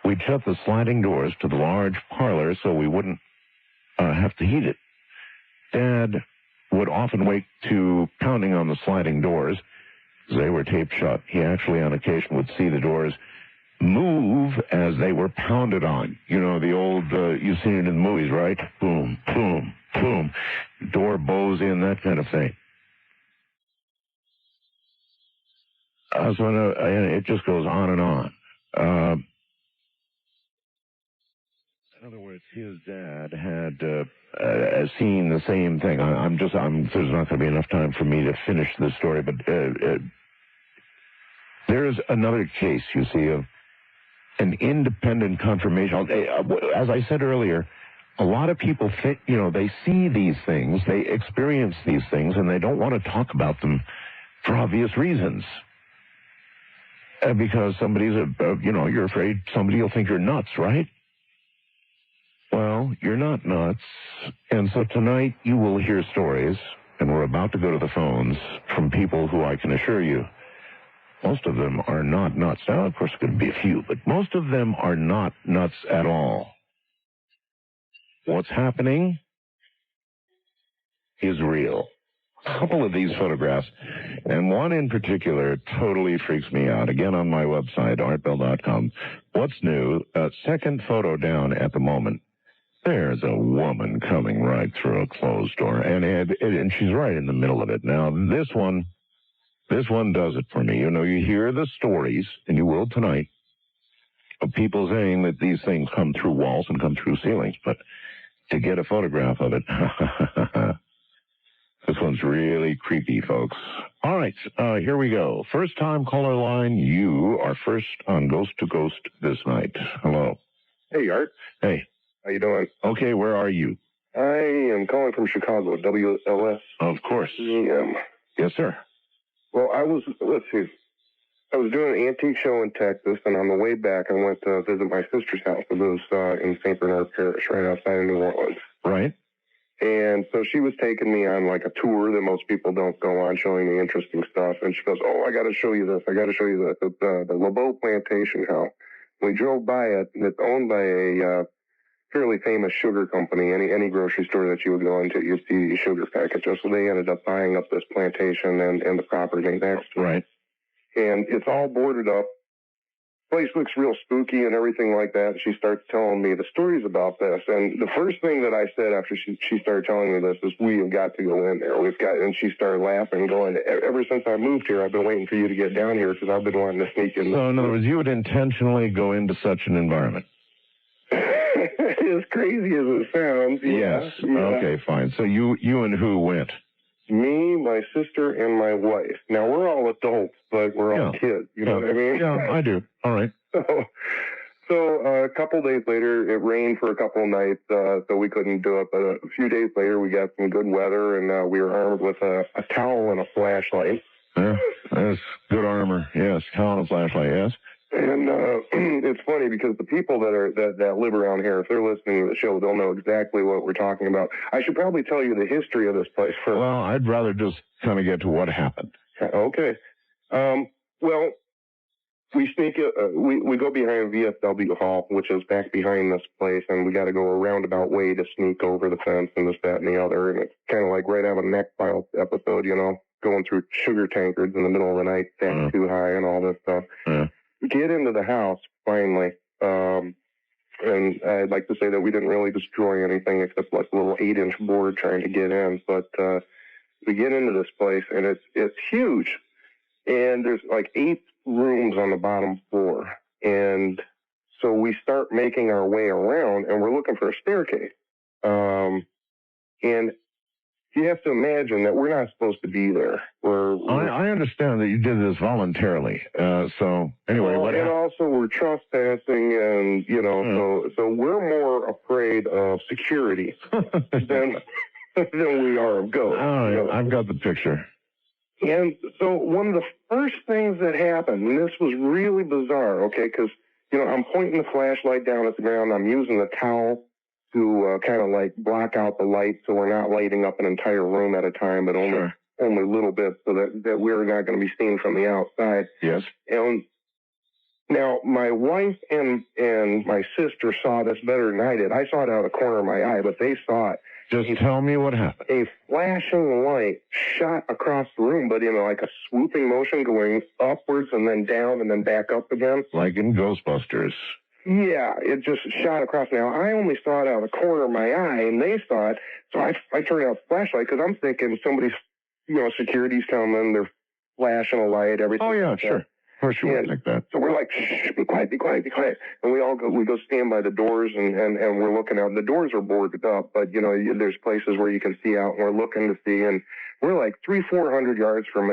we'd shut the sliding doors to the large parlor so we wouldn't have to heat it. Dad would often wake to pounding on the sliding doors. They were taped shut. He actually, on occasion, would see the doors move as they were pounded on. You know, the old, you've seen it in the movies, right? Boom, boom, boom. Door bows in, that kind of thing. It just goes on and on. In other words, his dad had seen the same thing. There's not going to be enough time for me to finish this story, but there's another case, you see, of an independent confirmation. As I said earlier, a lot of people think, they see these things, they experience these things, and they don't want to talk about them for obvious reasons. Because you're afraid somebody will think you're nuts, right? Well, you're not nuts. And so tonight you will hear stories, and we're about to go to the phones, from people who I can assure you, most of them are not nuts. Now, of course, there could be a few, but most of them are not nuts at all. What's happening is real. A couple of these photographs, and one in particular totally freaks me out. Again, on my website, artbell.com. What's new? Second photo down at the moment. There's a woman coming right through a closed door, and she's right in the middle of it. Now, this one does it for me. You hear the stories, and you will tonight, of people saying that these things come through walls and come through ceilings, but to get a photograph of it, this one's really creepy, folks. All right, here we go. First time caller line, you are first on Ghost to Ghost this night. Hello. Hey, Art. Hey. How you doing? Okay, where are you? I am calling from Chicago, WLS. Of course. Yes, sir. Well, I was doing an antique show in Texas, and on the way back, I went to visit my sister's house. It was in St. Bernard Parish, right outside of New Orleans. Right. And so she was taking me on like a tour that most people don't go on, showing me interesting stuff. And she goes, "Oh, I got to show you this. I got to show you this. It's the LeBeau Plantation House." We drove by it, and it's owned by a fairly famous sugar company. Any grocery store that you would go into, you'd see these sugar packages. So they ended up buying up this plantation and the property next to it. Right. And it's all boarded up. Place looks real spooky and everything like that. She starts telling me the stories about this. And the first thing that I said after she started telling me this is, "We have got to go in there. And she started laughing, going, "Ever since I moved here, I've been waiting for you to get down here because I've been wanting to sneak in." So in other words, you would intentionally go into such an environment? As crazy as it sounds. Yes. Yeah. Okay, fine. So you and who went? Me, my sister, and my wife. Now, we're all adults, but we're all kids. You know what I mean? Yeah, I do. All right. So a couple days later, it rained for a couple of nights, so we couldn't do it. But a few days later, we got some good weather, and we were armed with a towel and a flashlight. Yeah, that's good armor. Yes, towel and a flashlight, yes. And it's funny because the people that live around here, if they're listening to the show, they'll know exactly what we're talking about. I should probably tell you the history of this place first. Well, I'd rather just kind of get to what happened. Okay. Well, we sneak. We go behind VFW Hall, which is back behind this place, and we got to go a roundabout way to sneak over the fence and this, that, and the other. And it's kind of like right out of a neck file episode, going through sugar tankards in the middle of the night, stacked too high, and all this stuff. Get into the house finally, and I'd like to say that we didn't really destroy anything except like a little 8-inch board trying to get in. But we get into this place, and it's huge, and there's like 8 rooms on the bottom floor, and so we start making our way around, and we're looking for a staircase, and you have to imagine that we're not supposed to be there. I understand that you did this voluntarily. So anyway, and also we're trespassing, and so we're more afraid of security than we are of ghosts. All right, I've got the picture. And so one of the first things that happened, and this was really bizarre, okay, because I'm pointing the flashlight down at the ground. I'm using the towel to kind of like block out the light so we're not lighting up an entire room at a time, but only little bit so that we're not going to be seen from the outside. Yes. And now my wife and my sister saw this better than I did. I saw it out of the corner of my eye, but they saw it. Just tell me what happened. A flashing light shot across the room, but in like a swooping motion going upwards and then down and then back up again. Like in Ghostbusters. Yeah, it just shot across. Now, I only saw it out of the corner of my eye, and they saw it, so I turned out the flashlight because I'm thinking somebody's, security's coming, they're flashing a light, everything. Oh, yeah, sure. Of course you would like that. So we're like, shh, be quiet, be quiet, be quiet. And we go stand by the doors and we're looking out. The doors are boarded up, but, there's places where you can see out and we're looking to see. And we're like 300-400 yards from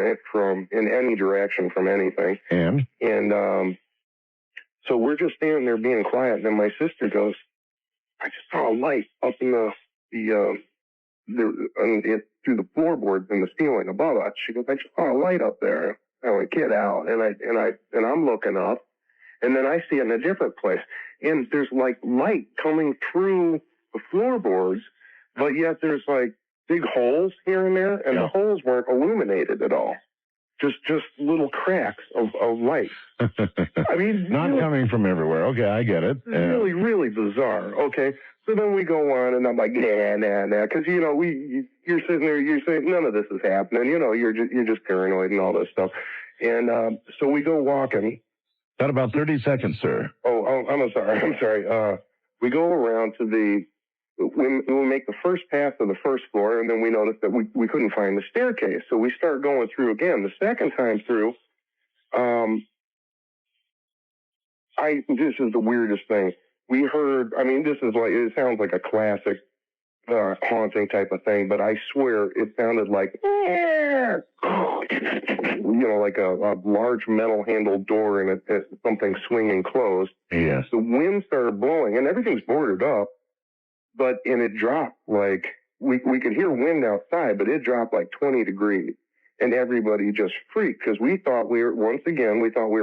in any direction from anything. And so we're just standing there being quiet. And then my sister goes, I just saw a light up in through the floorboards in the ceiling above us. She goes, I just saw a light up there. I went, get out. And I'm looking up, and then I see it in a different place. And there's like light coming through the floorboards, but yet there's like big holes here and there, and the holes weren't illuminated at all. Just little cracks of light. I mean, not coming from everywhere. Okay, I get it. Really, really bizarre. Okay, so then we go on, and I'm like, nah, because you're sitting there, you're saying none of this is happening. You're just paranoid and all this stuff. And so we go walking. Got about 30 seconds, sir. Oh, I'm sorry. We go around to we make the first pass to the first floor, and then we notice that we couldn't find the staircase. So we start going through again. The second time through, this is the weirdest thing. We heard, this is like, it sounds like a classic haunting type of thing, but I swear it sounded like, like a large metal handled door and something swinging closed. Yes. The wind started blowing, and everything's boarded up. And it dropped like, we could hear wind outside, but it dropped like 20 degrees. And everybody just freaked because we thought we were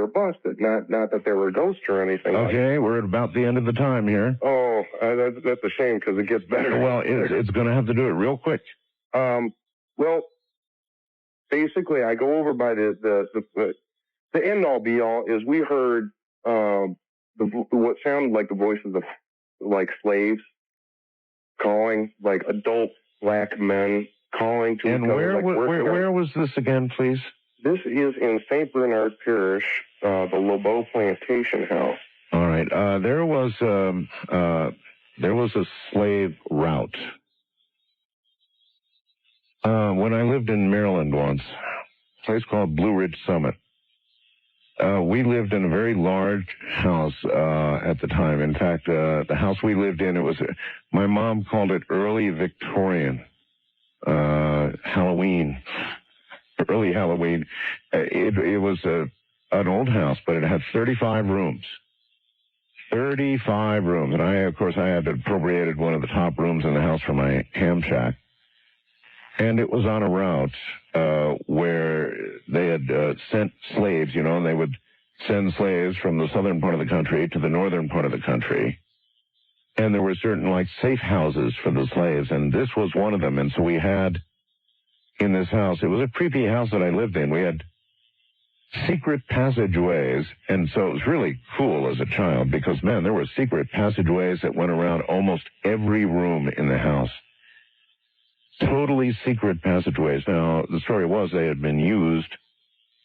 busted, not that there were ghosts or anything. Okay, we're at about the end of the time here. Oh, that's a shame because it gets better. Well, it's going to have to do it real quick. Well, basically, I go over by the end all be all is we heard what sounded like the voices of like slaves calling, like adult black men calling to each other. And where was this again, please? This is in St. Bernard Parish, the LeBeau Plantation House. All right. There was a slave route. When I lived in Maryland once, a place called Blue Ridge Summit. We lived in a very large house at the time. In fact, the house we lived in, my mom called it early Victorian Halloween. Early Halloween. It was an old house, but it had 35 rooms. 35 rooms. And of course, I had appropriated one of the top rooms in the house for my ham shack. And it was on a route where they had sent slaves, and they would send slaves from the southern part of the country to the northern part of the country. And there were certain, safe houses for the slaves, and this was one of them. And so we had, in this house, it was a creepy house that I lived in. We had secret passageways, and so it was really cool as a child because, man, there were secret passageways that went around almost every room in the house. Totally secret passageways. Now, the story was they had been used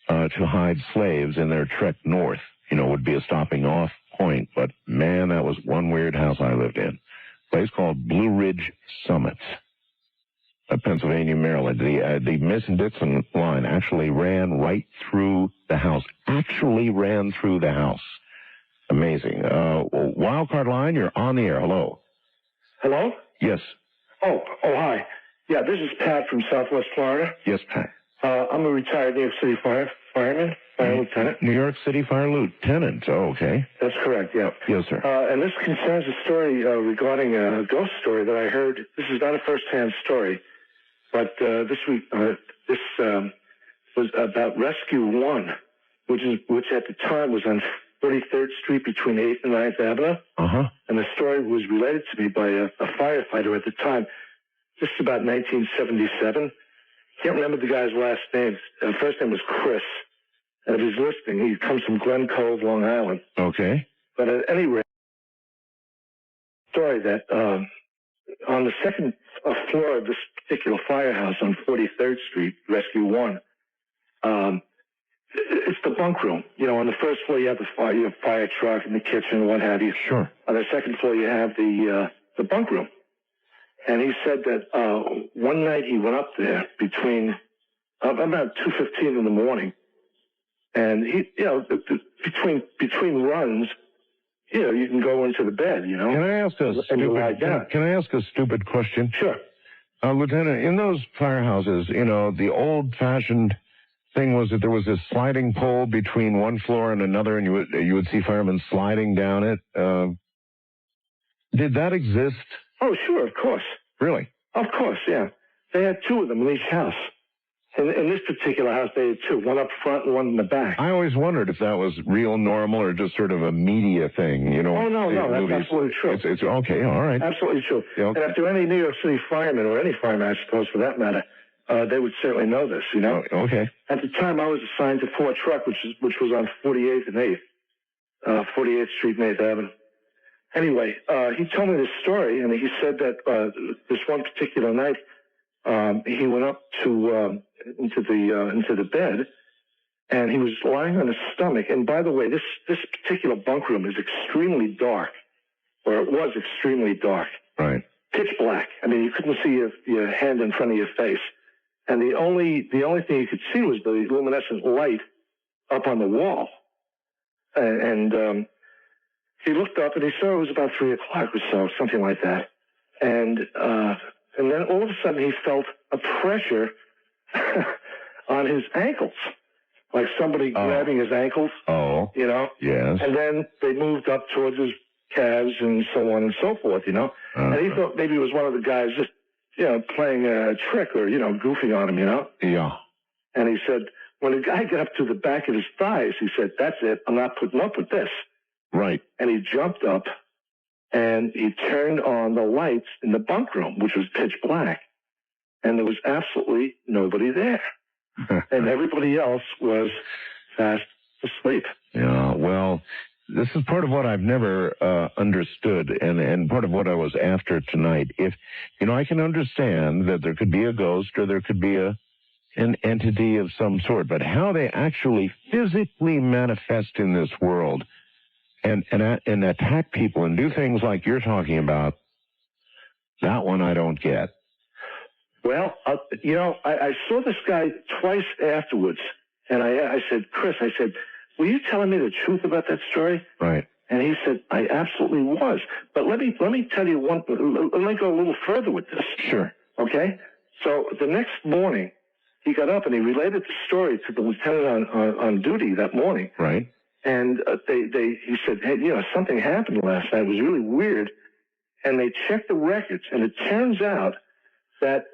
to hide slaves in their trek north. Would be a stopping off point. But, man, that was one weird house I lived in. A place called Blue Ridge Summit, Pennsylvania, Maryland. The Mason-Dixon line actually ran right through the house. Amazing. Wildcard line, you're on the air. Hello. Hello? Yes. Oh, hi. Yeah, this is Pat from Southwest Florida. Yes, Pat. I'm a retired New York City fireman, fire lieutenant. New York City fire lieutenant. Oh, okay. That's correct, yeah. Yes, sir. And this concerns a story regarding a ghost story that I heard. This is not a first-hand story, but this was about Rescue 1, which at the time was on 33rd Street between 8th and 9th Avenue. Uh-huh. And the story was related to me by a firefighter at the time. This is about 1977. Can't remember the guy's last name. First name was Chris. And if he's listening, he comes from Glen Cove, Long Island. Okay. But at any rate, story that on the second floor of this particular firehouse on 43rd Street, Rescue 1, it's the bunk room. You know, on the first floor you have the fire truck and the kitchen and what have you. Sure. On the second floor you have the bunk room. And he said that one night he went up there between about 2:15 in the morning, and he, you know, between runs, you know, you can go into the bed, you know. Can I ask a stupid question? Sure. Lieutenant, in those firehouses, you know, the old-fashioned thing was that there was this sliding pole between one floor and another, and you would see firemen sliding down it. Did that exist? Oh, sure, of course. Really? Of course, yeah. They had two of them in each house. In this particular house, they had two, one up front and one in the back. I always wondered if that was real normal or just sort of a media thing, you know. Oh, no, that's absolutely true. It's okay, all right. Absolutely true. Yeah, okay. And if there are any New York City firemen, or any fireman, I suppose, for that matter, they would certainly know this, you know. Oh, okay. At the time, I was assigned to Ford Truck, which was on 48th and 8th, 48th Street and 8th Avenue. Anyway, he told me this story, and he said that this one particular night, he went up to into the bed, and he was lying on his stomach. And by the way, this particular bunk room is extremely dark, or it was extremely dark. Right. Pitch black. I mean, you couldn't see your hand in front of your face, and the only thing you could see was the luminescent light up on the wall. And he looked up and he saw it was about 3 o'clock or so, something like that. And then all of a sudden he felt a pressure on his ankles, like somebody grabbing his ankles. Oh. You know? Yes. And then they moved up towards his calves and so on and so forth, you know? And he thought maybe it was one of the guys just, you know, playing a trick or, you know, goofing on him, you know? Yeah. And he said, when the guy got up to the back of his thighs, he said, "That's it. I'm not putting up with this." Right. And he jumped up and he turned on the lights in the bunk room, which was pitch black. And there was absolutely nobody there. And everybody else was fast asleep. Yeah, well, this is part of what I've never understood, and part of what I was after tonight. If, you know, I can understand that there could be a ghost or there could be an entity of some sort, but how they actually physically manifest in this world and attack people and do things like you're talking about, that one I don't get. Well, you know, I saw this guy twice afterwards, and I said, "Chris," I said, "were you telling me the truth about that story?" Right. And he said, "I absolutely was." But let me tell you one. Let me go a little further with this. Sure. Okay. So the next morning, he got up and he related the story to the lieutenant on duty that morning. Right. And he said, "Hey, you know, something happened last night. It was really weird." And they checked the records, and it turns out that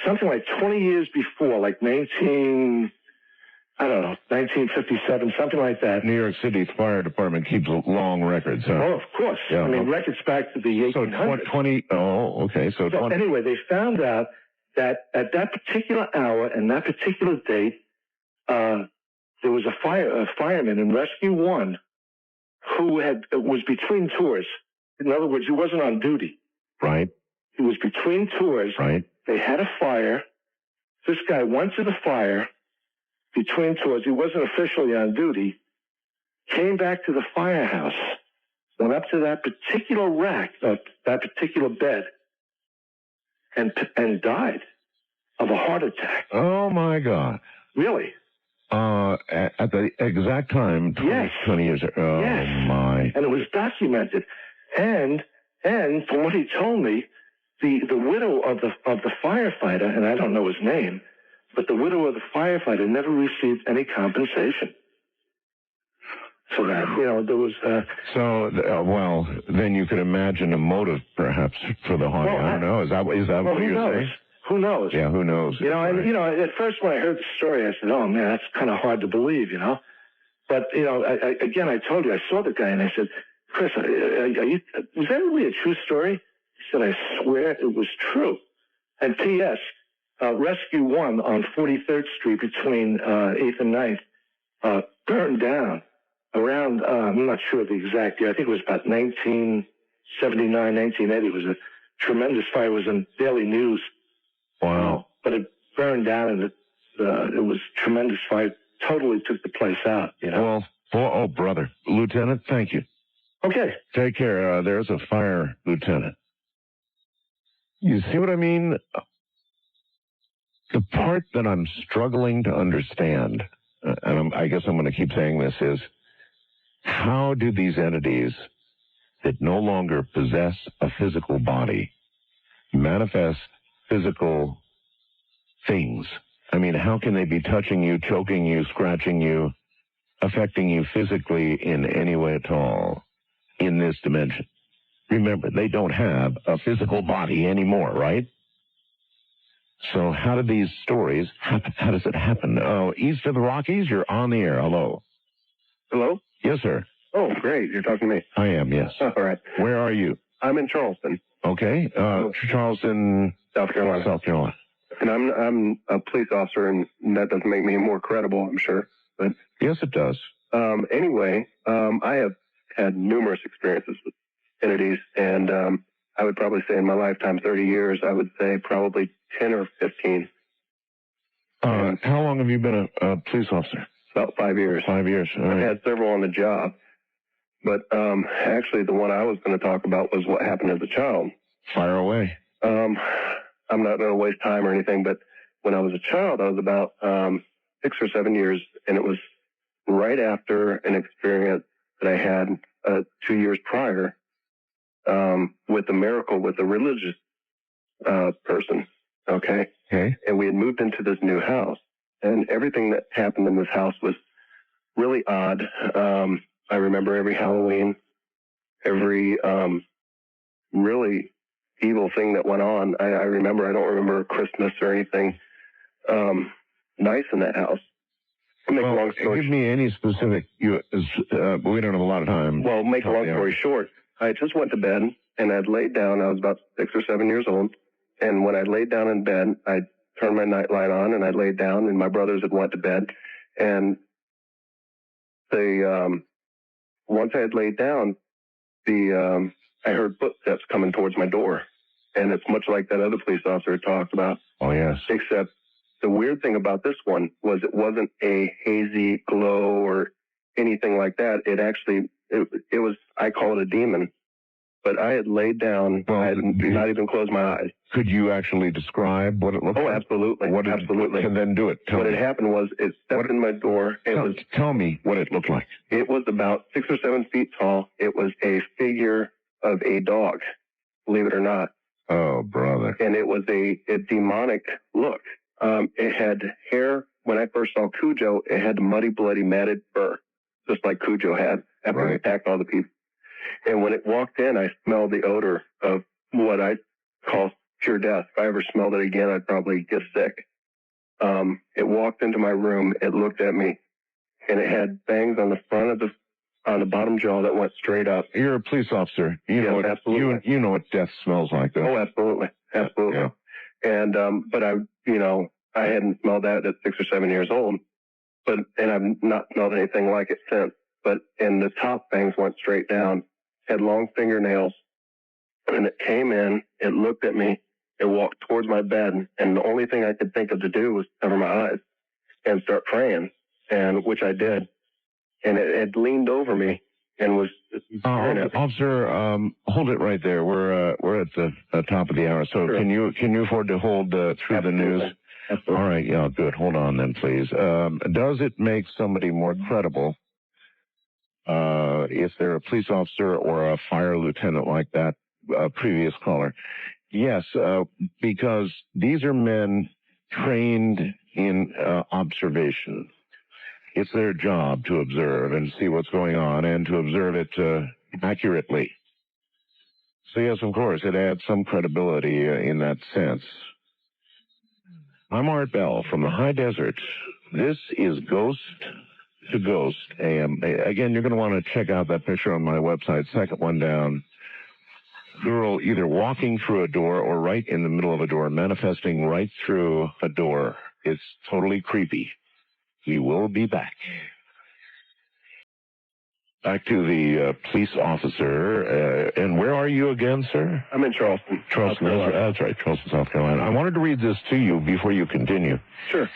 something like 20 years before, like 1957, something like that. New York City's fire department keeps long records, huh? Oh, of course. Yeah, I mean, records back to the 1800s. So 20, oh, okay. So anyway, they found out that at that particular hour and that particular date, there was a fireman in Rescue 1 who was between tours. In other words, he wasn't on duty. Right. He was between tours. Right. They had a fire. This guy went to the fire between tours. He wasn't officially on duty. Came back to the firehouse, went up to that particular rack, that particular bed, and died of a heart attack. Oh, my God. Really? At the exact time, 20 years ago. Oh, yes. My. And it was documented. And from what he told me, the widow of the firefighter, and I don't know his name, but the widow of the firefighter never received any compensation. So that, you know, there was... well, then you could imagine a motive, perhaps, for the haunting. I don't know. Is that what you're saying? Who knows? Yeah, who knows? You know, and, you know, at first when I heard the story, I said, "Oh, man, that's kind of hard to believe, you know." But, you know, I told you, I saw the guy, and I said, "Chris, was that really a true story?" He said, "I swear it was true." And P.S., Rescue 1 on 43rd Street between 8th and 9th burned down around, I'm not sure the exact year, I think it was about 1979, 1980. It was a tremendous fire. It was in Daily News. Wow. But it burned down, and it was tremendous fire. Totally took the place out, you know. Well, oh, brother. Lieutenant, thank you. Okay. Take care. There's a fire lieutenant. You see what I mean? The part that I'm struggling to understand, and I guess I'm going to keep saying this, is how do these entities that no longer possess a physical body manifest physical things? I mean, how can they be touching you, choking you, scratching you, affecting you physically in any way at all in this dimension? Remember, they don't have a physical body anymore, right? So how do these stories happen? How does it happen? East of the Rockies, you're on the air. Hello. Hello? Yes, sir. Oh, great. You're talking to me. I am, yes. All right. Where are you? I'm in Charleston. Okay. Charleston, South Carolina. South Carolina. And I'm a police officer, and that doesn't make me more credible, I'm sure. But yes, it does. Anyway, I have had numerous experiences with entities, and I would probably say in my lifetime, 30 years, I would say probably 10 or 15. How long have you been a police officer? About 5 years. 5 years. All right. I've had several on the job. But actually, the one I was going to talk about was what happened as a child. Fire away. I'm not going to waste time or anything, but when I was a child, I was about 6 or 7 years, and it was right after an experience that I had 2 years prior with a miracle with a religious person, okay? And we had moved into this new house, and everything that happened in this house was really odd. I remember every Halloween, every really evil thing that went on. I remember, I don't remember Christmas or anything nice in that house. Well, give me any specific, we don't have a lot of time. Well, make a long story short, I just went to bed, and I'd laid down. I was about 6 or 7 years old, and when I laid down in bed, I turned my nightlight on, and I laid down, and my brothers had went to bed, and they, once I had laid down, I heard footsteps coming towards my door, and it's much like that other police officer had talked about. Oh, yes. Except the weird thing about this one was it wasn't a hazy glow or anything like that. It actually, it was, I call it a demon. But I had laid down, I had not even closed my eyes. Could you actually describe what it looked like? Oh, absolutely. Absolutely. And then do it. What had happened was it stepped in my door. Tell me what it looked like. It was about 6 or 7 feet tall. It was a figure of a dog, believe it or not. Oh, brother. And it was a demonic look. It had hair. When I first saw Cujo, it had muddy, bloody, matted fur, just like Cujo had after he attacked all the people. And when it walked in, I smelled the odor of what I call pure death. If I ever smelled it again, I'd probably get sick. It walked into my room. It looked at me, and it had bangs on the front of on the bottom jaw that went straight up. You're a police officer. You know what, absolutely. You know what death smells like, though. Oh, absolutely. Absolutely. Yeah. And, but I hadn't smelled that at 6 or 7 years old, and I've not smelled anything like it since. And the top bangs went straight down, had long fingernails, and it came in, it looked at me, it walked towards my bed, and the only thing I could think of to do was cover my eyes and start praying, and which I did. And it leaned over me and was Officer, hold it right there. We're at the top of the hour. So sure. Can you afford to hold through Absolutely. The news? Absolutely. All right, yeah, good. Hold on then, please. Does it make somebody more credible if they're a police officer or a fire lieutenant like that previous caller? Yes, because these are men trained in observation. It's their job to observe and see what's going on and to observe it accurately. So yes, of course, it adds some credibility in that sense. I'm Art Bell from the High Desert. This is Ghost to Ghost AM. Again, you're going to want to check out that picture on my website, second one down, girl either walking through a door or right in the middle of a door, manifesting right through a door. It's totally creepy. We will be back. Back to the police officer. And where are you again, sir? I'm in Charleston. Charleston, that's right, Charleston, South Carolina. I wanted to read this to you before you continue. Sure.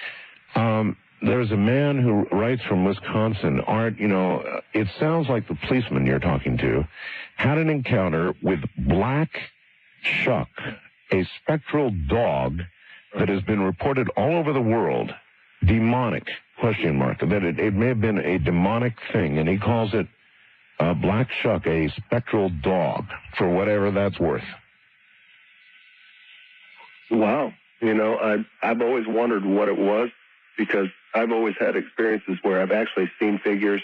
There's a man who writes from Wisconsin. Art, it sounds like the policeman you're talking to had an encounter with Black Shuck, a spectral dog that has been reported all over the world. Demonic, question mark, that it may have been a demonic thing, and he calls it Black Shuck, a spectral dog, for whatever that's worth. Wow. I've always wondered what it was, because I've always had experiences where I've actually seen figures.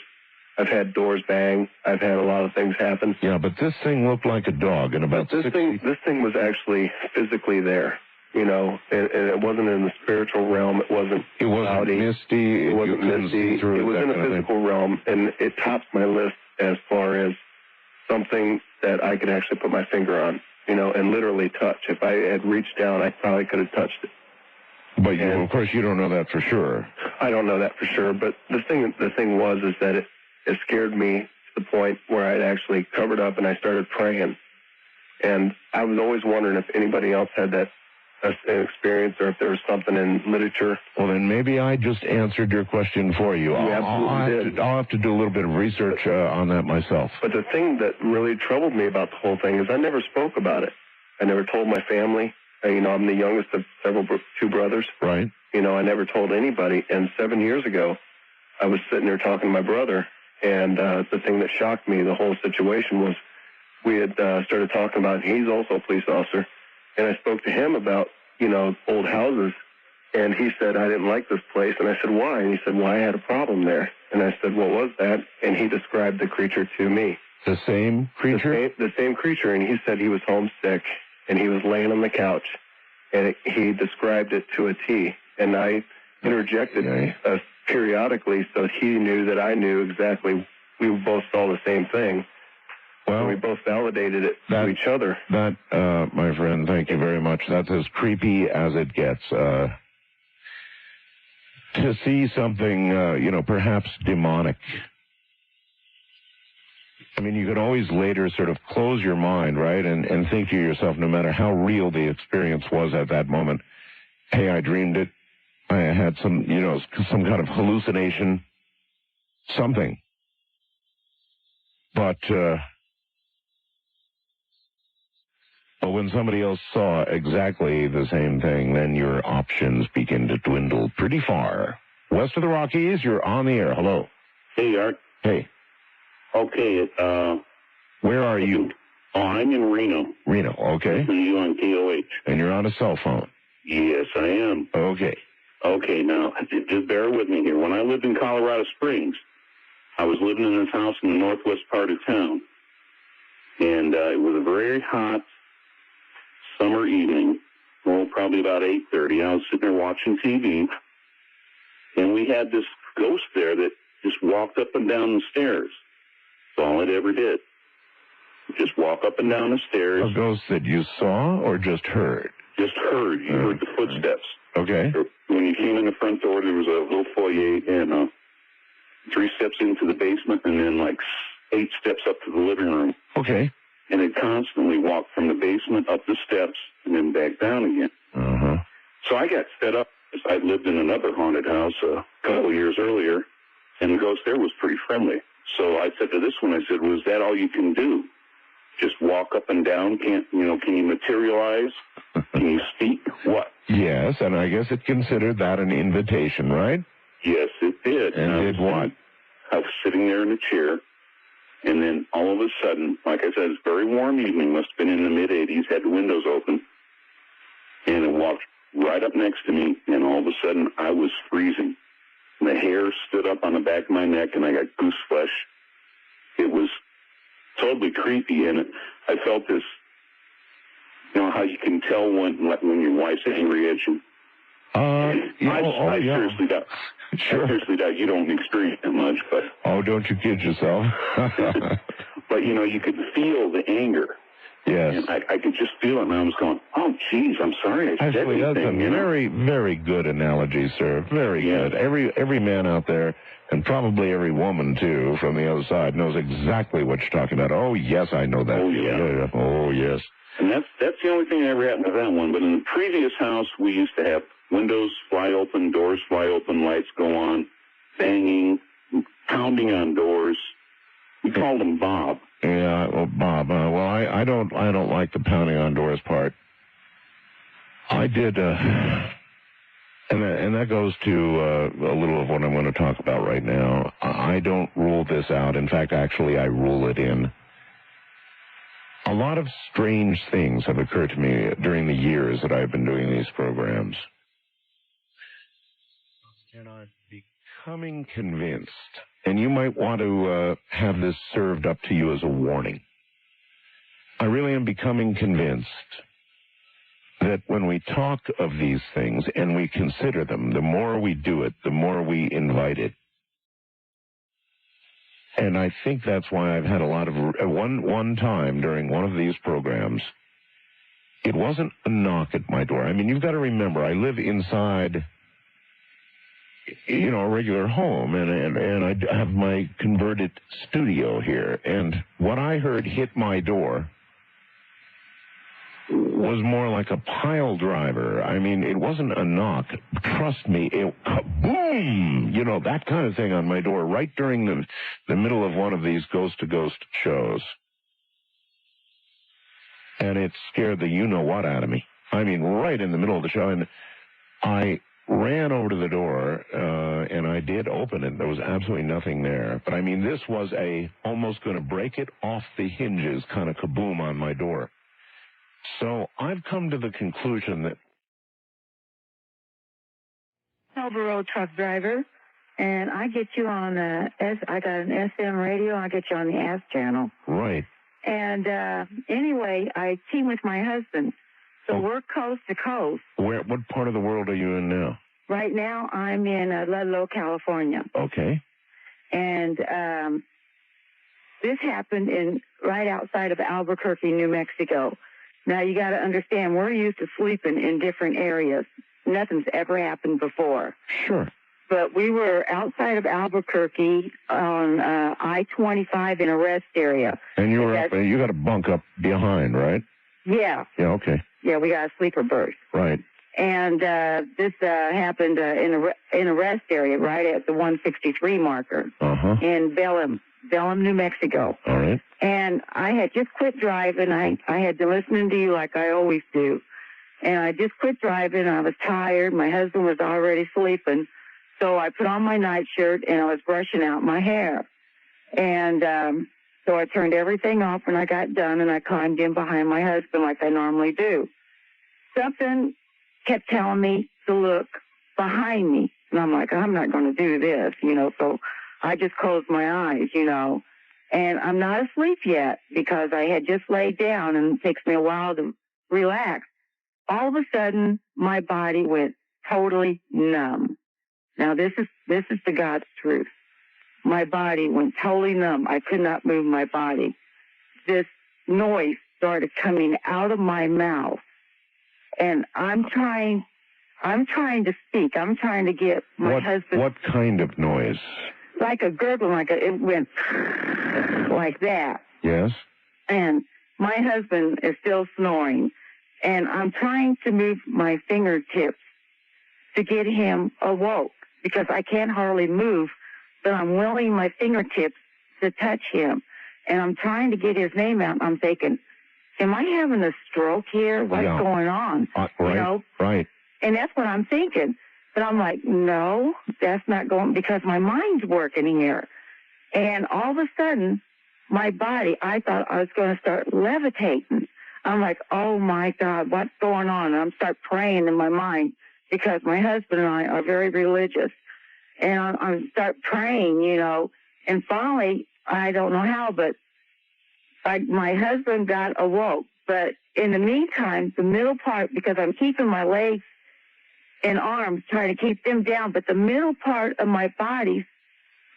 I've had doors bang. I've had a lot of things happen. Yeah, but this thing looked like a dog, and about this thing was actually physically there. And it wasn't in the spiritual realm. It wasn't cloudy. Misty. It wasn't misty. It was in a physical realm, and it tops my list as far as something that I could actually put my finger on, and literally touch. If I had reached down, I probably could have touched it. But of course, you don't know that for sure. I don't know that for sure. But the thing was that it scared me to the point where I'd actually covered up and I started praying. And I was always wondering if anybody else had that experience, or if there was something in literature. Well, then maybe I just answered your question for you. I'll have to do a little bit of research on that myself. But the thing that really troubled me about the whole thing is I never spoke about it. I never told my family. I'm the youngest of two brothers. Right. I never told anybody. And 7 years ago, I was sitting there talking to my brother, and the thing that shocked me, the whole situation, was we had started talking about, he's also a police officer, and I spoke to him about, old houses, and he said, I didn't like this place. And I said, why? And he said, well, I had a problem there. And I said, what was that? And he described the creature to me. The same creature? The same creature, and he said he was homesick, and he was laying on the couch, and he described it to a T. And I interjected periodically so he knew that I knew exactly. We both saw the same thing. Well, so we both validated it to each other. That, my friend, thank you very much. That's as creepy as it gets. To see something, perhaps demonic. I mean, you can always later sort of close your mind, right, and think to yourself, no matter how real the experience was at that moment, hey, I dreamed it. I had some kind of hallucination, something. But when somebody else saw exactly the same thing, then your options begin to dwindle pretty far. West of the Rockies, you're on the air. Hello. Hey, Art. Hey. Okay. Where are you? Oh, I'm in Reno. Reno, okay. Listening to you on KOH. And you're on a cell phone? Yes, I am. Okay. Okay, now, just bear with me here. When I lived in Colorado Springs, I was living in this house in the northwest part of town. And it was a very hot summer evening, probably about 8:30. I was sitting there watching TV, and we had this ghost there that just walked up and down the stairs. That's all it ever did. Just walk up and down the stairs. A ghost that you saw or just heard? Just heard. You heard the footsteps. Okay. When you came in the front door, there was a little foyer and 3 steps into the basement and then like 8 steps up to the living room. Okay. And it constantly walked from the basement up the steps and then back down again. Uh-huh. So I got set up. I lived in another haunted house a couple of years earlier, and the ghost there was pretty friendly. So I said to this one, I said, was that all you can do? Just walk up and down? Can you materialize? Can you speak? What? Yes, and I guess it considered that an invitation, right? Yes, it did. And did what? I was sitting there in a chair, and then all of a sudden, like I said, it's a very warm evening, must have been in the mid-'80s, had the windows open, and it walked right up next to me, and all of a sudden, I was freezing. The hair stood up on the back of my neck, and I got goose flesh. It was totally creepy, and I felt this, how you can tell when your wife's angry at you. I seriously doubt. Sure. I seriously doubt you don't experience that much, but. Oh, don't you kid yourself. But you could feel the anger. Yes. And I could just feel it, and I was going, oh, geez, I'm sorry I said Actually, that's a anything, very, very good analogy, sir. Very good. Every man out there, and probably every woman, too, from the other side, knows exactly what you're talking about. Oh, yes, I know that. Oh, feeling. yeah. Oh, yes. And that's the only thing that ever happened to that one. But in the previous house, we used to have windows fly open, doors fly open, lights go on, banging, pounding on doors. We called him Bob. Yeah, well, Bob. Well, I don't like the pounding on doors part. I did, and that goes to a little of what I'm going to talk about right now. I don't rule this out. In fact, actually, I rule it in. A lot of strange things have occurred to me during the years that I've been doing these programs. And I'm becoming convinced, and you might want to have this served up to you as a warning. I really am becoming convinced that when we talk of these things and we consider them, the more we do it, the more we invite it. And I think that's why I've had a lot of, one time during one of these programs, it wasn't a knock at my door. I mean, you've got to remember, I live inside, a regular home, and I have my converted studio here. And what I heard hit my door was more like a pile driver. I mean, it wasn't a knock. Trust me, it boom, that kind of thing on my door right during the middle of one of these ghost-to-ghost shows. And it scared the you-know-what out of me. I mean, right in the middle of the show. And I ran over to the door, and I did open it. There was absolutely nothing there. But, I mean, this was almost going to break it off the hinges kind of kaboom on my door. So I've come to the conclusion that Road truck driver, and I get you on I got an SM radio. I get you on the S channel. Right. And anyway, I team with my husband, so we're coast to coast. What part of the world are you in now? Right now, I'm in Ludlow, California. Okay. And this happened right outside of Albuquerque, New Mexico. Now, you got to understand, we're used to sleeping in different areas. Nothing's ever happened before. Sure. But we were outside of Albuquerque on I-25 in a rest area. And you got a bunk up behind, right? Yeah. Yeah, okay. Yeah, we got a sleeper berth. Right. And this happened in a rest area right at the 163 marker in Bellum, New Mexico. All right. And I had just quit driving. I had been listening to you like I always do. And I just quit driving. I was tired. My husband was already sleeping. So I put on my nightshirt, and I was brushing out my hair. And so I turned everything off when I got done, and I climbed in behind my husband like I normally do. Something kept telling me to look behind me. And I'm like, I'm not going to do this, So I just closed my eyes, And I'm not asleep yet because I had just laid down, and it takes me a while to relax. All of a sudden, my body went totally numb. Now, this is the God's truth. My body went totally numb. I could not move my body. This noise started coming out of my mouth, and I'm trying to speak. I'm trying to get my husband. What kind of noise? Like a gurgle, it went like that. Yes. And my husband is still snoring, and I'm trying to move my fingertips to get him awoke because I can't hardly move, but I'm willing my fingertips to touch him, and I'm trying to get his name out. I'm thinking, am I having a stroke here? What's going on? Right, right. And that's what I'm thinking. But I'm like, no, that's not going, because my mind's working here. And all of a sudden, my body, I thought I was going to start levitating. I'm like, oh, my God, what's going on? And I'm start praying in my mind because my husband and I are very religious. And I start praying, And finally, I don't know how, but my husband got awoke. But in the meantime, the middle part, because I'm keeping my legs and arms, trying to keep them down, but the middle part of my body's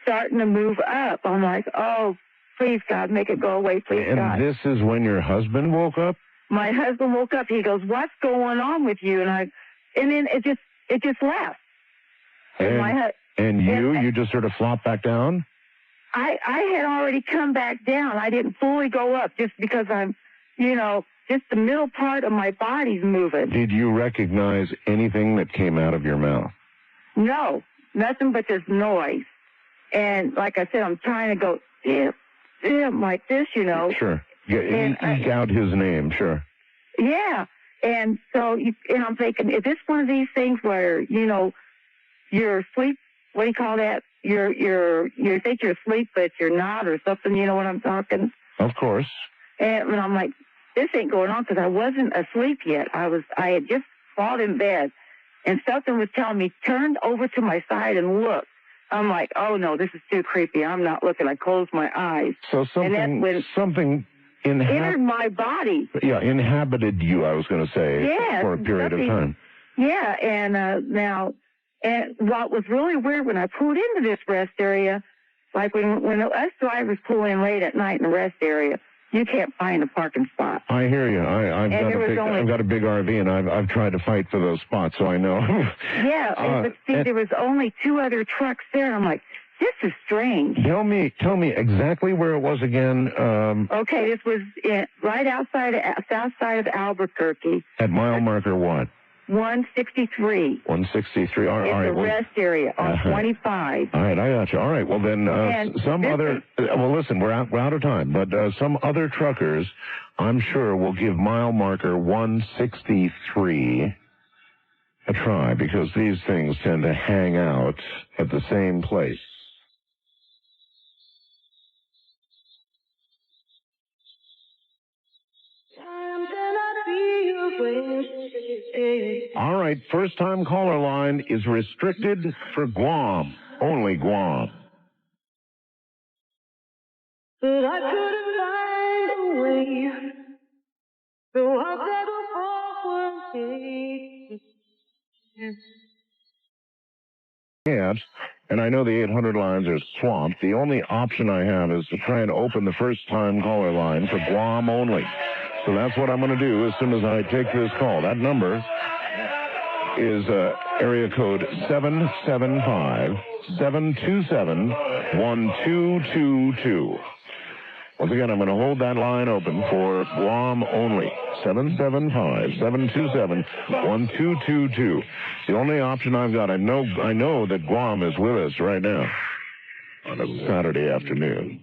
starting to move up. I'm like, oh, Please, God, make it go away, please, God. And this is when your husband woke up? My husband woke up. He goes, "What's going on with you?" And then it just left. And you just sort of flopped back down? I had already come back down. I didn't fully go up just because I'm, just the middle part of my body's moving. Did you recognize anything that came out of your mouth? No, nothing but this noise. And like I said, I'm trying to go, like this, Sure. Eke out his name, sure. Yeah. And so, and I'm thinking, is this one of these things where, you're asleep? What do you call that? You think you're asleep, but you're not, or something. You know what I'm talking? Of course. And I'm like, this ain't going on, because I wasn't asleep yet. I had just fallen in bed, and something was telling me, turn over to my side and look. I'm like, oh no, this is too creepy. I'm not looking. I closed my eyes. So something entered my body. Yeah, inhabited you, I was going to say, for a period of time. Yeah, and what was really weird, when I pulled into this rest area, like when us drivers pull in late at night in the rest area, you can't find a parking spot. I hear you. I've got a big RV, and I've tried to fight for those spots, so I know. Yeah, but see, there was only 2 other trucks there, and I'm like, this is strange. Tell me exactly where it was again. Okay, this was right outside south side of Albuquerque. At mile marker what? 163. 163. All right. It's a rest area on 25. All right, I got you. All right. Well, then listen, we're out of time, but some other truckers, I'm sure, will give mile marker 163 a try, because these things tend to hang out at the same place. All right, first-time caller line is restricted for Guam. Only Guam. But I couldn't find a way, so I settled for Yes, and I know the 800 lines are swamped. The only option I have is to try and open the first-time caller line for Guam only. So that's what I'm going to do as soon as I take this call. That number is area code 775-727-1222. Once again, I'm going to hold that line open for Guam only. 775-727-1222. The only option I've got. I know that Guam is with us right now on a Saturday afternoon.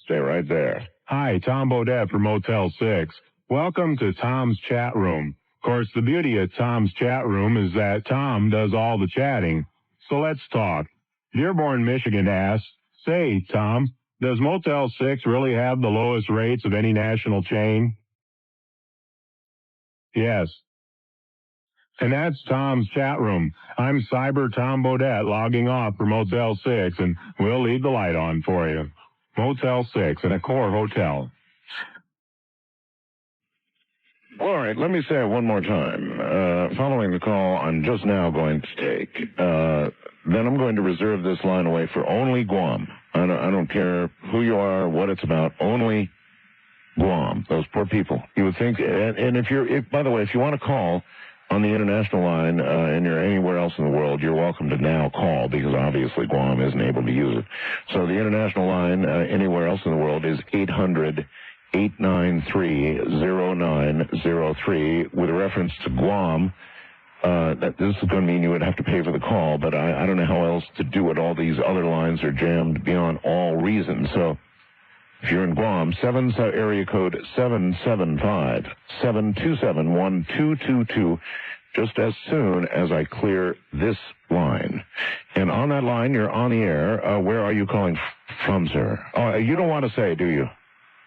Stay right there. Hi, Tom Bodette from Motel 6. Welcome to Tom's Chat Room. Of course, the beauty of Tom's Chat Room is that Tom does all the chatting. So let's talk. Dearborn, Michigan asks, say, Tom, does Motel 6 really have the lowest rates of any national chain? Yes. And that's Tom's Chat Room. I'm Cyber Tom Bodette logging off for Motel 6, and we'll leave the light on for you. Motel 6 at a core hotel. All right, let me say it one more time. Following the call I'm just now going to take, then I'm going to reserve this line away for only Guam. I don't care who you are, what it's about, only Guam. Those poor people. You would think, and by the way, if you want to call on the international line and you're anywhere else in the world, you're welcome to now call, because obviously Guam isn't able to use it. So the international line anywhere else in the world is 800-893-0903. With a reference to Guam, this is going to mean you would have to pay for the call, but I don't know how else to do it. All these other lines are jammed beyond all reason. So if you're in Guam, area code 775-727-1222, just as soon as I clear this line. And on that line, you're on the air. Where are you calling from, sir? Oh, you don't want to say, do you?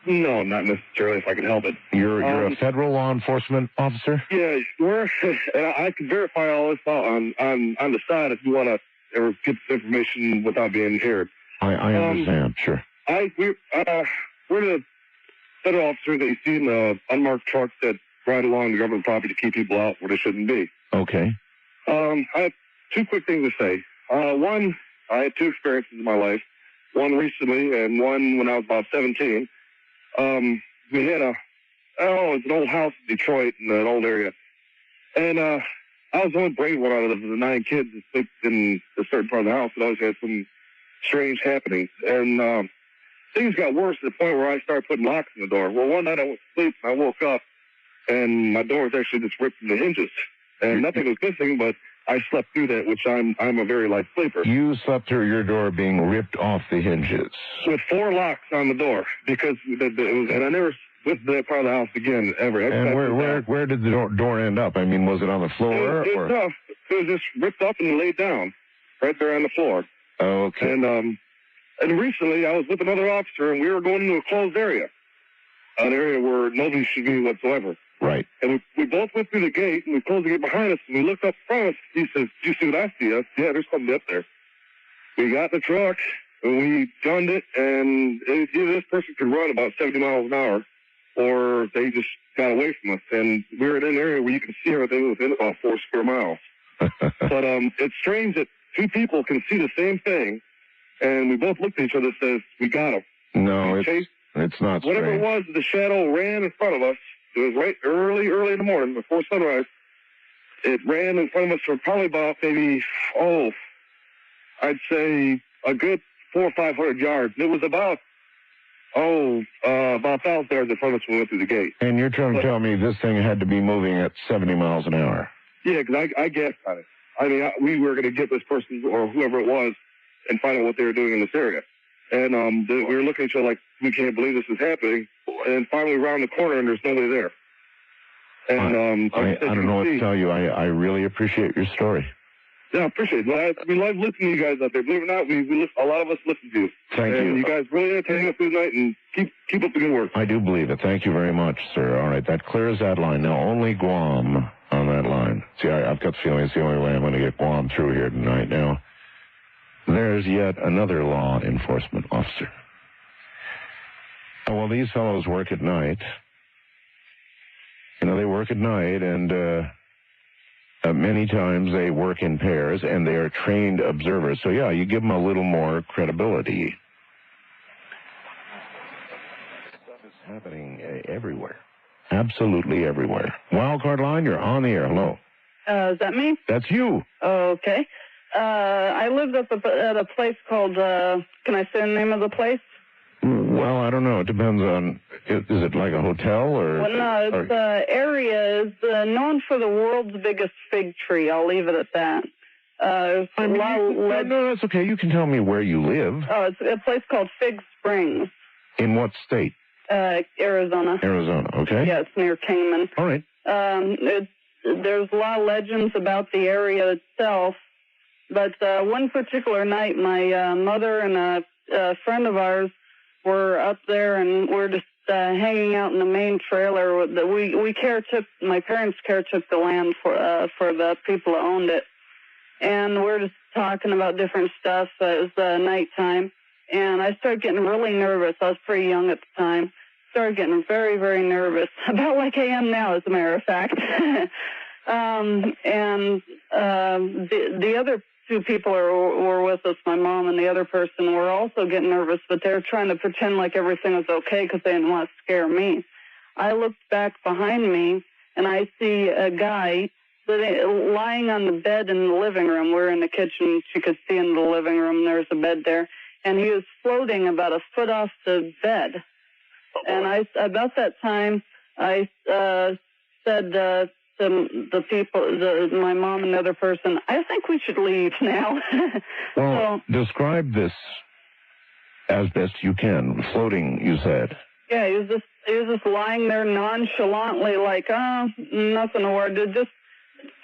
No, not necessarily, if I can help it. You're a federal law enforcement officer? Yeah, sure. And I can verify all this on the side if you want to ever get this information without being heard. I understand, sure. We're the federal officers that you see in the unmarked trucks that ride along the government property to keep people out where they shouldn't be. Okay. I have 2 quick things to say. One, I had 2 experiences in my life. one recently and one when I was about 17. We had it's an old house in Detroit in an old area. And I was the only brave one out of the 9 kids that slept in a certain part of the house that always had some strange happenings. And things got worse to the point where I started putting locks in the door. Well, one night I went to sleep and I woke up and my door was actually just ripped from the hinges. And nothing was missing, but I slept through that, which I'm a very light sleeper. You slept through your door being ripped off the hinges. With 4 locks on the door, because it was, and I never went to that part of the house again, ever. And where did the door end up? I mean, was it on the floor? It was just ripped up and laid down right there on the floor. Oh, okay. And recently I was with another officer, and we were going into a closed area, an area where nobody should be whatsoever. Right. And we both went through the gate, and we closed the gate behind us, and we looked up in front of us. He says, "Do you see what I see?" Yeah, there's something up there. We got in the truck, and we gunned it, and either this person could run about 70 miles an hour, or they just got away from us. And we were in an area where you can see everything within about 4 square miles. But it's strange that 2 people can see the same thing, and we both looked at each other and says, "We got him." No, it's not strange. Whatever it was, the shadow ran in front of us. It was right early in the morning, before sunrise. It ran in front of us for probably about maybe, I'd say a good 400 or 500 yards. It was about 1,000 yards in front of us when we went through the gate. And you're trying to tell me this thing had to be moving at 70 miles an hour? Yeah, because I guessed on it. I mean, we were going to get this person or whoever it was and find out what they were doing in this area. And we were looking at each other like, we can't believe this is happening. And finally around the corner, and there's nobody there. And I don't know what to tell you. I really appreciate your story. Yeah, I appreciate it. We love listening to you guys out there. Believe it or not, a lot of us listen to you. Thank you. And you guys really entertain us through the night, and keep up the good work. I do believe it. Thank you very much, sir. All right, that clears that line. Now, only Guam on that line. See, I've got the feeling it's the only way I'm going to get Guam through here tonight. Now, there's yet another law enforcement officer. Well, these fellows work at night. You know, they work at night, and many times they work in pairs, and they are trained observers. So, yeah, you give them a little more credibility. Stuff is happening everywhere. Absolutely everywhere. Wildcard line, you're on the air. Hello. Is that me? That's you. Okay. I lived up at a place called, can I say the name of the place? Well, I don't know. It depends on, is it like a hotel or? Well, no, the area is known for the world's biggest fig tree. I'll leave it at that. No, that's okay. You can tell me where you live. Oh, it's a place called Fig Springs. In what state? Arizona. Arizona, okay. Yeah, it's near Kingman. All right. There's a lot of legends about the area itself, but one particular night, my mother and a friend of ours were up there, and we're just hanging out in the main trailer. My parents caretook the land for the people who owned it, and we're just talking about different stuff. It was nighttime, and I started getting really nervous. I was pretty young at the time. Started getting very, very nervous, about like I am now, as a matter of fact. The other 2 people were with us, my mom and the other person, were also getting nervous, but they were trying to pretend like everything was okay because they didn't want to scare me. I looked back behind me, and I see a guy lying on the bed in the living room. We're in the kitchen. You could see in the living room there's a bed there, and he was floating about a foot off the bed. And about that time, I said to the people, my mom and the other person, I think we should leave now. Well, describe this as best you can. Floating, you said. Yeah, he was just lying there nonchalantly, like, nothing to worry, just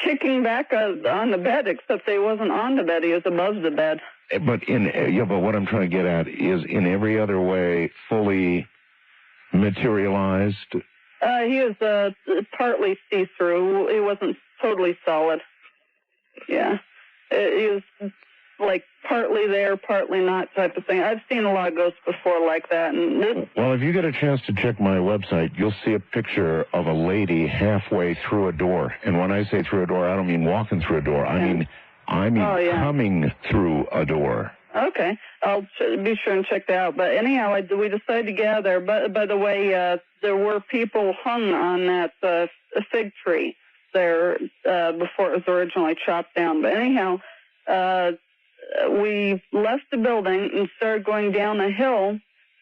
kicking back on the bed, except he wasn't on the bed, he was above the bed. But what I'm trying to get at is, in every other way, fully materialized. He was partly see-through. He wasn't totally solid. Yeah. He was like partly there, partly not type of thing. I've seen a lot of ghosts before like that. Well, if you get a chance to check my website, you'll see a picture of a lady halfway through a door. And when I say through a door, I don't mean walking through a door. I mean coming through a door. Okay, I'll be sure and check that out. But anyhow, we decided to get out there. But by the way, there were people hung on that fig tree there before it was originally chopped down. But anyhow, we left the building and started going down a hill.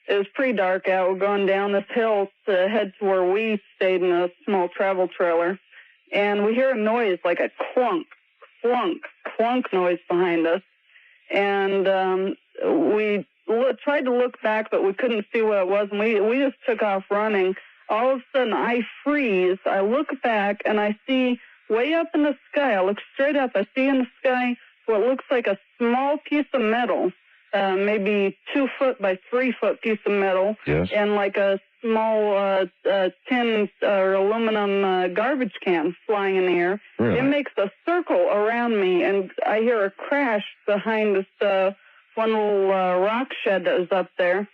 It was pretty dark out. We're going down this hill to head to where we stayed in a small travel trailer. And we hear a noise like a clunk, clunk, clunk noise behind us. And we tried to look back, but we couldn't see what it was. And we just took off running. All of a sudden, I freeze. I look back, and I see way up in the sky. I look straight up. I see in the sky what looks like a small piece of metal, maybe 2 foot by 3 foot piece of metal, yes, and like a small tin or aluminum garbage can flying in the air. Really? It makes a circle around me, and I hear a crash behind this one little rock shed that was up there.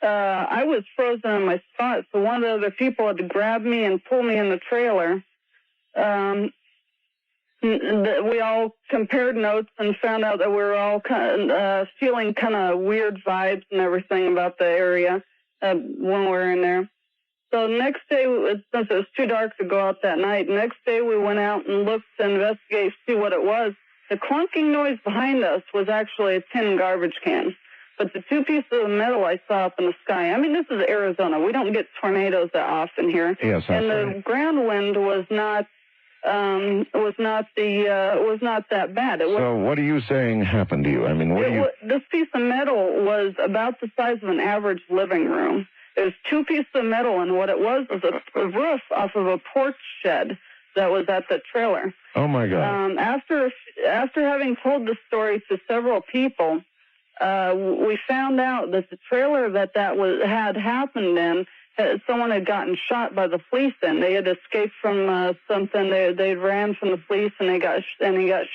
I was frozen on my spot, so one of the other people had to grab me and pull me in the trailer. We all compared notes and found out that we were all feeling kind of weird vibes and everything about the area when we were in there. So next day, since it was too dark to go out that night, next day we went out and looked to investigate, see what it was. The clunking noise behind us was actually a tin garbage can. But the 2 pieces of metal I saw up in the sky, I mean, this is Arizona. We don't get tornadoes that often here. Yes, that's and the right. ground wind was not that bad. So what are you saying happened to you? I mean, This piece of metal was about the size of an average living room. It was 2 pieces of metal, and what it was a roof off of a porch shed that was at the trailer. Oh, my God. After having told the story to several people, we found out that the trailer that had happened in, someone had gotten shot by the police in. They had escaped from something. They ran from the police, and he got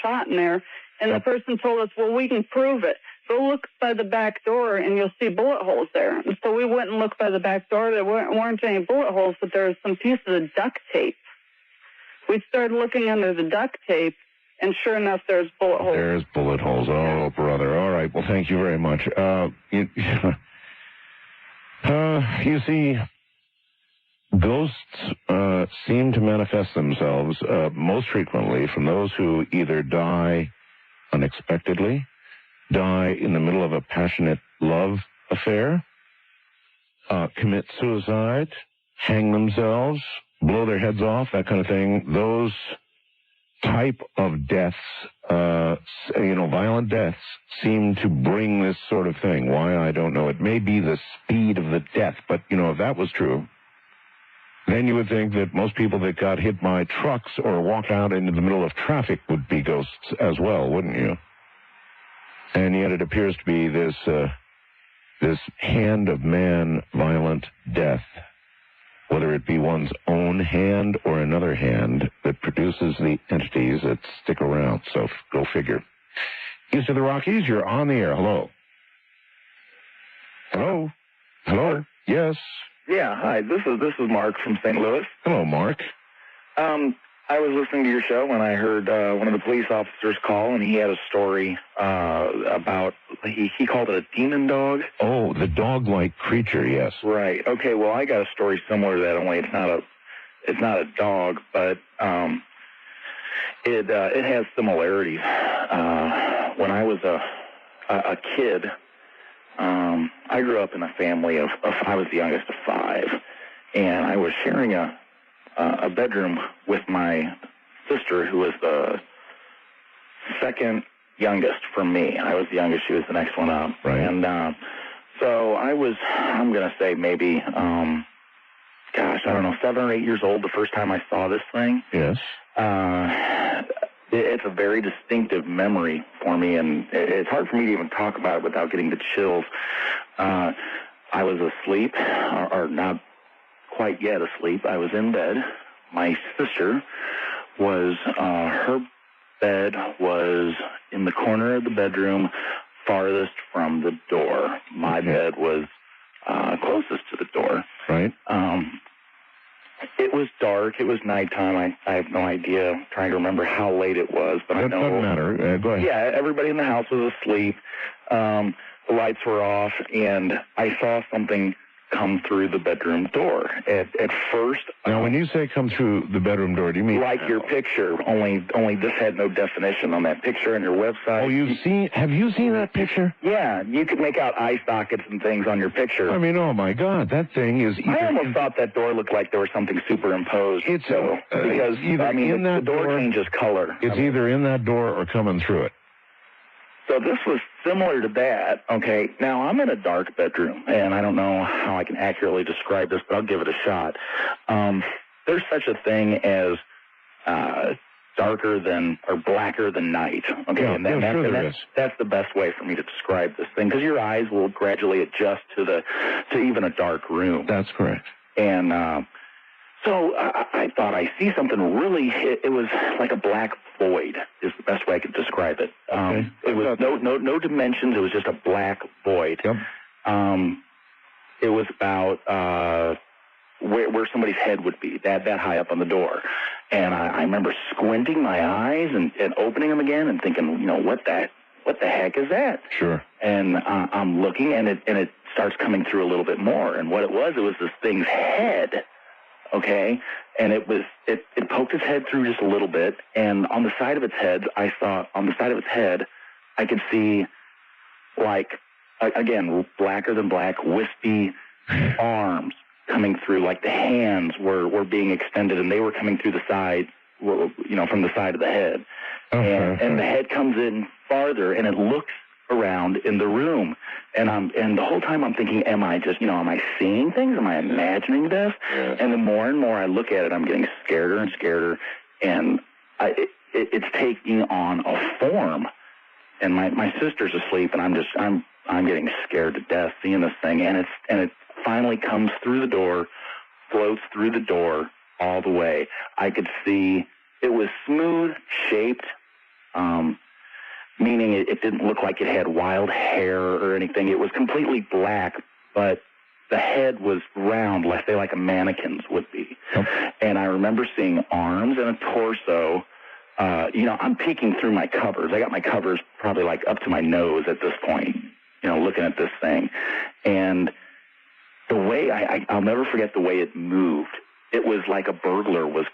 shot in there. And the person told us, well, we can prove it. Go look by the back door, and you'll see bullet holes there. And so we went and looked by the back door. There weren't any bullet holes, but there was some pieces of duct tape. We started looking under the duct tape, and sure enough, there's bullet holes. There's bullet holes. Oh, brother. All right. Well, thank you very much. You see, ghosts seem to manifest themselves most frequently from those who either die unexpectedly, die in the middle of a passionate love affair, commit suicide, hang themselves, blow their heads off, that kind of thing. Those type of deaths, violent deaths, seem to bring this sort of thing. Why, I don't know. It may be the speed of the death, but, if that was true, then you would think that most people that got hit by trucks or walked out into the middle of traffic would be ghosts as well, wouldn't you? And yet it appears to be this hand of man violent death, whether it be one's own hand or another hand, that produces the entities that stick around. So go figure. East of the Rockies, you're on the air. Hello. Hello. Hello. Yes. Yeah, hi. This is Mark from St. Louis. Hello, Mark. I was listening to your show when I heard one of the police officers call, and he had a story about, he called it a demon dog. Oh, the dog-like creature, yes. Right. Okay, well, I got a story similar to that, only it's not a dog, but it has similarities. When I was a kid, I grew up in a family of I was the youngest of 5, and I was sharing a bedroom with my sister, who was the second youngest from me. I was the youngest, she was the next one up. Right. And so I'm going to say maybe, I don't know, 7 or 8 years old the first time I saw this thing. Yes. It's a very distinctive memory for me, and it's hard for me to even talk about it without getting the chills. I was asleep, or not quite yet asleep. I was in bed. My sister was, her bed was in the corner of the bedroom farthest from the door. My bed was closest to the door. Right. It was dark. It was nighttime. I have no idea. I'm trying to remember how late it was, but I know. It doesn't matter. Go ahead. Yeah, everybody in the house was asleep. The lights were off, and I saw something come through the bedroom door. At first... Now, when you say come through the bedroom door, do you mean... Like your picture, only this had no definition on that picture on your website. Oh, have you seen that picture? Yeah, you could make out eye sockets and things on your picture. I mean, oh my God, that thing is... I almost thought that door looked like there was something superimposed. It's because, the door changes color. It's either in that door or coming through it. So this was similar to that, okay? Now, I'm in a dark bedroom, and I don't know how I can accurately describe this, but I'll give it a shot. There's such a thing as darker than or blacker than night, okay? Yeah, and that's the best way for me to describe this thing, because your eyes will gradually adjust to even a dark room. That's correct. And so I thought I see something really. It was like a black void is the best way I could describe it. Okay. It was no dimensions. It was just a black void. Yep. It was about where somebody's head would be, that high up on the door. And I remember squinting my eyes and opening them again and thinking, what the heck is that? Sure. And I'm looking, and it starts coming through a little bit more. And what it was this thing's head. Okay, and it poked its head through just a little bit, and on the side of its head, I could see, like, again, blacker than black, wispy arms coming through, like the hands were being extended, and they were coming through the side, from the side of the head. And the head comes in farther, and it looks around in the room, and the whole time I'm thinking, am I seeing things? Am I imagining this? Yeah. And the more and more I look at it, I'm getting scareder and scareder, and it's taking on a form. And my sister's asleep, and I'm getting scared to death seeing this thing, and it finally comes through the door, floats through the door all the way. I could see it was smooth shaped. Meaning it didn't look like it had wild hair or anything. It was completely black, but the head was round, let's say like a mannequin's would be. And I remember seeing arms and a torso. I'm peeking through my covers. I got my covers probably like up to my nose at this point, looking at this thing. And the way I'll never forget the way it moved. It was like a burglar was,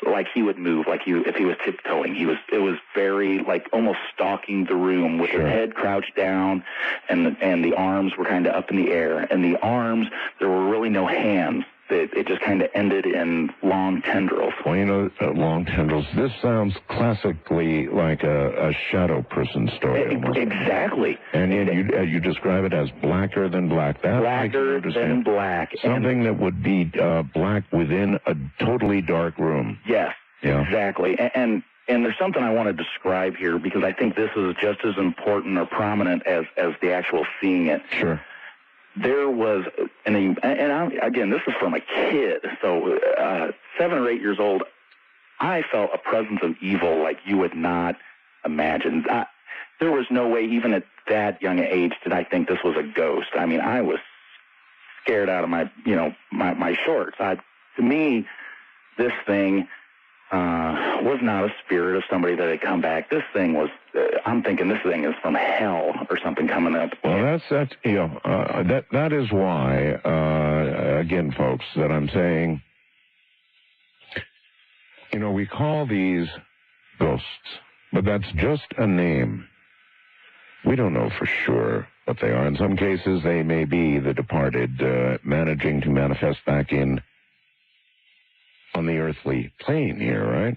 like he would move, if he was tiptoeing. It was very, like, almost stalking the room with his head crouched down, and the arms were kind of up in the air. And the arms, there were really no hands. It just kind of ended in long tendrils. Well, long tendrils. This sounds classically like a shadow person story. Exactly. And you describe it as blacker than black. Blacker than black. Something that would be black within a totally dark room. Yes, exactly. And there's something I want to describe here, because I think this is just as important or prominent as the actual seeing it. Sure. There was, again, this is from a kid, so 7 or 8 years old. I felt a presence of evil like you would not imagine. There was no way, even at that young age, did I think this was a ghost. I mean, I was scared out of my shorts. To me, this thing was not a spirit of somebody that had come back. This thing was, I'm thinking this thing is from hell or something coming up. Well, that is why, again, folks, that I'm saying, we call these ghosts, but that's just a name. We don't know for sure what they are. In some cases, they may be the departed managing to manifest back on the earthly plane here, right?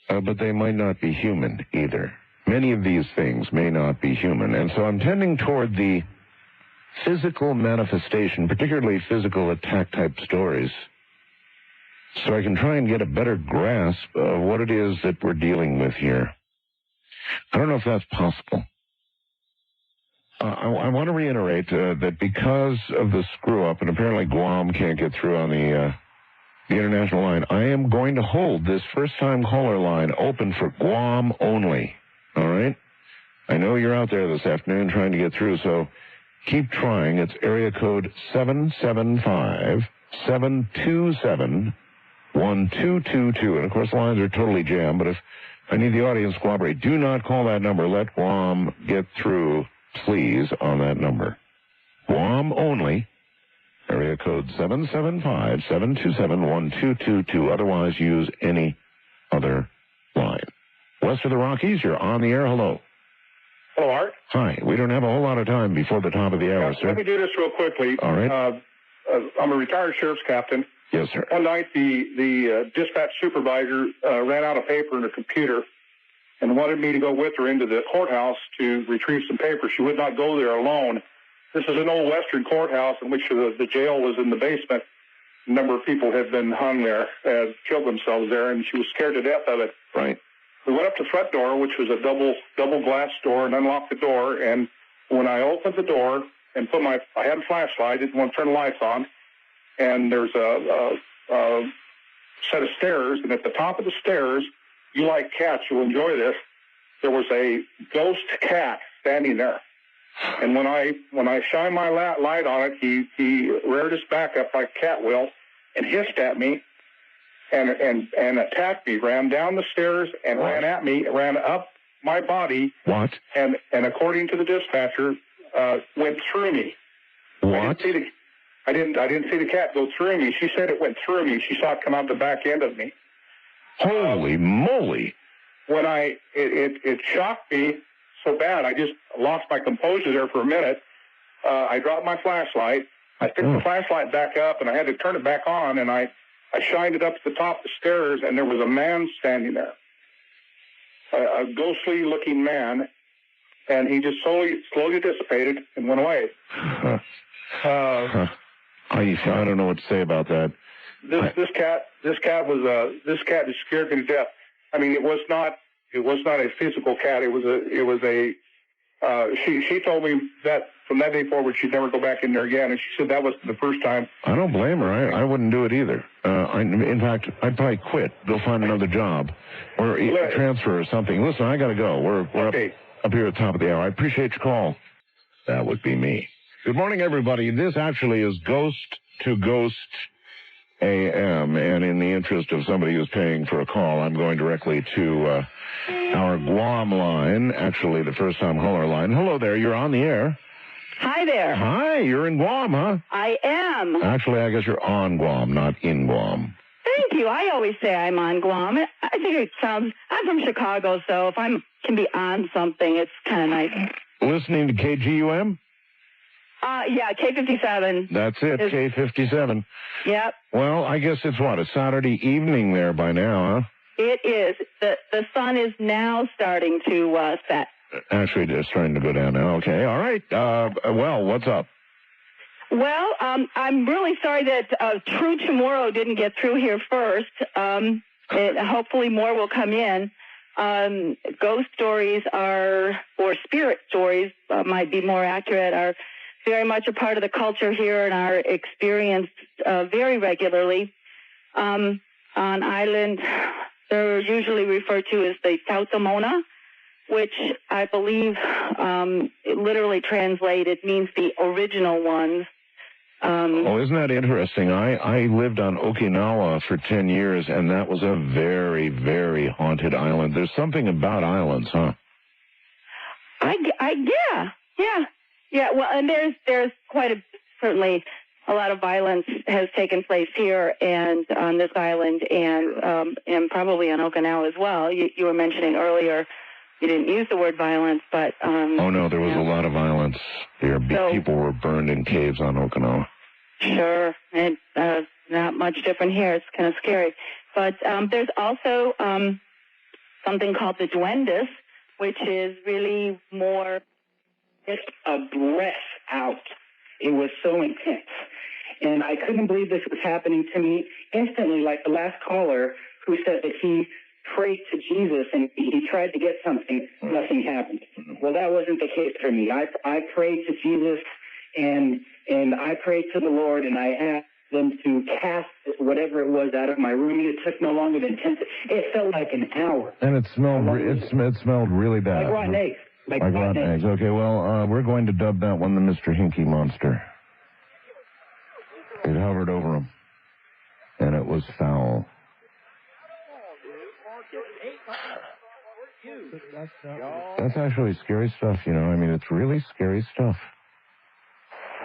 But they might not be human either. Many of these things may not be human. And so I'm tending toward the physical manifestation, particularly physical attack type stories, so I can try and get a better grasp of what it is that we're dealing with here. I don't know if that's possible. I want to reiterate that because of the screw-up, and apparently Guam can't get through on the international line, I am going to hold this first-time caller line open for Guam only, all right? I know you're out there this afternoon trying to get through, so keep trying. It's area code 775-727-1222. And, of course, the lines are totally jammed, but if I need the audience to cooperate. Do not call that number. Let Guam get through, please, on that number. Guam only. Area code 775-727-1222. Otherwise, use any other line. West of the Rockies, you're on the air. Hello. Hello, Art. Hi. We don't have a whole lot of time before the top of the hour, sir. Let me do this real quickly. All right. I'm a retired sheriff's captain. Yes, sir. One night, the dispatch supervisor ran out of paper and a computer and wanted me to go with her into the courthouse to retrieve some papers. She would not go there alone. This is an old Western courthouse in which the jail was in the basement. A number of people had been hung there, killed themselves there, and she was scared to death of it. Right. We went up to the front door, which was a double glass door, and unlocked the door. And when I opened the door and I had a flashlight, didn't want to turn the lights on, and there's a set of stairs, and at the top of the stairs, you like cats, you'll enjoy this, there was a ghost cat standing there. And when I shine my light on it, he reared his back up like a cat will and hissed at me and attacked me, ran down the stairs and ran at me, ran up my body. What? And according to the dispatcher, went through me. What? I didn't see the cat go through me. She said it went through me. She saw it come out the back end of me. Holy moly! When it shocked me so bad, I just lost my composure there for a minute. I dropped my flashlight. I picked the flashlight back up, and I had to turn it back on, and I shined it up to the top of the stairs, and there was a man standing there, a ghostly-looking man, and he just slowly dissipated and went away. I don't know what to say about that. This cat just scared me to death. I mean, it was not a physical cat. She told me that from that day forward she'd never go back in there again, and she said that was the first time. I don't blame her. I wouldn't do it either. In fact, I'd probably quit. Go find another job or transfer or something. Listen, I got to go. We're okay. up here at the top of the hour. I appreciate your call. That would be me. Good morning, everybody. This actually is Ghost to Ghost AM, and in the interest of somebody who's paying for a call, I'm going directly to our Guam line, actually the first-time caller line. Hello there, you're on the air. Hi there. Hi, you're in Guam, huh? I am. Actually, I guess you're on Guam, not in Guam. Thank you. I always say I'm on Guam. I think it sounds, I'm from Chicago, so if I can be on something, it's kind of nice. Listening to KGUM? Yeah, K57. That's it, K57. Yep. Well, I guess it's a Saturday evening there by now, huh? It is. The sun is now starting to set. Actually, just starting to go down now. Okay, all right. Well, what's up? Well, I'm really sorry that True Tomorrow didn't get through here first. Hopefully more will come in. Ghost stories or spirit stories, might be more accurate, are very much a part of the culture here and are experienced very regularly. On island, they're usually referred to as the Tautamona, which I believe literally translated means the original ones. Isn't that interesting? I lived on Okinawa for 10 years, and that was a very, very haunted island. There's something about islands, huh? Yeah. Well, and there's certainly a lot of violence has taken place here and on this island, and probably on Okinawa as well. You were mentioning earlier, you didn't use the word violence, but oh no, there was a lot of violence there. People were burned in caves on Okinawa. Sure, and not much different here. It's kind of scary, but there's also something called the duendes, which is really more just a breath out. It was so intense, and I couldn't believe this was happening to me instantly. Like the last caller who said that he prayed to Jesus and he tried to get something, nothing happened. Well, that wasn't the case for me. I prayed to Jesus and I prayed to the Lord, and I asked them to cast whatever it was out of my room. It took no longer than 10. It felt like an hour. And it smelled really bad. Like rotten eggs. Like rotten eggs. Okay, well, we're going to dub that one the Mr. Hinky Monster. It hovered over him, and it was foul. That's actually scary stuff, you know. I mean, it's really scary stuff.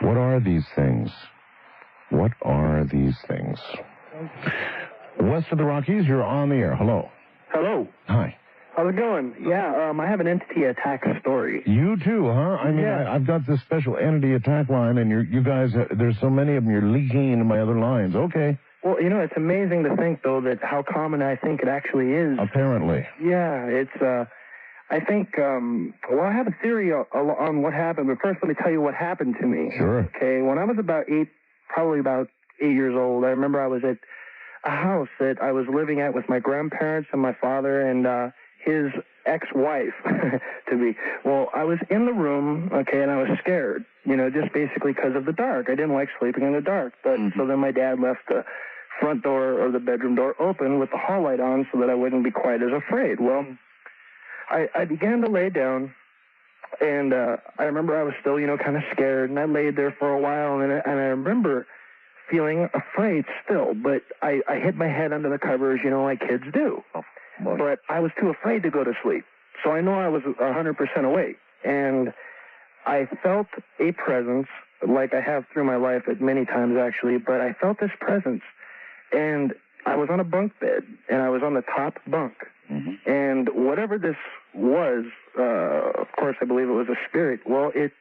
What are these things? What are these things? West of the Rockies, you're on the air. Hello. Hello. Hi. How's it going? Yeah, I have an entity attack story. You too, huh? I mean, Yeah. I've got this special entity attack line, and you guys, there's so many of them, you're leaking into my other lines. Okay. Well, you know, it's amazing to think, though, that how common I think it actually is. Apparently. Yeah, it's, I think, well, I have a theory on what happened, but first let me tell you what happened to me. Sure. Okay, when I was probably about 8 years old, I remember I was at a house that I was living at with my grandparents and my father and his ex-wife, to be. Well, I was in the room, okay, and I was scared, you know, just basically because of the dark. I didn't like sleeping in the dark. But so then my dad left the front door or the bedroom door open with the hall light on so that I wouldn't be quite as afraid. Well, I began to lay down, and I remember I was still, you know, kind of scared, and I laid there for a while, and I remember feeling afraid still, but I hid my head under the covers, you know, like kids do. But I was too afraid to go to sleep. So I know I was 100% awake. And I felt a presence, like I have through my life at many times actually, but I felt this presence. And I was on a bunk bed, and I was on the top bunk. Mm-hmm. And whatever this was, of course I believe it was a spirit, well, it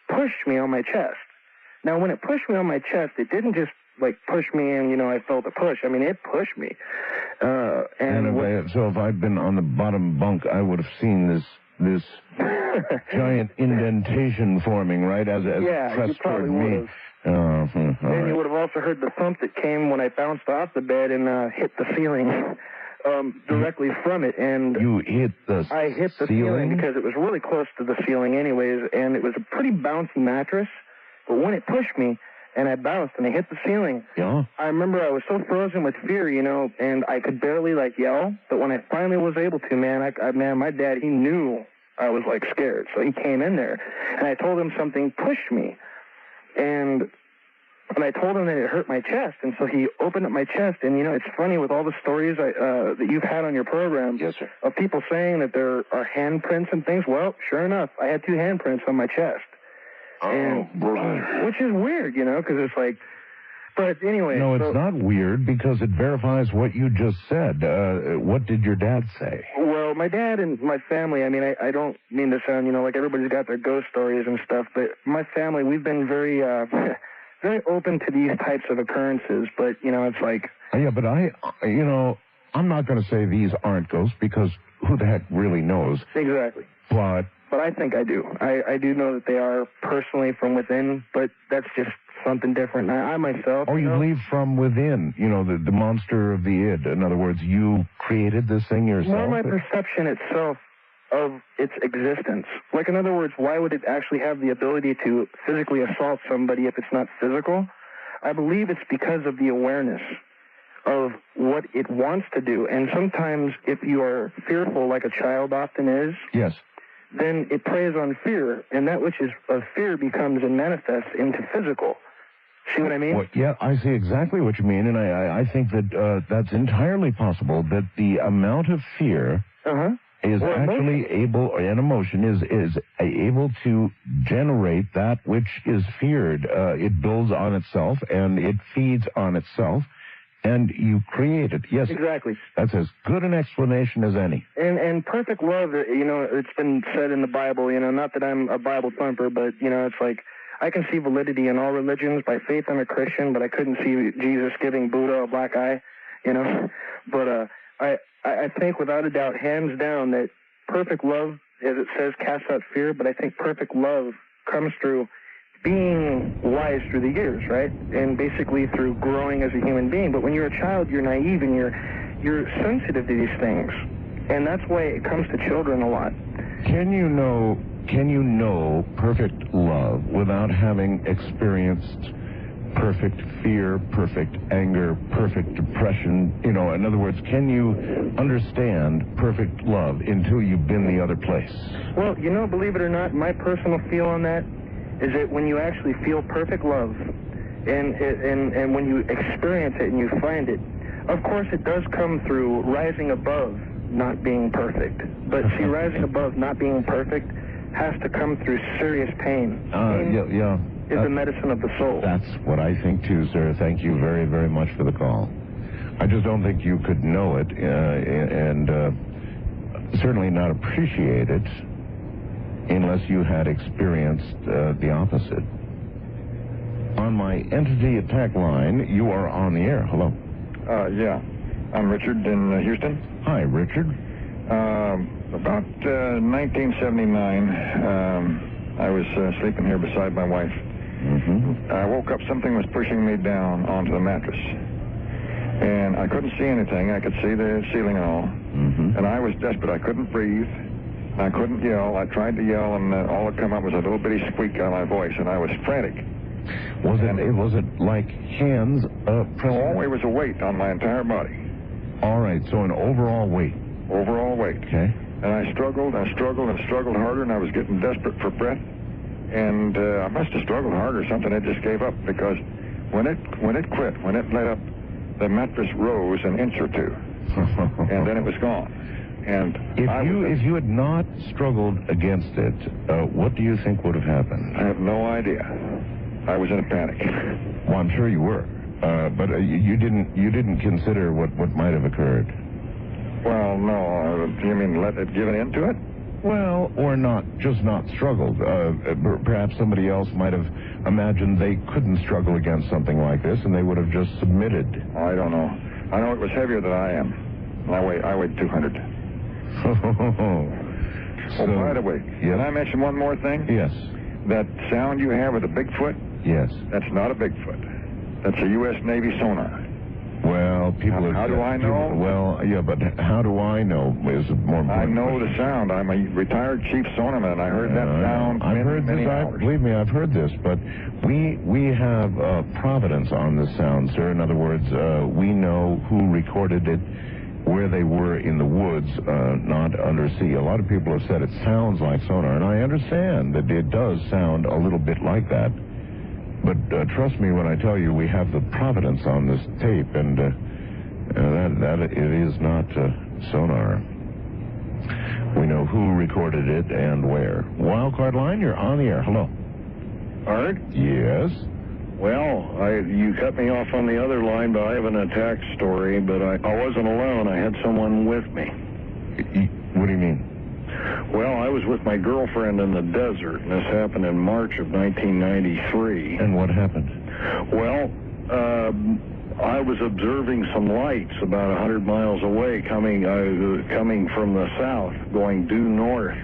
pushed me on my chest. Now, when it pushed me on my chest, it didn't just like push me and, you know, I felt a push. I mean, it pushed me. So if I'd been on the bottom bunk, I would have seen this giant indentation forming, right, as pressed toward me. And you would have also heard the thump that came when I bounced off the bed and hit the ceiling directly from it. And I hit the ceiling because it was really close to the ceiling anyways, and it was a pretty bouncy mattress. But when it pushed me, and I bounced, and I hit the ceiling. Yeah. I remember I was so frozen with fear, you know, and I could barely, like, yell. But when I finally was able to, man, my dad, he knew I was, like, scared. So he came in there, and I told him something pushed me. And I told him that it hurt my chest. And so he opened up my chest. And, you know, it's funny with all the stories that you've had on your program. Yes, sir. Of people saying that there are handprints and things. Well, sure enough, I had 2 handprints on my chest. Which is weird, you know, because it's like, but anyway. No, it's not weird because it verifies what you just said. What did your dad say? Well, my dad and my family, I mean, I don't mean to sound, you know, like everybody's got their ghost stories and stuff, but my family, we've been very, very open to these types of occurrences, but, you know, it's like. Yeah, but I'm not going to say these aren't ghosts because who the heck really knows? Exactly. But I think I do. I do know that they are personally from within, but that's just something different. I myself... Or you believe from within, you know, the monster of the id. In other words, you created this thing yourself? More my perception itself of its existence. Like, in other words, why would it actually have the ability to physically assault somebody if it's not physical? I believe it's because of the awareness of what it wants to do. And sometimes if you are fearful, like a child often is... Yes. Then it preys on fear, and that which is of fear becomes and manifests into physical. See what I mean? Well, yeah, I see exactly what you mean, and I think that that's entirely possible, that the amount of fear is actually able, and emotion is able to generate that which is feared. It builds on itself, and it feeds on itself. And you create it. Yes. Exactly. That's as good an explanation as any. And perfect love, you know, it's been said in the Bible, you know, not that I'm a Bible thumper, but, you know, it's like, I can see validity in all religions. By faith, I'm a Christian, but I couldn't see Jesus giving Buddha a black eye, you know. But I think without a doubt, hands down, that perfect love, as it says, casts out fear, but I think perfect love comes through being wise through the years, right? And basically through growing as a human being. But when you're a child, you're naive and you're sensitive to these things. And that's why it comes to children a lot. Can you know perfect love without having experienced perfect fear, perfect anger, perfect depression? You know, in other words, can you understand perfect love until you've been the other place? Well, you know, believe it or not, my personal feel on that is that when you actually feel perfect love and when you experience it and you find it, of course it does come through rising above not being perfect. But see, rising above not being perfect has to come through serious pain. Yeah. Is the medicine of the soul. That's what I think too, sir. Thank you very, very much for the call. I just don't think you could know it and certainly not appreciate it unless you had experienced the opposite. On my entity attack line, you are on the air. Hello. Yeah. I'm Richard in Houston. Hi, Richard. About 1979, I was sleeping here beside my wife. Mm-hmm. I woke up, something was pushing me down onto the mattress. And I couldn't see anything. I could see the ceiling and all. Mm-hmm. And I was desperate. I couldn't breathe. I couldn't yell. I tried to yell, and all that came up was a little bitty squeak on my voice, and I was frantic. Was it like hands pressing? No, it was a weight on my entire body. All right, so an overall weight. Overall weight. Okay. And I struggled harder, and I was getting desperate for breath. And I must have struggled harder or something. I just gave up, because when it quit, when it let up, the mattress rose an inch or two, and then it was gone. And if you had not struggled against it, what do you think would have happened? I have no idea. I was in a panic. Well, I'm sure you were, but you didn't consider what might have occurred. Well, no. You mean let it given in to it? Well, or not, just not struggled. Perhaps somebody else might have imagined they couldn't struggle against something like this, and they would have just submitted. I don't know. I know it was heavier than I am. I weighed 200. So, by the way, yes. Can I mention one more thing? Yes. That sound you have with a Bigfoot? Yes. That's not a Bigfoot. That's a U.S. Navy sonar. Well, people have... How do I know? Well, yeah, but how do I know is more important. I know the sound. I'm a retired chief sonarman, and I heard that sound many hours. Believe me, I've heard this, but we have providence on this sound, sir. In other words, we know who recorded it, where they were in the woods, not undersea. A lot of people have said it sounds like sonar, and I understand that it does sound a little bit like that. But trust me when I tell you we have the providence on this tape, and that it is not sonar. We know who recorded it and where. Wildcard line, you're on the air. Hello. Art? Yes? Well, you cut me off on the other line, but I have an attack story, but I wasn't alone. I had someone with me. What do you mean? Well, I was with my girlfriend in the desert, and this happened in March of 1993. And what happened? Well, I was observing some lights about 100 miles away coming from the south, going due north.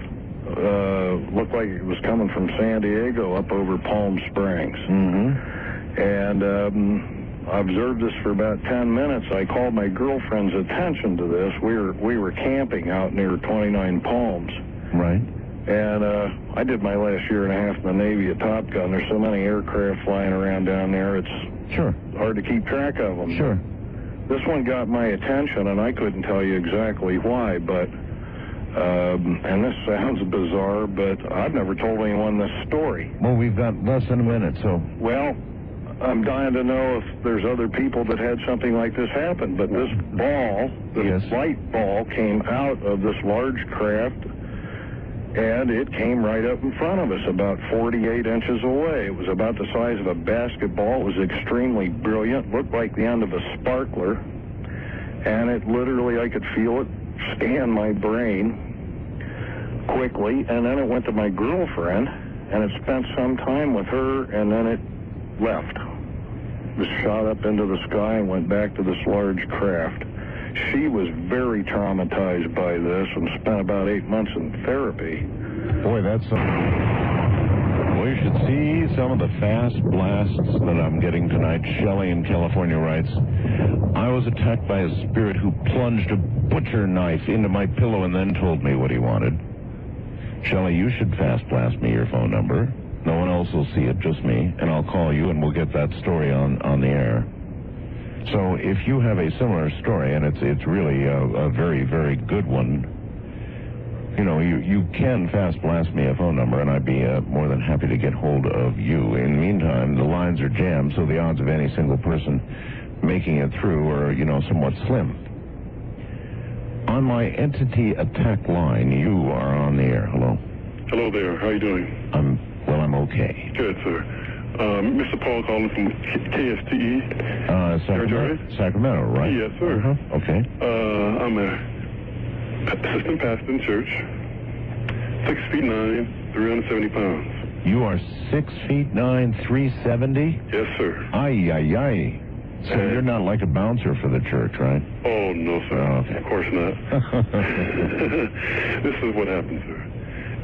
Looked like it was coming from San Diego up over Palm Springs. Mm-hmm. And I observed this for about 10 minutes. I called my girlfriend's attention to this. We were camping out near 29 Palms. Right. And I did my last year and a half in the Navy at Top Gun. There's so many aircraft flying around down there, it's hard to keep track of them. Sure. This one got my attention, and I couldn't tell you exactly why, but, and this sounds bizarre, but I've never told anyone this story. Well, we've got less than a minute, so... Well, I'm dying to know if there's other people that had something like this happen, but this ball, this light ball, came out of this large craft, and it came right up in front of us, about 48 inches away. It was about the size of a basketball. It was extremely brilliant, looked like the end of a sparkler, and it literally, I could feel it scan my brain quickly, and then it went to my girlfriend, and it spent some time with her, and then it left. It was shot up into the sky and went back to this large craft. She was very traumatized by this and spent about 8 months in therapy. Boy, that's something. We should see some of the fast blasts that I'm getting tonight. Shelley in California writes, I was attacked by a spirit who plunged a butcher knife into my pillow and then told me what he wanted. Shelley, you should fast blast me your phone number. No one else will see it, just me, and I'll call you and we'll get that story on the air. So if you have a similar story, and it's really a very, very good one, you know, you can fast blast me a phone number, and I'd be more than happy to get hold of you. In the meantime, the lines are jammed, so the odds of any single person making it through are, you know, somewhat slim. on my entity attack line. You are on the air. Hello. Hello there. How are you doing? I'm okay. Good, sir. Mr. Paul calling from KSTE. Sacramento, right? Yes, sir. Okay. I'm a assistant pastor in church. 6'9", 370 pounds. You are 6'9", 370? Yes, sir. Ay. So you're not like a bouncer for the church, right? Oh, no, sir. Oh, okay. Of course not. This is what happened, sir.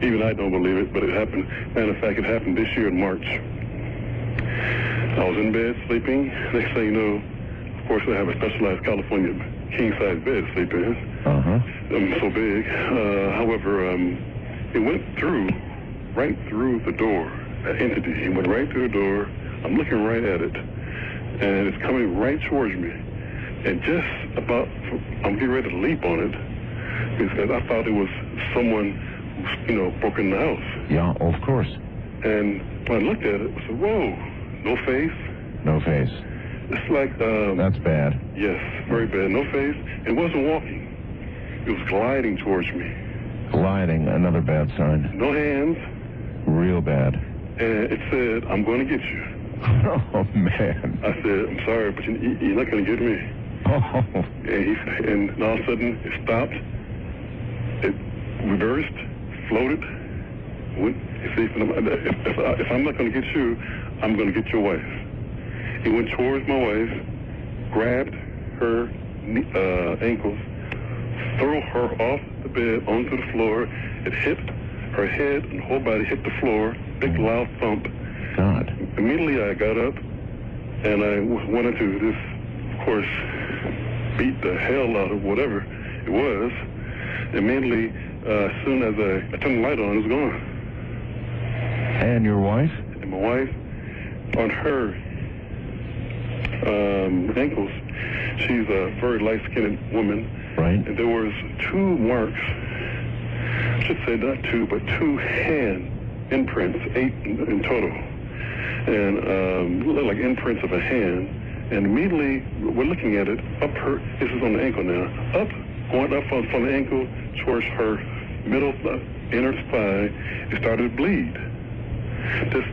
Even I don't believe it, but it happened. Matter of fact, it happened this year in March. I was in bed sleeping. Next thing you know, of course, I have a specialized California king-size bed to sleep in. I'm so big. However, it went right through the door, that entity. It went right through the door. I'm looking right at it, and it's coming right towards me. And just about, I'm getting ready to leap on it, because I thought it was someone who's, broke in the house. Yeah, of course. And when I looked at it, I said, whoa, no face. No face. It's like... That's bad. Yes, very bad. No face. It wasn't walking. It was gliding towards me. Gliding, another bad sign. No hands. Real bad. And it said, I'm going to get you. Oh, man. I said, I'm sorry, but you're not going to get me. Oh. And all of a sudden, it stopped. It reversed, floated. If I'm not going to get you, I'm going to get your wife. He went towards my wife, grabbed her ankles, threw her off the bed onto the floor. It hit her head and whole body hit the floor. Big loud thump. God. Immediately I got up and I wanted to just, of course, beat the hell out of whatever it was. Immediately, as soon as I turned the light on, it was gone. And your wife? And my wife, on her ankles, she's a very light-skinned woman. Right. And there was 2 marks, I should say not 2, but 2 hand imprints, 8 in total. And look like imprints of a hand. And immediately, we're looking at it, this is on the ankle now, going up from the ankle towards her middle inner thigh, it started to bleed. This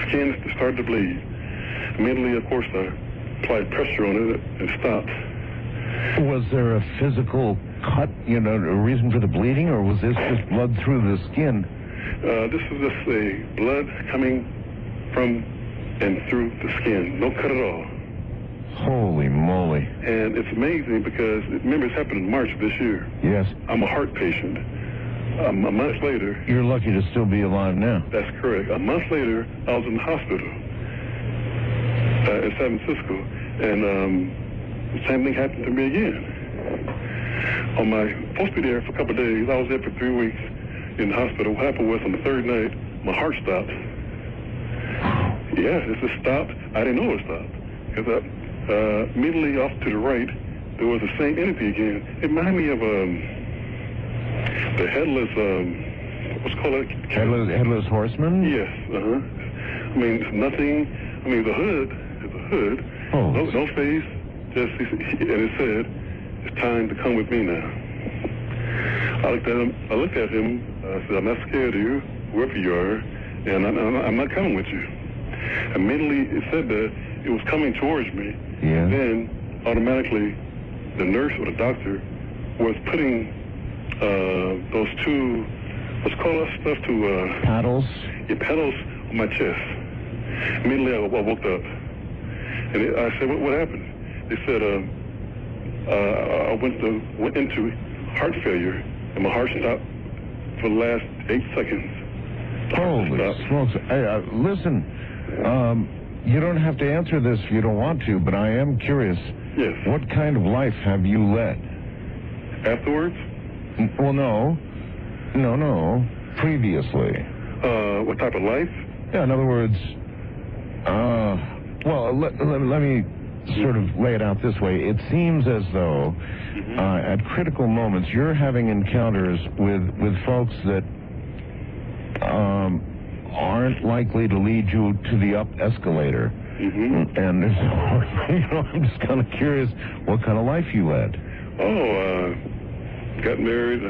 skin started to bleed. Immediately, of course, I applied pressure on it and stopped. Was there a physical cut, a reason for the bleeding, or was this just blood through the skin? This is just a blood coming from and through the skin. No cut at all. Holy moly. And it's amazing because, remember, it's happened in March of this year. Yes. I'm a heart patient. A month later... You're lucky to still be alive now. That's correct. A month later, I was in the hospital in San Francisco, and the same thing happened to me again. On my supposed to be there for a couple of days. I was there for 3 weeks in the hospital. What happened was on the 3rd night, my heart stopped. Yeah, it just stopped. I didn't know it stopped. Because immediately off to the right, there was the same entity again. It reminded me of the headless, what's called it? Headless horseman? Yes, I mean, nothing. I mean, the hood is a hood. Oh. No face. And it said, it's time to come with me now. I looked at him. I said, I'm not scared of you, whoever you are, and I'm not coming with you. Immediately, it said that it was coming towards me. Yeah. Then, automatically, the nurse or the doctor was putting those 2, what's called that stuff to... paddles? Yeah, paddles on my chest. Immediately, I woke up. And I said, what happened? They said, I went into heart failure, and my heart stopped for the last 8 seconds. Holy smokes. Hey, listen, you don't have to answer this if you don't want to, but I am curious. Yes. What kind of life have you led? Afterwards? Well, no. Previously. What type of life? Yeah, in other words, let me sort of lay it out this way. It seems as though at critical moments you're having encounters with folks that aren't likely to lead you to the up escalator. And I'm just kind of curious what kind of life you led. got married,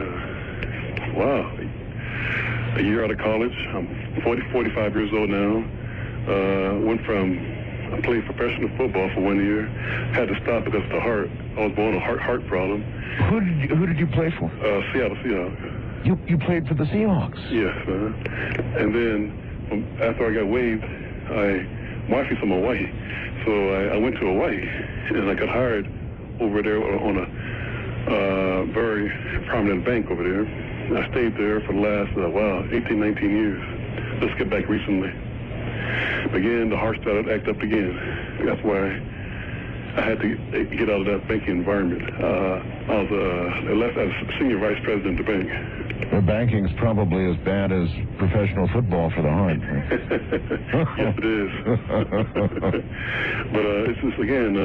a year out of college. I'm 45 years old now. I played professional football for 1 year. Had to stop because of the heart. I was born with a heart problem. Who did you play for? Seattle Seahawks. You played for the Seahawks? Yes. And then after I got waived, my wife is from Hawaii. So I went to Hawaii, and I got hired over there on a very prominent bank over there. I stayed there for the last, 18, 19 years. Just got back recently. Again, the heart started to act up again. That's why I had to get out of that banking environment. I left as senior vice president of the bank. Well, banking's probably as bad as professional football for the heart. Yes, it is. But it's just, again,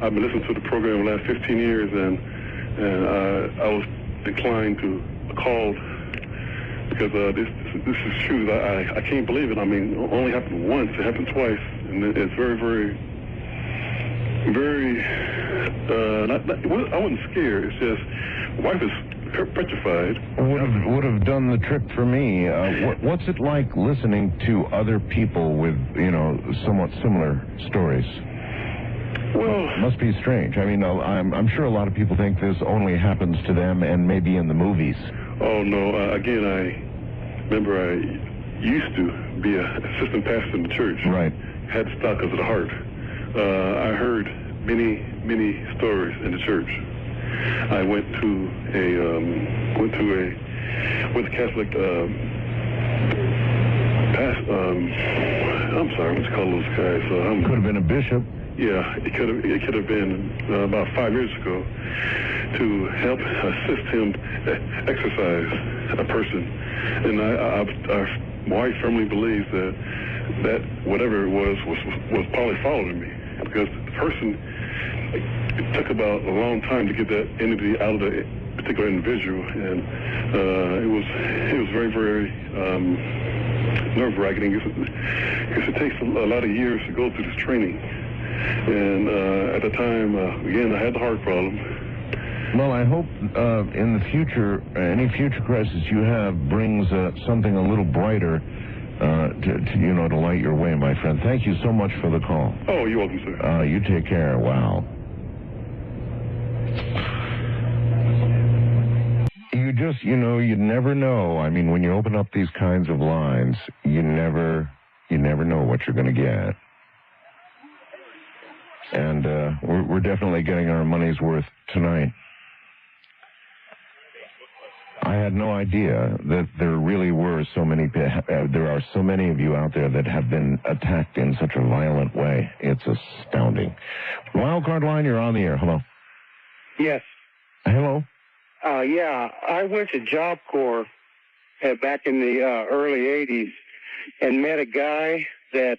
I've been listening to the program the last 15 years, and I was declined to call because this is true. I can't believe it. I mean, it only happened once. It happened twice, and it's very, very, very. I wasn't scared. It's just my wife is petrified. Would have done the trick for me. What's it like listening to other people with, somewhat similar stories? Well, must be strange. I mean, I'm sure a lot of people think this only happens to them and maybe in the movies. Oh, no. Again, I remember I used to be an assistant pastor in the church. Right. Had to stop because of the heart. I heard many, many stories in the church. I went to Catholic I'm sorry, what you call those guys? Could have been a bishop. Yeah, it could have been about 5 years ago to help assist him exercise a person, and my wife firmly believes that whatever it was probably following me because the person. It took about a long time to get that entity out of the particular individual, and it was very, very nerve-wracking because it takes a lot of years to go through this training. And at the time, again, I had the heart problem. Well, I hope in the future, any future crisis you have brings something a little brighter to light your way, my friend. Thank you so much for the call. Oh, you're welcome, sir. You take care. Wow. You just, you never know. I mean, when you open up these kinds of lines, you never know what you're going to get. And we're definitely getting our money's worth tonight. I had no idea that there really were there are so many of you out there that have been attacked in such a violent way. It's astounding. Wildcard line, you're on the air. Hello. Yes. Hello. Yeah, I went to Job Corps back in the early 80s and met a guy that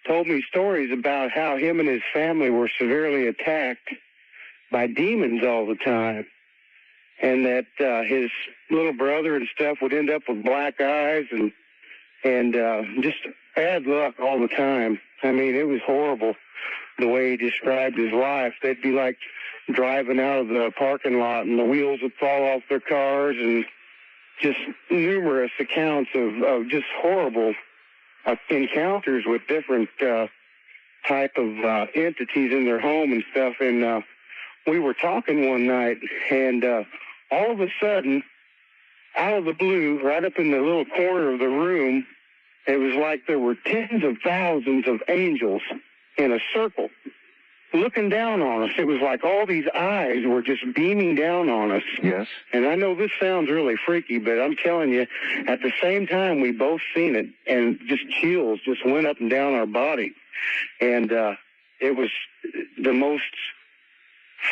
told me stories about how him and his family were severely attacked by demons all the time. And that his little brother and stuff would end up with black eyes and just bad luck all the time. I mean, it was horrible the way he described his life. They'd be like driving out of the parking lot and the wheels would fall off their cars, and just numerous accounts of just horrible encounters with different type of entities in their home and stuff. And we were talking one night, and all of a sudden, out of the blue, right up in the little corner of the room, it was like there were tens of thousands of angels in a circle looking down on us. It was like all these eyes were just beaming down on us. Yes. And I know this sounds really freaky, but I'm telling you, at the same time, we both seen it, and just chills just went up and down our body. And it was the most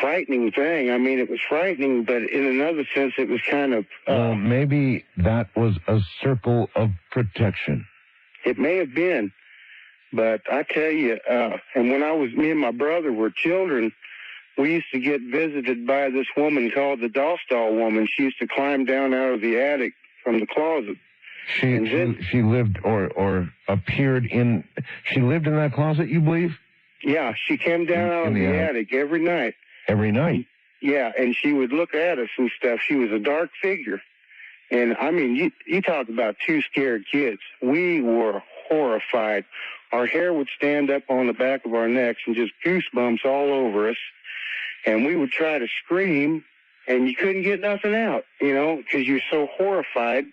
frightening thing. I mean, it was frightening, but in another sense, it was kind of... well, maybe that was a circle of protection. It may have been, but I tell you, and when me and my brother were children, we used to get visited by this woman called the Dostal woman. She used to climb down out of the attic from the closet. She lived or appeared in... She lived in that closet, you believe? Yeah, she came down out of the attic every night. Every night? Yeah, and she would look at us and stuff. She was a dark figure. And, I mean, you talk about two scared kids. We were horrified. Our hair would stand up on the back of our necks and just goosebumps all over us. And we would try to scream, and you couldn't get nothing out, you know, because you're so horrified.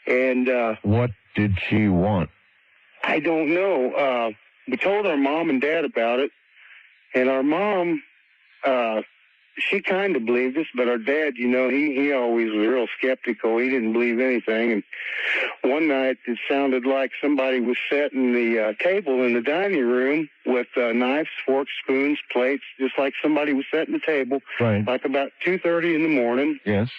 And what did she want? I don't know. We told our mom and dad about it, and our mom, she kind of believed us, but our dad, you know, he always was real skeptical. He didn't believe anything. And one night it sounded like somebody was setting the table in the dining room with knives, forks, spoons, plates, just like somebody was setting the table. Right. Like about 2:30 in the morning. Yes.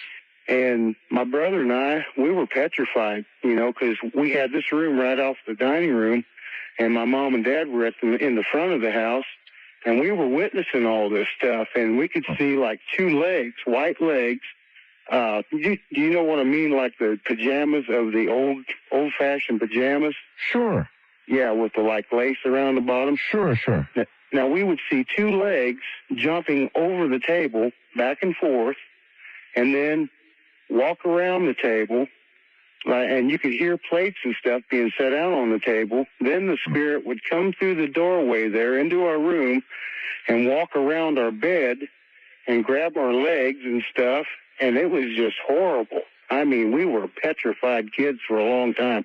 And my brother and I, we were petrified, you know, because we had this room right off the dining room, and my mom and dad were in the front of the house. And we were witnessing all this stuff, and we could see like two legs, white legs. Do you know what I mean? Like the pajamas of the old-fashioned pajamas? Sure. Yeah, with the like lace around the bottom. Sure. Now we would see two legs jumping over the table, back and forth, and then walk around the table. And you could hear plates and stuff being set out on the table. Then the spirit would come through the doorway there into our room and walk around our bed and grab our legs and stuff. And it was just horrible. I mean, we were petrified kids for a long time.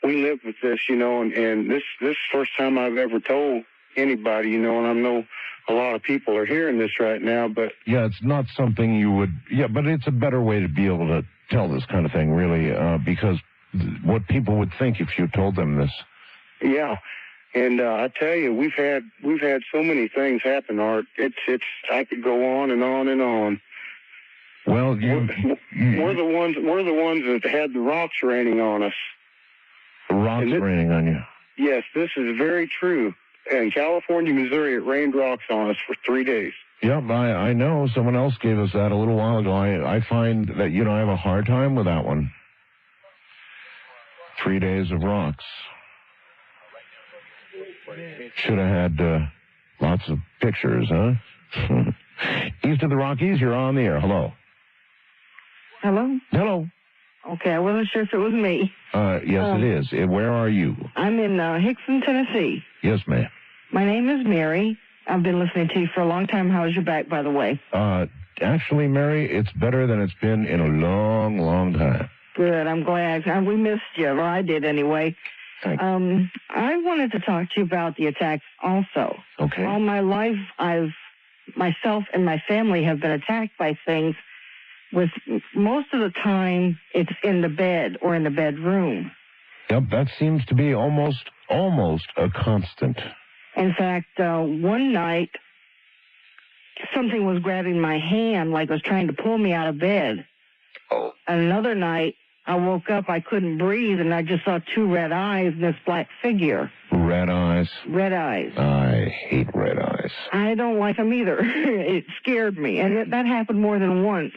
We lived with this, you know, and this is the first time I've ever told anybody, you know, and I know a lot of people are hearing this right now, but... Yeah, it's not something you would... Yeah, but it's a better way to be able to tell this kind of thing, really, because what people would think if you told them this. Yeah, and I tell you, we've had so many things happen, Art. It's I could go on and on and on. Well, we're the ones that had the rocks raining on us. Rocks raining on you? Yes, this is very true. In California, Missouri, it rained rocks on us for 3 days. Yep, I know. Someone else gave us that a little while ago. I find that, you know, I have a hard time with that one. 3 days of rocks. Should have had lots of pictures, huh? East of the Rockies, you're on the air. Hello. Hello? Hello. Okay, I wasn't sure if it was me. Yes, it is. Where are you? I'm in Hickson, Tennessee. Yes, ma'am. My name is Mary. I've been listening to you for a long time. How's your back, by the way? Actually, Mary, it's better than it's been in a long, long time. Good. I'm glad. We missed you, or I did anyway. Thank you. I wanted to talk to you about the attacks also. Okay. All my life, myself and my family have been attacked by things. With most of the time, it's in the bed or in the bedroom. Yep, that seems to be almost a constant. In fact, one night, something was grabbing my hand like it was trying to pull me out of bed. Oh. Another night, I woke up, I couldn't breathe, and I just saw two red eyes and this black figure. Red eyes? Red eyes. I hate red eyes. I don't like them either. It scared me, and that happened more than once.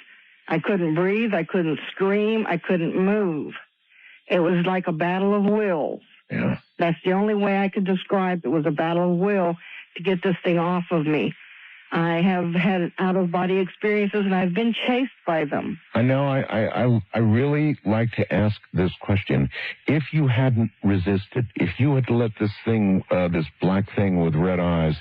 I couldn't breathe, I couldn't scream, I couldn't move. It was like a battle of wills. Yeah. That's the only way I could describe it, was a battle of will to get this thing off of me. I have had out-of-body experiences, and I've been chased by them. I know. I really like to ask this question. If you hadn't resisted, if you had let this thing, this black thing with red eyes,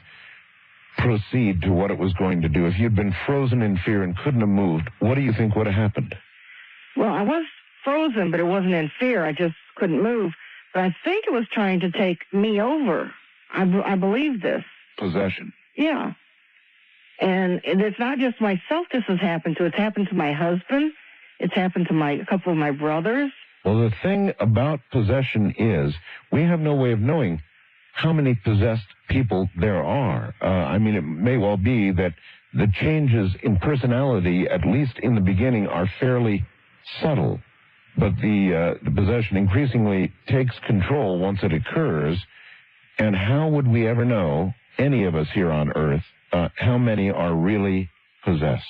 proceed to what it was going to do, if you'd been frozen in fear and couldn't have moved, what do you think would have happened? Well, I was frozen, but it wasn't in fear. I just couldn't move. But I think it was trying to take me over. I believe this. Possession. Yeah. And it's not just myself this has happened to. It's happened to my husband. It's happened to a couple of my brothers. Well, the thing about possession is we have no way of knowing how many possessed people there are. I mean, it may well be that the changes in personality, at least in the beginning, are fairly subtle. But the possession increasingly takes control once it occurs. And how would we ever know, any of us here on Earth, how many are really possessed?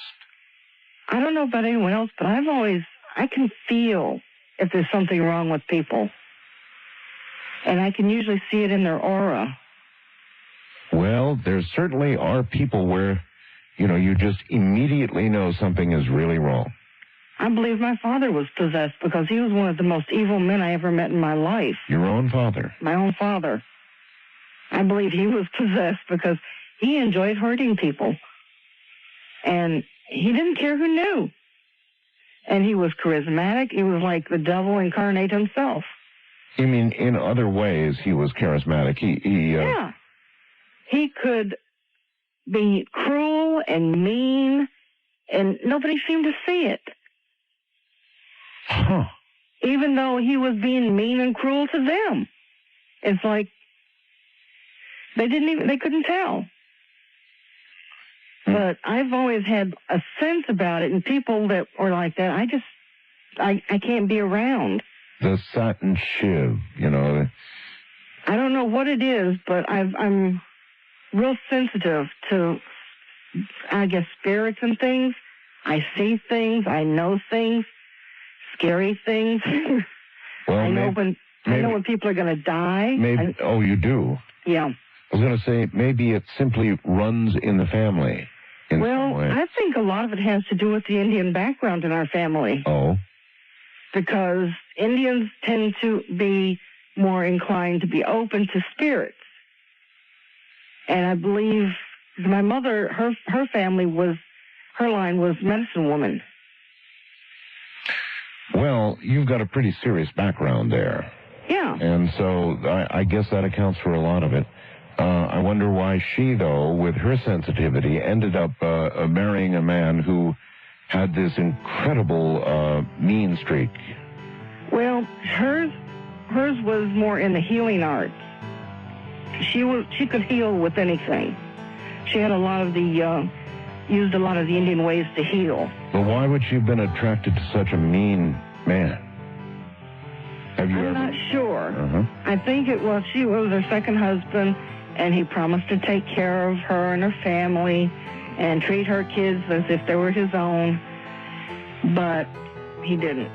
I don't know about anyone else, but I can feel if there's something wrong with people. And I can usually see it in their aura. Well, there certainly are people where you just immediately know something is really wrong. I believe my father was possessed because he was one of the most evil men I ever met in my life. Your own father? My own father. I believe he was possessed because he enjoyed hurting people. And he didn't care who knew. And he was charismatic. He was like the devil incarnate himself. You mean in other ways he was charismatic? Yeah. He could be cruel and mean, and nobody seemed to see it. Huh. Even though he was being mean and cruel to them. It's like they couldn't tell. But I've always had a sense about it, and people that were like that, I can't be around. The satin shiv, I don't know what it is, but I'm real sensitive to, I guess, spirits and things. I see things, I know things, scary things. Well, I know when people are going to die. Oh, you do? Yeah. I was going to say, maybe it simply runs in the family in some way. I think a lot of it has to do with the Indian background in our family. Oh? Because Indians tend to be more inclined to be open to spirits. And I believe my mother, her family her line was medicine woman. Well, you've got a pretty serious background there. Yeah. And so I guess that accounts for a lot of it. I wonder why she, though, with her sensitivity, ended up marrying a man who had this incredible mean streak. Well, hers was more in the healing arts. She could heal with anything. She had used a lot of the Indian ways to heal. But why would she have been attracted to such a mean man? I'm not sure. Uh-huh. I think it was her second husband, and he promised to take care of her and her family and treat her kids as if they were his own, but he didn't.